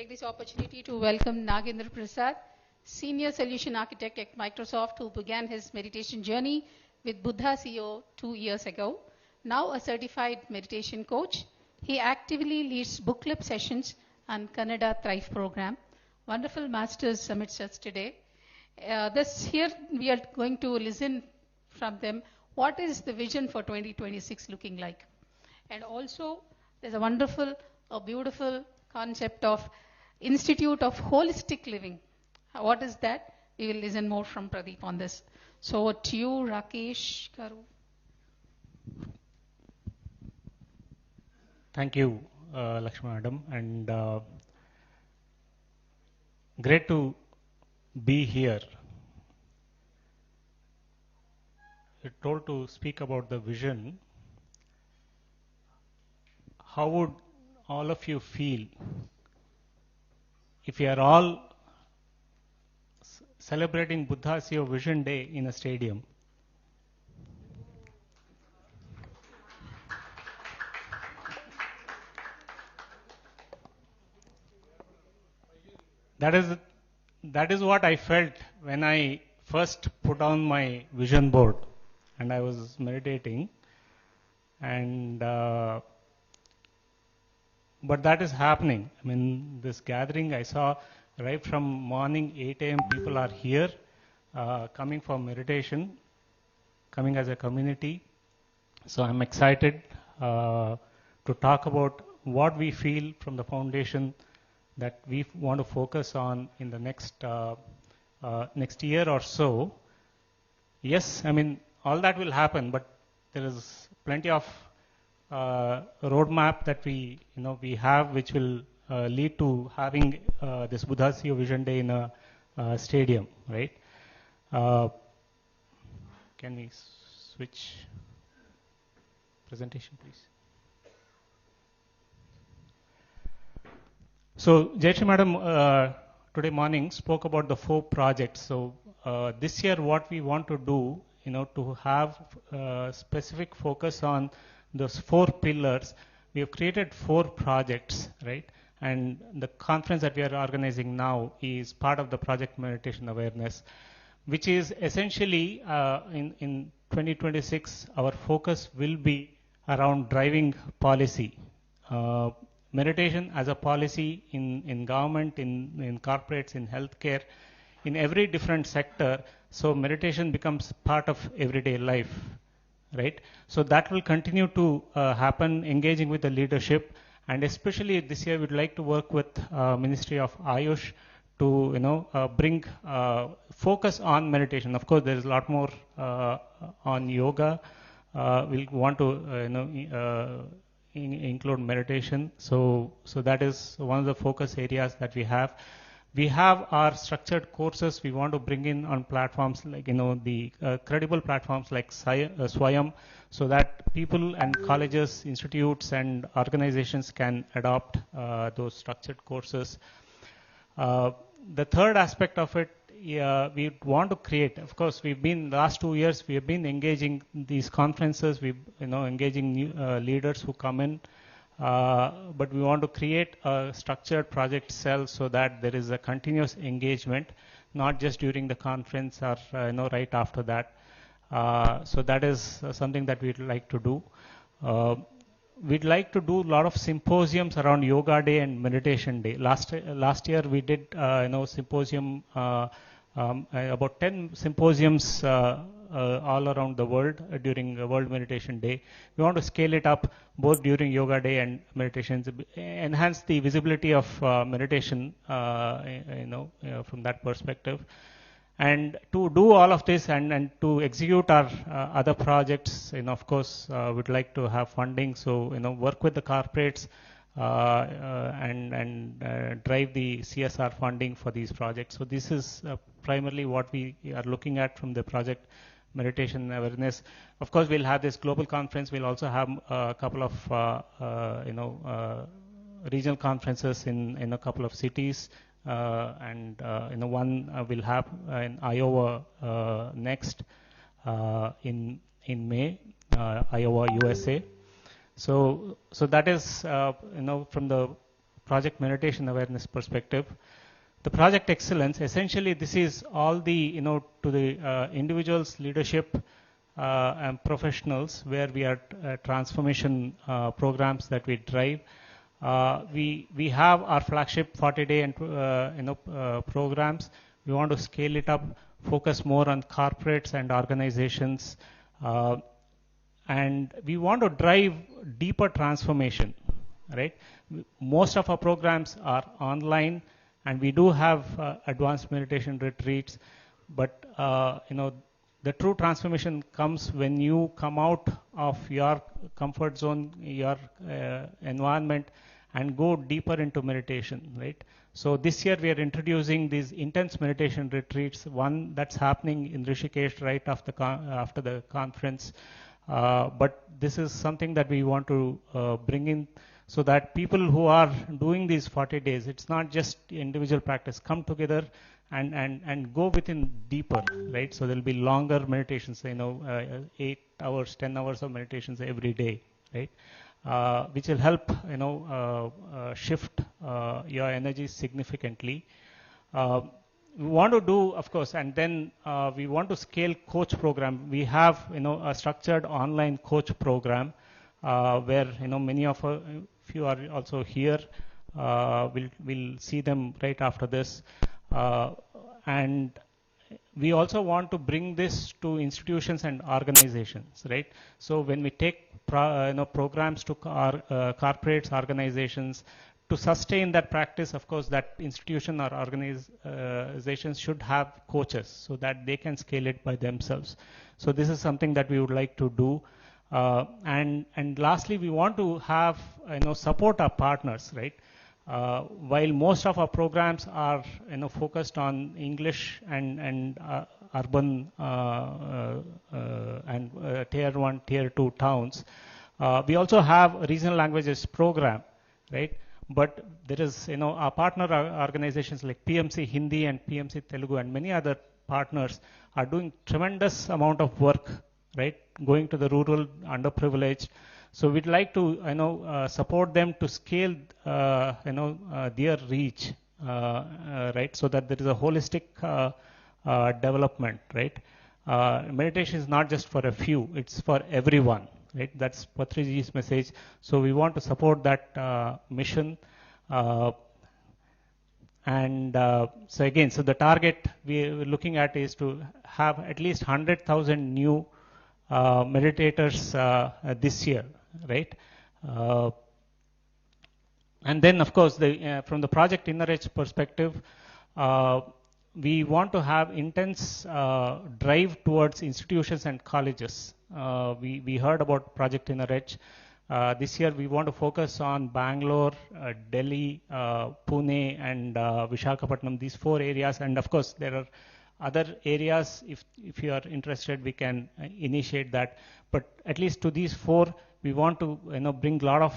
this opportunity to welcome Nagendra Prasad, Senior Solution Architect at Microsoft, who began his meditation journey with Buddha CEO 2 years ago. Now a certified meditation coach, he actively leads book club sessions and Kannada Thrive program. Wonderful masters amidst us today. Here we are going to listen from them. What is the vision for 2026 looking like? And also, there's a beautiful concept of Institute of Holistic Living. What is that? We will listen more from Pradeep on this. So to you, Rakesh Garu. Thank you, Lakshmi Madam, and great to be here. You're told to speak about the vision. How would all of you feel if you are all celebrating Buddha CEO Vision Day in a stadium? That is what I felt when I first put on my vision board and I was meditating, and but that is happening. I mean, this gathering I saw right from morning 8 a.m. people are here coming for meditation, coming as a community. So I'm excited to talk about what we feel from the foundation that we want to focus on in the next year or so. Yes, I mean, all that will happen, but there is plenty of roadmap that we have, which will lead to having this Buddha CEO Vision Day in a stadium, right? Can we switch presentation, please? So Jayashree Madam today morning spoke about the 4 projects. So this year what we want to do, to have specific focus on those 4 pillars, we have created 4 projects, right? And the conference that we are organizing now is part of the Project Meditation Awareness, which is essentially in 2026, our focus will be around driving policy. Meditation as a policy in government, in corporates, in healthcare, in every different sector. So meditation becomes part of everyday life, right? So that will continue to happen, engaging with the leadership, and especially this year we'd like to work with Ministry of Ayush to bring focus on meditation. Of course, there is a lot more on yoga. We'll want to include meditation. So that is one of the focus areas that we have. We have our structured courses we want to bring in on platforms like, the credible platforms like Swayam, so that people and colleges, institutes and organizations can adopt those structured courses. The third aspect of it, we want to create, of course, last 2 years, we have been engaging these conferences, engaging new leaders who come in. but we want to create a structured project cell so that there is a continuous engagement, not just during the conference or right after that. So that is something that we'd like to do. We'd like to do a lot of symposiums around Yoga Day and Meditation Day. Last year we did symposium, about 10 symposiums all around the world during World Meditation Day. We want to scale it up both during Yoga Day and meditations, enhance the visibility of meditation, from that perspective. And to do all of this and to execute our other projects, of course, we'd like to have funding. So, work with the corporates and drive the CSR funding for these projects. So this is primarily what we are looking at from the project Meditation Awareness. Of course, we'll have this global conference. We'll also have a couple of, regional conferences in a couple of cities. And one we'll have in Iowa next in May, Iowa, USA. So that is from the project meditation awareness perspective. The project excellence, essentially, this is all the to the individuals, leadership, and professionals, where we are transformation programs that we drive. We have our flagship 40-day and programs. We want to scale it up, focus more on corporates and organizations, and we want to drive deeper transformation. Right? Most of our programs are online, and we do have advanced meditation retreats, but the true transformation comes when you come out of your comfort zone, your environment, and go deeper into meditation, right? So this year we are introducing these intense meditation retreats, one that's happening in Rishikesh right after the conference. But this is something that we want to bring in so that people who are doing these 40 days, it's not just individual practice, come together and go within deeper, right? So there'll be longer meditations, 8 hours, 10 hours of meditations every day, right? Which will help, shift your energy significantly. We want to do, of course, and then we want to scale coach program. We have, a structured online coach program where, many of you are also here. We'll see them right after this. And we also want to bring this to institutions and organizations, right? So when we take programs to corporates, organizations, to sustain that practice, of course, that institution or organizations should have coaches so that they can scale it by themselves. So this is something that we would like to do. And lastly, we want to have, support our partners, right? While most of our programs are, focused on English and urban and tier 1, tier 2 towns, we also have a regional languages program, right? But there is, our partner organizations like PMC Hindi and PMC Telugu and many other partners are doing tremendous amount of work, right? Going to the rural, underprivileged. So we'd like to, support them to scale, their reach, right? So that there is a holistic development, right? Meditation is not just for a few; it's for everyone, right? That's Patriji's message. So we want to support that mission. And so again, so the target we're looking at is to have at least 100,000 new meditators this year, right? And then, of course, from the Project Inner Edge perspective, we want to have intense drive towards institutions and colleges. We heard about Project Inner Edge. This year, we want to focus on Bangalore, Delhi, Pune, and Visakhapatnam, these 4 areas. And of course, there are other areas. If you are interested, we can initiate that. But at least to these 4, we want to bring a lot of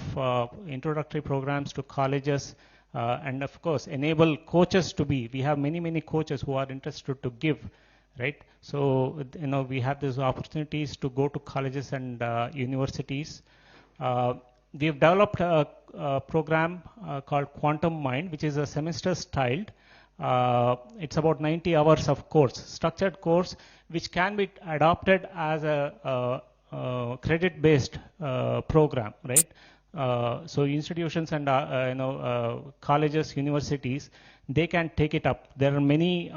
introductory programs to colleges, and of course enable coaches to be. We have many coaches who are interested to give, right? So we have these opportunities to go to colleges and universities. we've developed a program called Quantum Mind, which is a semester styled. It's about 90 hours of course, structured course, which can be adopted as a credit-based program, right? So institutions and colleges, universities, they can take it up. There are many,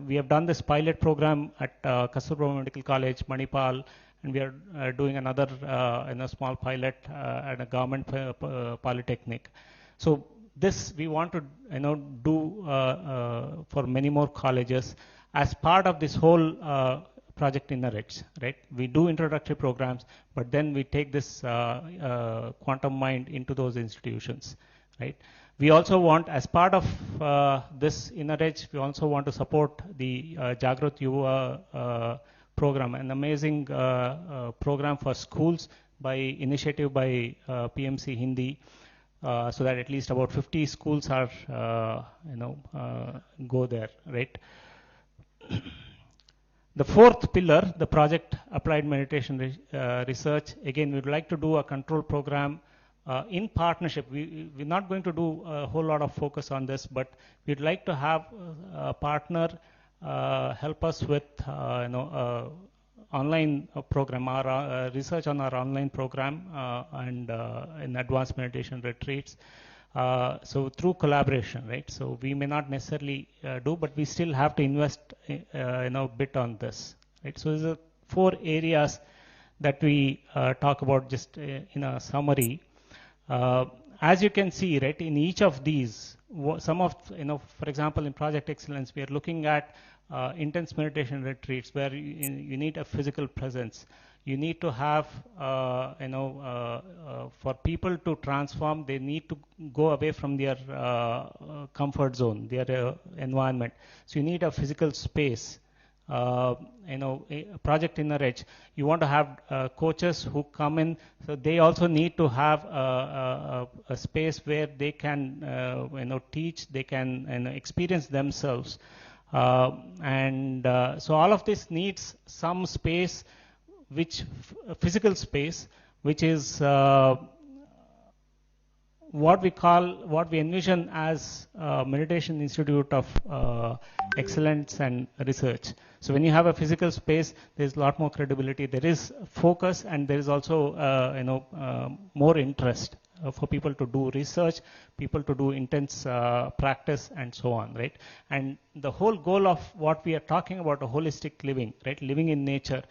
we have done this pilot program at Kasturba Medical College, Manipal, and we are doing another small pilot at a government polytechnic. So this we want to do for many more colleges as part of this whole project Inner-Edge, right? We do introductory programs, but then we take this quantum mind into those institutions, right? We also want, as part of this Inner-Edge, we also want to support the Jagrut Yuva program, an amazing program for schools by initiative by PMC Hindi, so that at least about 50 schools are, go there, right? The fourth pillar, the project Applied Meditation Research, again, we'd like to do a control program in partnership. We're not going to do a whole lot of focus on this, but we'd like to have a partner help us with, online program, our research on our online program and in advanced meditation retreats. So through collaboration, right? So we may not necessarily do, but we still have to invest, bit on this, right? So there's 4 areas that we talk about just in a summary. As you can see, right, in each of these, some of, for example, in Project Excellence, we are looking at intense meditation retreats where you need a physical presence. You need to have, for people to transform, they need to go away from their comfort zone, their environment. So you need a physical space. Project Inner-Edge, you want to have coaches who come in, so they also need to have a space where they can, teach, they can experience themselves. So all of this needs some space, which physical space, which is what we envision as Meditation Institute of Excellence and Research. So when you have a physical space, there's a lot more credibility. There is focus, and there is also more interest for people to do research, people to do intense practice, and so on, right? And the whole goal of what we are talking about, a holistic living, right? Living in nature.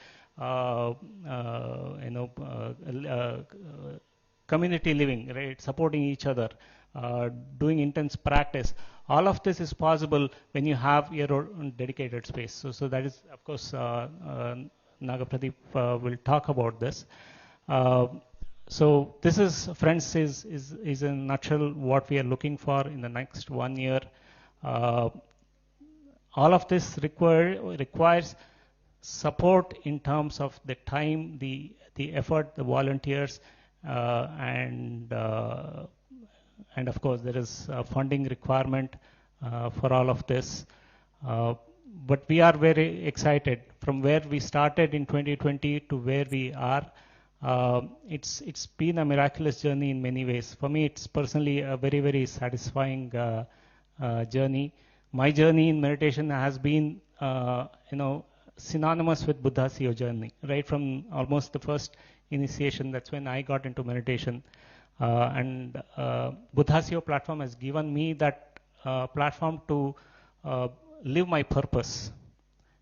Community living, right? Supporting each other, doing intense practice. All of this is possible when you have your own dedicated space. So that is, of course, Nagapradeep will talk about this. So this is, friends, is in a nutshell what we are looking for in the next 1 year. All of this requires support in terms of the time, the effort, the volunteers, and of course there is a funding requirement for all of this. But we are very excited from where we started in 2020 to where we are. It's been a miraculous journey in many ways. For me, it's personally a very, very satisfying journey. My journey in meditation has been, synonymous with Buddha's Yoga journey, right from almost the first initiation. That's when I got into meditation. And Buddha's Yoga platform has given me that platform to live my purpose.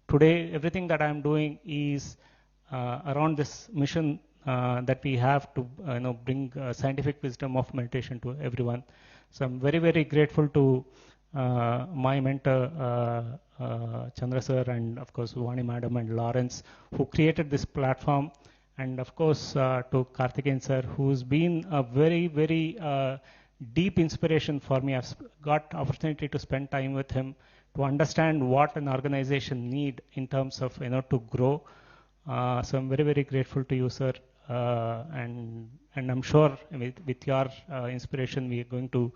Today, everything that I'm doing is around this mission that we have to bring scientific wisdom of meditation to everyone. So I'm very, very grateful to my mentor Chandra sir, and of course Vani madam and Lawrence, who created this platform, and of course to Karthikeyan sir, who's been a very, very deep inspiration for me. I've got opportunity to spend time with him to understand what an organization need in terms of to grow. So I'm very, very grateful to you, sir, and I'm sure with your inspiration we are going to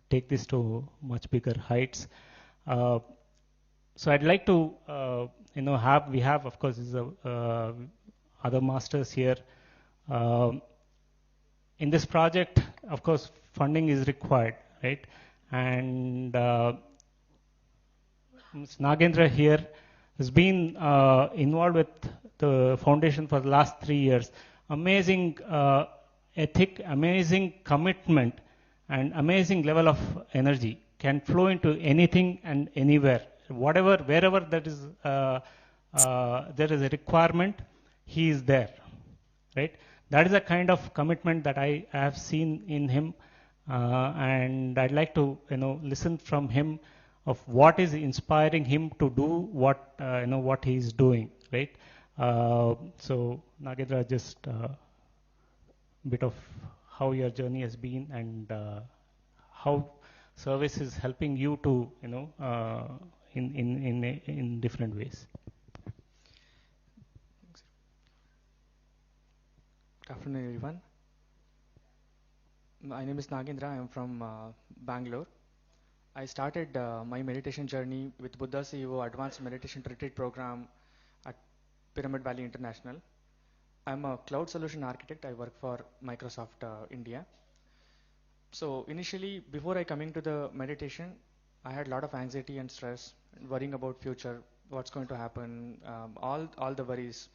take this to much bigger heights. So I'd like to we have of course other masters here. in this project, of course, funding is required, right? And Ms. Nagendra here has been involved with the foundation for the last 3 years. Amazing ethic, amazing commitment, and amazing level of energy can flow into anything and anywhere. Whatever, wherever that is, there is a requirement, he is there, right? That is the kind of commitment that I have seen in him, and I'd like to, listen from him of what is inspiring him to do what, what he is doing, right? So, Nagendra, just bit of how your journey has been and how service is helping you to, in different ways. Good afternoon, everyone. My name is Nagendra. I am from Bangalore. I started my meditation journey with Buddha CEO Advanced Meditation Retreat Program at Pyramid Valley International. I'm a cloud solution architect. I work for Microsoft India. So initially, before I coming to the meditation, I had a lot of anxiety and stress, worrying about future, what's going to happen, all the worries.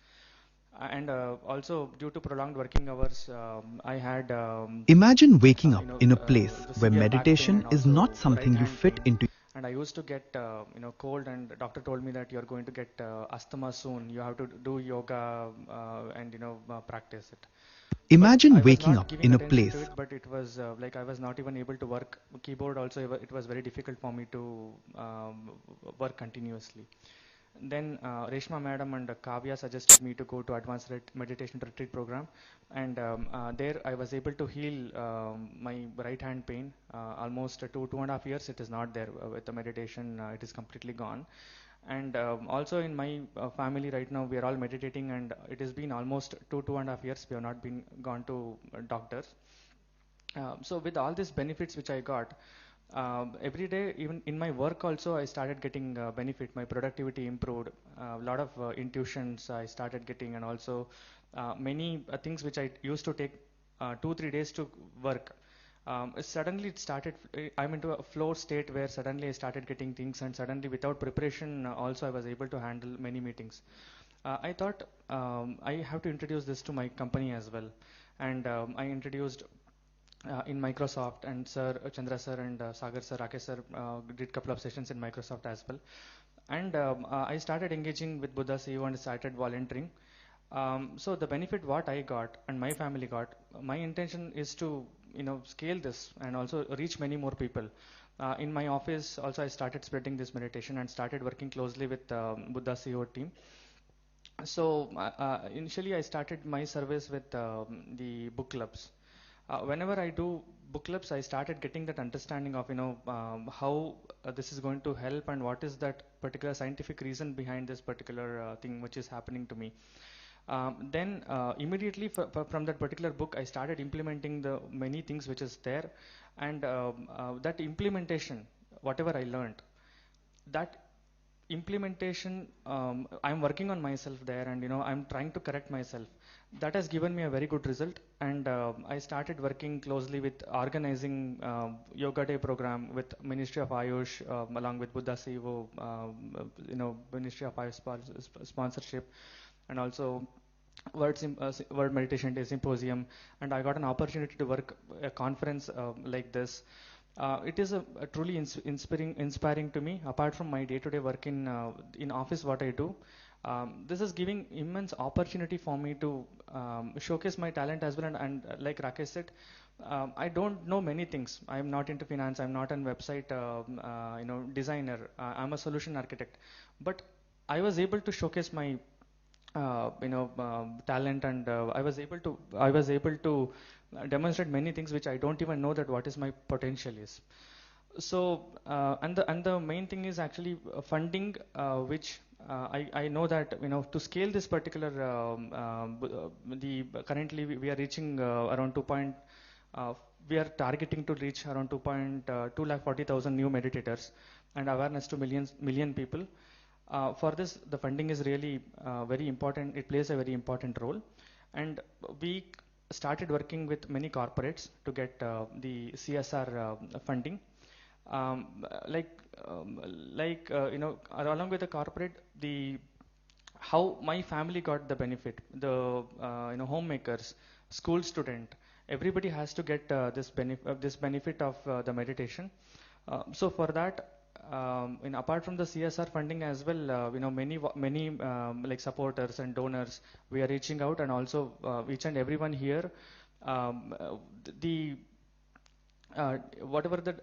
And also due to prolonged working hours, I had imagine waking up in a place where meditation is not something you fit into. And I used to get cold, and the doctor told me that you're going to get asthma soon. You have to do yoga and practice it. Imagine waking up in a place. But it was like I was not even able to work keyboard. Also, it was very difficult for me to work continuously. Then Reshma madam and Kavya suggested me to go to Advanced Meditation Retreat Program, and there I was able to heal my right hand pain. Almost 2.5 years it is not there with the meditation, it is completely gone. And also in my family right now we are all meditating, and it has been almost 2.5 years we have not been gone to doctors. So with all these benefits which I got, every day, even in my work also, I started getting benefit. My productivity improved. A lot of intuitions I started getting, and also many things which I used to take 2-3 days to work. Suddenly it started, I'm into a flow state where suddenly I started getting things, and suddenly without preparation also I was able to handle many meetings. I thought I have to introduce this to my company as well, and I introduced in Microsoft, and Sir Chandra sir and Sagar sir, Rakesh sir did couple of sessions in Microsoft as well. And I started engaging with Buddha CEO and started volunteering. So the benefit what I got and my family got, my intention is to scale this and also reach many more people. In my office also I started spreading this meditation and started working closely with Buddha CEO team. So initially I started my service with the book clubs. Whenever I do book clubs, I started getting that understanding of how this is going to help and what is that particular scientific reason behind this particular thing which is happening to me. Then immediately from that particular book, I started implementing the many things which is there, and that implementation, whatever I learned, that implementation, I'm working on myself there, and I'm trying to correct myself. That has given me a very good result, and I started working closely with organizing Yoga Day program with Ministry of Ayush along with Buddha CEO, Ministry of Ayush sponsorship, and also World Meditation Day Symposium, and I got an opportunity to work a conference like this. It is a truly inspiring to me. Apart from my day-to-day work in office, what I do, this is giving immense opportunity for me to showcase my talent as well. And like Rakesh said, I don't know many things. I'm not into finance. I'm not a website designer. I'm a solution architect. But I was able to showcase my talent, and I was able to demonstrate many things which I don't even know that what is my potential is. So and the main thing is actually funding, which I know that to scale this particular currently we are reaching around we are targeting to reach around 240,000 new meditators and awareness to million people. For this, the funding is really very important. It plays a very important role, and we started working with many corporates to get the CSR funding. Along with the corporate, how my family got the benefit, the homemakers, school student, everybody has to get this benefit of the meditation. So for that, apart from the CSR funding as well, many like supporters and donors, we are reaching out, and also each and everyone here, whatever the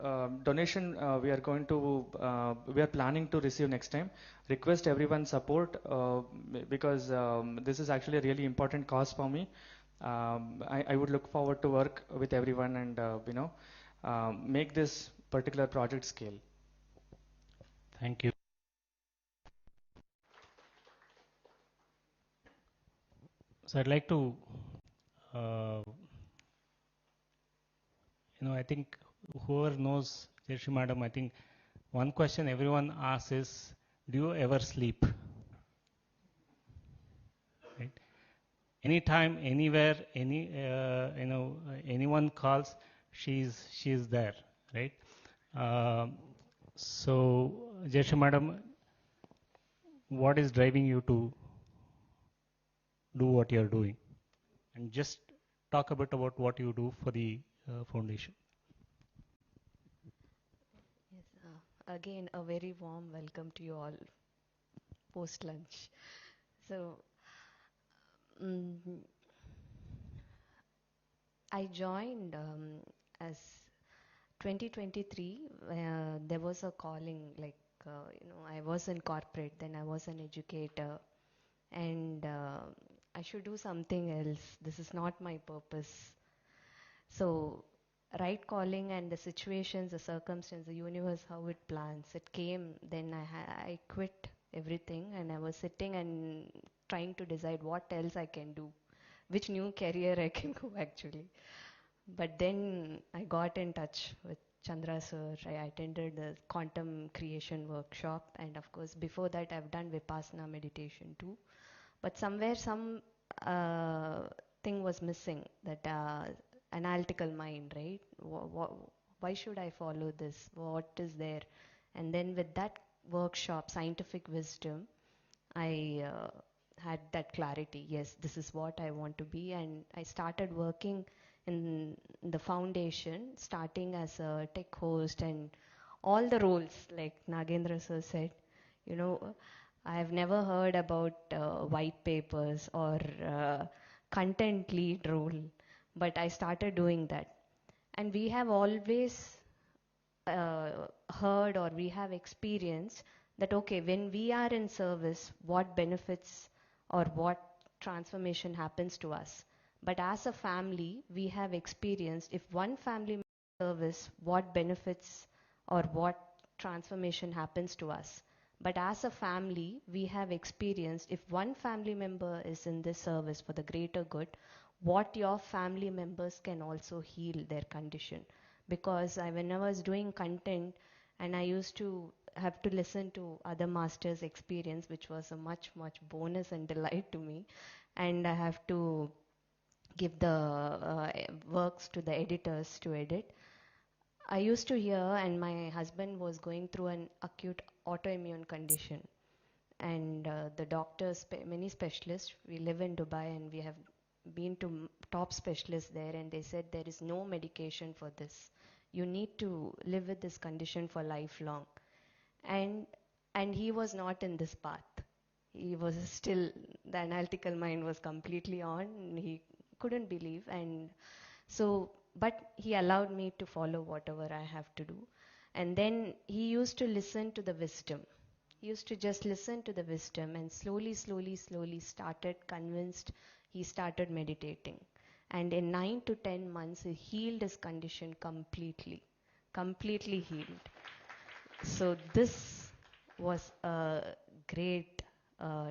donation we are planning to receive next time, request everyone support, because this is actually a really important cause for me. I would look forward to work with everyone and make this particular project scale. Thank you. So I'd like to, I think whoever knows Jershi Madam, I think one question everyone asks is, do you ever sleep? Right? Anytime, anywhere, anyone calls, she's there, right? So, Jershi Madam, what is driving you to do what you're doing? And just talk a bit about what you do for the foundation. Yes, again, a very warm welcome to you all post-lunch. So, I joined as 2023. There was a calling, I was in corporate, then I was an educator, and I should do something else. This is not my purpose. So, right calling and the situations, the circumstance, the universe, how it plans, it came. Then I quit everything, and I was sitting and trying to decide what else I can do, which new career I can go actually. But then I got in touch with Chandra sir. I attended the quantum creation workshop, and of course before that I've done Vipassana meditation too. But somewhere some thing was missing, that analytical mind, right? Why should I follow this? What is there? And then with that workshop, scientific wisdom, I had that clarity. Yes, this is what I want to be, and I started working in the foundation, starting as a tech host and all the roles, like Nagendra sir said. I have never heard about white papers or content lead role, but I started doing that. And we have always heard, or we have experienced that, okay, when we are in service, what benefits or what transformation happens to us. But as a family, we have experienced, if one family member service, what benefits or what transformation happens to us. But as a family, we have experienced, if one family member is in this service for the greater good, what your family members can also heal their condition. Because when I was doing content, and I used to have to listen to other masters' experience, which was a much, much bonus and delight to me. And I have to give the works to the editors to edit. I used to hear, and my husband was going through an acute autoimmune condition. And the doctors, many specialists, we live in Dubai and we have been to top specialists there, and they said there is no medication for this. You need to live with this condition for lifelong. And he was not in this path. He was still, the analytical mind was completely on. He couldn't believe. And so, but he allowed me to follow whatever I have to do. And then he used to listen to the wisdom. He used to just listen to the wisdom, and slowly started convinced. He started meditating. And in 9 to 10 months, he healed his condition completely healed. So this was a great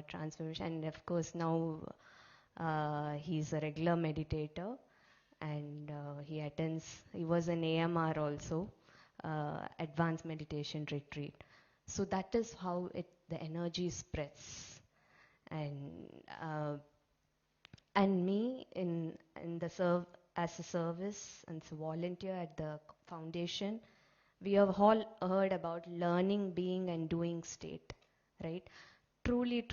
transformation. And of course now he's a regular meditator, and he was an AMR also, advanced meditation retreat. So that is how the energy spreads. And and me in the as a service and as a volunteer at the foundation, we have all heard about learning, being, and doing state, right? Truly,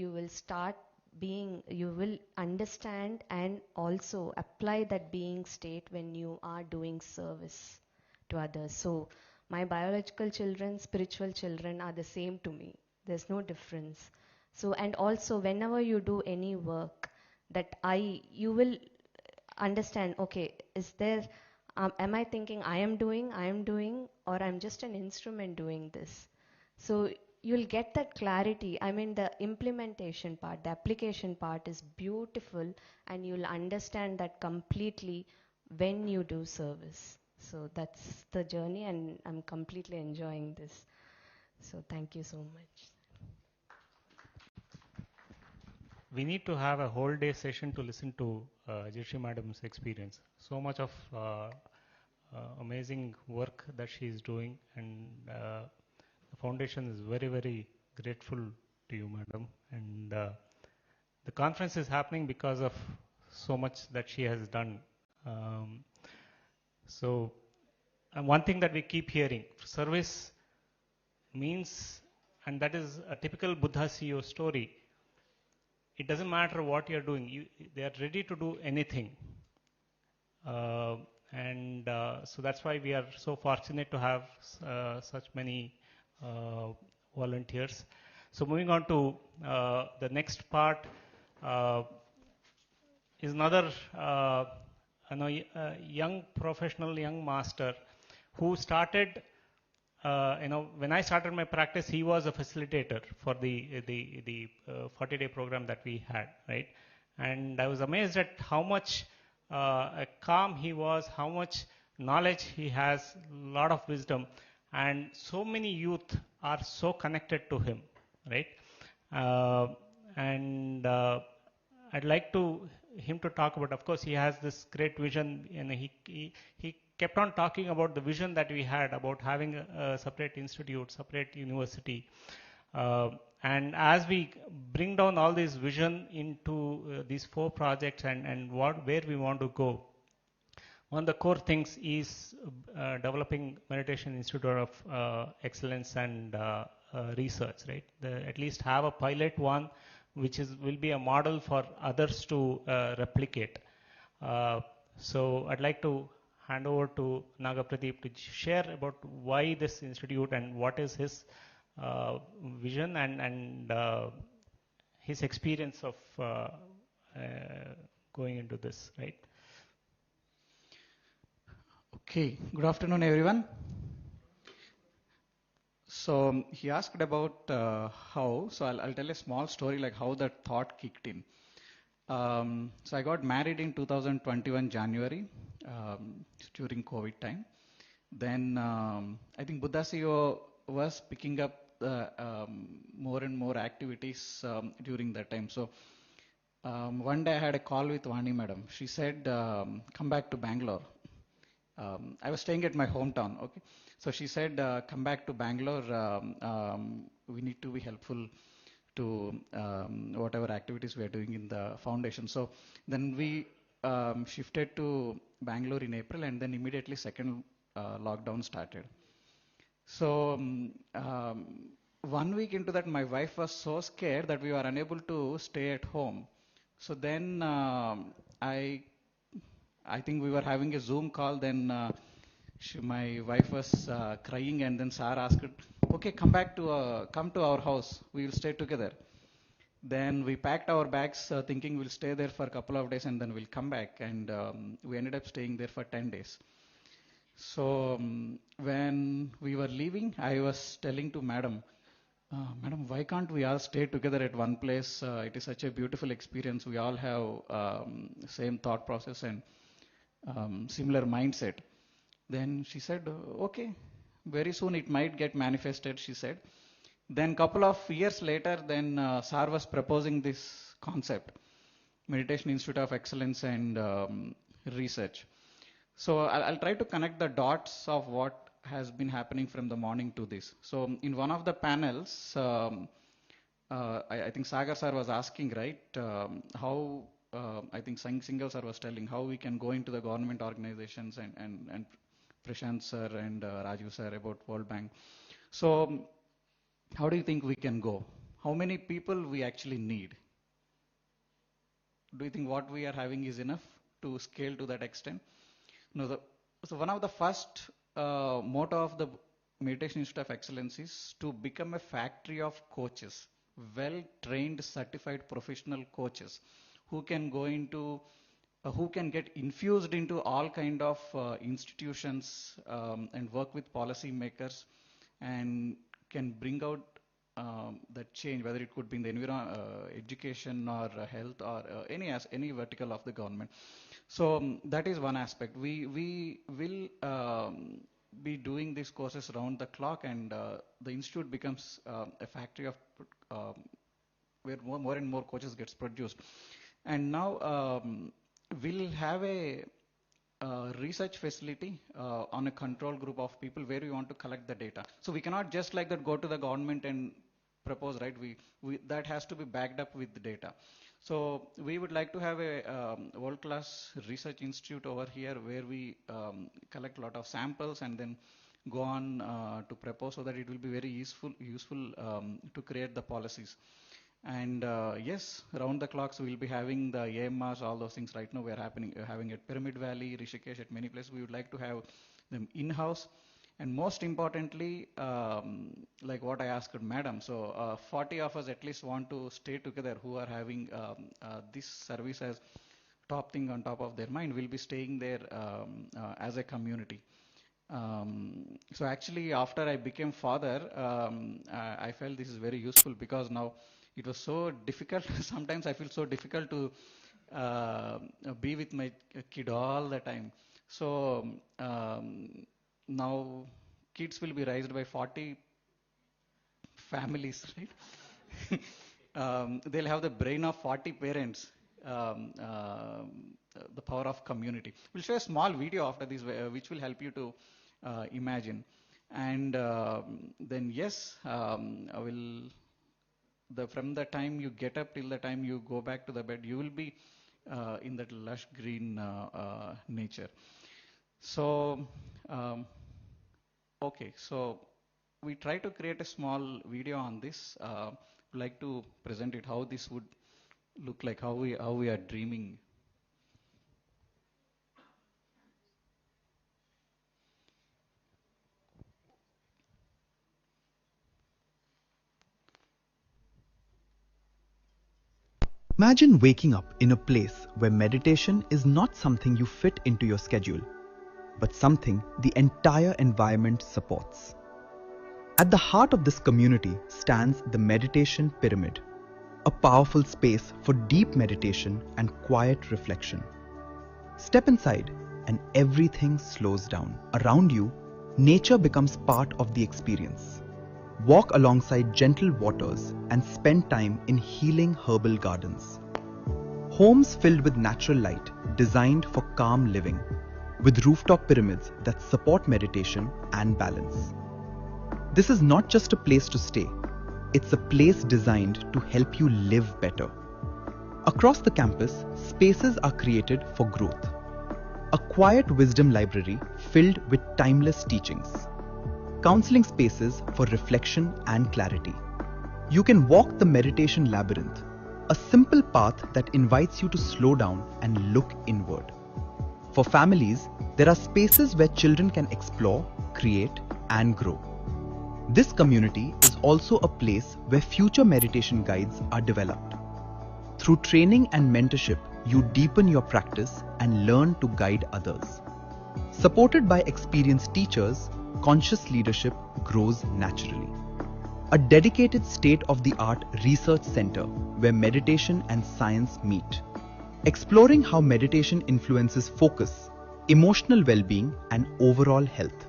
you will start being, you will understand and also apply that being state when you are doing service to others. So my biological children, spiritual children are the same to me. There's no difference. So, and also whenever you do any work that you will understand, okay, is there, am I thinking I am doing, or I'm just an instrument doing this? So you'll get that clarity. I mean, the implementation part, the application part is beautiful, and you'll understand that completely when you do service. So that's the journey, and I'm completely enjoying this. So thank you so much. We need to have a whole day session to listen to Jyoti Madam's experience. So much of amazing work that she is doing, and the foundation is very, very grateful to you, Madam. And the conference is happening because of so much that she has done. So one thing that we keep hearing, service means, and that is a typical Buddha CEO story. It doesn't matter what you're doing, they are ready to do anything. So that's why we are so fortunate to have such many volunteers. So moving on to the next part is another young professional, young master who started, when I started my practice, he was a facilitator for the 40-day program that we had, right? And I was amazed at how much calm he was, how much knowledge he has, a lot of wisdom, and so many youth are so connected to him, right? I'd like him to talk about, of course, he has this great vision, and he kept on talking about the vision that we had about having a separate institute, separate university. And as we bring down all this vision into these 4 projects and where we want to go, one of the core things is developing Meditation Institute of Excellence and research, right? At least have a pilot one, which will be a model for others to replicate. So I'd like to hand over to Nagapradeep to share about why this institute and what is his vision and his experience of going into this, right? Okay, good afternoon, everyone. So he asked about how, so I'll tell a small story like how that thought kicked in. So I got married in 2021 January during COVID time. Then I think Buddha CEO was picking up more and more activities during that time. So one day I had a call with Vani Madam. She said, come back to Bangalore. I was staying at my hometown, okay. So she said, come back to Bangalore, we need to be helpful to whatever activities we are doing in the foundation. So then we shifted to Bangalore in April, and then immediately second lockdown started. So 1 week into that, my wife was so scared that we were unable to stay at home. So then I think we were having a Zoom call, then my wife was crying, and then Sir asked, okay, come to our house, we will stay together. Then we packed our bags thinking we'll stay there for a couple of days and then we'll come back, and we ended up staying there for 10 days. So when we were leaving, I was telling to Madam, Madam, why can't we all stay together at one place? It is such a beautiful experience. We all have same thought process and similar mindset. Then she said, okay, very soon it might get manifested, she said. Then couple of years later, then Sar was proposing this concept, Meditation Institute of Excellence and Research. So I'll try to connect the dots of what has been happening from the morning to this. So in one of the panels, I think Sagar Sir was asking, right, how I think Singhal sir was telling how we can go into the government organizations and Prashant sir and Raju sir about World Bank. So how do you think we can go? How many people we actually need? Do you think what we are having is enough to scale to that extent? No. So one of the first motto of the Meditation Institute of Excellence is to become a factory of coaches, well-trained, certified professional coaches who can go into, who can get infused into all kind of institutions and work with policy makers and can bring out that change, whether it could be in the education or health or any vertical of the government. So that is one aspect. We will be doing these courses round the clock, and the institute becomes a factory of where more and more coaches gets produced. And now we'll have a research facility on a control group of people where we want to collect the data. So we cannot just like that go to the government and propose, right? That has to be backed up with the data. So we would like to have a world-class research institute over here where we collect a lot of samples and then go on to propose, so that it will be very useful to create the policies. And yes, round the clocks we'll be having the AMRs, all those things. Right now we're having at Pyramid Valley, Rishikesh, at many places. We would like to have them in-house. And most importantly, like what I asked Madam, so 40 of us at least want to stay together who are having this service as top thing on top of their mind. We'll be staying there as a community. So actually after I became father, I felt this is very useful, because now it was so difficult. Sometimes I feel so difficult to be with my kid all the time. So now kids will be raised by 40 families, right? They'll have the brain of 40 parents. The power of community. We'll show a small video after this, which will help you to imagine. And then yes, I will. From the time you get up till the time you go back to the bed, you will be in that lush green nature. So, okay, so we try to create a small video on this. Like to present it, how this would look like, how we are dreaming. Imagine waking up in a place where meditation is not something you fit into your schedule, but something the entire environment supports. At the heart of this community stands the Meditation Pyramid, a powerful space for deep meditation and quiet reflection. Step inside and everything slows down. Around you, nature becomes part of the experience. Walk alongside gentle waters and spend time in healing herbal gardens. Homes filled with natural light, designed for calm living, with rooftop pyramids that support meditation and balance. This is not just a place to stay, it's a place designed to help you live better. Across the campus, spaces are created for growth. A quiet wisdom library filled with timeless teachings. Counseling spaces for reflection and clarity. You can walk the meditation labyrinth, a simple path that invites you to slow down and look inward. For families, there are spaces where children can explore, create, and grow. This community is also a place where future meditation guides are developed. Through training and mentorship, you deepen your practice and learn to guide others. Supported by experienced teachers, conscious leadership grows naturally. A dedicated state-of-the-art research center where meditation and science meet. Exploring how meditation influences focus, emotional well-being, and overall health.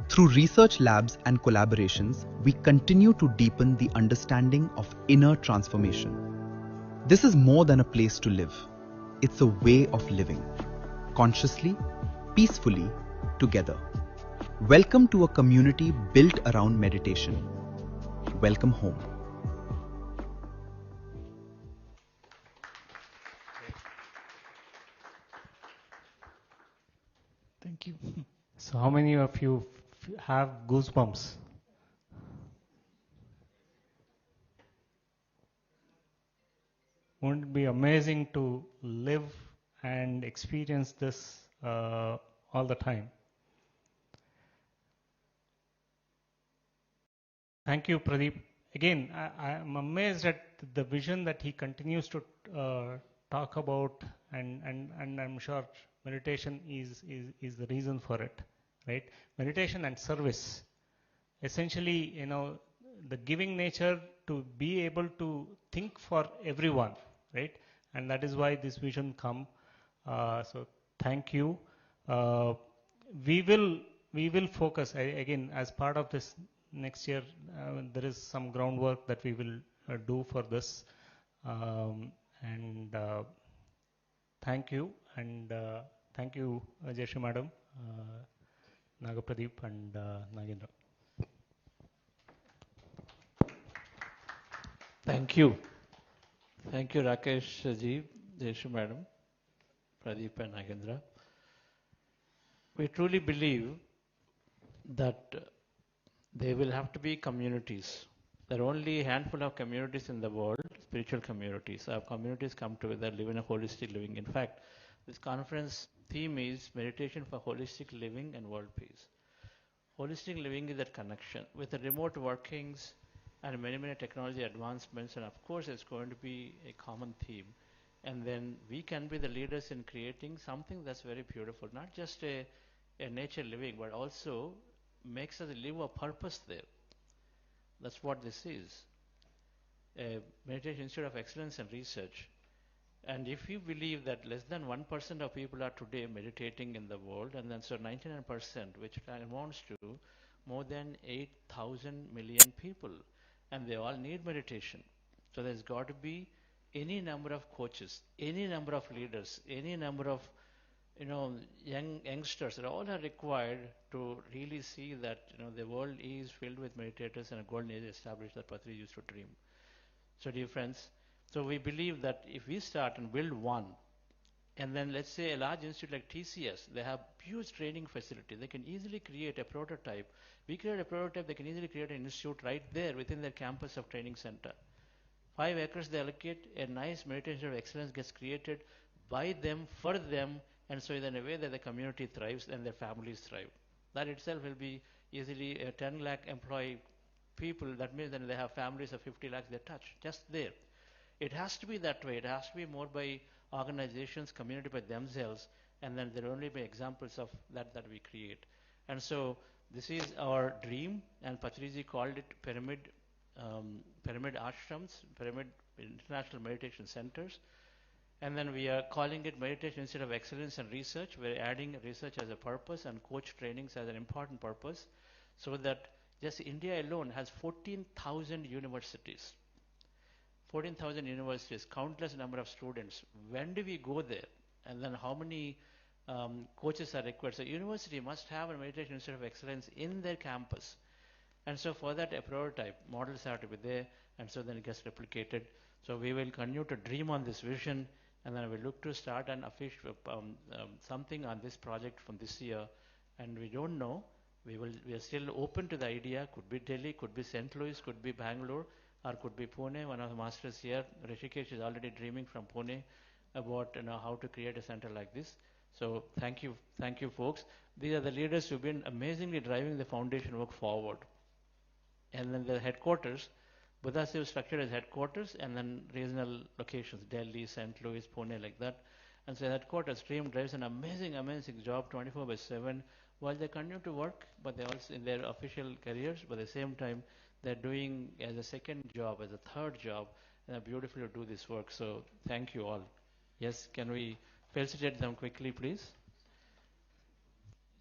Through research labs and collaborations, we continue to deepen the understanding of inner transformation. This is more than a place to live. It's a way of living, consciously, peacefully, together. Welcome to a community built around meditation. Welcome home. So how many of you have goosebumps? Wouldn't it be amazing to live and experience this all the time? Thank you, Pradeep. Again, I am amazed at the vision that he continues to talk about, and I'm sure meditation is the reason for it, right? Meditation and service. Essentially, the giving nature to be able to think for everyone, right? And that is why this vision come. So thank you. We will focus again as part of this next year. There is some groundwork that we will do for this, and thank you, and thank you, Jayashree Madam, Nagapradeep, and Nagendra. Thank you. Thank you, Rakesh ji, Jayashree Madam, Pradeep and Nagendra. We truly believe that there will have to be communities. There are only a handful of communities in the world, spiritual communities. Our communities come together, live in a holistic living. In fact, this conference theme is meditation for holistic living and world peace. Holistic living is that connection with the remote workings and many technology advancements, and of course it's going to be a common theme. And then we can be the leaders in creating something that's very beautiful, not just a nature living, but also makes us live a purpose there. That's what this is. A meditation institute of excellence and research. And if you believe that less than 1% of people are today meditating in the world, and then so 99%, which amounts to more than 8,000 million people, and they all need meditation. So there's got to be any number of coaches, any number of leaders, any number of youngsters that all are required to really see that the world is filled with meditators, and a golden age established that Patri used to dream. So dear friends, so we believe that if we start and build one, and then let's say a large institute like TCS, they have huge training facility. They can easily create a prototype. We create a prototype, they can easily create an institute right there within their campus of training center. 5 acres they allocate, a nice meditation of excellence gets created by them, for them, and so in a way that the community thrives and their families thrive. That itself will be easily a 10 lakh employee people. That means that they have families of 50 lakhs they touch, just there. It has to be that way. It has to be more by organizations, community by themselves, and then there will only be examples of that we create. And so this is our dream, and Patriji called it pyramid ashrams, pyramid international meditation centers. And then we are calling it Meditation Institute of Excellence and Research. We're adding research as a purpose and coach trainings as an important purpose, so that just India alone has 14,000 universities. 14,000 universities, countless number of students. When do we go there? And then how many coaches are required? So university must have a Meditation Institute of Excellence in their campus. And so for that, a prototype, models have to be there, and so then it gets replicated. So we will continue to dream on this vision, and then we look to start an official something on this project from this year. And we don't know. We are still open to the idea. Could be Delhi, could be St. Louis, could be Bangalore, or could be Pune. One of the masters here, Rishikesh, is already dreaming from Pune about how to create a center like this. So thank you, folks. These are the leaders who've been amazingly driving the foundation work forward. And then the headquarters, Buddha Seva structured as headquarters, and then regional locations, Delhi, St. Louis, Pune, like that. And so headquarters team drives an amazing job 24/7 while they continue to work, but they also in their official careers, but at the same time they're doing as a second job, as a third job, and they're beautiful to do this work. So thank you all. Yes, can we felicitate them quickly, please?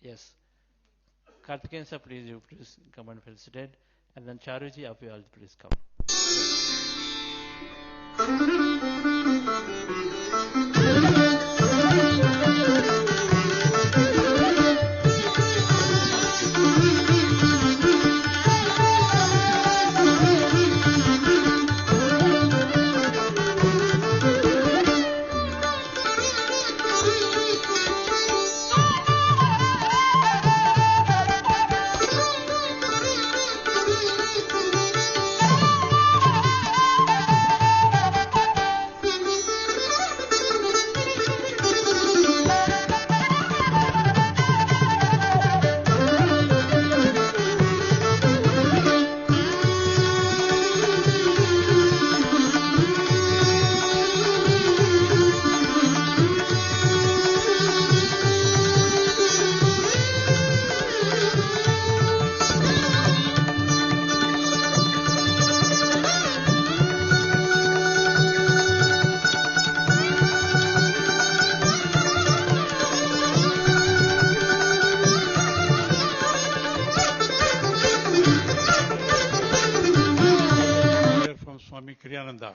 Yes. Karthikeyan sir, please come and felicitate. And then Charuji, Apyal, please come. Kriyananda.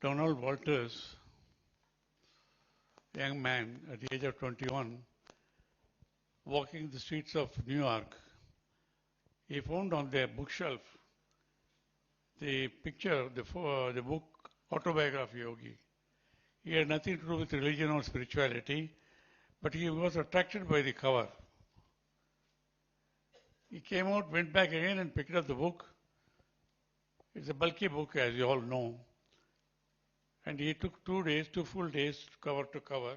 Donald Walters, a young man at the age of 21, walking the streets of New York, he found on their bookshelf the picture, the book Autobiography Yogi. He had nothing to do with religion or spirituality, but he was attracted by the cover. He came out, went back again and picked up the book. It's a bulky book, as you all know. And he took 2 days, 2 full days, cover to cover.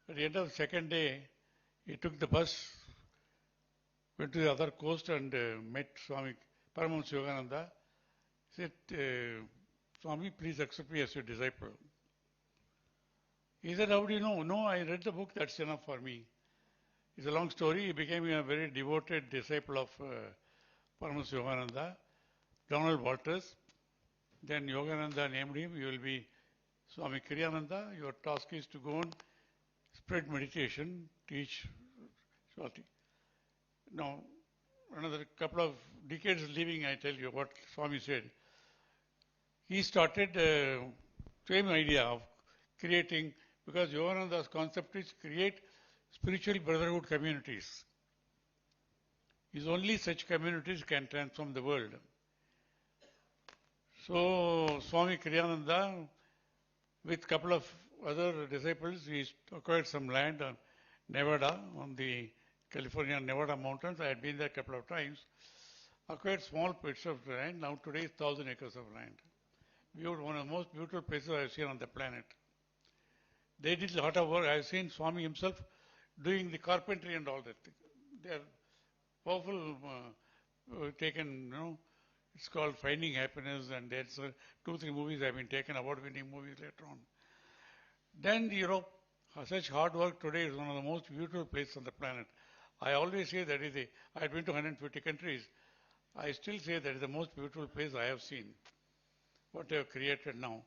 At the end of the second day, he took the bus, went to the other coast and met Swami Paramahansa Yogananda. He said, Swami, please accept me as your disciple. He said, how do you know? No, I read the book, that's enough for me. It's a long story. He became a very devoted disciple of Paramahansa Yogananda, Donald Walters. Then Yogananda named him, you will be Swami Kriyananda. Your task is to go and spread meditation, teach Swati. Now, another couple of decades leaving, I tell you what Swami said. He started same idea of creating, because Yogananda's concept is create spiritual brotherhood communities. Is only such communities can transform the world. So Swami Kriyananda, with a couple of other disciples, he acquired some land on Nevada, on the California Nevada mountains. I had been there a couple of times. Acquired small bits of land. Now today it's 1,000 acres of land. One of the most beautiful places I have seen on the planet. They did a lot of work. I have seen Swami himself doing the carpentry and all that. They are powerful, taken, it's called Finding Happiness, and there's 2-3 movies have been taken, award-winning movies later on. Then, such hard work today is one of the most beautiful places on the planet. I always say that I had been to 150 countries. I still say that is the most beautiful place I have seen, what they have created now.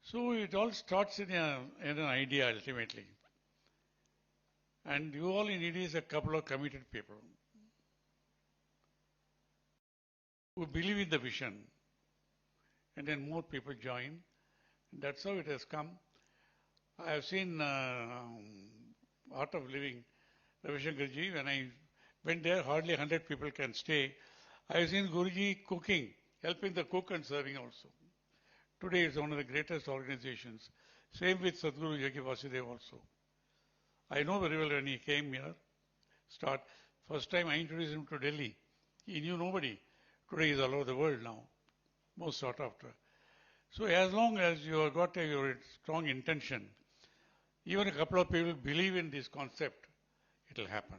So it all starts in an idea ultimately. And you all need is a couple of committed people who believe in the vision. And then more people join. That's how it has come. I have seen Art of Living, Ravi Shankarji. When I went there, hardly 100 people can stay. I have seen Guruji cooking, helping the cook and serving also. Today it's one of the greatest organizations. Same with Sadhguru Yogi Vasudev also. I know very well when he came here, first time I introduced him to Delhi. He knew nobody. Today he's all over the world now, most sought after. So as long as you have got your strong intention, even a couple of people believe in this concept, it will happen.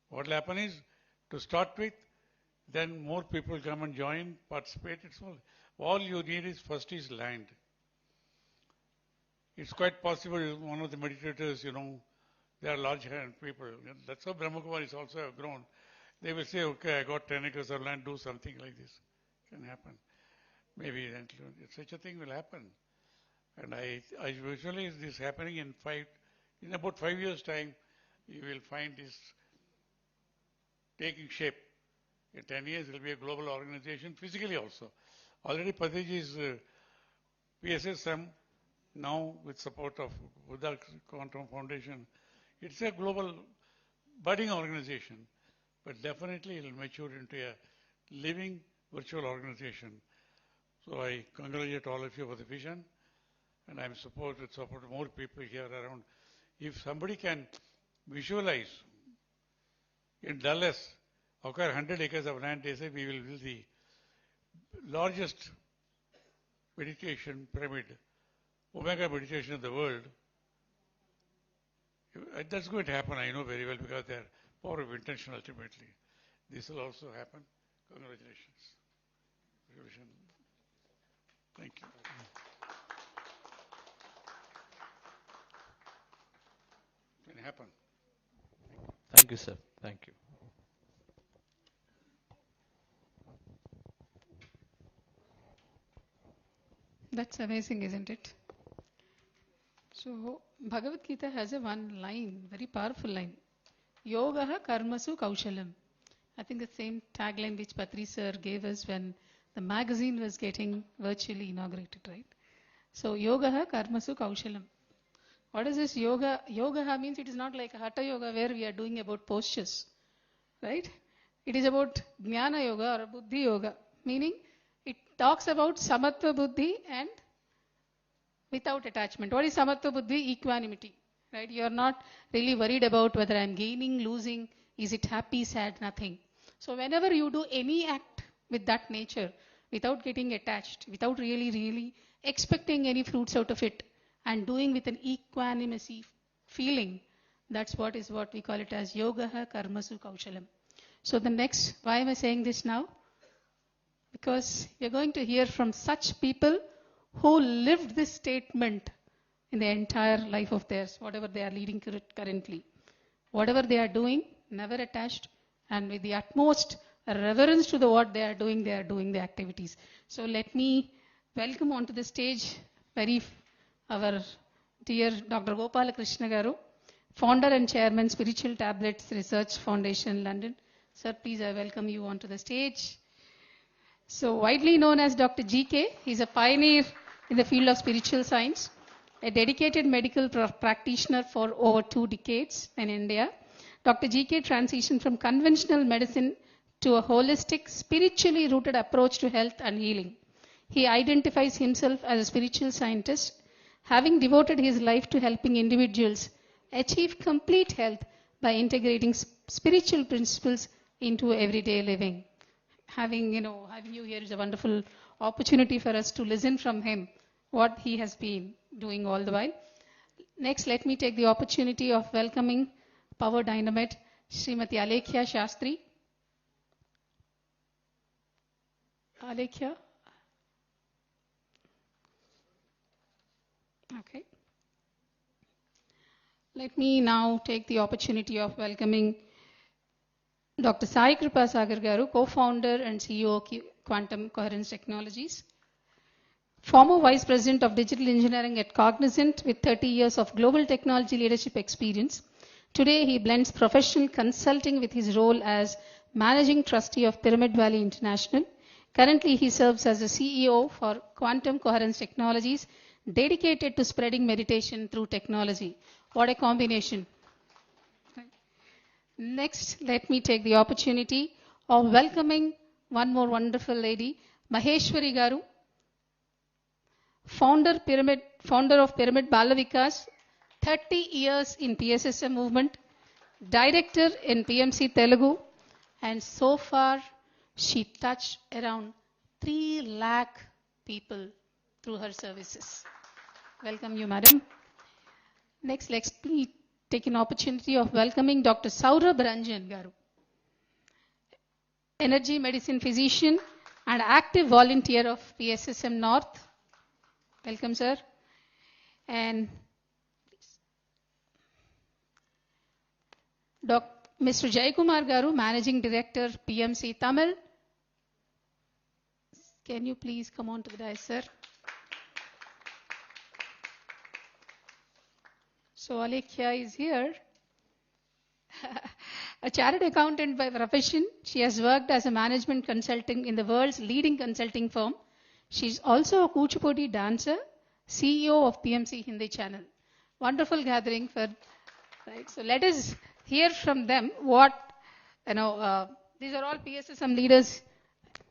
What will happen is, to start with, then more people come and join, participate. It's all you need is first is land. It's quite possible one of the meditators, they are large-hand people. That's how Brahmakumaris also have grown. They will say, okay, I got 10 acres of land, do something like this. It can happen. Maybe such a thing will happen. And I visualize this happening in about 5 years' time, you will find this taking shape. In 10 years, it will be a global organization, physically also. Already Patiji is PSSM, now with support of Buddha Quantum Foundation. It's a global budding organization, but definitely it will mature into a living virtual organization. So I congratulate all of you for the vision, and I'm support more people here around. If somebody can visualize in Dallas, acquire 100 acres of land, they say we will build the largest meditation pyramid, Omega meditation of the world. That's going to happen, I know very well, because they are power of intention ultimately. This will also happen. Congratulations. Thank you. It can happen. Thank you, sir. Thank you. That's amazing, isn't it? So, Bhagavad Gita has a one line, very powerful line. Yogaha karmasu kaushalam. I think the same tagline which Patri sir gave us when the magazine was getting virtually inaugurated, right? So yogaha karmasu kaushalam. What is this yoga? Yogaha means it is not like hatha yoga where we are doing about postures, right? It is about jnana yoga or buddhi yoga, meaning it talks about samatva buddhi and without attachment. What is samatva buddhi? Equanimity, right? You are not really worried about whether I am gaining, losing, is it happy, sad, nothing. So whenever you do any act with that nature, without getting attached, without really expecting any fruits out of it, and doing with an equanimity feeling, that's what we call it as yogaha karmasu kaushalam. So the next, why am I saying this now? Because we are going to hear from such people who lived this statement in the entire life of theirs, whatever they are leading currently. Whatever they are doing, never attached, and with the utmost reverence to what they are doing the activities. So let me welcome onto the stage our dear Dr. Gopala Krishna Garu, founder and chairman, Spiritual Tablets Research Foundation, London. Sir, please, I welcome you onto the stage. So widely known as Dr. GK, he's a pioneer in the field of spiritual science, a dedicated medical practitioner for over 2 decades in India. Dr. GK transitioned from conventional medicine to a holistic, spiritually rooted approach to health and healing. He identifies himself as a spiritual scientist, having devoted his life to helping individuals achieve complete health by integrating spiritual principles into everyday living. Having you here is a wonderful opportunity for us to listen from him, what he has been doing all the while. Next, let me take the opportunity of welcoming Power Dynamite, Srimati Alekhya Shastri. Alekhya. Okay. Let me now take the opportunity of welcoming Dr. Sai Kripa Sagar Garu, co-founder and CEO of Quantum Coherence Technologies. Former Vice President of Digital Engineering at Cognizant with 30 years of global technology leadership experience. Today, he blends professional consulting with his role as Managing Trustee of Pyramid Valley International. Currently, he serves as the CEO for Quantum Coherence Technologies, dedicated to spreading meditation through technology. What a combination. Next, let me take the opportunity of welcoming one more wonderful lady, Maheshwari Garu, founder of Pyramid Balavikas, 30 years in PSSM movement, director in PMC Telugu, and so far she touched around 3 lakh people through her services. Welcome you, madam. Next, let's take an opportunity of welcoming Dr. Saurabh Ranjan Garu, energy medicine physician and active volunteer of PSSM North. Welcome, sir. And Mr. Jaykumar Garu, Managing Director, PMCTamil. Can you please come on to the dais, sir? So Alekhya is here. A chartered accountant by profession, she has worked as a management consultant in the world's leading consulting firm. She's also a Kuchipudi dancer, CEO of PMC Hindi channel. Wonderful gathering for, right? So let us hear from them what, these are all PSSM leaders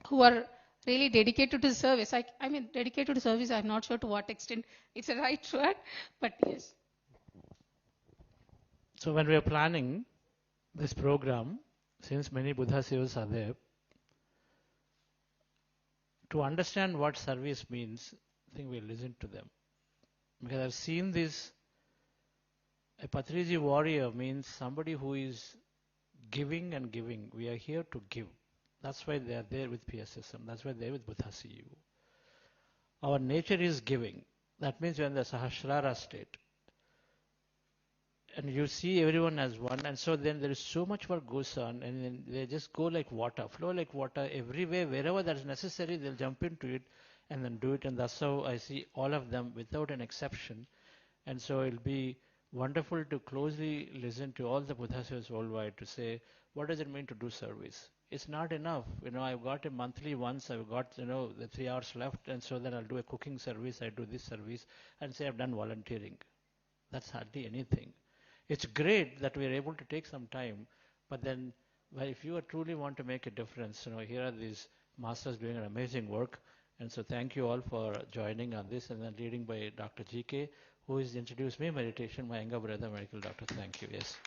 who are really dedicated to service. I mean, dedicated to service, I'm not sure to what extent it's a right word, but yes. So when we are planning this program, since many Buddha Sevas are there, to understand what service means, I think we'll listen to them. Because I've seen this, a Patriji warrior means somebody who is giving and giving. We are here to give. That's why they are there with PSSM. That's why they are with Buddha CU. Our nature is giving. That means we're in the Sahasrara state. And you see everyone as one, and so then there is so much work goes on, and then they just go like water, flow like water everywhere, wherever that is necessary, they'll jump into it and then do it, and that's how I see all of them without an exception. And so it'll be wonderful to closely listen to all the Buddhas worldwide to say, what does it mean to do service? It's not enough. I've got a monthly once, I've got, the 3 hours left, and so then I'll do a cooking service, I do this service, and say I've done volunteering. That's hardly anything. It's great that we're able to take some time, but then if you truly want to make a difference, here are these masters doing an amazing work. And so thank you all for joining on this, and then leading by Dr. GK, who has introduced me meditation, my younger brother, medical doctor. Thank you. Yes.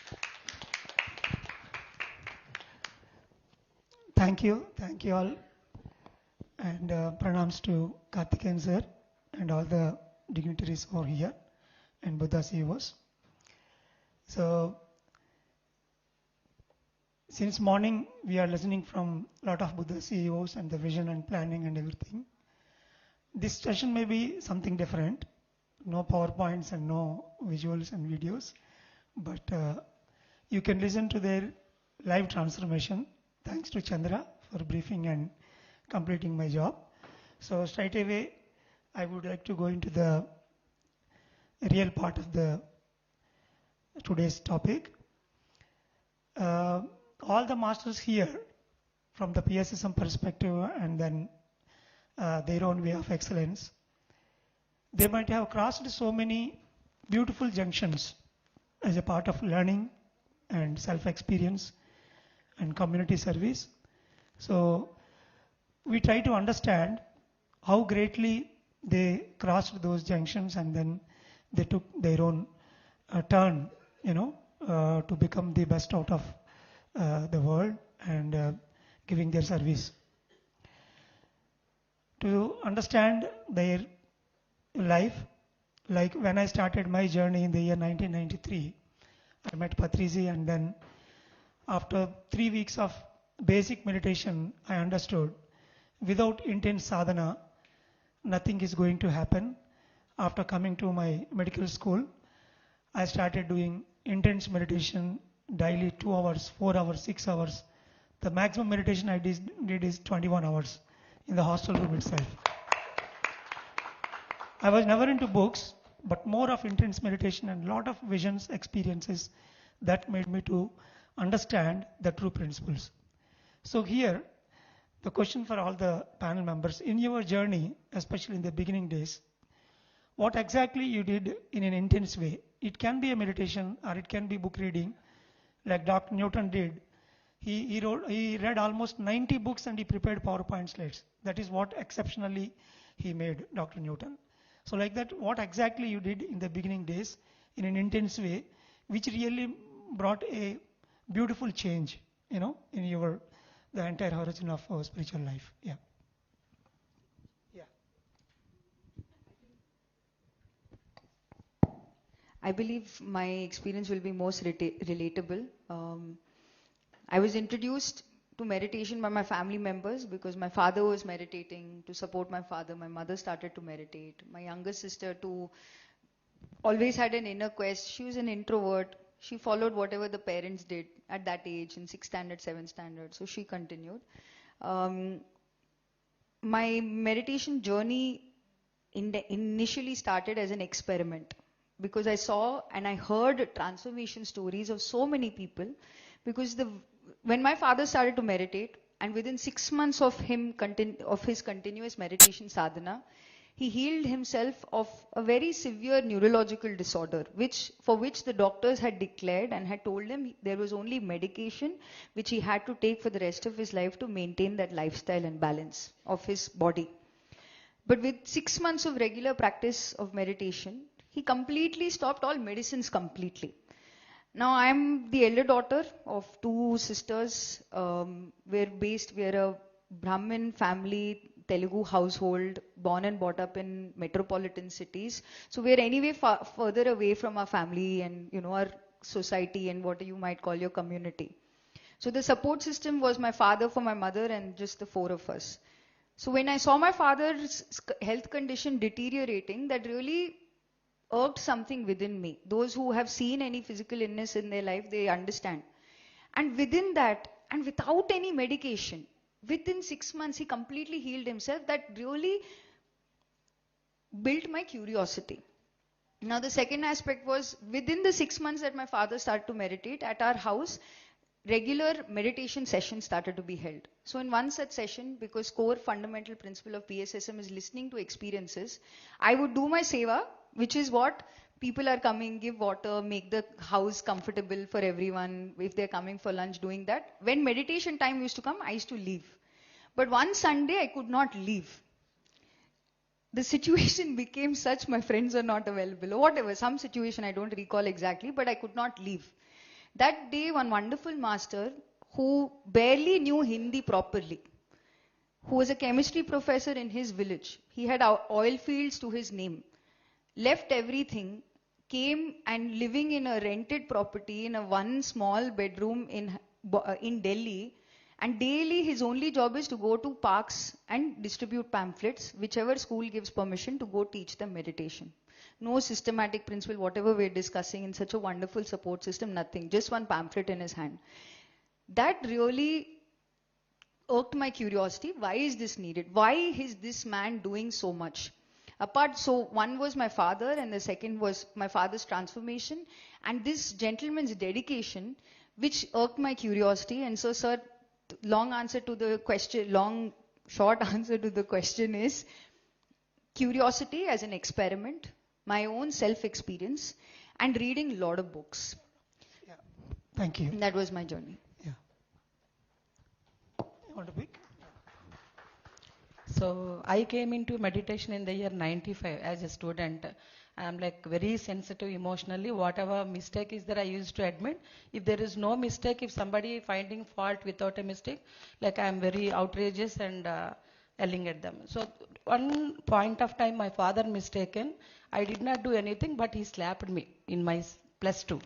Thank you all, and pranams to Karthikeyan sir and all the dignitaries who are here and Buddha CEOs. So since morning we are listening from a lot of Buddha CEOs and the vision and planning and everything. This session may be something different, no PowerPoints and no visuals and videos, but you can listen to their live transformation. Thanks to Chandra for briefing and completing my job. So straight away, I would like to go into the real part of the today's topic. All the masters here, from the PSSM perspective and then their own way of excellence, they might have crossed so many beautiful junctions as a part of learning and self-experience and community service. So we try to understand how greatly they crossed those junctions, and then they took their own turn, to become the best out of the world and giving their service. To understand their life, like when I started my journey in the year 1993, I met Patriji, and then after 3 weeks of basic meditation, I understood without intense sadhana, nothing is going to happen. After coming to my medical school, I started doing intense meditation daily, 2 hours, 4 hours, 6 hours. The maximum meditation I did is 21 hours in the hostel room itself. I was never into books, but more of intense meditation and lot of visions, experiences that made me to understand the true principles. So here, the question for all the panel members, in your journey, especially in the beginning days, what exactly you did in an intense way? It can be a meditation or it can be book reading, like Dr. Newton did. He read almost 90 books and he prepared PowerPoint slides. That is what exceptionally he made, Dr. Newton. So like that, what exactly you did in the beginning days in an intense way, which really brought a beautiful change, in the entire horizon of our spiritual life. Yeah. I believe my experience will be most relatable. I was introduced to meditation by my family members because my father was meditating. To support my father, my mother started to meditate. My younger sister too always had an inner quest. She was an introvert. She followed whatever the parents did at that age in 6th standard, 7th standard. So she continued. My meditation journey initially started as an experiment because I saw and I heard transformation stories of so many people. Because when my father started to meditate, and within 6 months of his continuous meditation sadhana, he healed himself of a very severe neurological disorder, for which the doctors had declared and had told him there was only medication which he had to take for the rest of his life to maintain that lifestyle and balance of his body. But with 6 months of regular practice of meditation, he completely stopped all medicines completely. Now I am the elder daughter of 2 sisters. We're a Brahmin family, Telugu household, born and brought up in metropolitan cities. So we're anyway further away from our family and our society and what you might call your community. So the support system was my father for my mother and just the 4 of us. So when I saw my father's health condition deteriorating, that really irked something within me. Those who have seen any physical illness in their life, they understand. And within that, and without any medication, within 6 months, he completely healed himself. That really built my curiosity. Now the second aspect was within the 6 months that my father started to meditate at our house, regular meditation sessions started to be held. So in one such session, because core fundamental principle of PSSM is listening to experiences, I would do my seva, which is what people are coming, give water, make the house comfortable for everyone. If they're coming for lunch, doing that. When meditation time used to come, I used to leave. But one Sunday, I could not leave. The situation became such, my friends are not available, or whatever, some situation I don't recall exactly, but I could not leave. That day, one wonderful master who barely knew Hindi properly, who was a chemistry professor in his village, he had oil fields to his name, left everything, came and living in a rented property in a one small bedroom in Delhi, and daily his only job is to go to parks and distribute pamphlets, whichever school gives permission to go teach them meditation. No systematic principle, whatever we're discussing in such a wonderful support system, nothing, just one pamphlet in his hand. That really irked my curiosity. Why is this needed? Why is this man doing so much? So one was my father and the second was my father's transformation and this gentleman's dedication, which irked my curiosity. And so, sir, short answer to the question is curiosity as an experiment, my own self-experience, and reading a lot of books. Yeah. Thank you. That was my journey. Yeah. You want to pick? So I came into meditation in the year 95 as a student. I am like very sensitive emotionally. Whatever mistake is there, I used to admit. If there is no mistake, if somebody finding fault without a mistake, like I am very outrageous and yelling at them. So one point of time, my father mistaken. I did not do anything, but he slapped me in my +2.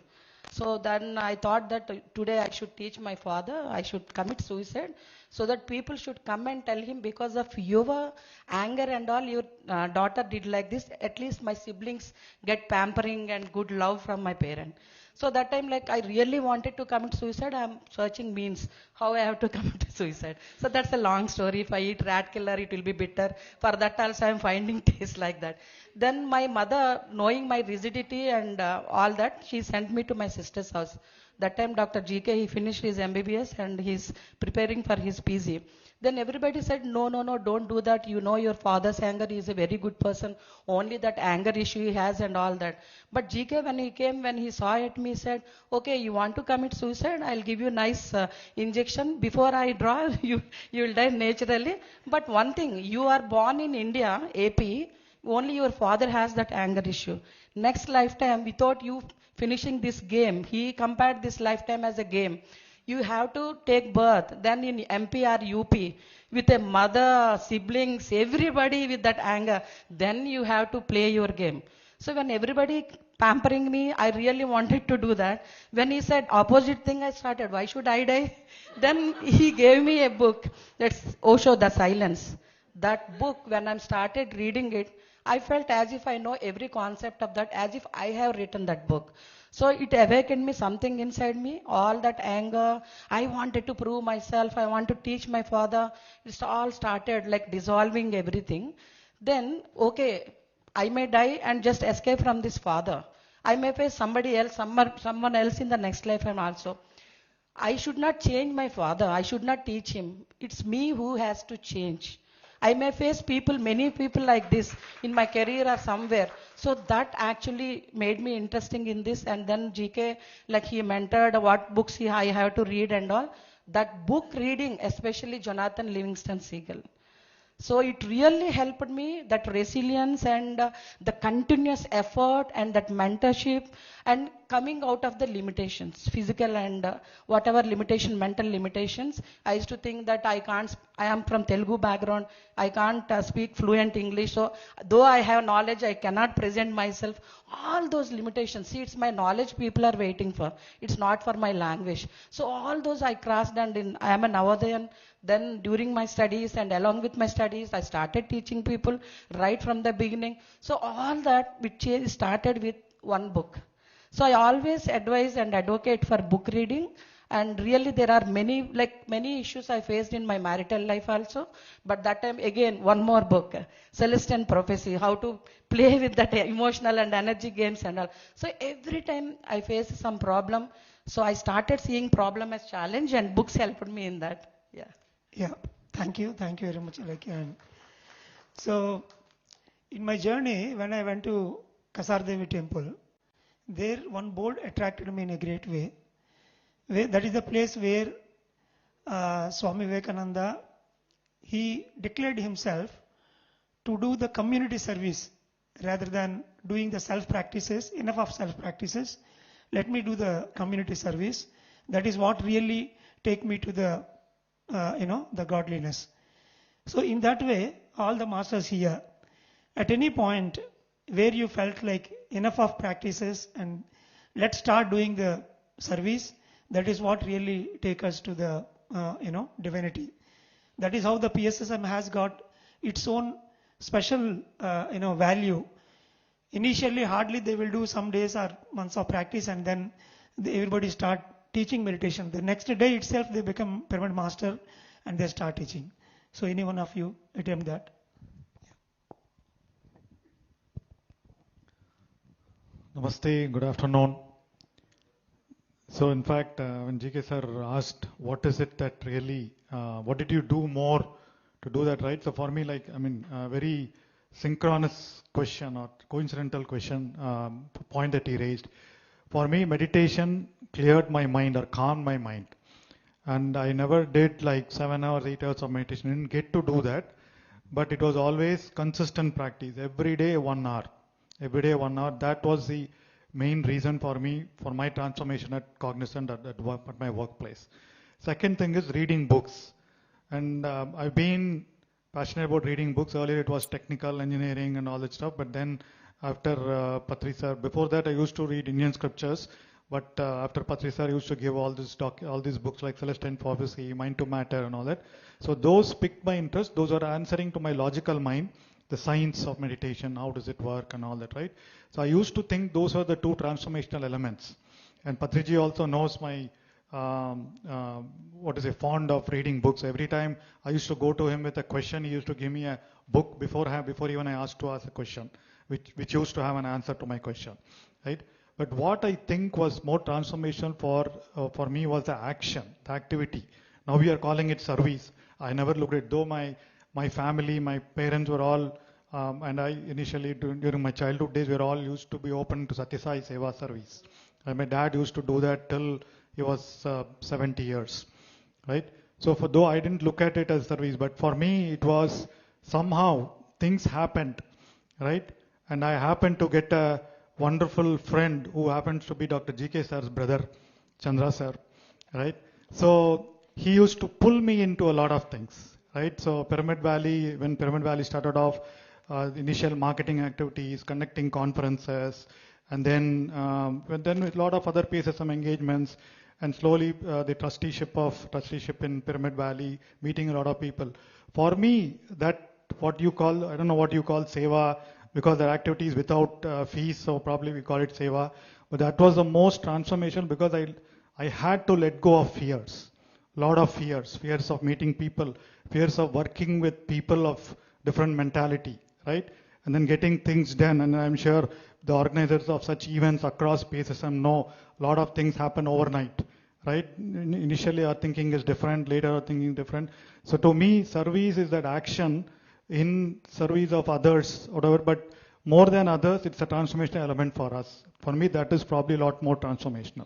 So then I thought that today I should teach my father, I should commit suicide, so that people should come and tell him, because of your anger and all, your daughter did like this, at least my siblings get pampering and good love from my parent. So that time, like, I really wanted to commit suicide. I'm searching means how I have to commit suicide. So that's a long story. If I eat rat killer, it will be bitter. For that also, I'm finding taste like that. Then my mother, knowing my rigidity and all that, she sent me to my sister's house. That time, Dr. GK, he finished his MBBS and he's preparing for his PG. Then everybody said, no, don't do that. You know your father's anger, he is a very good person. Only that anger issue he has and all that. But GK, when he came, when he saw at me, said, okay, you want to commit suicide? I'll give you nice injection. Before I draw, you will die naturally. But one thing, you are born in India, AP, only your father has that anger issue. Next lifetime, without you finishing this game, he compared this lifetime as a game. You have to take birth, then in MP or UP, with a mother, siblings, everybody with that anger, then you have to play your game. So when everybody pampering me, I really wanted to do that. When he said opposite thing, I started, why should I die? Then he gave me a book, that's Osho, The Silence. That book, when I started reading it, I felt as if I know every concept of that, as if I have written that book. So it awakened me something inside me, all that anger. I wanted to prove myself. I want to teach my father. It all started like dissolving everything. Then, okay, I may die and just escape from this father. I may face somebody else, someone else in the next life and also. I should not change my father. I should not teach him. It's me who has to change. I may face people, many people like this in my career or somewhere. So that actually made me interesting in this. And then GK, like he mentored what books I have to read and all. That book reading, especially Jonathan Livingston Seagull. So it really helped me, that resilience and the continuous effort and that mentorship and coming out of the limitations, physical and whatever limitation, mental limitations. I used to think that I am from Telugu background, I can't speak fluent English. So though I have knowledge, I cannot present myself. All those limitations, see, it's my knowledge people are waiting for. It's not for my language. So all those I crossed, and I am a Navodayan. Then during my studies and along with my studies, I started teaching people right from the beginning. So all that which started with one book. So I always advise and advocate for book reading And really there are many issues I faced in my marital life also. But that time again, one more book, Celestial Prophecy, how to play with that emotional and energy games and all. So every time I face some problem, so I started seeing problem as challenge, and books helped me in that. Yeah. Yeah, thank you very much. So, in my journey, when I went to Kasar Devi temple, there one board attracted me in a great way. That is the place where Swami Vivekananda, he declared himself to do the community service rather than doing the self-practices, enough of self-practices. Let me do the community service. That is what really take me to the, the godliness. So in that way, all the masters here, at any point where you felt like enough of practices and let's start doing the service, that is what really take us to the, divinity. That is how the PSSM has got its own special, value. Initially, hardly they will do some days or months of practice, and then everybody start teaching meditation. The next day itself, they become pyramid master and they start teaching. So any one of you attempt that? Namaste, good afternoon. So in fact, when GK sir asked, what is it that really, what did you do more to do that, right? So for me, a very synchronous question or coincidental question, point that he raised. For me, meditation cleared my mind or calmed my mind. And I never did like 7 hours, 8 hours of meditation. I didn't get to do that. But it was always consistent practice. Every day, 1 hour. Every day, 1 hour. That was the main reason for me, for my transformation at Cognizant, at my workplace. Second thing is reading books. And I've been passionate about reading books. Earlier it was technical engineering and all that stuff. But then after Patri sir, before that I used to read Indian scriptures. But after Patri sir, I used to give all these books like Celestial Prophecy, Mind to Matter and all that. So those piqued my interest. Those are answering to my logical mind, the science of meditation, how does it work and all that, right? So I used to think those are the two transformational elements. And Patriji also knows my, fond of reading books. Every time I used to go to him with a question, he used to give me a book before even I asked to ask a question, which used to have an answer to my question, right? But what I think was more transformational for me was the action, the activity. Now we are calling it service. I never looked at it, though my family, my parents were all, and I initially during my childhood days, we were all used to be open to Satyasai Seva service. And my dad used to do that till he was 70 years, right? So though I didn't look at it as service, but for me it was somehow things happened, right? And I happened to get a wonderful friend who happens to be Dr. GK sir's brother, Chandra sir, right? So he used to pull me into a lot of things, right? So Pyramid Valley, when Pyramid Valley started off, initial marketing activities, conducting conferences, and then with a lot of other PSSM engagements, and slowly the trusteeship in Pyramid Valley, meeting a lot of people. For me, that what you call, I don't know what you call seva, because their activities without fees, so probably we call it seva. But that was the most transformation because I had to let go of fears, a lot of fears of meeting people, fears of working with people of different mentality, right? And then getting things done. And I'm sure the organizers of such events across PSSM know a lot of things happen overnight, right? Initially our thinking is different, later our thinking different. So to me, service is that action in service of others, whatever, but more than others, it's a transformational element for us. For me, that is probably a lot more transformational.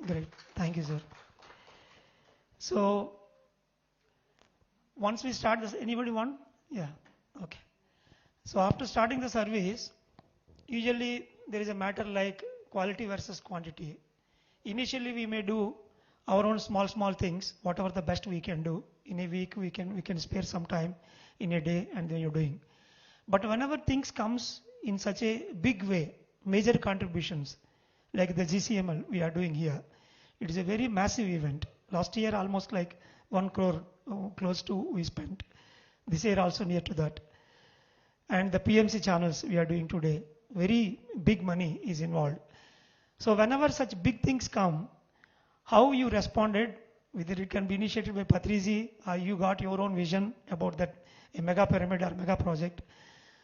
Great. Thank you, sir. So, once we start this, anybody want? Yeah. Okay. So, after starting the service, usually there is a matter like quality versus quantity. Initially, we may do our own small things, whatever the best we can do. In a week, we can spare some time in a day, and then you're doing. But whenever things comes in such a big way, major contributions, like the GCML we are doing here, it is a very massive event. Last year, almost like 1 crore close to we spent. This year also near to that. And the PMC channels we are doing today, very big money is involved. So whenever such big things come, how you responded, whether it can be initiated by Patrizi, or you got your own vision about that a mega pyramid or mega project.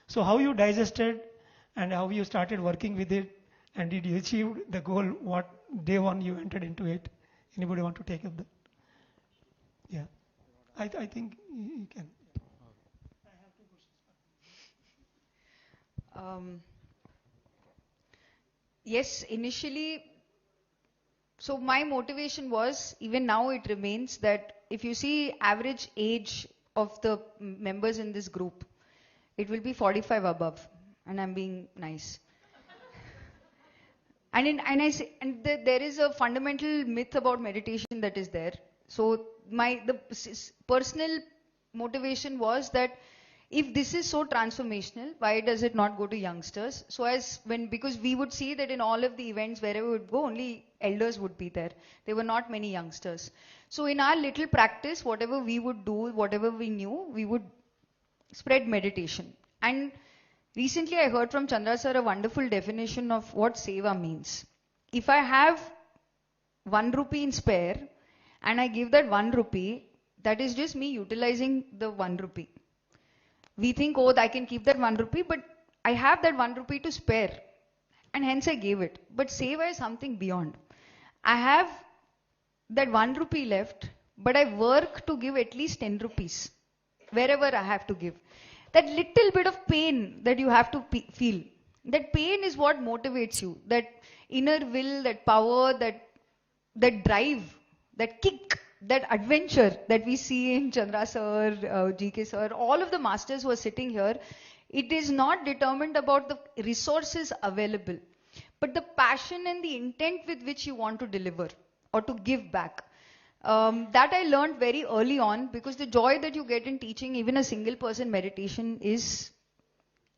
So how you digested and how you started working with it, and did you achieve the goal what day one you entered into it? Anybody want to take up that? Yeah, I think you can. Yes, initially, so my motivation was, even now it remains, that if you see average age of the members in this group, it will be 45 above, and I'm being nice. And there is a fundamental myth about meditation that is there. So the personal motivation was that if this is so transformational, why does it not go to youngsters? So because we would see that in all of the events wherever we would go, only elders would be there. There were not many youngsters. So in our little practice, whatever we would do, whatever we knew, we would spread meditation. And recently I heard from Chandra sir a wonderful definition of what seva means. If I have 1 rupee in spare and I give that 1 rupee, that is just me utilizing the 1 rupee. We think, oh, I can keep that 1 rupee, but I have that 1 rupee to spare, and hence I gave it. But seva is something beyond. I have that 1 rupee left, but I work to give at least 10 rupees wherever I have to give. That little bit of pain that you have to feel, that pain is what motivates you. That inner will, that power, that drive, that kick, that adventure that we see in Chandra sir, GK sir, all of the masters who are sitting here, it is not determined about the resources available, but the passion and the intent with which you want to deliver or to give back. That I learned very early on, because the joy that you get in teaching even a single person meditation is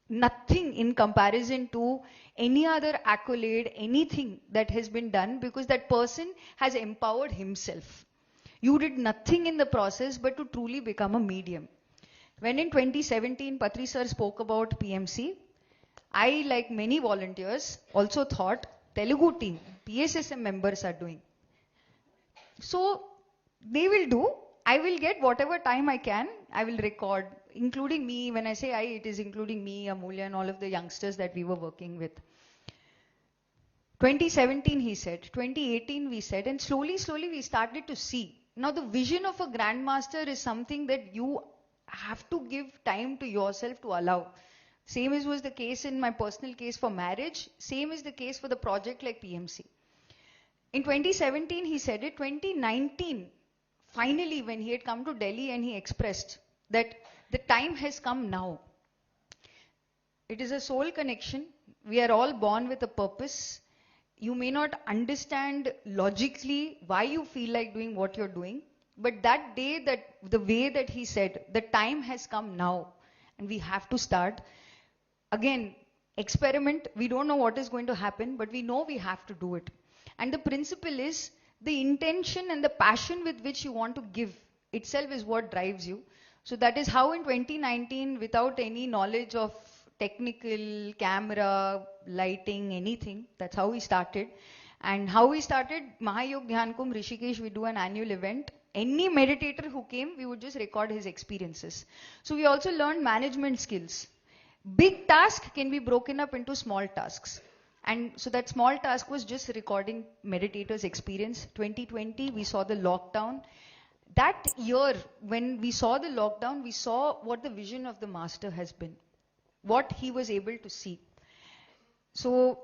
nothing in comparison to any other accolade, anything that has been done, because that person has empowered himself. You did nothing in the process but to truly become a medium. When in 2017 Patri sir spoke about PMC, I, like many volunteers, also thought Telugu team, PSSM members are doing. So they will do. I will get whatever time I can. I will record, including me. When I say I, it is including me, Amulya, and all of the youngsters that we were working with. 2017 he said, 2018 we said, and slowly we started to see. Now the vision of a grandmaster is something that you have to give time to yourself to allow. Same as was the case in my personal case for marriage. Same is the case for the project like PMC. In 2017 he said it. 2019, finally, when he had come to Delhi and he expressed that the time has come now. It is a soul connection. We are all born with a purpose. You may not understand logically why you feel like doing what you're doing, but that day, that the way that he said, the time has come now and we have to start. Again, experiment. We don't know what is going to happen, but we know we have to do it. And the principle is the intention and the passion with which you want to give itself is what drives you. So that is how in 2019, without any knowledge of technical, camera, lighting, anything, that's how we started. And how we started, Mahayog Dhyan Kumbh, Rishikesh, we do an annual event. Any meditator who came, we would just record his experiences. So we also learned management skills. Big task can be broken up into small tasks. And so that small task was just recording meditators' experience. 2020, we saw the lockdown. That year, when we saw the lockdown, we saw what the vision of the master has been, what he was able to see. So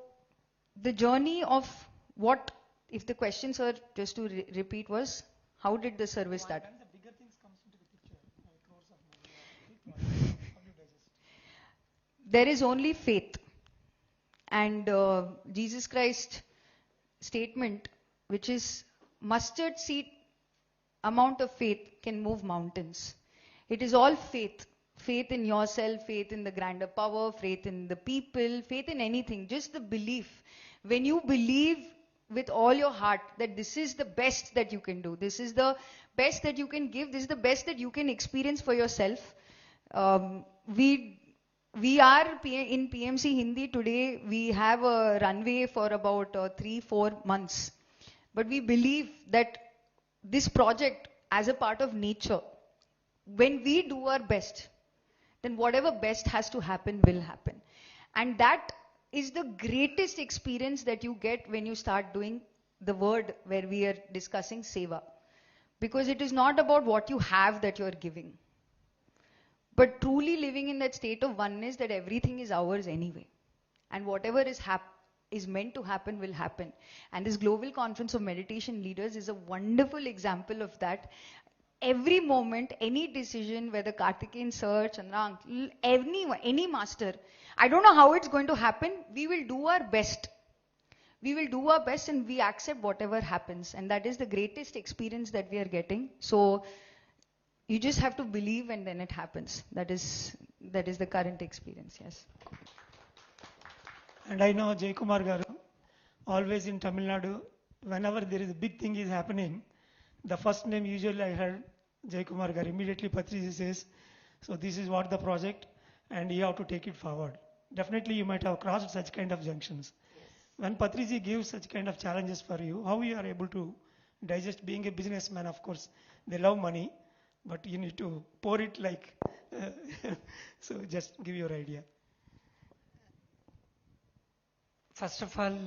the journey of what, if the question, sir, just to repeat, was, how did the service start? There is only faith. And Jesus Christ's statement, which is mustard seed amount of faith can move mountains. It is all faith. Faith in yourself, faith in the grander power, faith in the people, faith in anything, just the belief. When you believe with all your heart that this is the best that you can do, this is the best that you can give, this is the best that you can experience for yourself. We are in PMC Hindi today, we have a runway for about 3-4 months. But we believe that this project, as a part of nature, when we do our best, then whatever best has to happen will happen. And that is the greatest experience that you get when you start doing the word where we are discussing seva. Because it is not about what you have that you are giving, but truly living in that state of oneness that everything is ours anyway. And whatever is meant to happen will happen. And this Global Conference of Meditation Leaders is a wonderful example of that. Every moment, any decision, whether Karthikeyan Sir, Chandra, any master, I don't know how it's going to happen, we will do our best. We will do our best and we accept whatever happens. And that is the greatest experience that we are getting. So you just have to believe and then it happens. That is the current experience, yes. And I know Jay Kumar Garu, always in Tamil Nadu, whenever there is a big thing is happening, the first name usually I heard Jay Kumar Garu. Immediately Patriji says, so this is what the project and you have to take it forward. Definitely you might have crossed such kind of junctions. Yes. When Patriji gives such kind of challenges for you, how you are able to digest? Being a businessman, of course, they love money, but you need to pour it like, so just give your idea. First of all,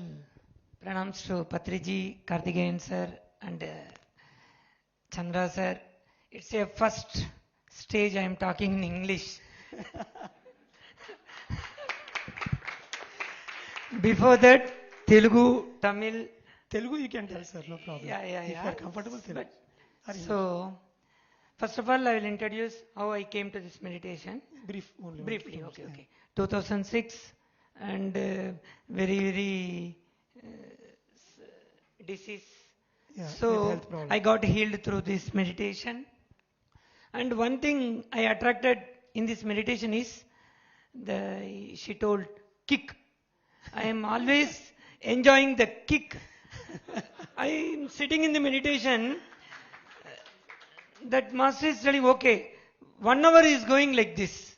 pranams to Patriji, Karthikeyan sir and Chandra sir. It's a first stage I am talking in English. Before that, Telugu, Tamil. Telugu you can tell, sir, no problem. Yeah. If you are comfortable, Telugu. So, first of all, I will introduce how I came to this meditation. Briefly, okay. 2006 and very disease. Yeah, so, I got healed through this meditation. And one thing I attracted in this meditation is, she told, kick. I am always enjoying the kick. I am sitting in the meditation, that master is telling, okay, 1 hour is going like this.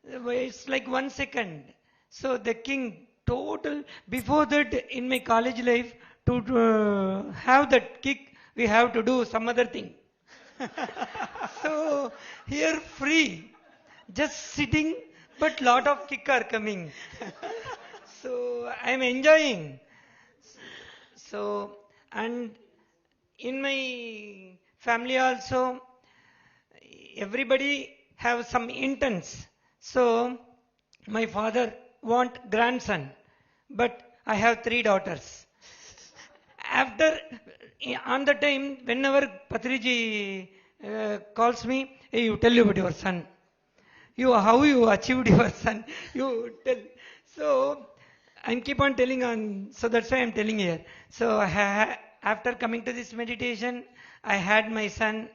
It's like 1 second. So the king, total, before that in my college life, to have that kick, we have to do some other thing. So here free, just sitting, but lot of kick are coming. So I am enjoying. So, and in my family also, everybody have some intents. So my father want grandson, but I have 3 daughters. After, on the time, whenever Patriji calls me, hey, you tell about your son. How you achieved your son, you tell. So I keep on telling on, so that's why I'm telling here. So after coming to this meditation, I had my son,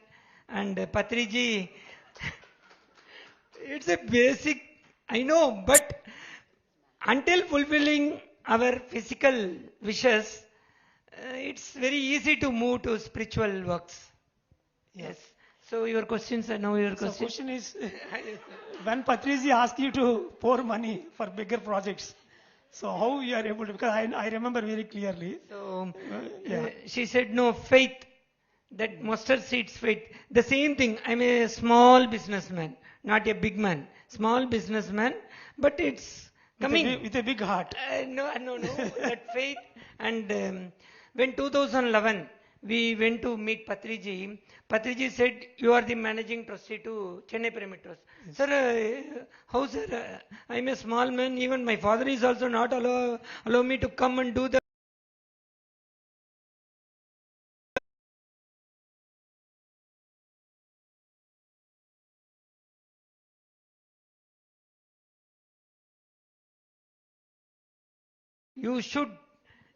and Patriji, it's a basic, I know, but until fulfilling our physical wishes, it's very easy to move to spiritual works. Yes. So your questions are now your questions. So question is, when Patriji asked you to pour money for bigger projects, so how you are able to, because I remember very clearly. So she said, no, faith, that mustard seeds faith. The same thing, I'm a small businessman, not a big man. Small businessman, but it's coming. With a big heart. No, that faith. And when 2011, we went to meet Patriji. Patriji said, you are the managing trustee to Chennai Pyramid Trust. Yes. Sir, how sir? I'm a small man. Even my father is also not allow me to come and do the.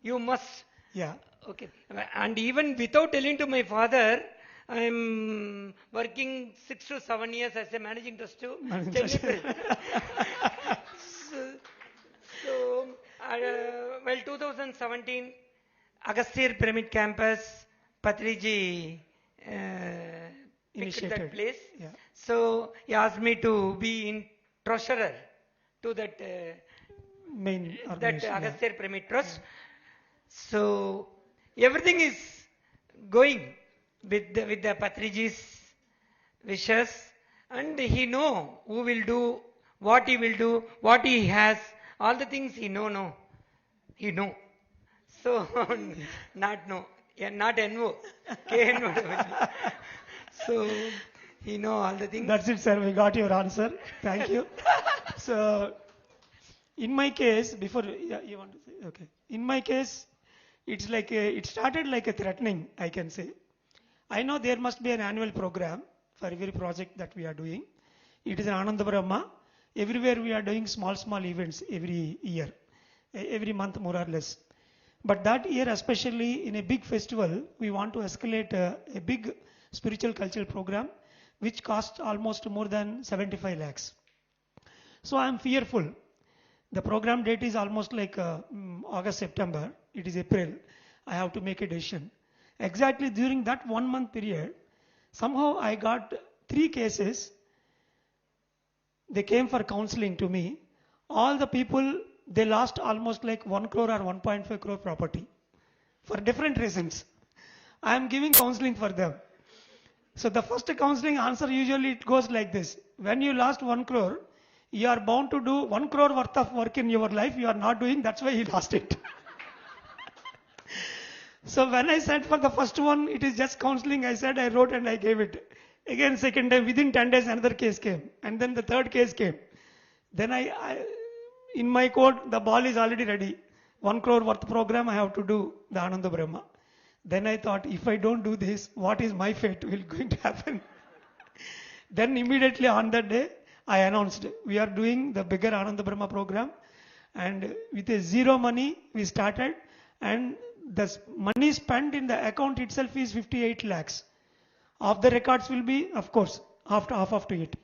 You must. Yeah. Okay. And even without telling to my father, I'm working 6 to 7 years as a managing trustee. Well, 2017, Agasthyr Pyramid Campus, Patriji picked that place. Yeah. So he asked me to be in treasurer to that main that Agasthyr Pyramid Trust. So everything is going with the Patriji's wishes, and he know who will do, what he will do, what he has, all the things he know. He know. So, not no. Yeah, not NO. KNO. So, he know all the things. That's it, sir. We got your answer. Thank you. So, in my case, before, yeah, you want to say? Okay. In my case, it's like it started like a threatening, I can say. I know there must be an annual program for every project that we are doing. It is an Ananda Brahma. Everywhere we are doing small events every year, every month more or less. But that year, especially in a big festival, we want to escalate a big spiritual cultural program, which costs almost more than 75 lakhs. So I am fearful. The program date is almost like August, September. It is April. I have to make a decision. Exactly during that 1 month period, somehow I got 3 cases. They came for counseling to me. All the people, they lost almost like 1 crore or 1.5 crore property for different reasons. I am giving counseling for them. So the first counseling answer usually it goes like this. When you lost 1 crore, you are bound to do 1 crore worth of work in your life. You are not doing, that's why you lost it. So when I said for the first one, it is just counseling, I said I wrote and I gave it. Again, second time, within 10 days, another case came. And then the third case came. Then I in my court, the ball is already ready. 1 crore worth program, I have to do the Ananda Brahma. Then I thought, if I don't do this, what is my fate going to happen? Then immediately on that day, I announced, we are doing the bigger Ananda Brahma program. And with a zero money, we started. And the money spent in the account itself is 58 lakhs. Of the records will be, of course, half of it.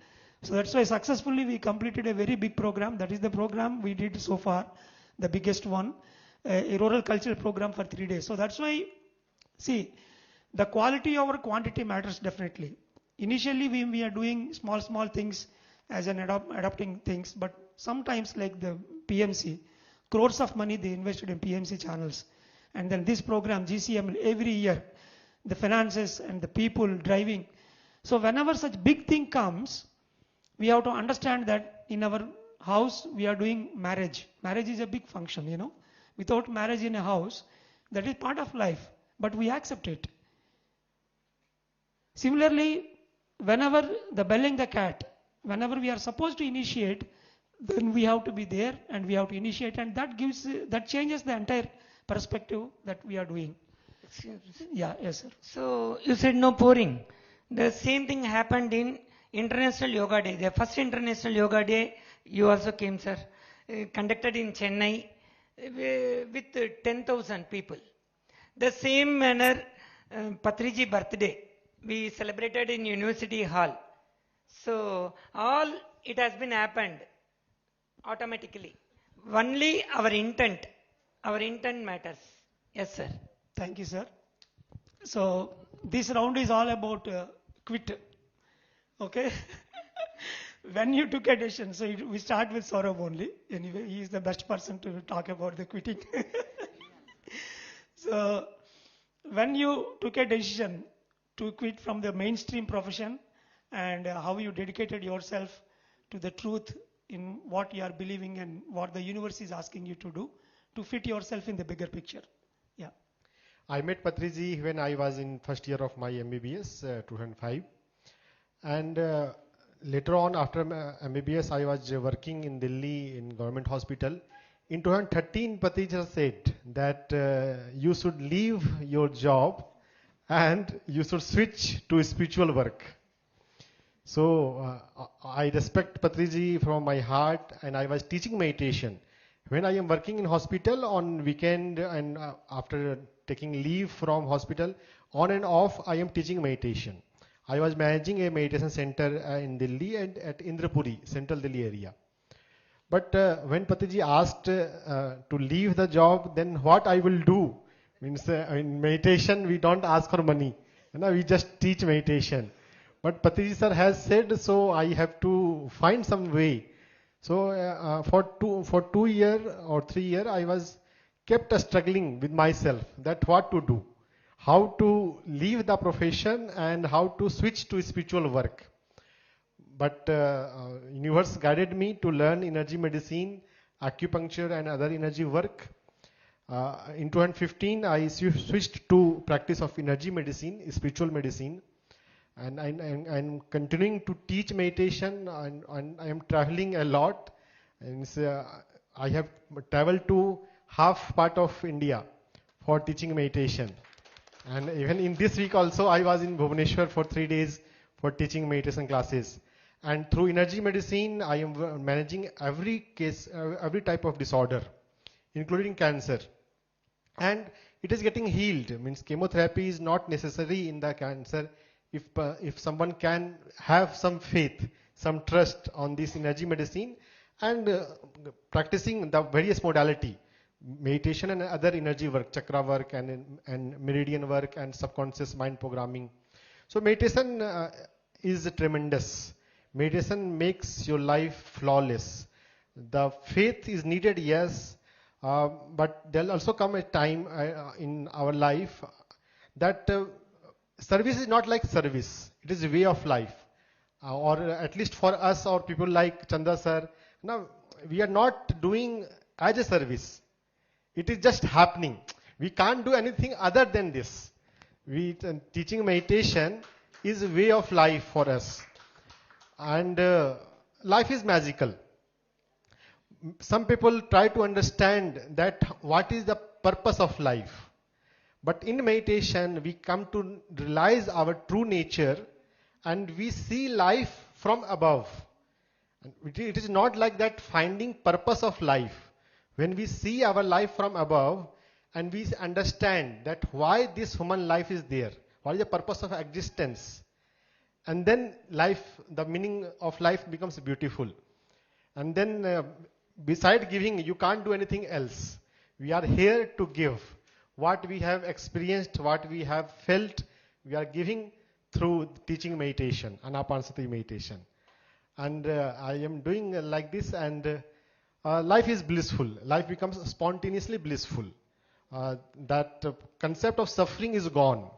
So that's why successfully we completed a very big program. That is the program we did so far, the biggest one, a rural cultural program for 3 days. So that's why, see, the quality over quantity matters definitely. Initially we are doing small things as an adopting things, but sometimes like the PMC, crores of money they invested in PMC channels. And then this program, GCM, every year, the finances and the people driving. So whenever such big thing comes, we have to understand that in our house we are doing marriage. Marriage is a big function, you know. Without marriage in a house, that is part of life, but we accept it. Similarly, whenever the belling the cat, whenever we are supposed to initiate, then we have to be there and we have to initiate, and that changes the entire perspective that we are doing. Yeah, yes, sir. So you said no pouring. The same thing happened in International Yoga Day. The first International Yoga Day, you also came, sir. Conducted in Chennai with 10,000 people. The same manner, Patriji birthday, we celebrated in University Hall. So all it has been happened automatically. Only our intent matters. Yes, sir. Thank you, sir. So this round is all about quit. Okay. When you took a decision, so we start with Saurabh only. Anyway, he is the best person to talk about the quitting. So when you took a decision to quit from the mainstream profession and how you dedicated yourself to the truth in what you are believing and what the universe is asking you to do to fit yourself in the bigger picture. Yeah. I met Patriji when I was in first year of my MBBS, 2005. And later on after MBBS, I was working in Delhi in government hospital. In 2013, Patriji said that you should leave your job and you should switch to spiritual work. So I respect Patriji from my heart, and I was teaching meditation. When I am working in hospital on weekend and after taking leave from hospital, on and off I am teaching meditation. I was managing a meditation center in Delhi and at Indrapuri, central Delhi area. But when Patriji asked to leave the job, then what I will do? Means in meditation we don't ask for money. We just teach meditation. But Patriji sir has said, so I have to find some way. So for 2 years or 3 years, I was kept struggling with myself that what to do, how to leave the profession and how to switch to spiritual work. But universe guided me to learn energy medicine, acupuncture and other energy work. In 2015, I switched to practice of energy medicine, spiritual medicine. And I'm continuing to teach meditation, and I am traveling a lot. And I have traveled to half part of India for teaching meditation. And even in this week also, I was in Bhubaneswar for 3 days for teaching meditation classes. And through energy medicine, I am managing every case, every type of disorder, including cancer. And it is getting healed. Means chemotherapy is not necessary in the cancer if someone can have some faith, some trust on this energy medicine and practicing the various modality, meditation and other energy work, chakra work and meridian work and subconscious mind programming. So meditation is tremendous. Meditation makes your life flawless. The faith is needed, yes, but there will also come a time in our life that service is not like service. It is a way of life. Or at least for us or people like Chanda sir, now we are not doing as a service. It is just happening. We can't do anything other than this. Teaching meditation is a way of life for us. And life is magical. Some people try to understand that what is the purpose of life. But in meditation, we come to realize our true nature and we see life from above. It is not like that finding purpose of life. When we see our life from above and we understand that why this human life is there, what is the purpose of existence, and then life, the meaning of life becomes beautiful. And then beside giving, you can't do anything else. We are here to give. What we have experienced, what we have felt, we are giving through teaching meditation, Anapanasati meditation. And I am doing like this, and life is blissful. Life becomes spontaneously blissful. That concept of suffering is gone.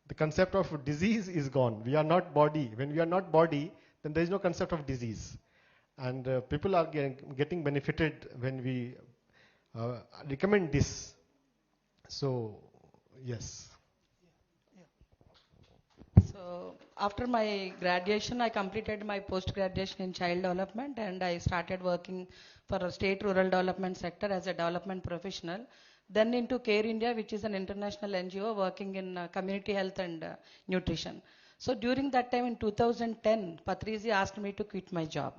The concept of disease is gone. We are not body. When we are not body, then there is no concept of disease. And people are getting benefited when we recommend this. So, yes. So, after my graduation, I completed my post-graduation in child development and I started working for a state rural development sector as a development professional. Then into Care India, which is an international NGO working in community health and nutrition. So, during that time in 2010, Patrizi asked me to quit my job.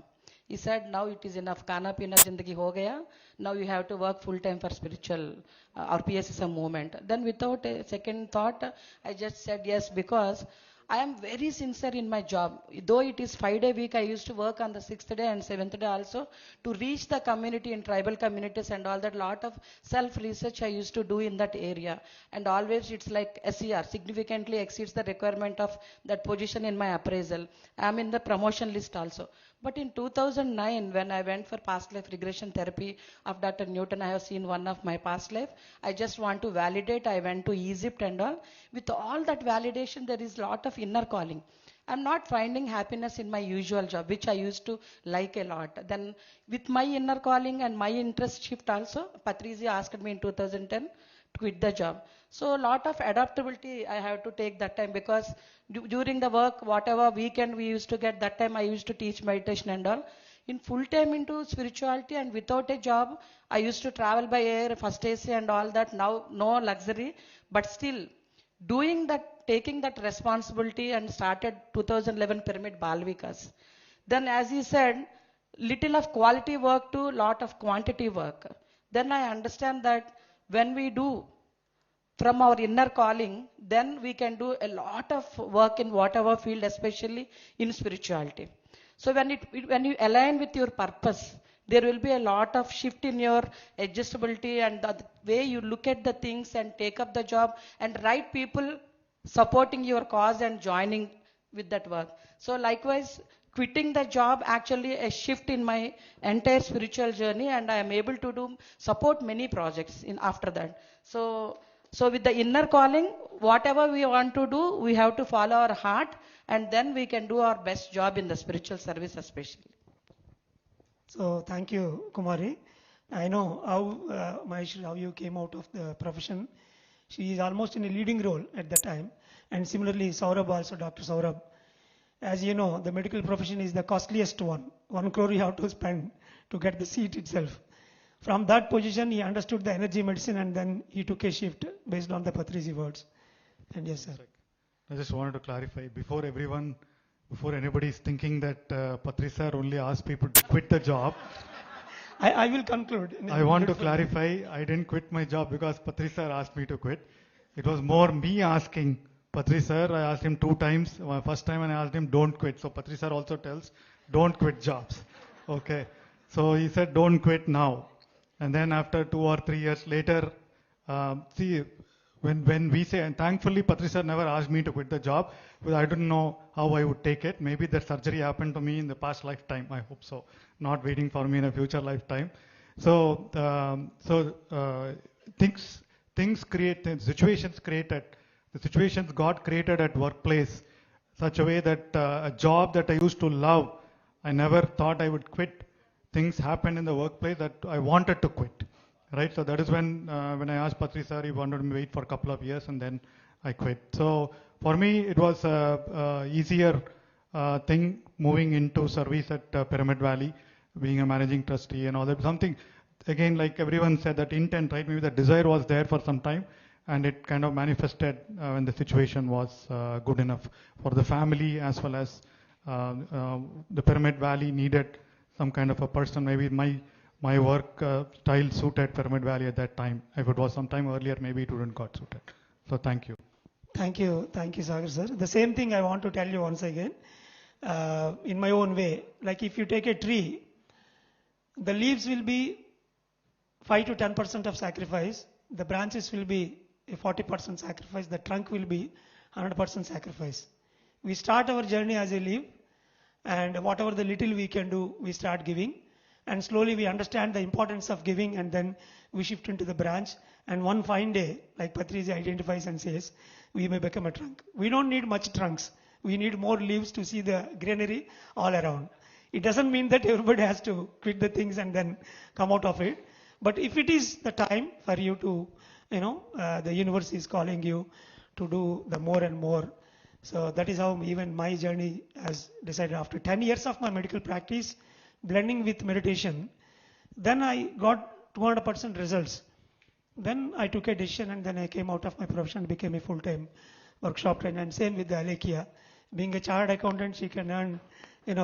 He said, now it is enough, Kana Pina Zindagi Ho Gaya, now you have to work full time for spiritual or PSSM movement. Then without a second thought, I just said yes, because I am very sincere in my job. Though it is 5-day week, I used to work on the 6th day and 7th day also to reach the community in tribal communities and all that. Lot of self-research I used to do in that area. And always it's like SER, significantly exceeds the requirement of that position in my appraisal. I am in the promotion list also. But in 2009, when I went for past life regression therapy of Dr. Newton, I have seen one of my past life. I just want to validate. I went to Egypt and all. With all that validation, there is a lot of inner calling. I'm not finding happiness in my usual job, which I used to like a lot. Then with my inner calling and my interest shift also, Patrizi asked me in 2010 to quit the job. So a lot of adaptability I have to take that time, because during the work, whatever weekend we used to get, that time I used to teach meditation and all. In full time into spirituality and without a job, I used to travel by air, first AC and all that. Now no luxury, but still doing that, taking that responsibility, and started 2011 Pyramid Balvikas. Then as he said, little of quality work to lot of quantity work. Then I understand that when we do from our inner calling, then we can do a lot of work in whatever field, especially in spirituality. So when you align with your purpose, there will be a lot of shift in your adjustability and the way you look at the things and take up the job, and right people supporting your cause and joining with that work. So likewise, quitting the job actually a shift in my entire spiritual journey, and I am able to support many projects in after that. So with the inner calling, whatever we want to do, we have to follow our heart, and then we can do our best job in the spiritual service especially. So thank you, Kumari. I know how, Maheshwari, how you came out of the profession. She is almost in a leading role at that time. And similarly, Saurabh also, Dr. Saurabh. As you know, the medical profession is the costliest one. 1 crore you have to spend to get the seat itself. From that position, he understood the energy medicine, and then he took a shift based on the Patriji words. And yes, sir. I just wanted to clarify, before anybody is thinking that Patri sir only asked people to quit the job. I will conclude. I want to clarify, I didn't quit my job because Patri sir asked me to quit. It was more me asking Patri sir. I asked him 2 times. First time when I asked him, don't quit. So Patri sir also tells, don't quit jobs. Okay. So he said, don't quit now. And then after 2 or 3 years later, when we say, and thankfully Patri sir never asked me to quit the job, because I didn't know how I would take it. Maybe that surgery happened to me in the past lifetime, I hope so, not waiting for me in a future lifetime. So things create, situations created, the situations God created at workplace, such a way that a job that I used to love, I never thought I would quit. Things happened in the workplace that I wanted to quit. Right, so that is when I asked Patri sir, he wanted me to wait for a couple of years, and then I quit. So for me, it was a easier thing moving into service at Pyramid Valley, being a managing trustee and all that. Something, again, like everyone said, that intent, right? Maybe the desire was there for some time, and it kind of manifested when the situation was good enough for the family, as well as the Pyramid Valley needed some kind of a person. Maybe my work style suited Pyramid Valley at that time. If it was some time earlier, maybe it wouldn't got suited. So thank you. Thank you, Sagar sir. The same thing I want to tell you once again, in my own way. Like if you take a tree, the leaves will be 5 to 10% of sacrifice. The branches will be a 40% sacrifice. The trunk will be 100% sacrifice. We start our journey as a leaf, and whatever the little we can do, we start giving. And slowly we understand the importance of giving, and then we shift into the branch. And one fine day, like Patriji identifies and says, we may become a trunk. We don't need much trunks. We need more leaves to see the greenery all around. It doesn't mean that everybody has to quit the things and then come out of it. But if it is the time for you to, the universe is calling you to do the more and more. So that is how even my journey has decided. After 10 years of my medical practice, blending with meditation, then I got 200% results. Then I took a decision, and then I came out of my profession, became a full-time workshop trainer. And same with the Alekia. Being a chartered accountant, she can earn,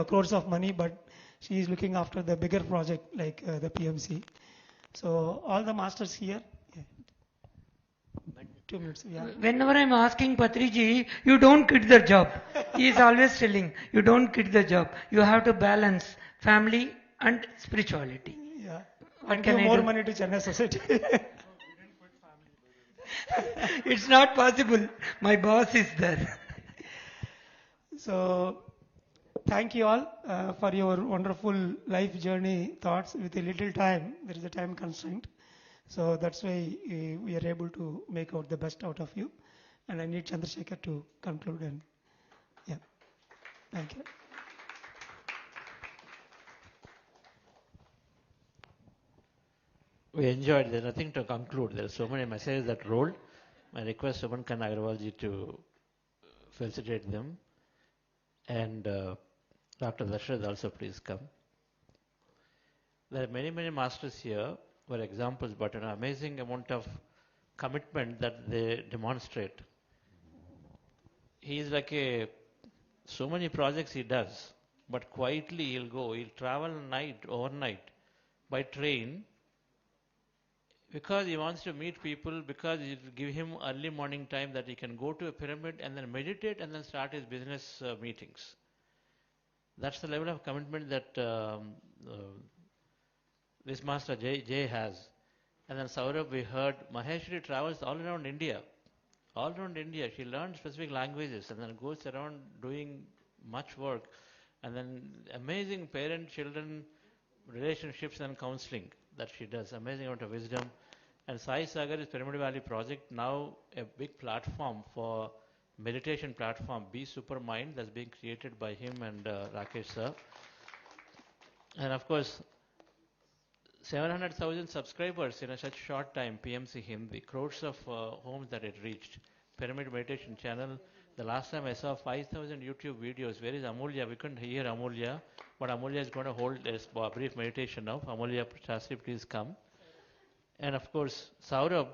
crores of money, but she is looking after the bigger project like the PMC. So all the masters here. Yeah. 2 minutes. Yeah. Whenever I'm asking Patriji, you don't quit the job. He is always telling, you don't quit the job. You have to balance family and spirituality. Yeah. What and can give I more do? money to Chennai society. It's not possible. My boss is there. So, thank you all for your wonderful life journey thoughts. With a little time, there is a time constraint. So that's why we are able to make out the best out of you. And I need Chandrasekhar to conclude. And yeah, thank you. We enjoyed. There's nothing to conclude. There are so many messages that rolled. I request Sumankan Agarwalji to felicitate them. And Dr. Dasharad also please come. There are many, many masters here were examples, but an amazing amount of commitment that they demonstrate. He is like so many projects he does, but quietly he'll travel overnight by train, because he wants to meet people, because it will give him early morning time that he can go to a pyramid and then meditate and then start his business meetings. That's the level of commitment that this master Jay has. And then Saurabh, we heard Maheshwari travels all around India, all around India. She learns specific languages and then goes around doing much work. And then amazing parent-children relationships and counseling that she does. Amazing amount of wisdom. And Sai Sagar is Pyramid Valley Project, now a big platform for meditation platform, Be Supermind, that's being created by him and Rakesh sir. And of course, 700,000 subscribers in a such short time, PMC Hindi, crores of homes that it reached. Pyramid Meditation Channel, the last time I saw 5,000 YouTube videos. Where is Amulya? We couldn't hear Amulya, but Amulya is going to hold a brief meditation now. Amulya Shastri, please come. And of course, Saurabh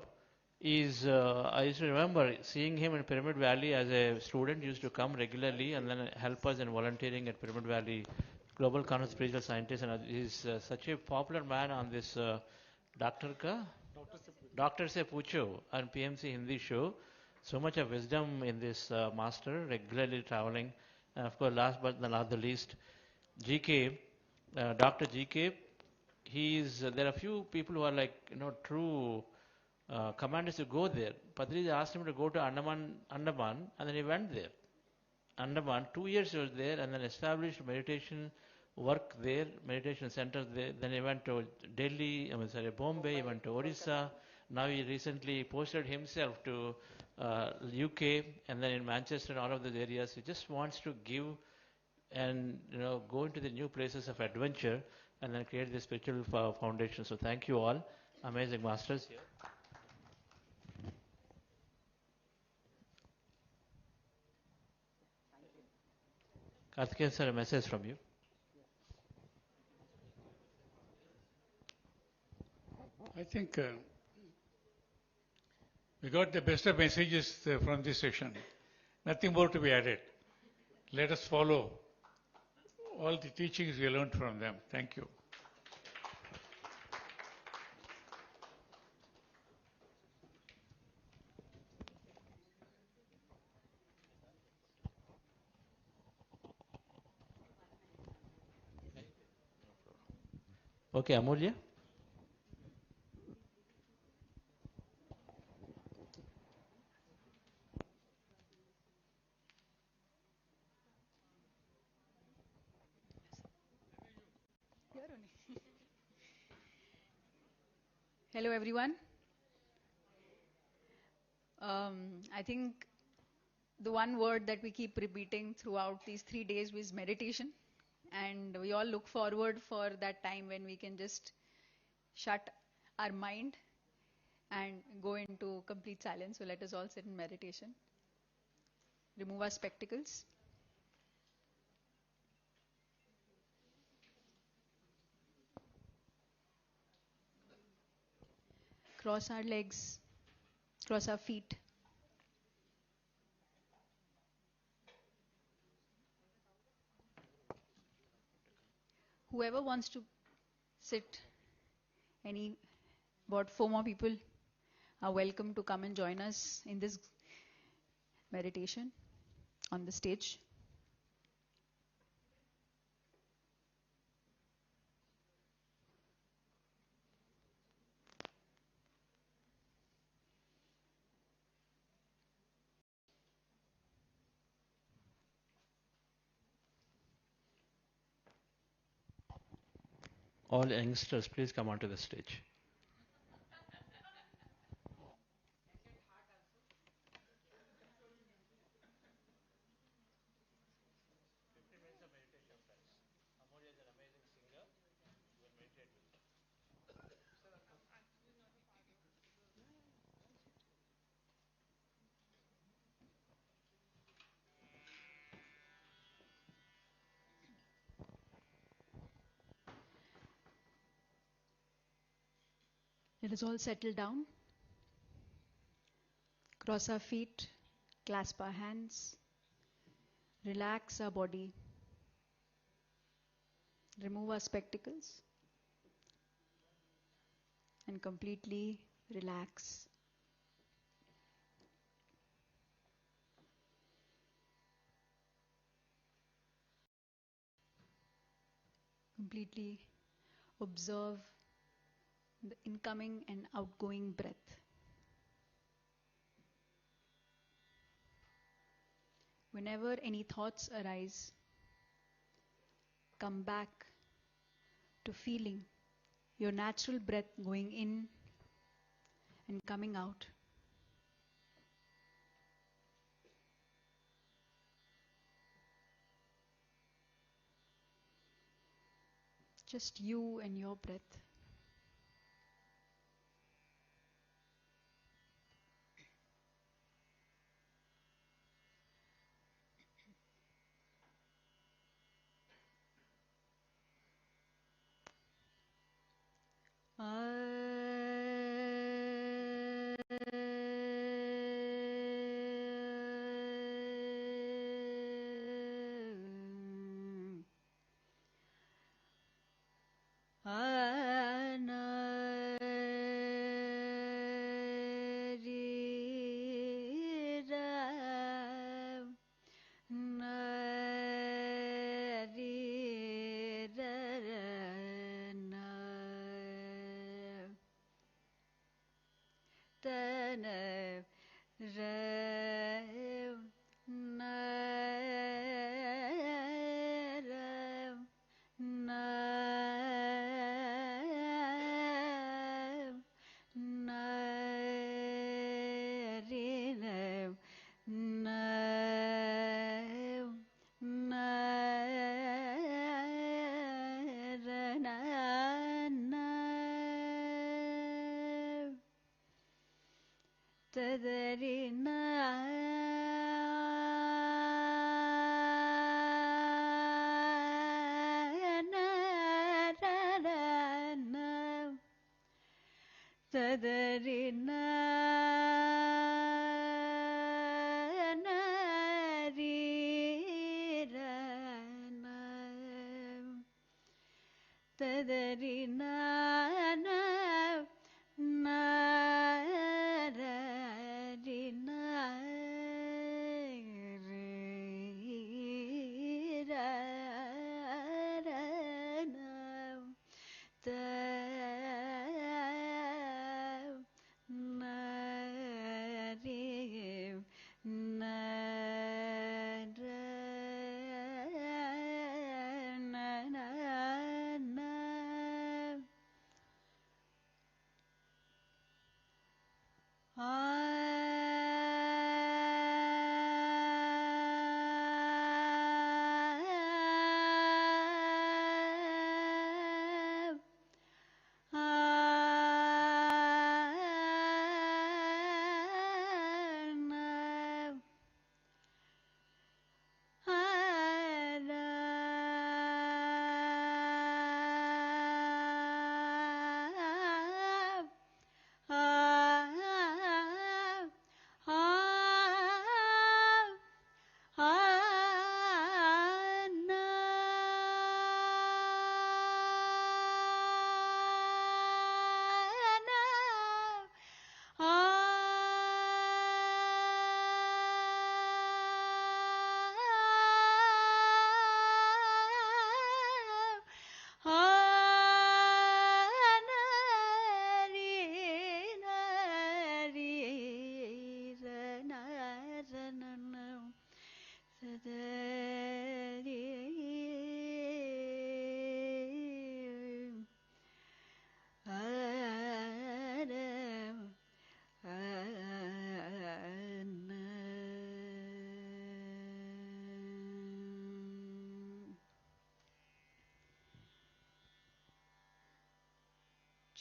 is, I used to remember seeing him in Pyramid Valley as a student, used to come regularly and then help us in volunteering at Pyramid Valley Global Conference of Spiritual Scientists. And he's such a popular man on this Dr. Se Pucho on PMC Hindi show. So much of wisdom in this master, regularly traveling. And of course, last but not the least, GK, Dr. GK. There are few people who are like, true commanders to go there. Patriji asked him to go to Andaman, and then he went there. Andaman, 2 years he was there, and then established meditation work there, meditation centers there. Then he went to Delhi, Bombay, he went to Orissa. Now he recently posted himself to UK, and then in Manchester and all of those areas. He just wants to give and go into the new places of adventure and then create this spiritual foundation. So thank you all, amazing masters here. Karthikeyan sir, a message from you. I think we got the best of messages from this session. Nothing more to be added. Let us follow all the teachings we learned from them. Thank you. Okay, Amulya. Hello everyone. I think the one word that we keep repeating throughout these 3 days was meditation, and we all look forward for that time when we can just shut our mind and go into complete silence. So let us all sit in meditation. Remove our spectacles. Cross our legs, cross our feet. Whoever wants to sit, about 4 more people are welcome to come and join us in this meditation on the stage. All youngsters, please come onto the stage. Let us all settle down. Cross our feet, clasp our hands, relax our body, remove our spectacles, and completely relax. Completely observe the incoming and outgoing breath. whenever any thoughts arise, come back to feeling your natural breath going in and coming out. Just you and your breath.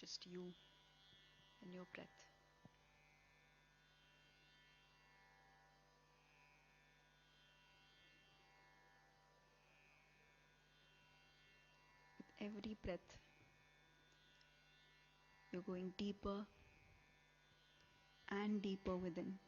Just you and your breath. With every breath, you're going deeper and deeper within.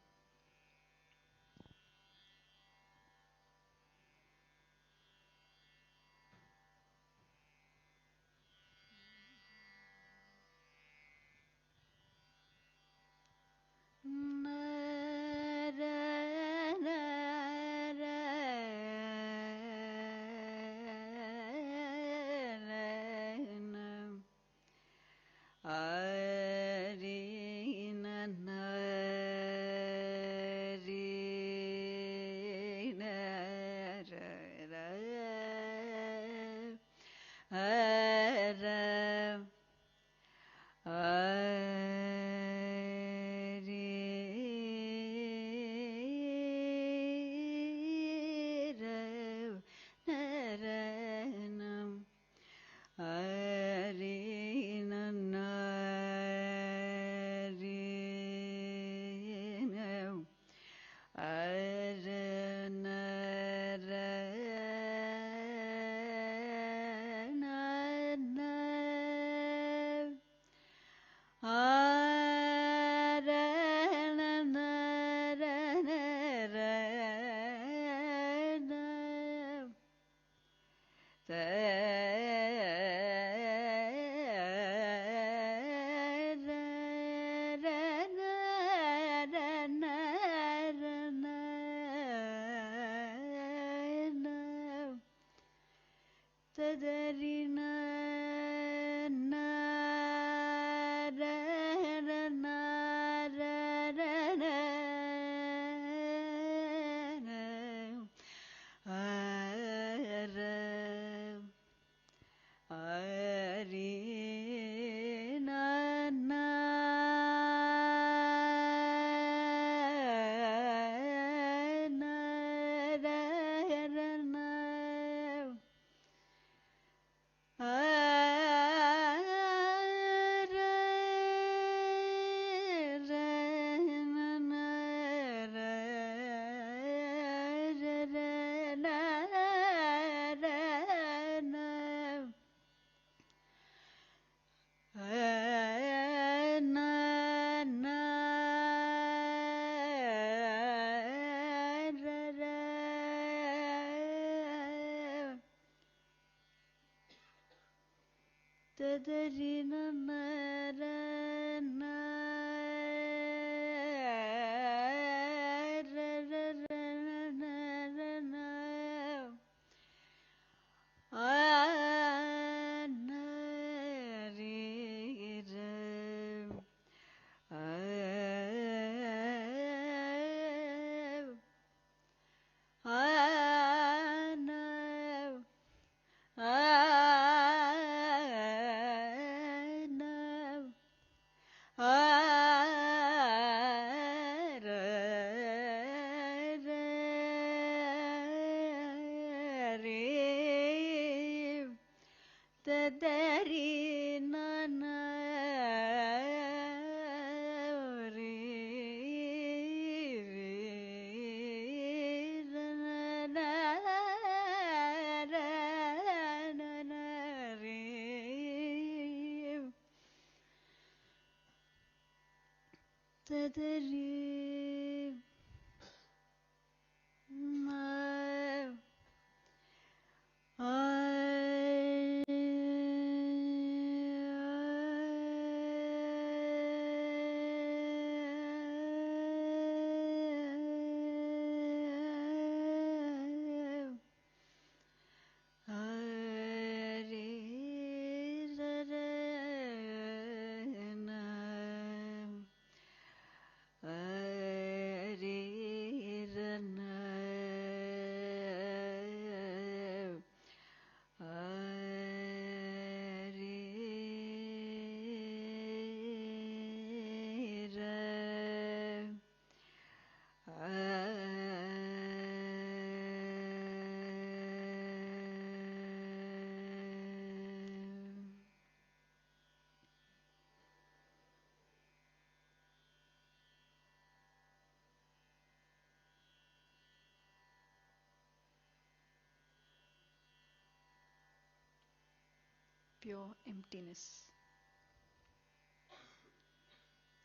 Pure emptiness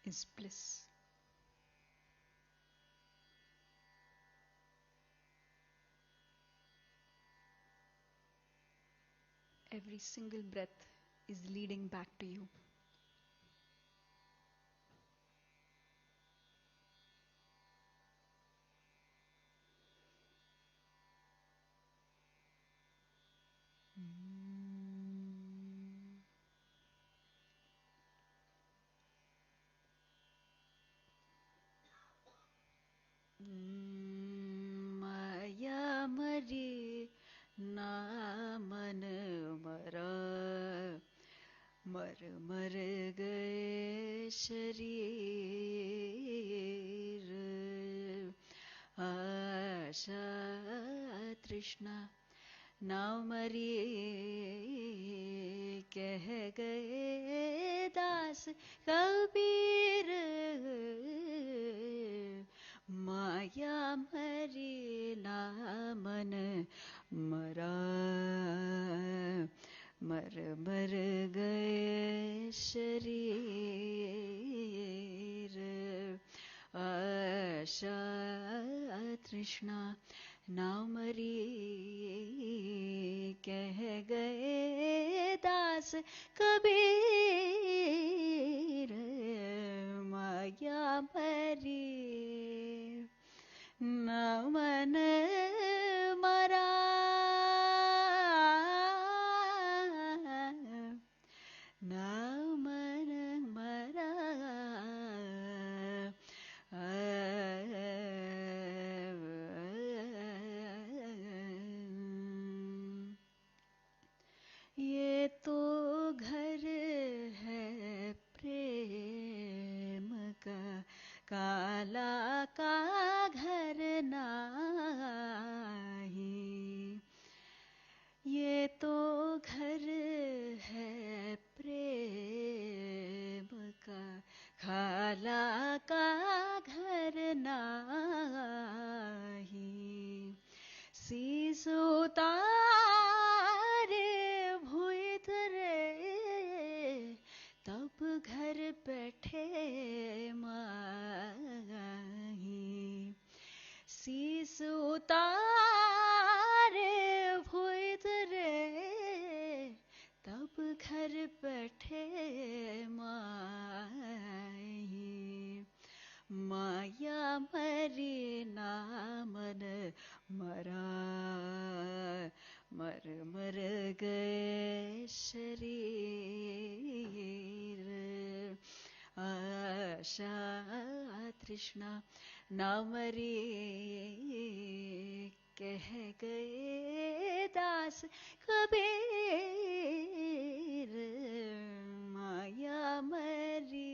is bliss. Every single breath is leading back to you. Maya mari na man mara mar mar gaye sharir आशा तृष्णा नाव मरी कह गए दास कबीर माया मरी ना मन मरा मर मर गए शरीर आशा तृष्णा नाव मरी कह गए दास कबीर माया मरी नाव मन मरा नाव मन मरा ये तो घर है प्रेम का काला का घर नहीं ये तो घर है प्रेम का खाला का घर नहीं शीश उतारे भूत रे तब घर बैठे माही शीश उतारे भूत रे तब घर पे मर मर गए शरीर आशा तृष्णा न मरी कह गए दास कबीर माया मरी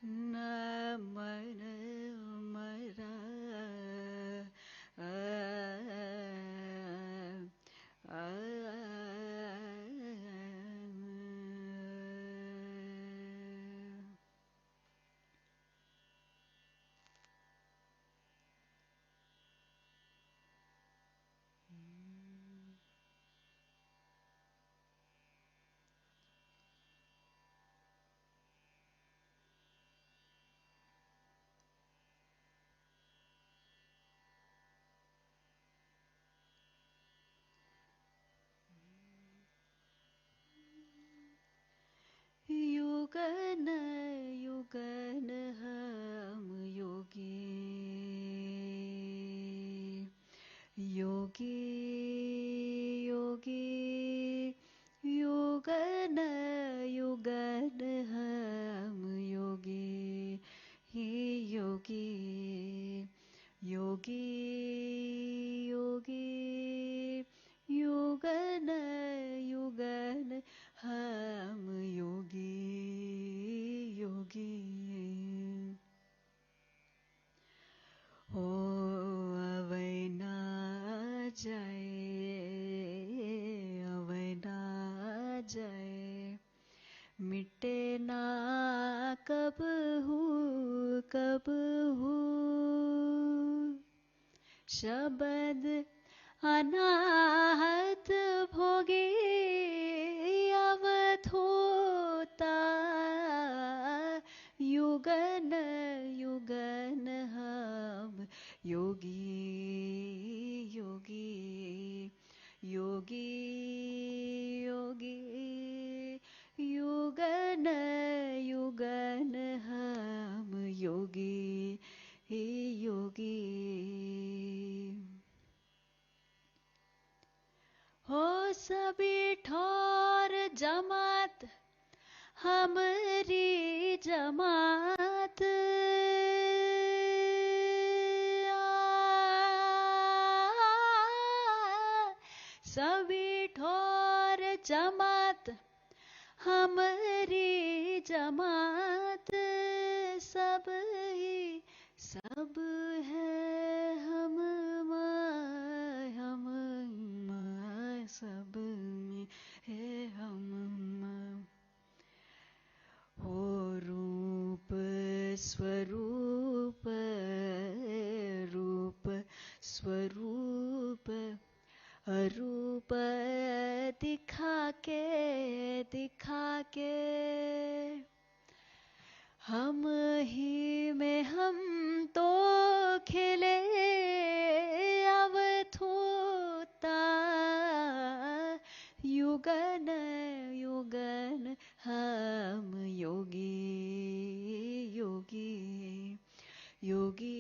न मन मरा युगन युगन हम योगी योगी योगी युगन युगन हम योगी ही योगी योगी योगी युगन युगन हम योगी योगी हो अवै ना जाए मिटे ना कब हूँ शब्द अनाहत भोगे अवधूता युगन युगन हम योगी योगी योगी योगी युगन युगन हम योगी योगी हो सभी ठोर जमात हमारी जमात सभी ठोर जमात हमारी जमात सब है हम सब में है हम हो रूप स्वरूप रूप स्वरूप अरूप दिखा के हम ही में हम तो खिले अवधूता युगन युगन हम योगी योगी योगी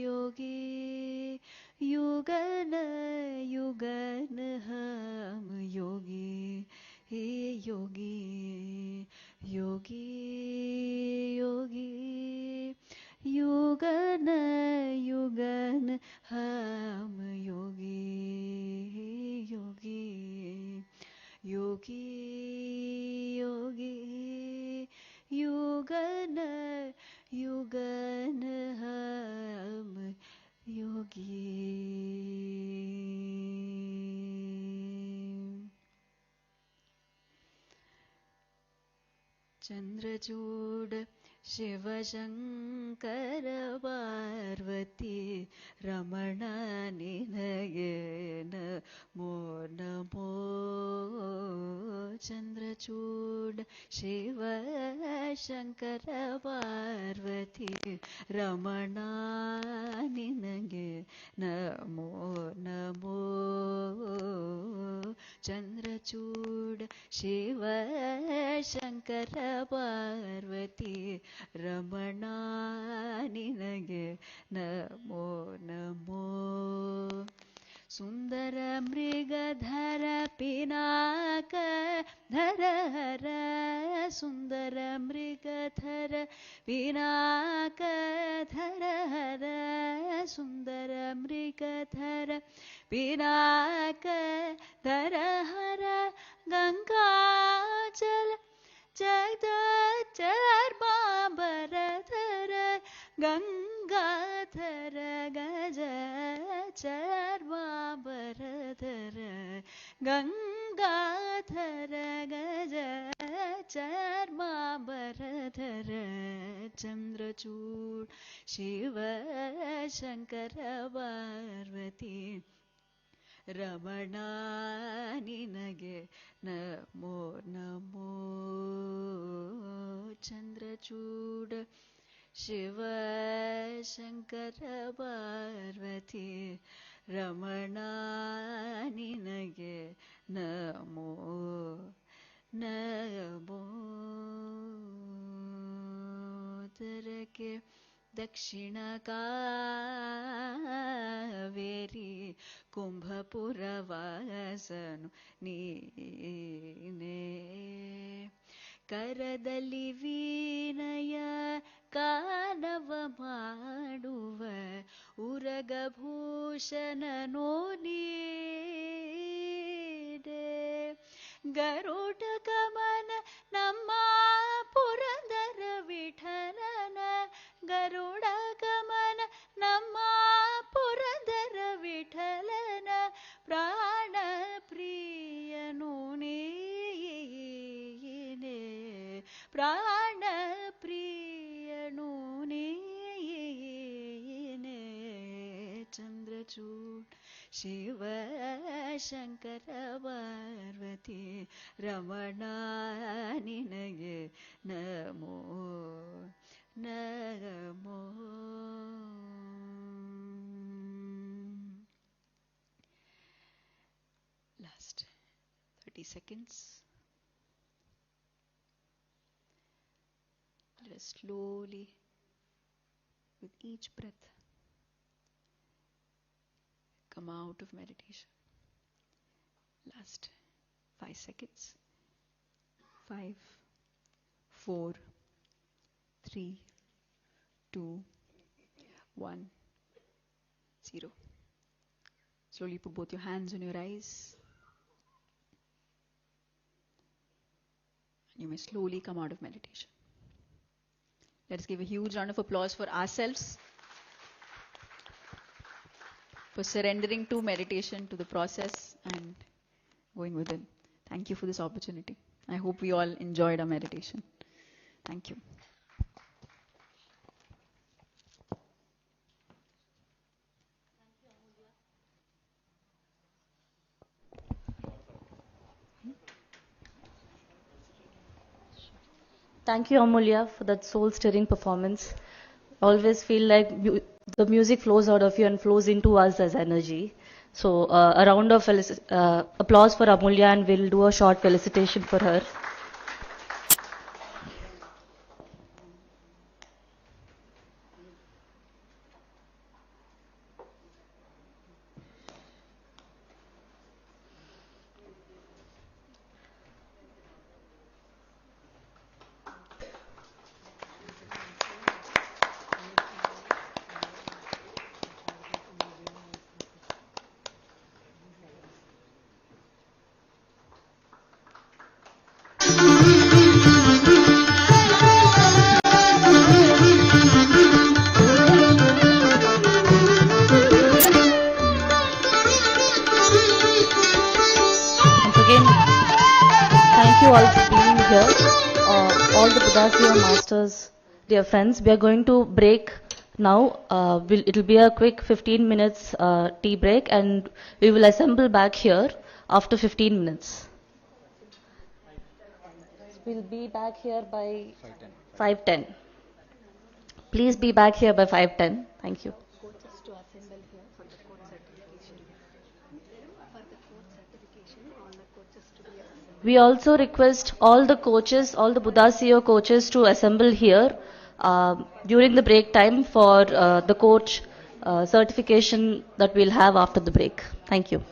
योगी युगन युगन हम योगी योगी योगी योगी युगन युगन हम योगी योगी योगी योगी युगन युगन हम योगी चंद्रचूड शिव शंकर पार्वती रमण निनगे नमो नमो चंद्रचूड शिव शंकर पार्वती रमण निनगे नमो नमो चंद्रचूड शिव शंकर पार्वती रमण निनगे नमो नमो सुन्दर मृगधर पिनाक धर हर सुन्दर मृगधर पिनाक धर हर सुन्दर मृगधर पिनाक धर हर गङ्गाजल जगदचर्माम्बरधर गङ्गाधर गज चर्माम्बरधर गङ्गाधर गज चर्माम्बरधर चन्द्रचूड शिव शङ्कर पार्वती रमणा निनगे नमो नमो चन्द्रचूड शिव शङ्कर पार्वती रमणा निनगे नमो नमो तरके दक्षिण कावेरी कुंभपुरवासनु नीने करदली वीणय कानव ಮಾಡುವ ಉರಗಭೂಷಣನೋ ನೀಡೆ ಗರುಡ ಗಮನ ನಮ್ಮ ಪುರಂದರ ವಿಠಲನ ಗರುಡ ಗಮನ ನಮ್ಮ ಪುರಂದರ ವಿಠಲನ ಪ್ರಾಣ ಪ್ರಿಯನು ನೀನೆ ಪ್ರಾಣ ಪ್ರಿಯನು ನೀನೆ ಚಂದ್ರಚೂಡ್ ಶಿವ ಶಂಕರ ಪಾರ್ವತಿ ರಮಣ ನಿನಗೆ ನಮೋ ನಮೋ last 30 seconds. Let us slowly, with each breath, come out of meditation. Last 5 seconds. 5, 4, 3, 2, 1, 0. Slowly put both your hands on your eyes. You may slowly come out of meditation. Let's give a huge round of applause for ourselves for surrendering to meditation, to the process, and going within. Thank you for this opportunity. I hope we all enjoyed our meditation. Thank you. Thank you, Amulya, for that soul-stirring performance. Always feel like the music flows out of you and flows into us as energy. So a round of applause for Amulya, and we'll do a short felicitation for her. Dear friends, we are going to break now. It will be a quick 15 minutes tea break, and we will assemble back here after 15 minutes. We'll be back here by 5:10. Please be back here by 5:10. Thank you. We also request all the coaches, all the Buddha CEO coaches to assemble here during the break time for the coach certification that we'll have after the break. Thank you.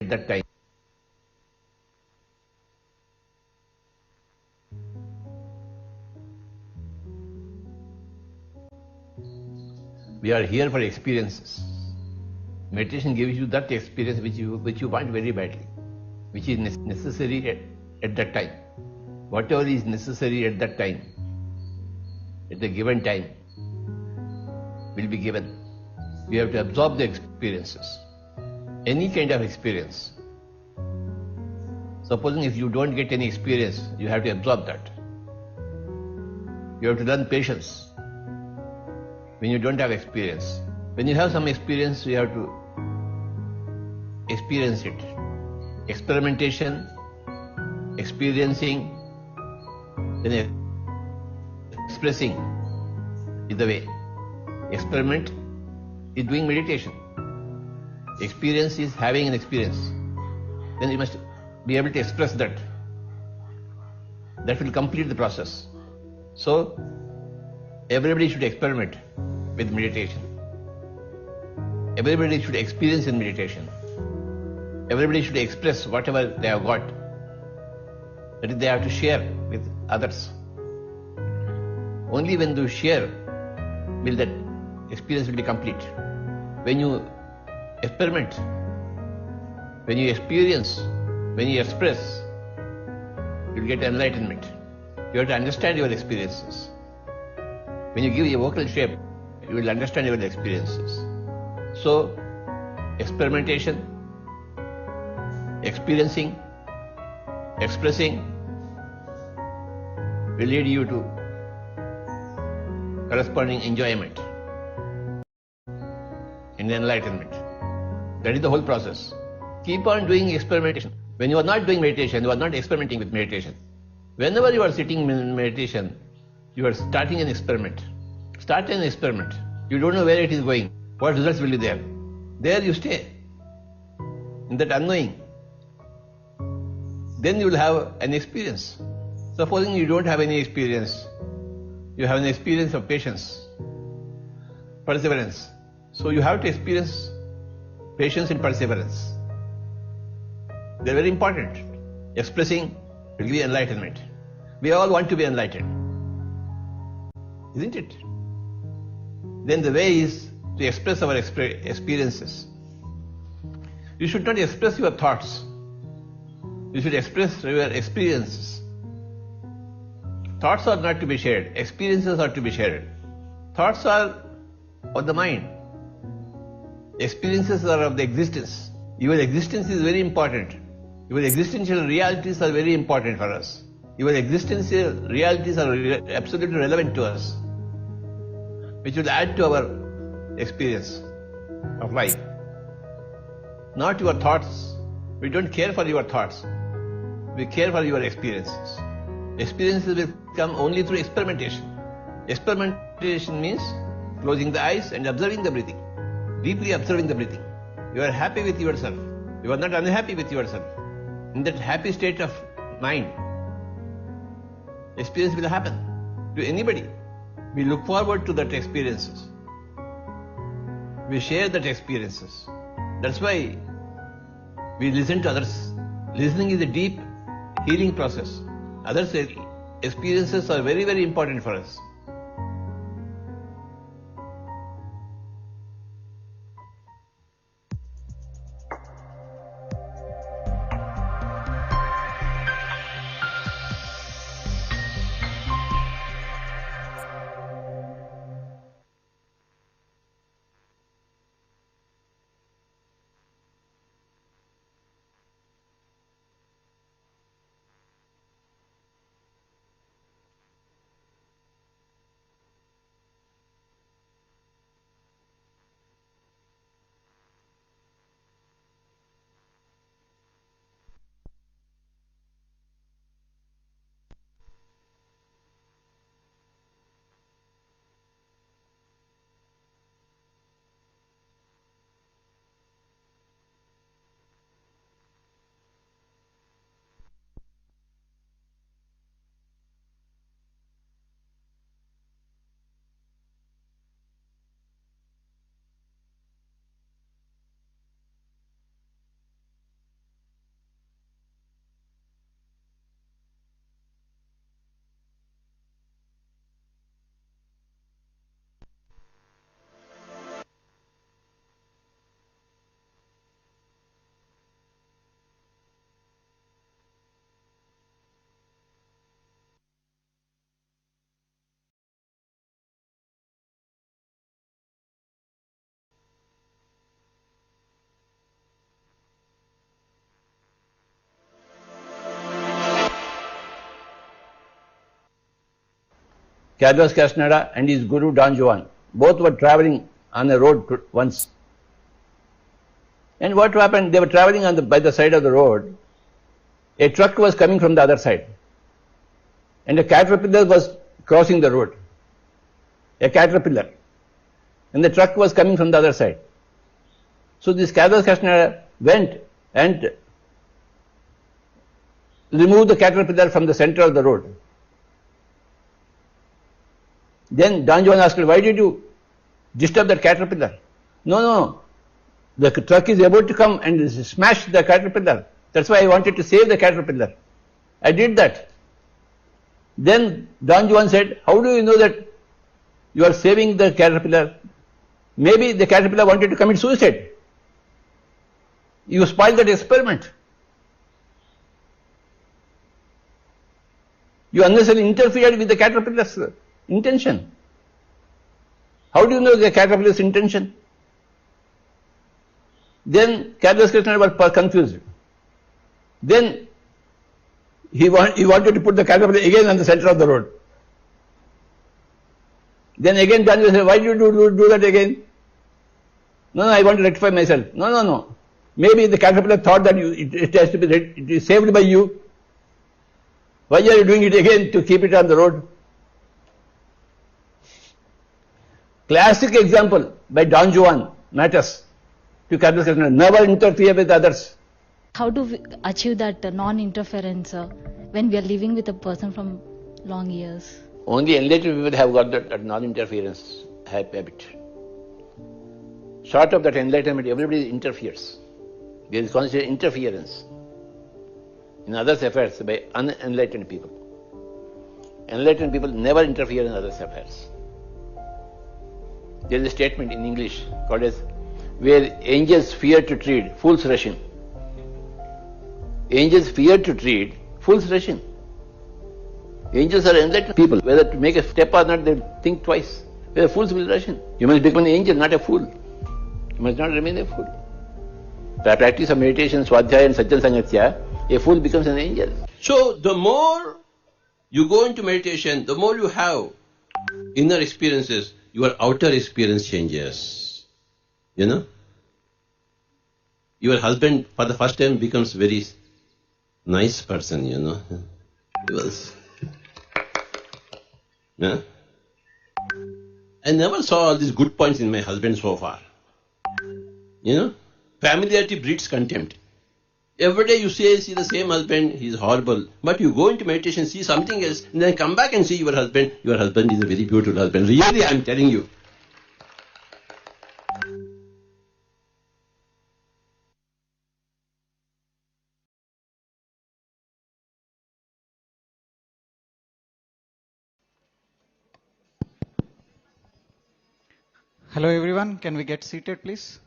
At that time. We are here for experiences. Meditation gives you that experience which you want very badly, which is necessary at that time. Whatever is necessary at that time, at the given time, will be given. We have to absorb the experiences. Any kind of experience. Supposing if you don't get any experience, you have to absorb that. You have to learn patience when you don't have experience. When you have some experience, you have to experience it. Experimentation, experiencing, then expressing is the way. Experiment is doing meditation. Experience is having an experience. Then you must be able to express that. That will complete the process. So, everybody should experiment with meditation. Everybody should experience in meditation. Everybody should express whatever they have got. That is, they have to share with others. Only when you share will that experience will be complete. When you experiment, when you experience, when you express, you will get enlightenment. You have to understand your experiences. When you give a vocal shape, you will understand your experiences. So, experimentation, experiencing, expressing will lead you to corresponding enjoyment and enlightenment. That is the whole process. Keep on doing experimentation. When you are not doing meditation, you are not experimenting with meditation. Whenever you are sitting in meditation, you are starting an experiment. Start an experiment. You don't know where it is going. What results will be there? There you stay. In that unknowing. Then you will have an experience. Supposing you don't have any experience, you have an experience of patience, perseverance. So you have to experience patience and perseverance. They are very important. Expressing will give you enlightenment. We all want to be enlightened. Isn't it? Then the way is to express our experiences. You should not express your thoughts. You should express your experiences. Thoughts are not to be shared. Experiences are to be shared. Thoughts are of the mind. Experiences are of the existence. Your existence is very important. Your existential realities are very important for us. Your existential realities are absolutely relevant to us, which will add to our experience of life. Not your thoughts. We don't care for your thoughts. We care for your experiences. Experiences will come only through experimentation. Experimentation means closing the eyes and observing the breathing. Deeply observing the breathing. You are happy with yourself. You are not unhappy with yourself. In that happy state of mind, experience will happen to anybody. We look forward to that experiences. We share that experiences. That's why we listen to others. Listening is a deep healing process. Others' experiences are very, very important for us. Carlos Castaneda and his guru Don Juan, both were traveling on a road once. And what happened? They were traveling by the side of the road. A truck was coming from the other side. And a caterpillar was crossing the road. A caterpillar. And the truck was coming from the other side. So this Carlos Castaneda went and removed the caterpillar from the center of the road. Then Don Juan asked, why did you disturb that caterpillar? No. The truck is about to come and smash the caterpillar. That's why I wanted to save the caterpillar. I did that. Then Don Juan said, how do you know that you are saving the caterpillar? Maybe the caterpillar wanted to commit suicide. You spoiled that experiment. You unnecessarily interfered with the caterpillar's intention. How do you know the caterpillar's intention? Then Carlos Castaneda was confused. Then he wanted to put the caterpillar again on the center of the road. Then again Don Juan said, why did you do that again? No, I want to rectify myself. No. Maybe the caterpillar thought that it has to be it is saved by you. Why are you doing it again to keep it on the road? Classic example by Don Juan matters to Carlos Castaneda. Never interfere with others. How do we achieve that non-interference when we are living with a person from long years? Only enlightened people have got that non-interference habit. Short of that enlightenment, everybody interferes. There is constant interference in others' affairs by unenlightened people. Enlightened people never interfere in others' affairs. There is a statement in English called as where angels fear to tread, fools rushing. Angels fear to tread, fools rushing. Angels are enlightened people. Whether to make a step or not, they think twice. Whether fools will rush in. You must become an angel, not a fool. You must not remain a fool. By practice of meditation, swadhyaya and sajjan sangatya, a fool becomes an angel. So the more you go into meditation, the more you have inner experiences, your outer experience changes. You know? Your husband for the first time becomes very nice person, you know. He was. Yeah? I never saw all these good points in my husband so far. You know? Familiarity breeds contempt. Every day you see the same husband, he is horrible. But you go into meditation, see something else, and then come back and see your husband is a very beautiful husband. Really, I am telling you. Hello everyone, can we get seated please?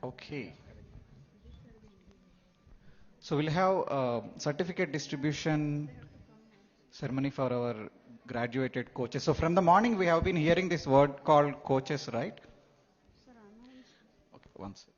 Okay. So we'll have certificate distribution ceremony for our graduated coaches. So from the morning we have been hearing this word called coaches, right? Okay, one second.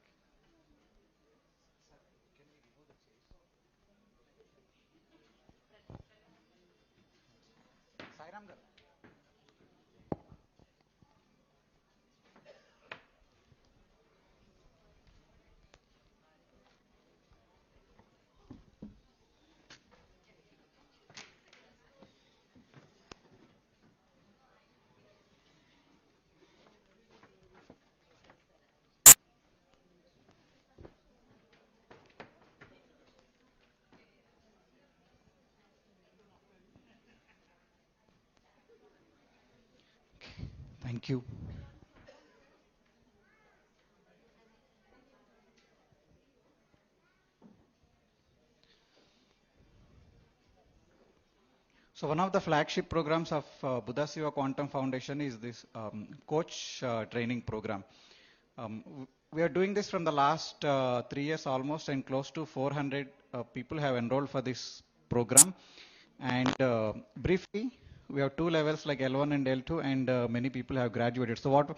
Thank you. So one of the flagship programs of Buddha Siva Quantum Foundation is this coach training program. We are doing this from the last 3 years almost, and close to 400 people have enrolled for this program. And briefly, we have 2 levels like L1 and L2, and many people have graduated. So what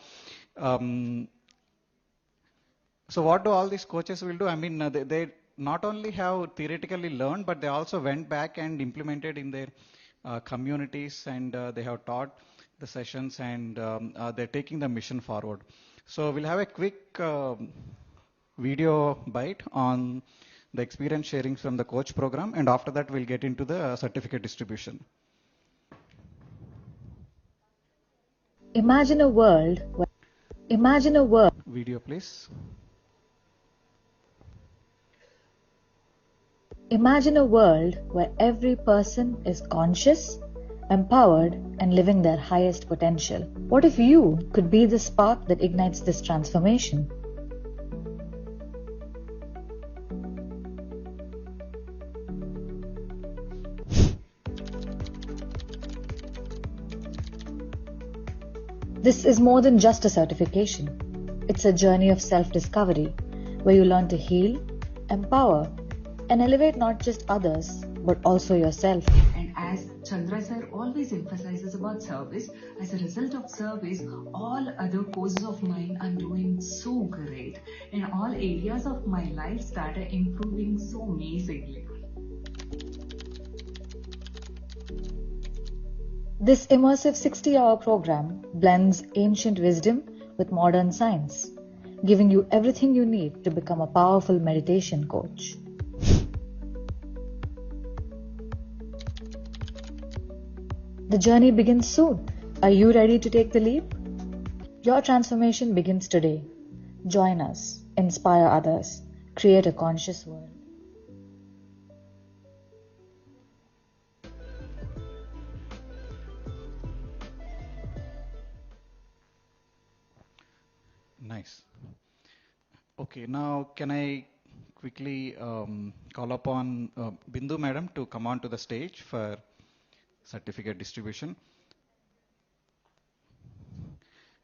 do all these coaches will do? I mean, they not only have theoretically learned, but they also went back and implemented in their communities, and they have taught the sessions, and they're taking the mission forward. So we'll have a quick video bite on the experience sharing from the coach program, and after that we'll get into the certificate distribution. Imagine a world. Video, please. Imagine a world where every person is conscious, empowered, and living their highest potential. What if you could be the spark that ignites this transformation? This is more than just a certification. It's a journey of self-discovery where you learn to heal, empower, and elevate not just others, but also yourself. And as Chandra sir always emphasizes about service, as a result of service, all other courses of mine are doing so great. And all areas of my life started improving so amazingly. This immersive 60-hour program blends ancient wisdom with modern science, giving you everything you need to become a powerful meditation coach. The journey begins soon. Are you ready to take the leap? Your transformation begins today. Join us, inspire others, create a conscious world. Nice. Okay, now can I quickly call upon Bindu madam to come on to the stage for certificate distribution.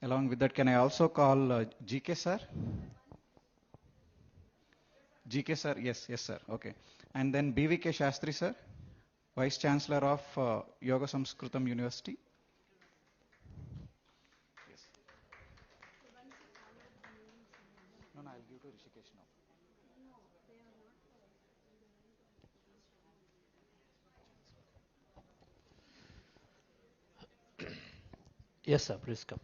Along with that, can I also call GK sir? GK sir, yes, sir, okay. And then BVK Shastri sir, Vice Chancellor of Yoga Samskritam University. Yes. No, I'll give to Rishikesh now. Yes, sir, please come.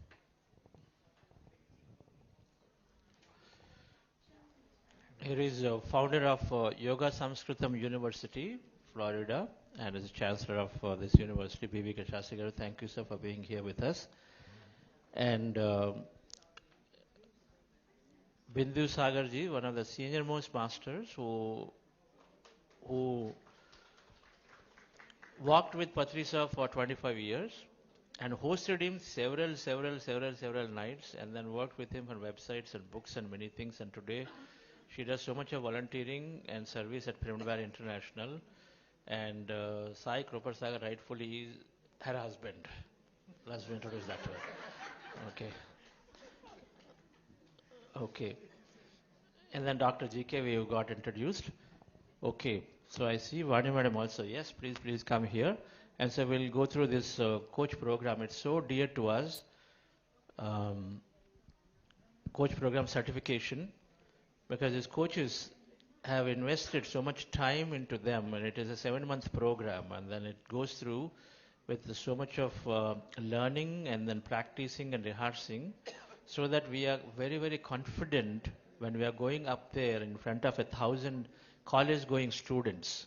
Here is founder of Yoga Samskritam University, Florida, and is the chancellor of this university, BVK Shastri. Thank you, sir, for being here with us. And Bindu Sagarji, one of the senior most masters who walked with Patrisa for 25 years and hosted him several nights, and then worked with him on websites and books and many things. And today she does so much of volunteering and service at Pyramid Valley International. And Sai Kropar Sagar rightfully is her husband. Let's introduce that to her. Okay. Okay. And then Dr. GK, we got introduced. Okay. So I see Vani Madam also. Yes, please come here. And so we'll go through this coach program. It's so dear to us. Coach program certification, because these coaches have invested so much time into them, and it is a 7-month program, and then it goes through with so much of learning and then practicing and rehearsing, so that we are very confident when we are going up there in front of 1,000 college-going students.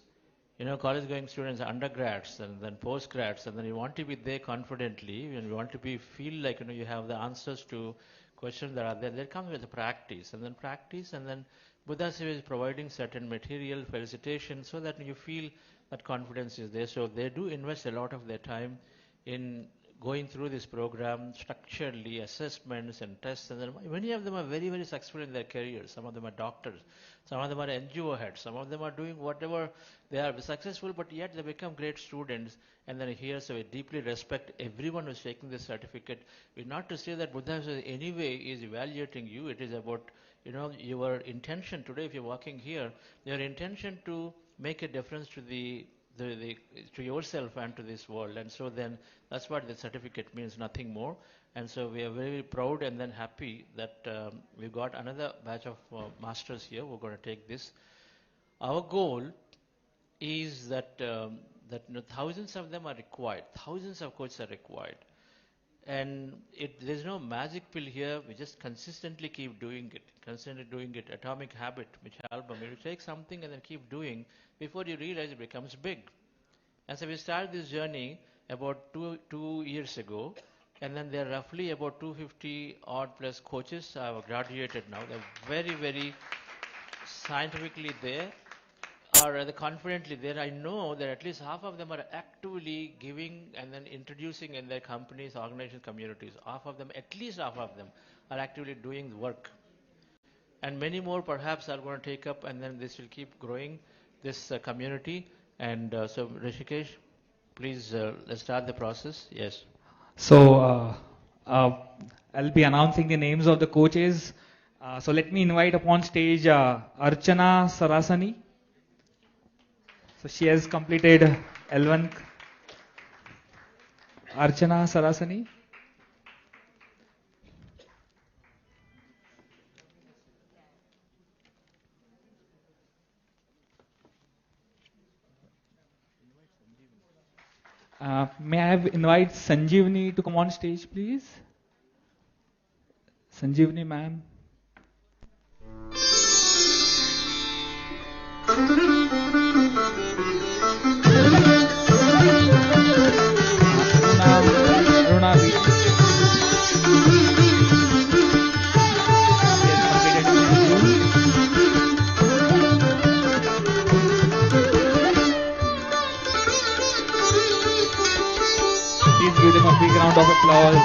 You know, college-going students, undergrads and then postgrads, and then you want to be there confidently, and you want to feel like, you know, you have the answers to questions that are there. That comes with the practice, and then Buddha Seva is providing certain material felicitation so that you feel that confidence is there. So they do invest a lot of their time in going through this program structurally, assessments and tests, and then many of them are very successful in their careers. Some of them are doctors, some of them are NGO heads, some of them are doing whatever. They are successful, but yet they become great students. And then here, so we deeply respect everyone who's taking this certificate. We're not to say that Buddha anyway is evaluating you. It is about, you know, your intention today. If you're walking here, your intention to make a difference to to yourself and to this world. And so then that's what the certificate means, nothing more. And so we are very proud and then happy that we got another batch of masters here. We're going to take this. Our goal is that thousands of them are required. Thousands of coaches are required. And there's no magic pill here. We just consistently keep doing it. Atomic habit, which album. You take something and then keep doing. Before you realize it becomes big. And so we started this journey about two years ago. And then there are roughly about 250 odd plus coaches have graduated now. They're very scientifically there, or rather confidently there. I know that at least half of them are actively giving and then introducing in their companies, organizations, communities. At least half of them are actively doing the work. And many more perhaps are going to take up, and then this will keep growing, this community. And so Rishikesh, please let's start the process. Yes. So I'll be announcing the names of the coaches. So let me invite upon stage Archana Sarasani. So she has completed L1. Archana Sarasani. May I invite Sanjeevani to come on stage, please? Sanjeevani, ma'am. Please give them a big round of applause.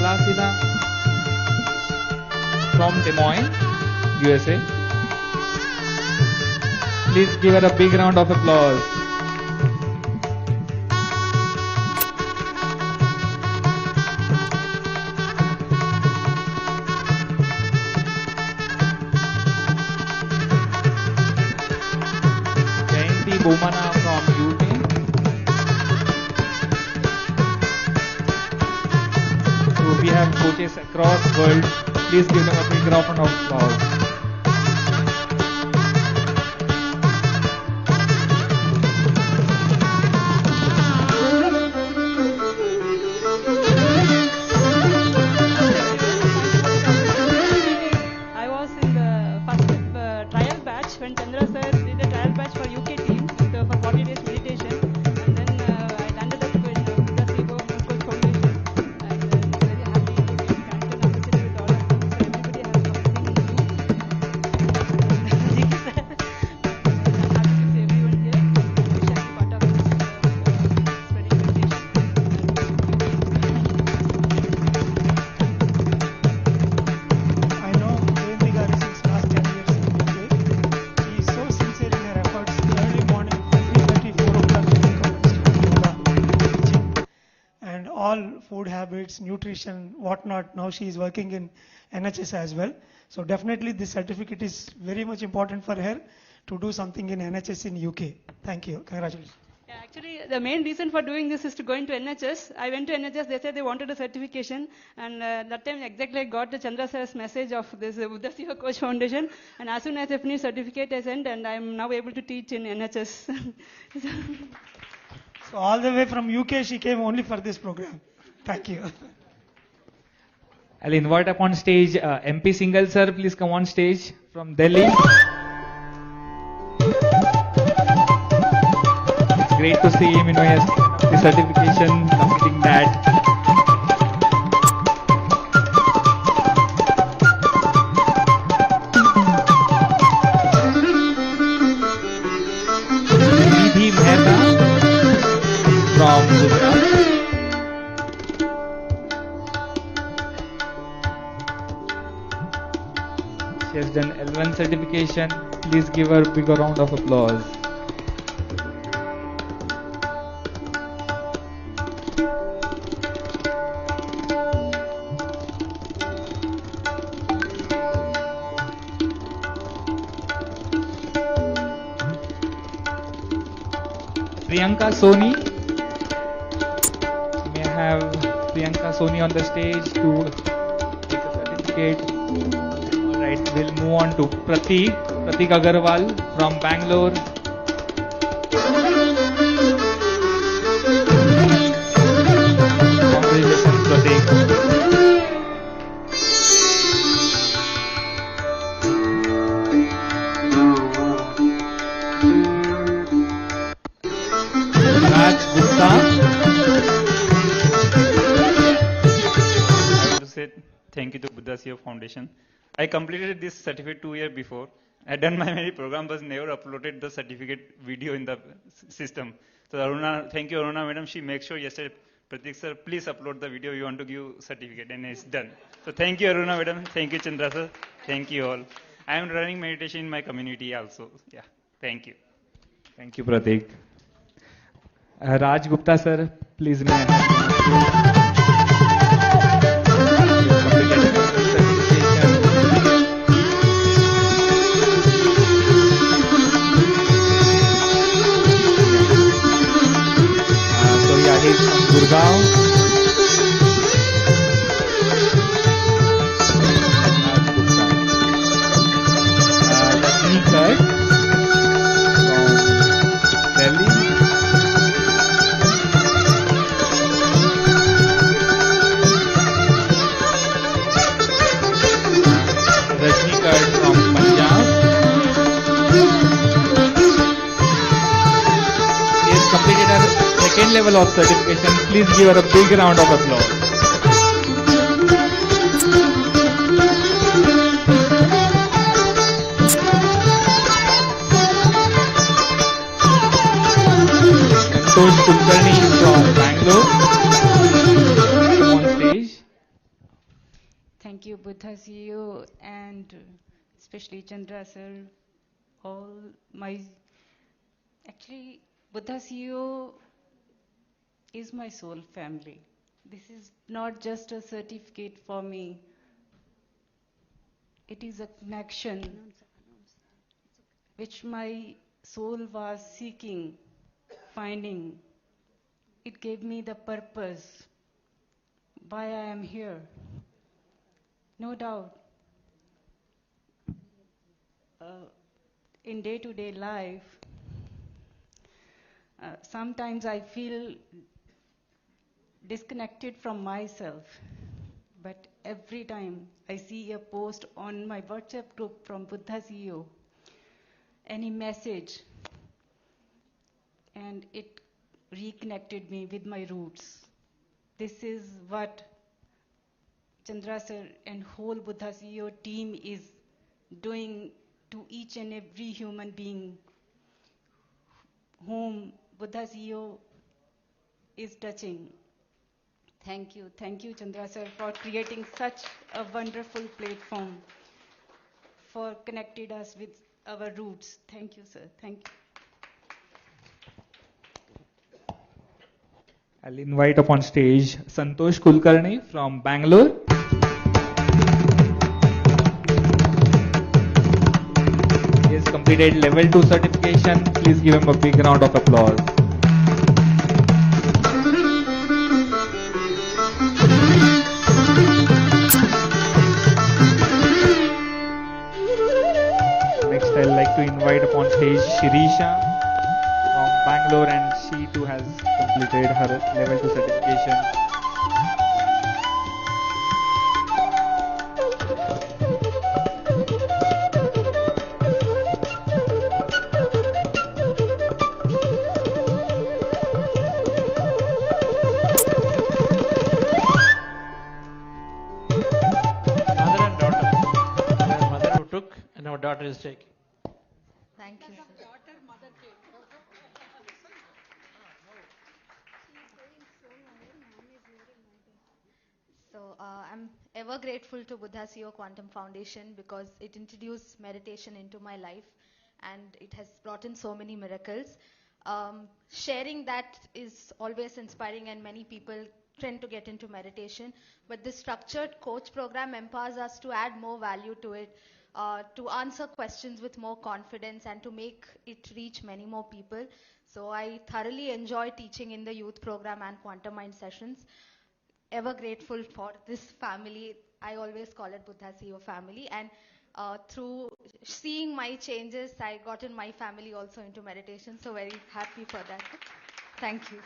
Salasila from Des Moines, USA. Please give her a big round of applause. Jayanti Bomana from UK. So we have coaches across the world. Please give them a big round of applause. I was in the first trial batch when Chandra sir did a trial batch for UK team for 40 days meditation, and then I landed up in the CEO Coach Foundation, and very happy to be Canton associated with all of them. So everybody has something new. I'm happy to see everyone here. I wish I could be part of this spreading meditation. I know Jayandi Gari since last 10 years in UK. She is so sincere in her efforts. Early morning, 3:30, 4 o'clock, she will come and start yoga, teaching, and all food habits, nutrition, whatnot. Now she is working in NHS as well. So definitely this certificate is very much important for her to do something in NHS in UK. Thank you. Congratulations. Yeah, actually, the main reason for doing this is to go into NHS. I went to NHS, they said they wanted a certification, and that time exactly I got the Chandra sir's message of this Buddha Siva Coach Foundation, and as soon as I finished certificate I sent, and I am now able to teach in NHS. So all the way from UK she came only for this program. Thank you. I'll invite up on stage MP Singhal sir. Please come on stage from Delhi. It's great to see him. He has the certification, completing that. Nidhi Mehta from Gujarat. She has done L1 certification. Please give her a big round of applause. Priyanka Soni. May I have Priyanka Soni on the stage to take a certificate. Alright, we'll move on to Pratik Agarwal from Bangalore. Congratulations, Pratik. Raj Gupta. I want to say thank you to Buddha Siva Foundation. I completed this certificate 2 years before. I had done my many program, but never uploaded the certificate video in the system. So Aruna, thank you Aruna madam. She makes sure yesterday, Pratik sir, please upload the video. You want to give certificate, and it's done. So thank you Aruna madam. Thank you Chandra sir. Thank you all. I am running meditation in my community also. Yeah. Thank you. Thank you, Pratik. Raj Gupta sir, please may I have so yeah, he's from Gurgaon. Lakshmi Kar from Delhi. From Punjab. He has completed her second level of certification. Please give her a big round of applause. Santosh Kulkarni from Bangalore. On stage. you, Buddha CEO, and especially Chandra sir, all my... Actually, Buddha CEO is my soul family. This is not just a certificate for me. It is a connection which my soul was seeking, finding. It gave me the purpose why I am here. No doubt, in day-to-day life, sometimes I feel disconnected from myself. But every time I see a post on my WhatsApp group from Buddha CEO, any message, and it reconnected me with my roots. This is what Chandra sir and whole Buddha CEO team is doing to each and every human being whom Buddha CEO is touching. Thank you Chandra sir for creating such a wonderful platform for connecting us with our roots. Thank you sir, thank you. I'll invite up on stage Santosh Kulkarni from Bangalore. He has completed level 2 certification. Please give him a big round of applause. Next, I'd like to invite up on stage Shirisha from Bangalore, and she too has completed her level 2 certification. Mother and daughter. Their mother who took, and our daughter is taking. Thank you. So I'm ever grateful to Buddha CEO Quantum Foundation because it introduced meditation into my life and it has brought in so many miracles. Sharing that is always inspiring and many people tend to get into meditation, but this structured coach program empowers us to add more value to it, to answer questions with more confidence and to make it reach many more people. So I thoroughly enjoy teaching in the youth program and Quantum Mind sessions. Ever grateful for this family. I always call it Buddha CEO family, and through seeing my changes, I got in my family also into meditation, so very happy for that. Thank you.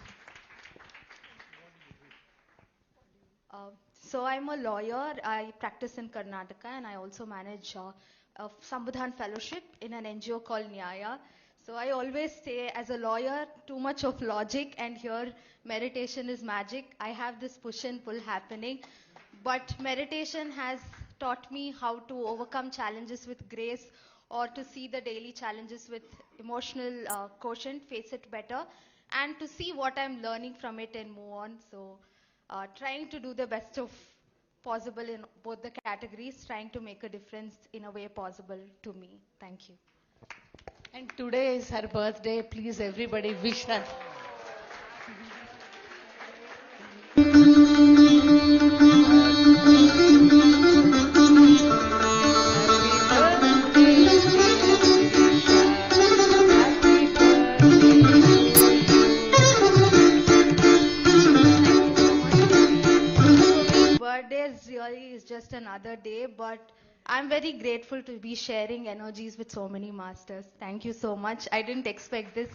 So I'm a lawyer. I practice in Karnataka and I also manage a Sambudhan fellowship in an NGO called Nyaya. So I always say as a lawyer, too much of logic, and here meditation is magic. I have this push and pull happening, but meditation has taught me how to overcome challenges with grace, or to see the daily challenges with emotional quotient, face it better, and to see what I'm learning from it and move on. So trying to do the best of possible in both the categories, trying to make a difference in a way possible to me. Thank you. And today is her birthday. Please, everybody, wish her. Birthdays really is just another day, but I'm very grateful to be sharing energies with so many masters. Thank you so much. I didn't expect this.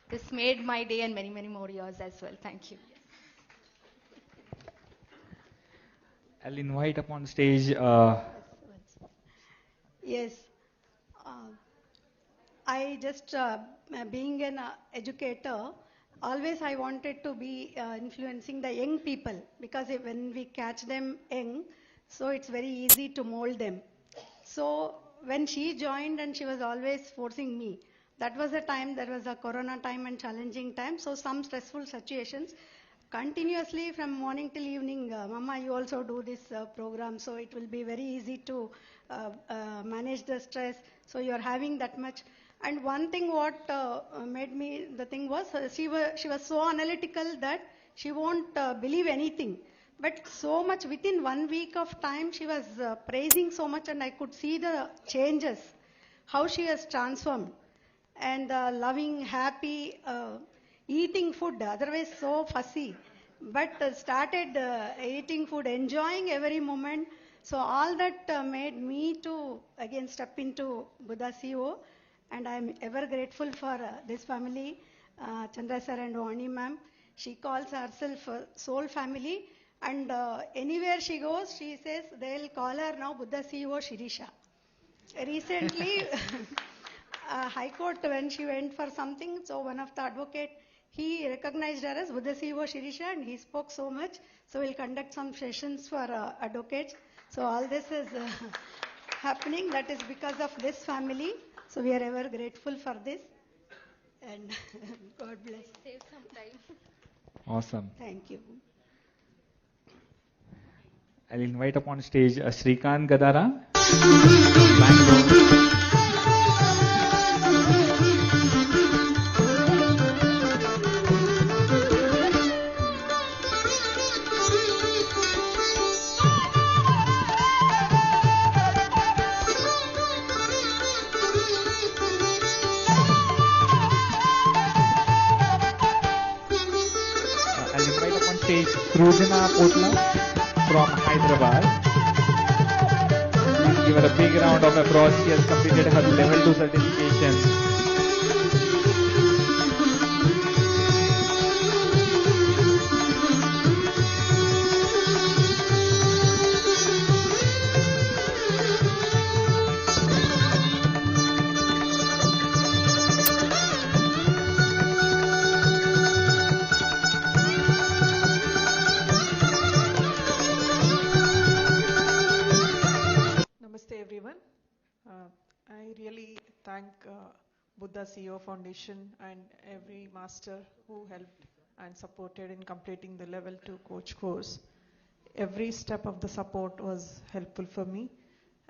This made my day and many, many more years as well. Thank you. I'll invite up on stage. Yes. I just, being an educator, always I wanted to be influencing the young people, because when we catch them young, so it's very easy to mold them. So when she joined and she was always forcing me, that was a time, there was a corona time and challenging time, so some stressful situations. continuously from morning till evening, Mama, you also do this program, so it will be very easy to manage the stress. So you are having that much. And one thing what made me, the thing was, she was so analytical that she won't believe anything. But so much, within 1 week of time, she was praising so much, and I could see the changes, how she has transformed. And loving, happy, eating food, otherwise so fussy, but started eating food, enjoying every moment. So all that made me to again step into Buddha CEO, and I am ever grateful for this family, Chandra sir and Vani ma'am. She calls herself soul family, and anywhere she goes, she says they'll call her now Buddha CEO Shirisha. Recently, High Court, when she went for something, so one of the advocate, he recognized her as Buddha CEO Shirisha, and he spoke so much. So we'll conduct some sessions for advocates. So all this is happening. That is because of this family. So we are ever grateful for this. And God bless. Save some time. Awesome. Thank you. I'll invite upon stage Shrikant Gadara, Bangalore. Srujana Potla from Hyderabad. Please give her a big round of applause. She has completed her level 2 certification. I really thank Buddha CEO Foundation and every master who helped and supported in completing the level 2 coach course. Every step of the support was helpful for me,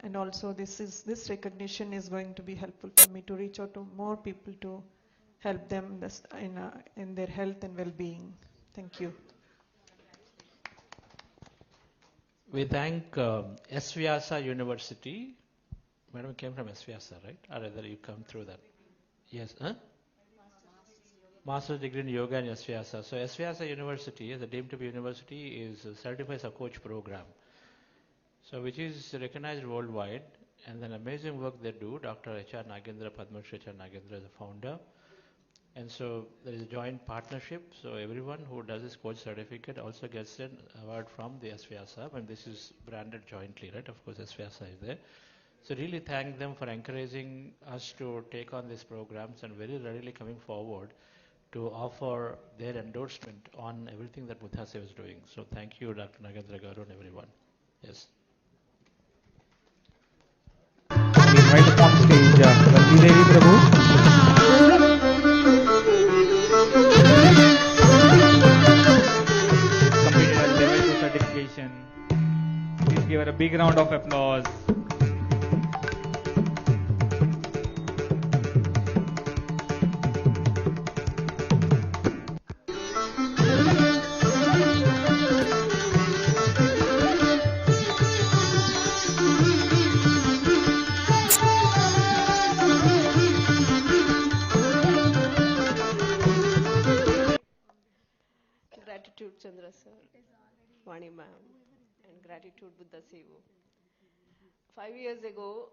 and also this recognition is going to be helpful for me to reach out to more people to help them in their health and well-being. Thank you. We thank SVYASA University. Madam came from SVYASA, right? Or rather you come through that? Yes, huh? Master's degree in Yoga and SVYASA. So SVYASA University, as a deemed to be university, is certifies a coach program. So which is recognized worldwide, and then amazing work they do. Dr. H.R. Nagendra, Padma Shri H.R. Nagendra is the founder. And so there is a joint partnership. So everyone who does this coach certificate also gets an award from the SVYASA, and this is branded jointly, right? Of course, SVYASA is there. So really thank them for encouraging us to take on these programs and very readily coming forward to offer their endorsement on everything that Buddha Seva is doing. So thank you, Dr. Nagendra Garu and everyone. Yes. Right upon stage, Devi Prabhu. Completed her level 2 certification. Please give her a big round of applause. Gratitude Chandra sir, Vani ma'am, and gratitude Buddha Seva. 5 years ago,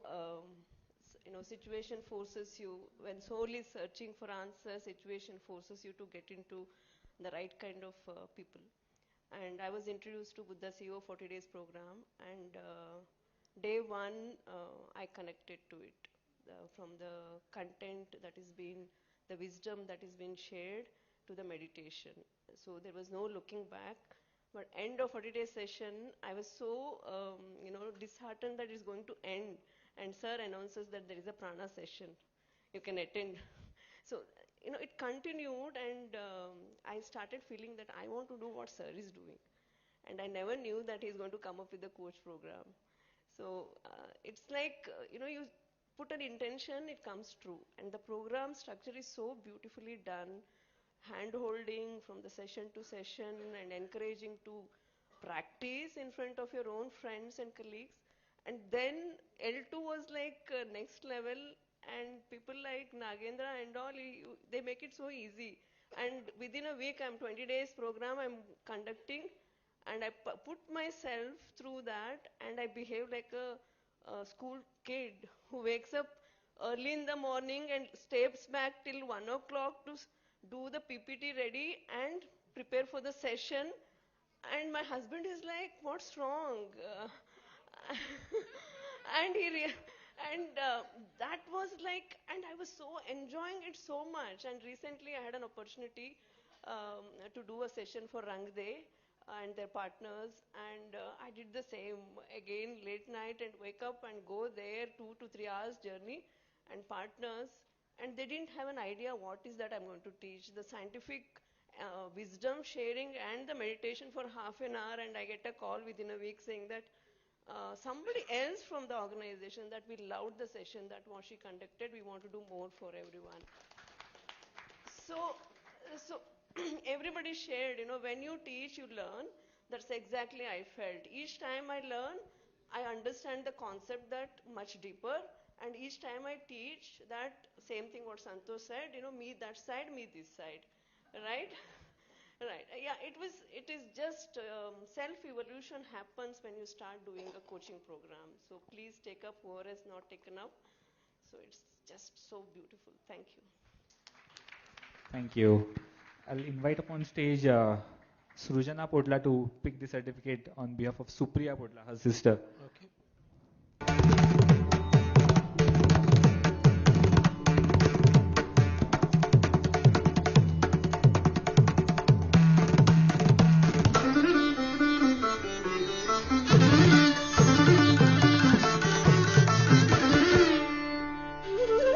situation forces you, when soul is searching for answers, situation forces you to get into the right kind of people. And I was introduced to Buddha CEO 40 days program, and day one, I connected to it. From the content that is being, the wisdom that is being shared to the meditation. So there was no looking back. But end of 40 days session, I was so, disheartened that it's going to end. And sir announces that there is a prana session. You can attend. So it continued, and I started feeling that I want to do what sir is doing. And I never knew that he's going to come up with a coach program. So it's like, you put an intention, it comes true. And the program structure is so beautifully done, hand-holding from the session to session and encouraging to practice in front of your own friends and colleagues. And then L2 was like next level, and people like Nagendra and all, they make it so easy. And within a week, I'm 20 days program I'm conducting, and I put myself through that, and I behave like a school kid who wakes up early in the morning and steps back till 1 o'clock to do the PPT ready and prepare for the session. And my husband is like, what's wrong? And that was like, and I was so enjoying it so much. And recently I had an opportunity to do a session for Rang Day and their partners, and I did the same again late night and wake up and go there, 2 to 3 hours journey and partners, and they didn't have an idea what is that I'm going to teach. The scientific wisdom sharing and the meditation for half an hour, and I get a call within a week saying that somebody else from the organization, that we loved the session that was she conducted, we want to do more for everyone. So everybody shared, when you teach, you learn. That's exactly I felt. Each time I learn, I understand the concept that much deeper, and each time I teach, that same thing what Santosh said, me that side, me this side, right? Right. Yeah, it is just self-evolution happens when you start doing a coaching program. So please take up whoever has not taken up. So it's just so beautiful. Thank you. Thank you. I'll invite upon stage Srujana Podla to pick the certificate on behalf of Supriya Podla, her sister. Okay.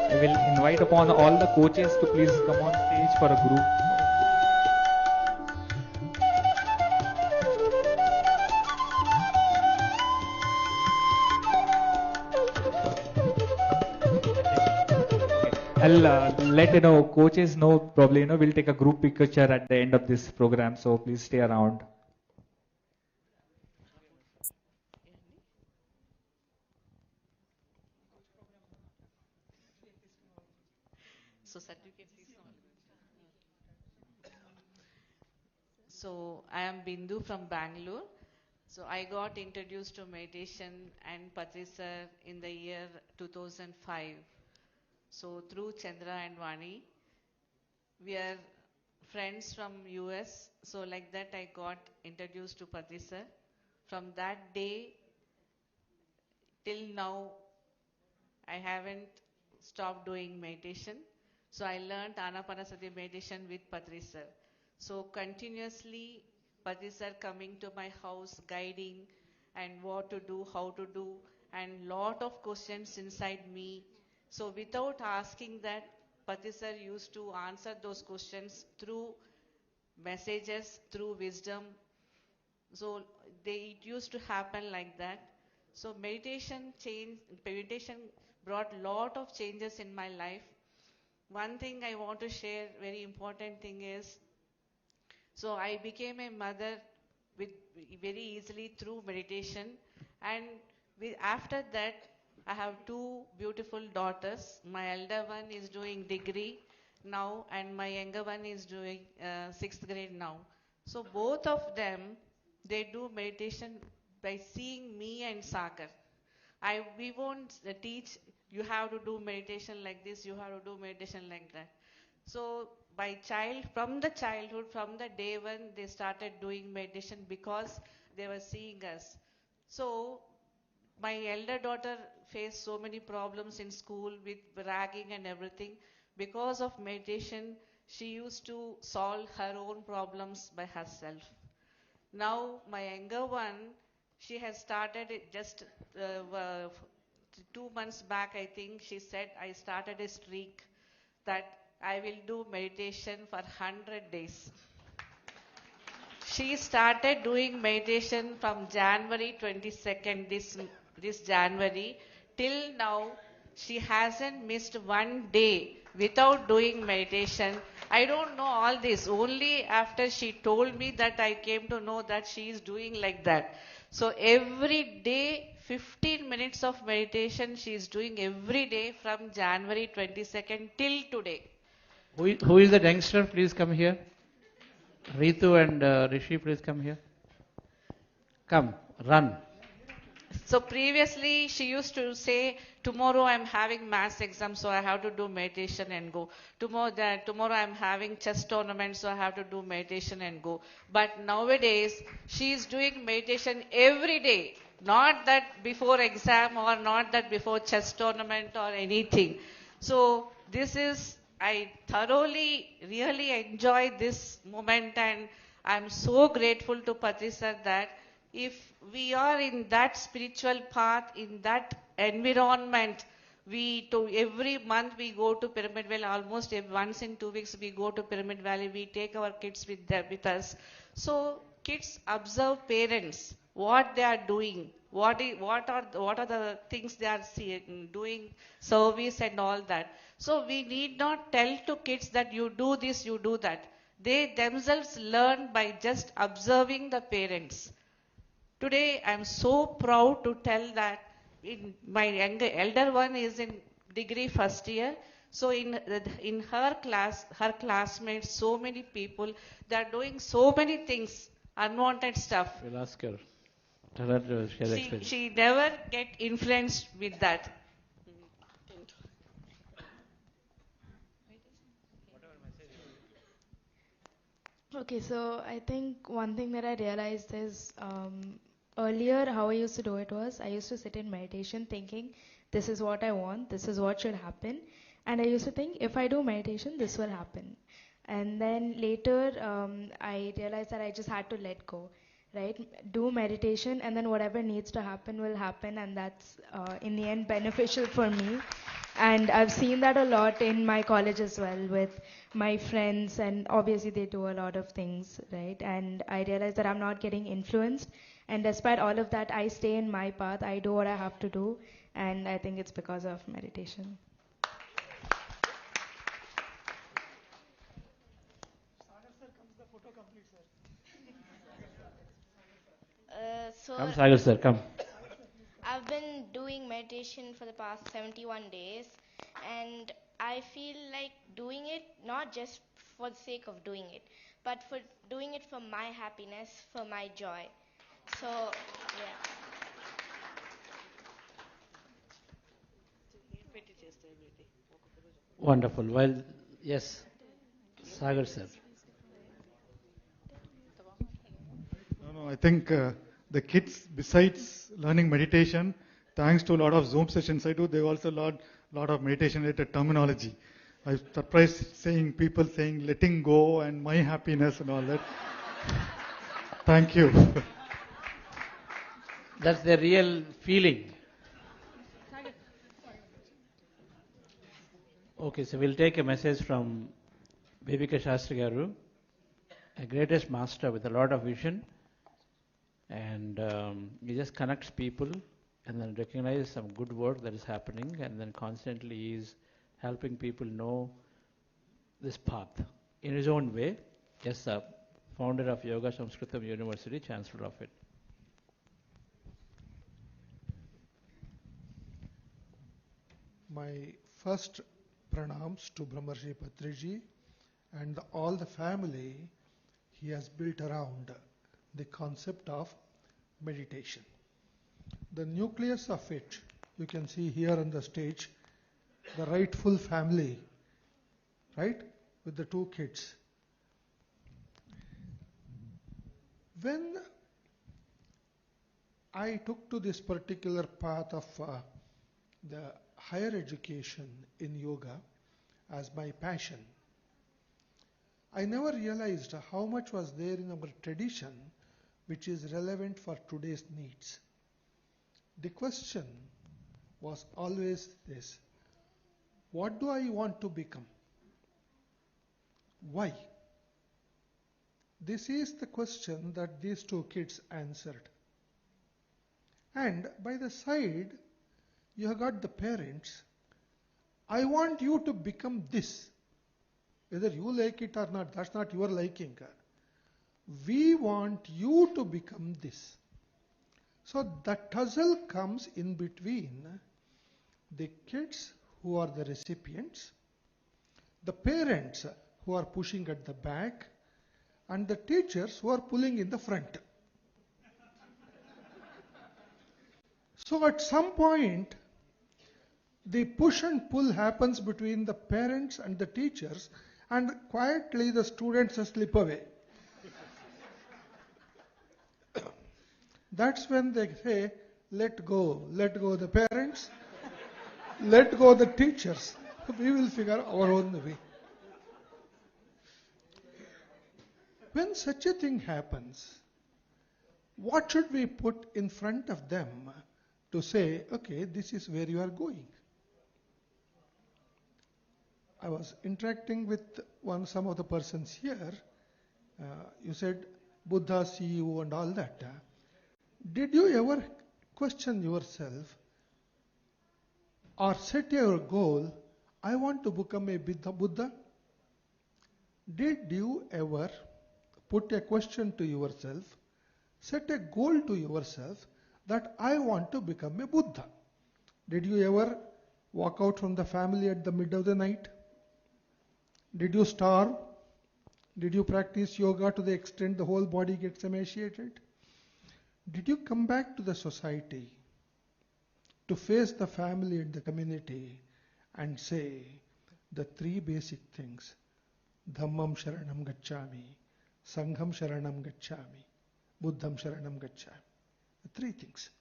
I will invite upon all the coaches to please come on stage for a group. I'll let coaches know, probably we'll take a group picture at the end of this program, so please stay around. So certificate is not. So I am Bindu from Bangalore. So I got introduced to meditation and Patri sir in the year 2005. So through Chandra and Vani, we are friends from US. So like that I got introduced to Patri sir. From that day till now, I haven't stopped doing meditation. So I learned Anapanasati meditation with Patri sir. So continuously, Patri sir coming to my house, guiding and what to do, how to do, and lot of questions inside me. So without asking that, Patri sir used to answer those questions through messages, through wisdom. So it used to happen like that. So meditation brought lot of changes in my life. One thing I want to share, very important thing is, so I became a mother with very easily through meditation, and after that I have two beautiful daughters. My elder one is doing degree now, and my younger one is doing 6th grade now. So both of them, they do meditation by seeing me and Sagar. We won't teach you have to do meditation like this, you have to do meditation like that. So from the childhood, from the day when they started doing meditation, because they were seeing us. So my elder daughter faced so many problems in school with ragging and everything. Because of meditation, she used to solve her own problems by herself. Now my younger one, she has started it just 2 months back, I think. She said, I started a streak that I will do meditation for 100 days. She started doing meditation from January 22nd, this January, till now. She hasn't missed one day without doing meditation. I don't know all this. Only after she told me that I came to know that she is doing like that. So every day, 15 minutes of meditation she is doing every day from January 22nd till today. Who is that youngster? Please come here. Ritu and Rishi, please come here. Come, run. So previously she used to say, tomorrow I'm having maths exam, so I have to do meditation and go. Tomorrow I'm having chess tournament, so I have to do meditation and go. But nowadays she is doing meditation every day. Not that before exam or not that before chess tournament or anything. So this is, I thoroughly really enjoy this moment, and I'm so grateful to Patri that if we are in that spiritual path, in that environment, every month we go to Pyramid Valley, almost once in 2 weeks we go to Pyramid Valley, we take our kids with us. So kids observe parents, what they are doing, what are the things they are doing, service and all that. So we need not tell to kids that you do this, you do that. They themselves learn by just observing the parents. Today, I am so proud to tell that my elder one is in degree first year. So in her class, her classmates, so many people, they are doing so many things, unwanted stuff. We'll ask her. Tell her to share the experience. She never get influenced with that. Okay, so I think one thing that I realized is earlier how I used to do it was I used to sit in meditation thinking this is what I want, this is what should happen, and I used to think if I do meditation this will happen. And then later I realized that I just had to let go, right? Do meditation and then whatever needs to happen will happen, and that's in the end beneficial for me. And I've seen that a lot in my college as well with my friends, and obviously they do a lot of things, right? And I realized that I'm not getting influenced, and despite all of that I stay in my path, I do what I have to do, and I think it's because of meditation. Come, Sagar sir, come. I've been doing meditation for the past 71 days, and I feel like doing it not just for the sake of doing it, but for doing it for my happiness, for my joy. So, yeah. Wonderful. Well, yes, Sagar sir. No, I think the kids, besides learning meditation, thanks to a lot of Zoom sessions I do, they also learn a lot of meditation-related terminology. I'm surprised seeing people saying letting go and my happiness and all that. Thank you. That's the real feeling. Okay, so we'll take a message from Viveka Shastri Garu, a greatest master with a lot of vision. And he just connects people and then recognizes some good work that is happening, and then constantly is helping people know this path in his own way. Yes, founder of Yoga Sanskritam University, chancellor of it. My first pranams to Brahmarshi Patriji and all the family he has built around the concept of meditation. The nucleus of it, you can see here on the stage, the rightful family, right, with the two kids. When I took to this particular path of the higher education in yoga as my passion, I never realized how much was there in our tradition which is relevant for today's needs. The question was always this: what do I want to become? Why? This is the question that these two kids answered. And by the side, you have got the parents. I want you to become this. Whether you like it or not, that's not your liking. We want you to become this. So the tussle comes in between the kids who are the recipients, the parents who are pushing at the back, and the teachers who are pulling in the front. So at some point, the push and pull happens between the parents and the teachers, and quietly the students slip away. That's when they say, let go the parents, let go the teachers. We will figure our own way. When such a thing happens, what should we put in front of them to say, okay, this is where you are going? I was interacting with some of the persons here. You said Buddha, CEO and all that. Did you ever question yourself or set your goal, I want to become a Buddha? Did you ever put a question to yourself, set a goal to yourself that I want to become a Buddha? Did you ever walk out from the family at the mid of the night? Did you starve? Did you practice yoga to the extent the whole body gets emaciated? Did you come back to the society to face the family and the community and say the three basic things, Dhammam Sharanam Gacchami, Sangham Sharanam Gacchami, Buddham Sharanam Gacchami? The three things.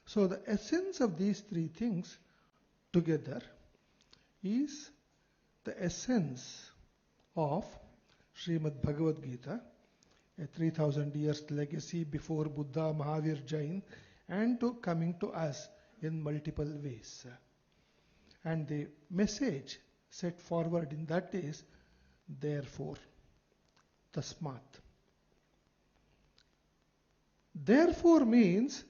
So the essence of these three things together is the essence of Srimad Bhagavad Gita, a 3000 years legacy before Buddha, Mahavir, Jain, and to coming to us in multiple ways. And the message set forward in that is, therefore, tasmat. Therefore means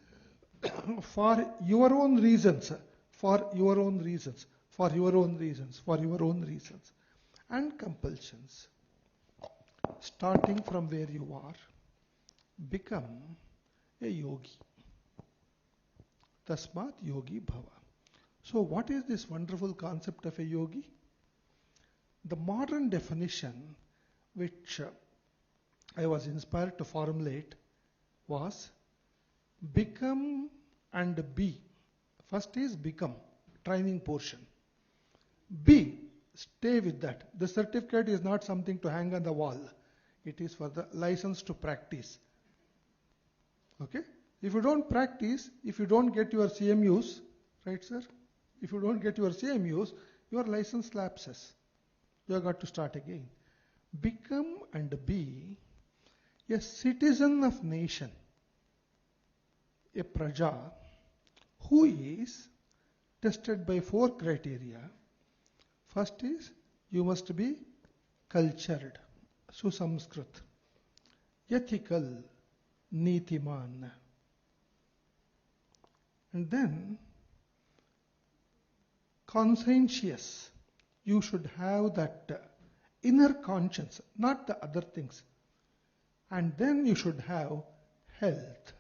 for your own reasons, for your own reasons, for your own reasons, for your own reasons, and compulsions. Starting from where you are, become a yogi. Tasmat yogi bhava. So what is this wonderful concept of a yogi? The modern definition which I was inspired to formulate was become and be. First is become, training portion. Be, stay with that. The certificate is not something to hang on the wall. It is for the license to practice. Okay? If you don't practice, if you don't get your CMUs, right sir? If you don't get your CMUs, your license lapses. You have got to start again. Become and be a citizen of nation, a praja, who is tested by 4 criteria. First is, you must be cultured, susamskrit, ethical, nitiman. And then, conscientious. You should have that inner conscience, not the other things. And then you should have health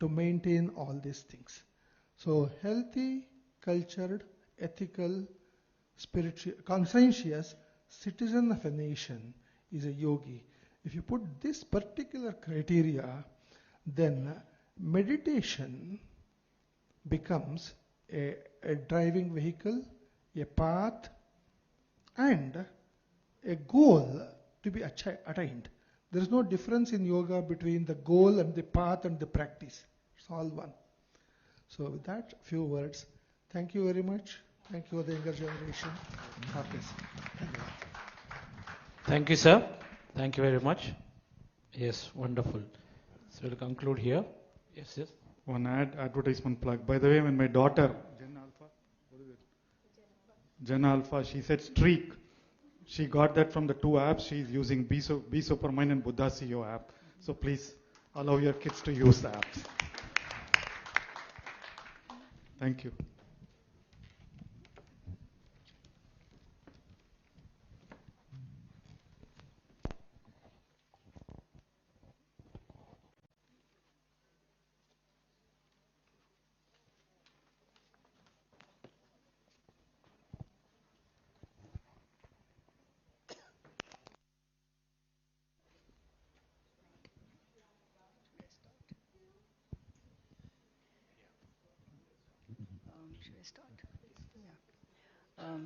to maintain all these things. So healthy, cultured, ethical, spiritual, conscientious citizen of a nation is a yogi. If you put this particular criteria, then meditation becomes a driving vehicle, a path, and a goal to be attained. There is no difference in yoga between the goal and the path and the practice. It's all one. So with that, few words. Thank you very much. Thank you for the younger generation. God bless. Thank you, sir. Thank you very much. Yes, wonderful. So we'll conclude here. Yes, yes. One advertisement plug. By the way, when my daughter, Gen Alpha, she said streak. She got that from the two apps. She's using Be Supermind and Buddha CEO app. So please allow your kids to use the apps. Thank you. Should I start? Yeah.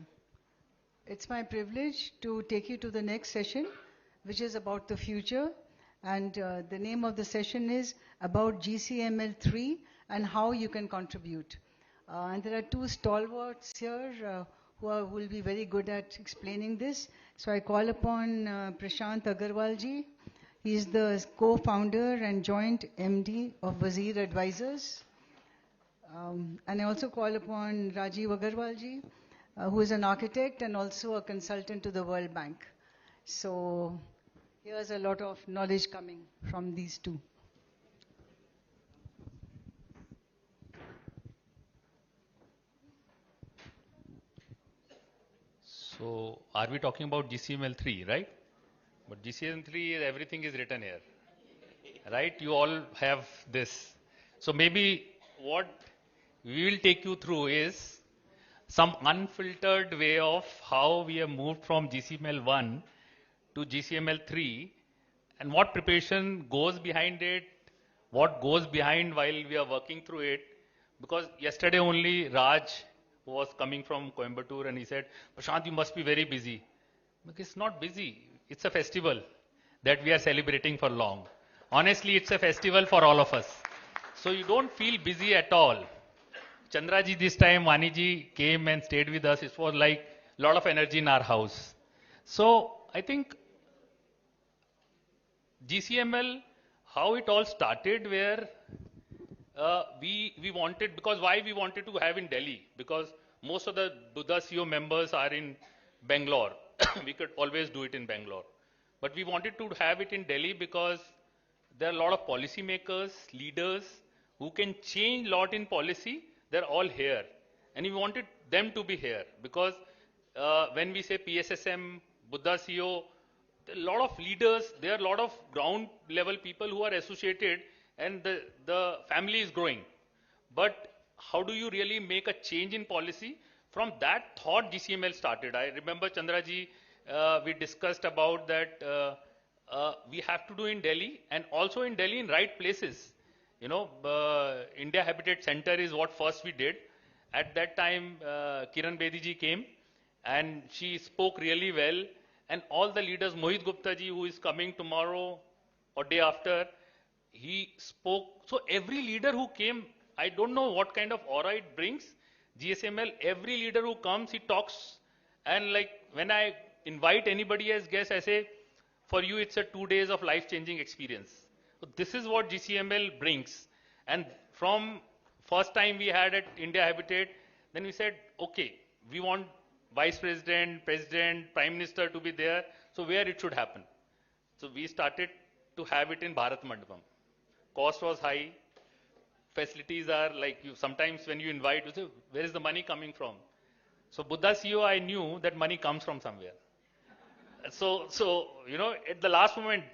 It's my privilege to take you to the next session, which is about the future. And the name of the session is about GCML3 and how you can contribute. And there are two stalwarts here who will be very good at explaining this. So I call upon Prashant Agarwalji. He is the co-founder and joint MD of Wazir Advisors. And I also call upon Rajiv Agarwalji, who is an architect and also a consultant to the World Bank. So here's a lot of knowledge coming from these two. So are we talking about GCML3, right? But GCML3, everything is written here, right? You all have this. So maybe what we will take you through is some unfiltered way of how we have moved from GCML1 to GCML3 and what preparation goes behind it, what goes behind while we are working through it. Because yesterday only Raj was coming from Coimbatore and he said, Prashant, you must be very busy. But it's not busy. It's a festival that we are celebrating for long. Honestly, it's a festival for all of us. So you don't feel busy at all. Chandraji this time, Vaniji came and stayed with us. It was like a lot of energy in our house. So I think GCML, how it all started where we wanted, because why we wanted to have in Delhi? Because most of the Buddha CEO members are in Bangalore. We could always do it in Bangalore. But we wanted to have it in Delhi because there are a lot of policymakers, leaders who can change a lot in policy. They're all here. And we wanted them to be here because when we say PSSM, Buddha CEO, there are a lot of leaders, there are a lot of ground level people who are associated and the family is growing. But how do you really make a change in policy? From that thought GCML started. I remember Chandraji, we discussed about that we have to do in Delhi and also in Delhi in right places. You know, India Habitat Center is what first we did. At that time, Kiran Bedi ji came and she spoke really well. And all the leaders, Mohit Gupta ji, who is coming tomorrow or day after, he spoke. So every leader who came, I don't know what kind of aura it brings. GSML, every leader who comes, he talks. And like when I invite anybody as guest, I say, for you, it's a 2 days of life-changing experience. So this is what GCML brings. And from first time we had at India Habitat, then we said, okay, we want Vice President, President, Prime Minister to be there. So where it should happen? So we started to have it in Bharat Mandapam. Cost was high. Facilities are like you. Sometimes when you invite, you say, where is the money coming from? So Buddha CEO, I knew that money comes from somewhere. So you know, at the last moment,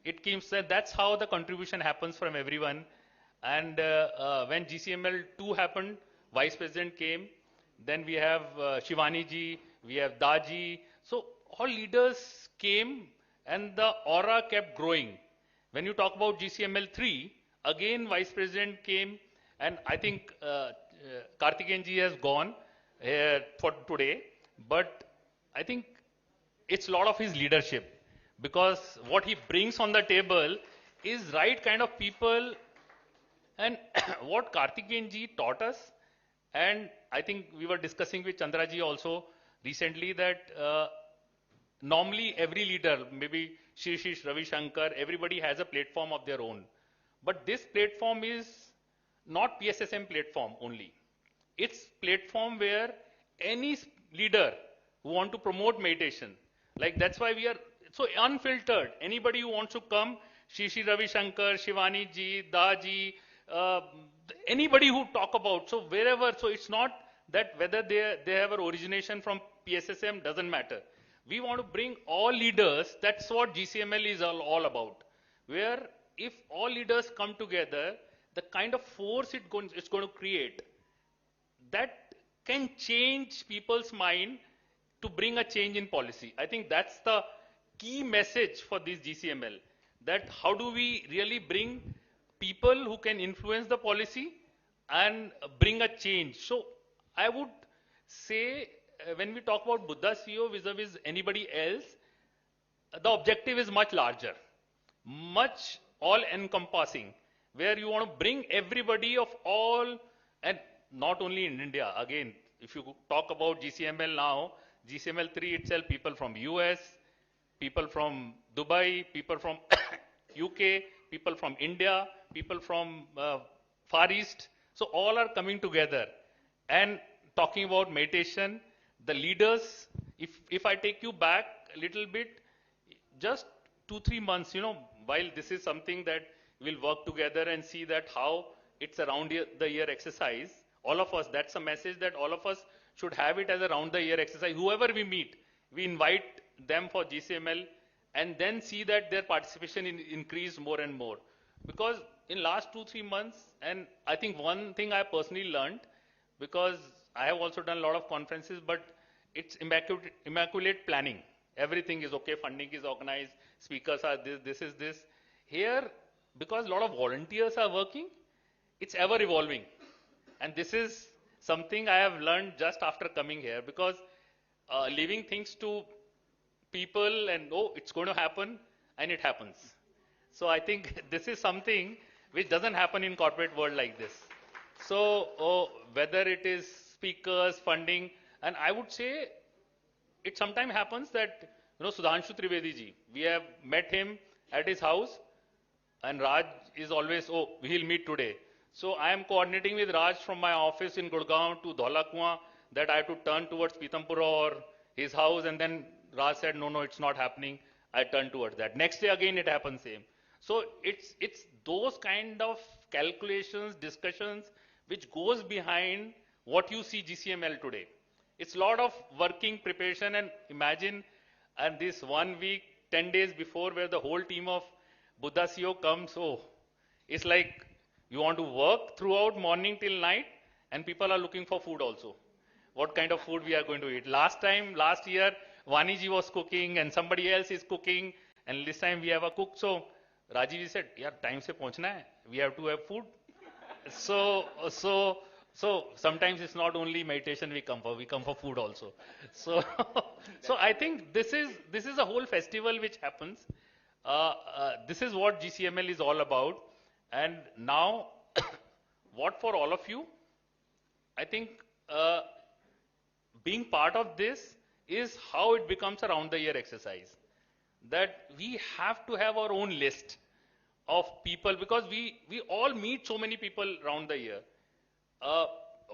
it came said that's how the contribution happens from everyone. And when GCML 2 happened, Vice President came. Then we have Shivani ji, we have Daji. So all leaders came and the aura kept growing. When you talk about GCML 3, again Vice President came and I think Karthikeyan ji has gone for today. But I think it's a lot of his leadership because what he brings on the table is right kind of people. And what Karthikeyan ji taught us, and I think we were discussing with Chandraji also recently that normally every leader, maybe Shirish, Ravi Shankar, everybody has a platform of their own. But this platform is not PSSM platform only. It's platform where any leader who want to promote meditation, Like that's why we are so unfiltered. Anybody who wants to come, Shishi Ravi Shankar, Shivani ji, Daji, anybody who talk about, so wherever, so it's not that whether they have an origination from PSSM, doesn't matter. We want to bring all leaders, that's what GCML is all about. Where if all leaders come together, the kind of force it's going to create, that can change people's mind to bring a change in policy. I think that's the key message for this GCML, that how do we really bring people who can influence the policy and bring a change. So I would say when we talk about Buddha CEO vis-a-vis anybody else, the objective is much larger, much all-encompassing, where you want to bring everybody of all, and not only in India. Again, if you talk about GCML now, GCML 3 itself, people from US, people from Dubai, people from UK, people from India, people from Far East. So all are coming together and talking about meditation. The leaders, if I take you back a little bit, just 2-3 months, while this is something that we'll work together and see that how it's a round the year exercise, all of us, that's a message that all of us should have it as a round the year exercise. Whoever we meet, we invite them for GCML and then see that their participation increase more and more. Because in last 2-3 months, and I think one thing I personally learned, because I have also done a lot of conferences, but it's immaculate planning. Everything is okay, funding is organized, speakers are this is this. Here, because a lot of volunteers are working, it's ever evolving. And this is something I have learned just after coming here, because leaving things to people and it's going to happen, and it happens. So I think this is something which doesn't happen in corporate world like this. So whether it is speakers, funding, and I would say it sometimes happens that, Sudhanshu Trivedi ji, we have met him at his house, and Raj is always, we'll meet today. So I am coordinating with Raj from my office in Gurgaon to Dhaula Kuan, that I have to turn towards Pitampura or his house, and then Raj said, no, it's not happening. I turn towards that. Next day again it happens same. So it's those kind of calculations, discussions, which goes behind what you see GCML today. It's a lot of working preparation, and imagine, and this 1 week, 10 days before, where the whole team of Buddha CEO comes, it's like you want to work throughout morning till night, and people are looking for food also. What kind of food we are going to eat. Last year, Vani ji was cooking and somebody else is cooking, and this time we have a cook. So Rajiv said, time se pahunchna hai. We have to have food. So sometimes it's not only meditation we come for food also. So I think this is a whole festival which happens. This is what GCML is all about. And now, what for all of you, I think being part of this is how it becomes a round the year exercise. That we have to have our own list of people, because we all meet so many people around the year.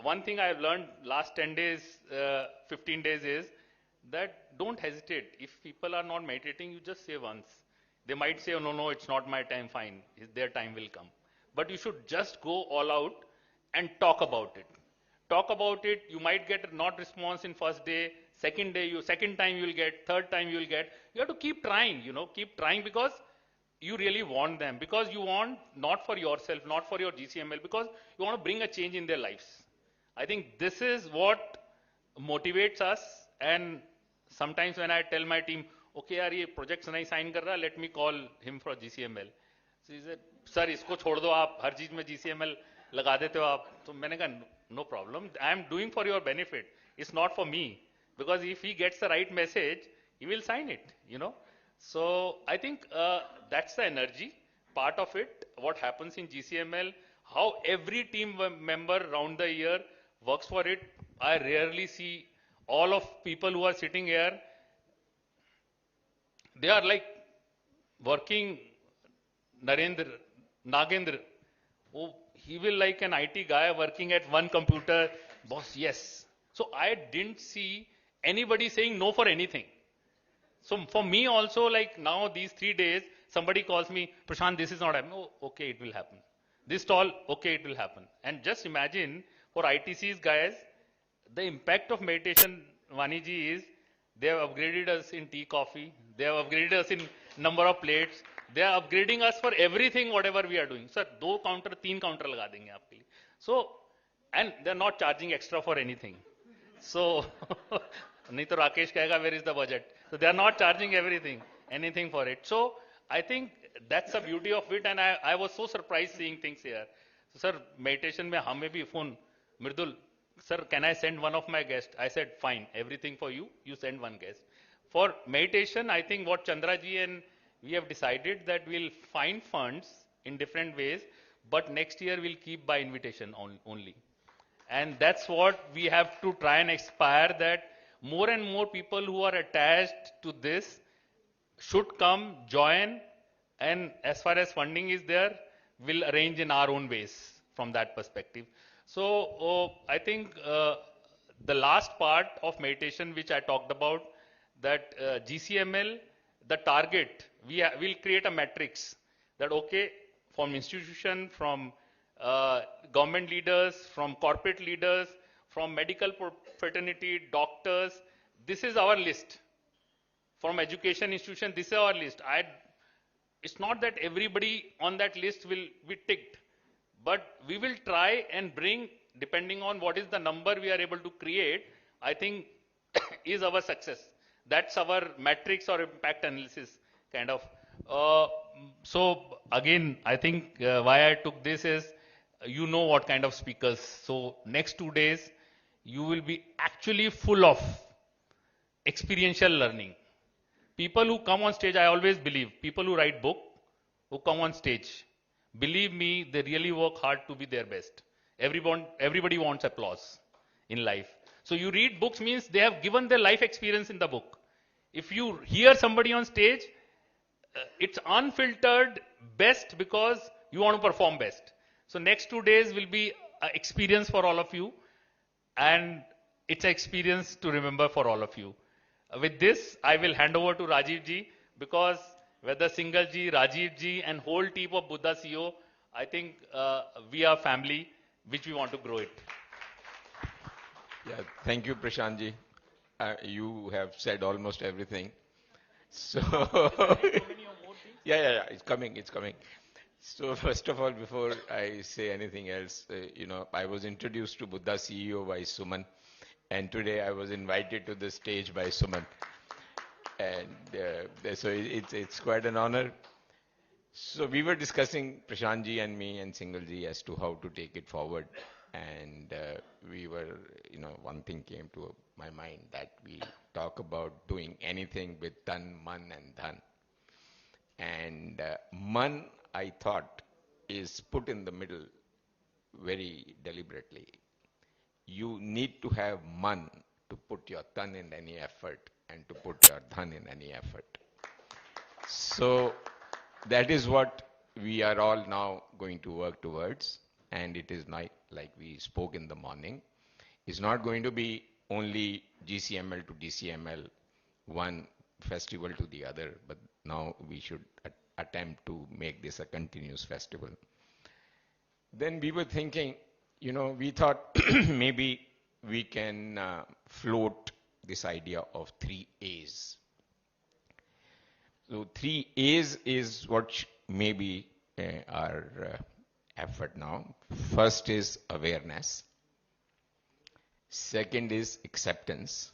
One thing I've learned last 10 days, 15 days is that don't hesitate. If people are not meditating, you just say once. They might say, no, it's not my time, fine. Their time will come. But you should just go all out and talk about it. Talk about it. You might get not response in first day, second time you will get, third time you will get. You have to keep trying, keep trying, because you really want them. Because you want not for yourself, not for your GCML, because you want to bring a change in their lives. I think this is what motivates us. And sometimes when I tell my team, okay, yaar, ye projects nahi sign kar raha, let me call him for GCML. So he said, sir, isko chhod do, aap har cheez mein GCML laga dete ho aap. So maine kaha, no problem. I am doing for your benefit. It's not for me. Because if he gets the right message, he will sign it, So I think that's the energy, part of it, what happens in GCML, how every team member around the year works for it. I rarely see all of people who are sitting here. They are like working. Nagendra, he will like an IT guy working at one computer. Boss, yes. So I didn't see anybody saying no for anything. So for me also, like now these 3 days, somebody calls me, Prashant, this is not happening. Oh, okay, it will happen. This stall, okay, it will happen. And just imagine for ITC's guys, the impact of meditation, Vaniji, is they have upgraded us in tea, coffee. They have upgraded us in number of plates. They are upgrading us for everything, whatever we are doing. Sir, 2 counter, 3 counter लगा देंगे आपके लिए. So, and they are not charging extra for anything. So, नहीं तो राकेश कहेगा, where is the budget? So they are not charging anything for it. So I think that's the beauty of it, and I was so surprised seeing things here. So sir, meditation में हमें भी phone, Mridul, sir, can I send one of my guests? I said, fine, everything for you, you send one guest. For meditation, I think what Chandra ji and we have decided that we'll find funds in different ways, but next year we'll keep by invitation only. And that's what we have to try and aspire, that more and more people who are attached to this should come, join, and as far as funding is there, we'll arrange in our own ways from that perspective. So I think the last part of meditation which I talked about, that GCML, the target, we'll create a matrix that, okay, from institution, from government leaders, from corporate leaders, from medical fraternity, doctors, this is our list. From education institution, this is our list. It's not that everybody on that list will be ticked, but we will try and bring, depending on what is the number we are able to create, I think is our success. That's our matrix or impact analysis kind of. So again, I think why I took this is, you know what kind of speakers. So next 2 days, you will be actually full of experiential learning. People who come on stage, I always believe, people who write book, who come on stage, believe me, they really work hard to be their best. Everybody wants applause in life. So you read books means they have given their life experience in the book. If you hear somebody on stage, it's unfiltered best because you want to perform best. So next 2 days will be an experience for all of you, and it's an experience to remember for all of you. With this, I will hand over to Rajiv ji, because whether Singal ji, Rajiv ji, and whole team of Buddha CEO, I think we are family, which we want to grow it. Yeah, thank you, Prashant ji. You have said almost everything. So, yeah, it's coming. So first of all, before I say anything else, I was introduced to Buddha CEO by Suman, and today I was invited to the stage by Suman. And so it's quite an honor. So we were discussing, Prashant ji and me and Singal ji, as to how to take it forward. And we were, one thing came to my mind, that we talk about doing anything with tan, man and dhan. And man, I thought, is put in the middle very deliberately. You need to have man to put your tan in any effort and to put your dhan in any effort. So that is what we are all now going to work towards. And it is like we spoke in the morning. It's not going to be only GCML to DCML, one festival to the other, but now we should attempt to make this a continuous festival. Then we were thinking, we thought maybe we can float this idea of 3 A's. So 3 A's is what maybe our effort now. First is awareness. Second is acceptance.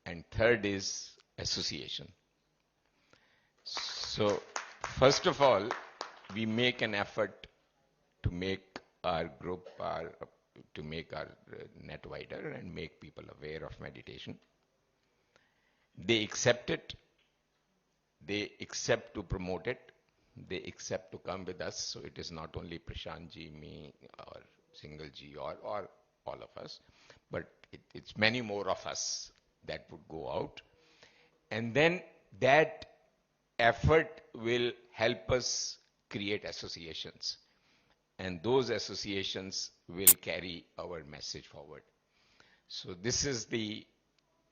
And third is association. So first of all, we make an effort to make our group, to make our net wider and make people aware of meditation. They accept it. They accept to promote it. They accept to come with us. So it is not only Prashant ji, me, or Singal ji, or all of us, but it's many more of us that would go out. And then that effort will help us create associations. And those associations will carry our message forward. So this is the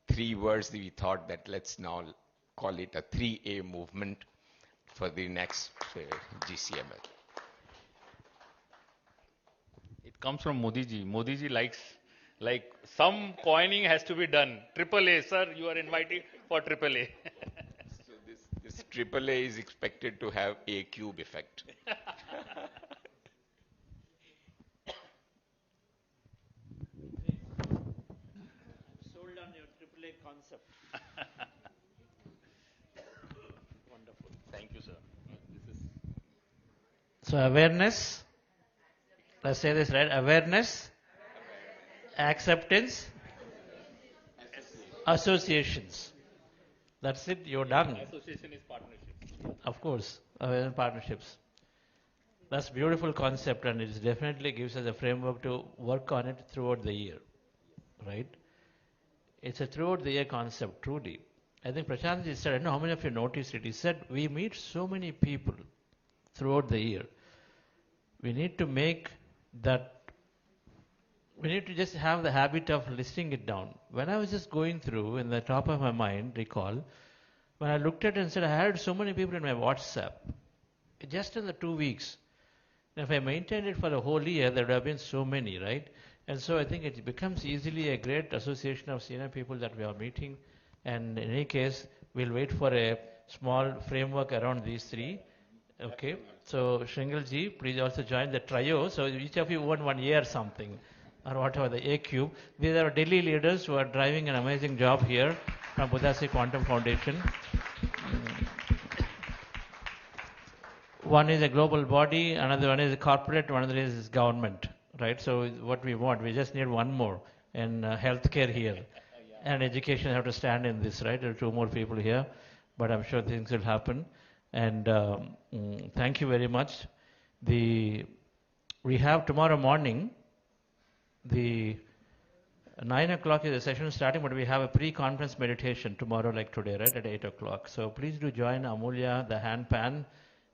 three words that we thought that let's now call it a 3A movement for the next GCML. It comes from Modi ji. Modi ji likes, like, some coining has to be done. AAA, sir, you are invited for AAA. So this AAA is expected to have a cube effect. Sold on your AAA concept. Wonderful. Thank you, sir. So awareness, let's say this right, awareness, acceptance, associations. That's it, you're done. Association is partnership. Of course, partnerships. That's a beautiful concept, and it definitely gives us a framework to work on it throughout the year, right? It's a throughout the year concept, truly. I think Prashant ji said, I don't know how many of you noticed it, he said, we meet so many people throughout the year. We need to make that, we need to just have the habit of listing it down. When I was just going through, in the top of my mind, recall, when I looked at it and said, I had so many people in my WhatsApp, just in the 2 weeks. And if I maintained it for the whole year, there would have been so many, right? And so I think it becomes easily a great association of senior people that we are meeting. And in any case, we'll wait for a small framework around these three. Okay, so Shringal ji, please also join the trio. So each of you won 1 year something, or whatever, the A cube. These are Delhi leaders who are driving an amazing job here from Buddhasi Quantum Foundation. One is a global body, another one is a corporate, another is government, right? So what we want, we just need one more, and healthcare here, and education have to stand in this, right? There are 2 more people here, but I'm sure things will happen. And thank you very much. We have tomorrow morning, the 9 o'clock is the session starting, but we have a pre-conference meditation tomorrow like today, right, at 8 o'clock. So please do join Amulya, the handpan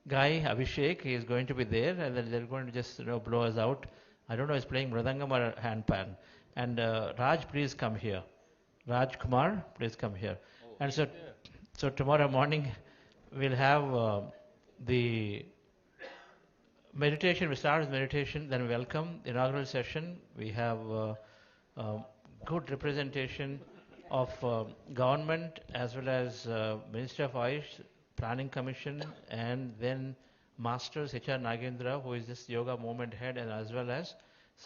guy, Abhishek. He is going to be there, and then they're going to just blow us out. I don't know if he's playing mridangam or handpan. And Raj, please come here. Raj Kumar, please come here. And so tomorrow morning, we'll have the meditation. We start with meditation, then welcome, inaugural session. We have good representation of government as well as Minister of Ayush, Planning Commission, and then Masters HR Nagendra, who is this yoga movement head, and as well as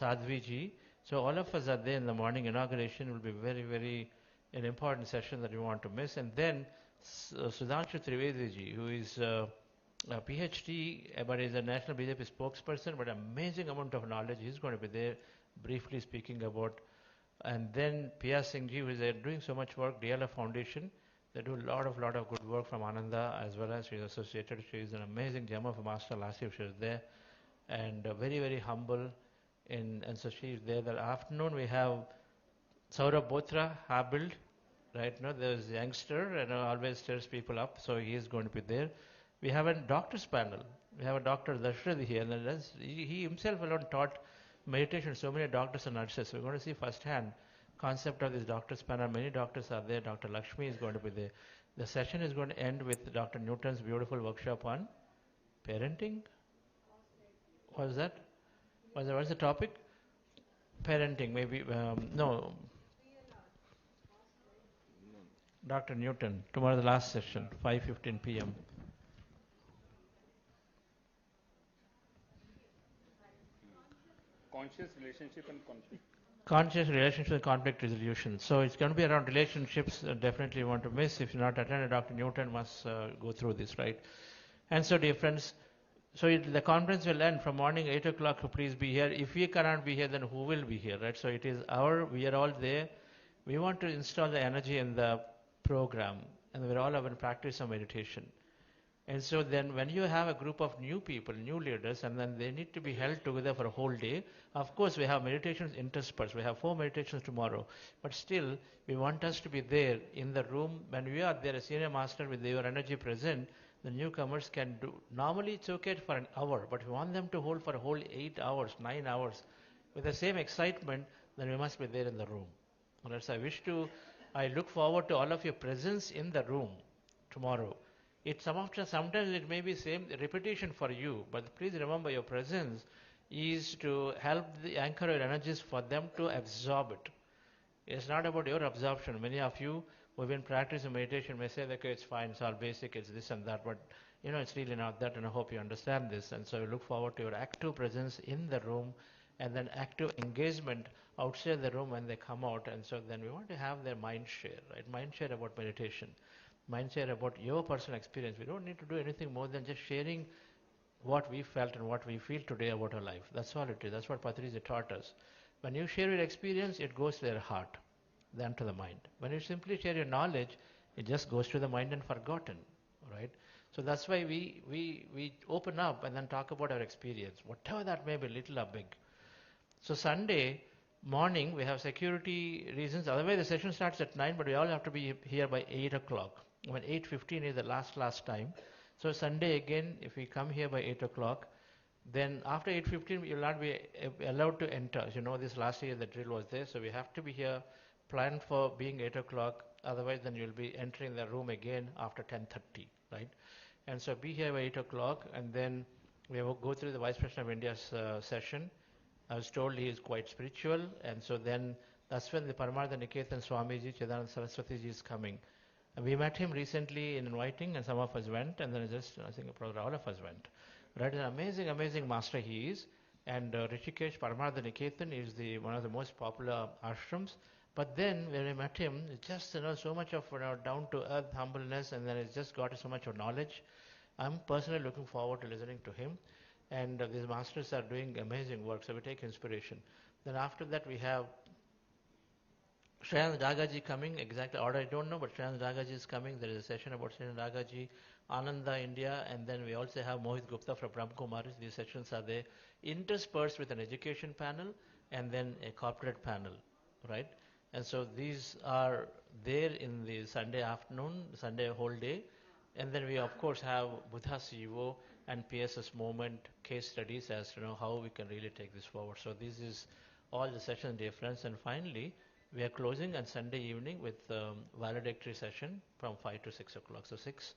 Sadhvi ji. So all of us are there in the morning. Inauguration will be very, very an important session that you want to miss. And then Sudhanshu Trivedi ji, who is a PhD, but is a national BJP spokesperson, but amazing amount of knowledge. He's going to be there briefly speaking about. And then Pia Singh ji, who is doing so much work, DLF Foundation. They do a lot of good work from Ananda, as well as she is associated. She is an amazing gem of a master. Last year she was there, and very, very humble. And so she is there. That afternoon we have Saurabh Bothra, Habild, right? There's a youngster and always stirs people up, so he is going to be there. We have a doctor's panel. We have a Dr. Dashrath here, and he himself alone taught meditation to so many doctors and nurses. So we're going to see firsthand concept of this doctor's panel. Many doctors are there. Dr. Lakshmi is going to be there. The session is going to end with Dr. Newton's beautiful workshop on parenting. What is that? What's the topic? Parenting, maybe. No. Dr. Newton. Tomorrow the last session, 5:15 p.m. Conscious relationship and conflict. Conscious relationship and conflict resolution. So it's going to be around relationships. Definitely you want to miss. If you're not attended, Dr. Newton must go through this, right? And so, dear friends, so the conference will end from morning 8 o'clock. So please be here. If we cannot be here, then who will be here, right? So it is we are all there. We want to install the energy in the program, and we're all having practice of meditation. And so then when you have a group of new people, new leaders, and then they need to be held together for a whole day, of course we have meditations interspersed. We have 4 meditations tomorrow. But still, we want us to be there in the room. When we are there, a senior master with your energy present, the newcomers can do. Normally it's okay for an hour, but we want them to hold for a whole 8 hours, 9 hours. With the same excitement, then we must be there in the room. That's I wish to I look forward to all of your presence in the room tomorrow. Sometimes it may be same repetition for you, but please remember your presence is to help the anchor your energies for them to absorb it. It's not about your absorption. Many of you who have been practicing meditation may say, okay, it's fine, it's all basic, it's this and that, but it's really not that, and I hope you understand this. And so we look forward to your active presence in the room and then active engagement outside the room when they come out. And so then we want to have their mind share, right? Mind share about meditation, mind share about your personal experience. We don't need to do anything more than just sharing what we felt and what we feel today about our life. That's all it is. That's what Patriji taught us. When you share your experience, it goes to their heart, then to the mind. When you simply share your knowledge, it just goes to the mind and forgotten, right? So that's why we open up and then talk about our experience, whatever that may be, little or big. So Sunday morning, we have security reasons. Otherwise, the session starts at 9, but we all have to be here by 8 o'clock. When 8:15 is the last time. So Sunday again, if we come here by 8 o'clock, then after 8:15, you will not be allowed to enter. This last year the drill was there, so we have to be here, planned for being 8 o'clock. Otherwise, then you'll be entering the room again after 10:30, right? And so be here by 8 o'clock, and then we will go through the Vice President of India's session. I was told he is quite spiritual, and so then that's when the Paramartha Niketan Swamiji, Chidananda Saraswati ji is coming. And we met him recently in inviting, and some of us went, and then I think all of us went. Right, an amazing master he is. And Rishikesh Paramartha Niketan is one of the most popular ashrams. But then when we met him, it's just so much of down to earth humbleness, and then it's just got so much of knowledge. I'm personally looking forward to listening to him. And these masters are doing amazing work, so we take inspiration. Then after that we have Shreyanand Dagaji coming, exactly order I don't know, but Shreyanand Dagaji is coming. There is a session about Shreyanand Dagaji, Ananda India, and then we also have Mohit Gupta from Brahma Kumaris. These sessions are there, interspersed with an education panel and then a corporate panel, right? And so these are there in the Sunday afternoon, Sunday whole day. And then we of course have Buddha CEO and PSS movement case studies as how we can really take this forward. So this is all the session, dear friends. And finally, we are closing on Sunday evening with valedictory session from 5 to 6 o'clock. So 6,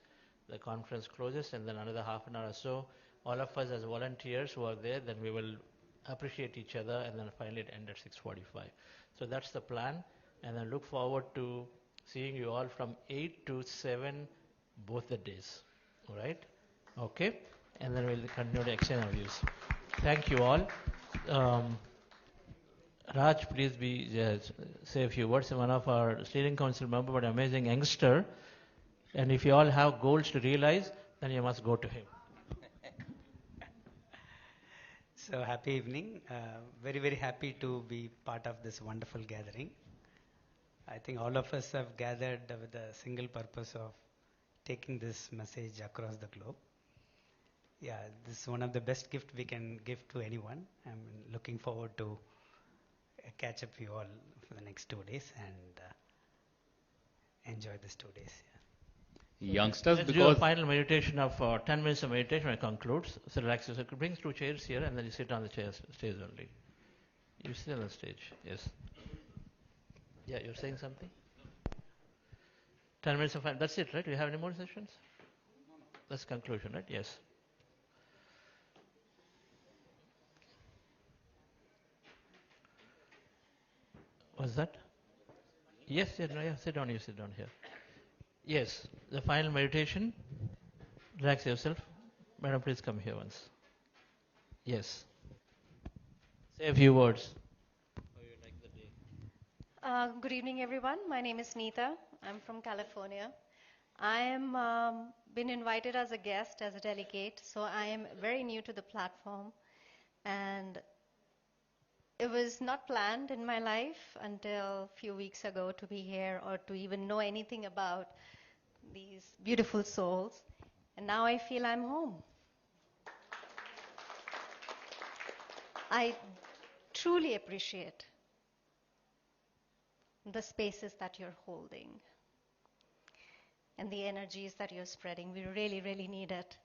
the conference closes, and then another half an hour or so, all of us as volunteers who are there, then we will appreciate each other, and then finally it ends at 6:45. So that's the plan, and I look forward to seeing you all from 8 to 7 both the days. All right? Okay? And then we'll continue to exchange our views. Thank you all. Raj, please say a few words. One of our steering council member, but amazing youngster. And if you all have goals to realize, then you must go to him. So happy evening. Very happy to be part of this wonderful gathering. I think all of us have gathered with the single purpose of taking this message across the globe. Yeah, this is one of the best gifts we can give to anyone. I'm looking forward to catch up with you all for the next 2 days and enjoy these 2 days. Yeah. Youngsters, let's do a final meditation of 10 minutes of meditation when it concludes. So relax yourself. Bring 2 chairs here and then you sit on the stage only. You sit on the stage, yes. Yeah, you're saying something? 10 minutes of time. That's it, right? Do you have any more sessions? That's conclusion, right? Yes. What's that? Yes, sit down here. Yes, the final meditation. Relax yourself. Madam, please come here once. Yes. Say a few words. How you like the day? Good evening, everyone. My name is Neeta. I'm from California. I am been invited as a guest, as a delegate, so I am very new to the platform. And it was not planned in my life until a few weeks ago to be here or to even know anything about these beautiful souls. And now I feel I'm home. I truly appreciate the spaces that you're holding and the energies that you're spreading. We really need it.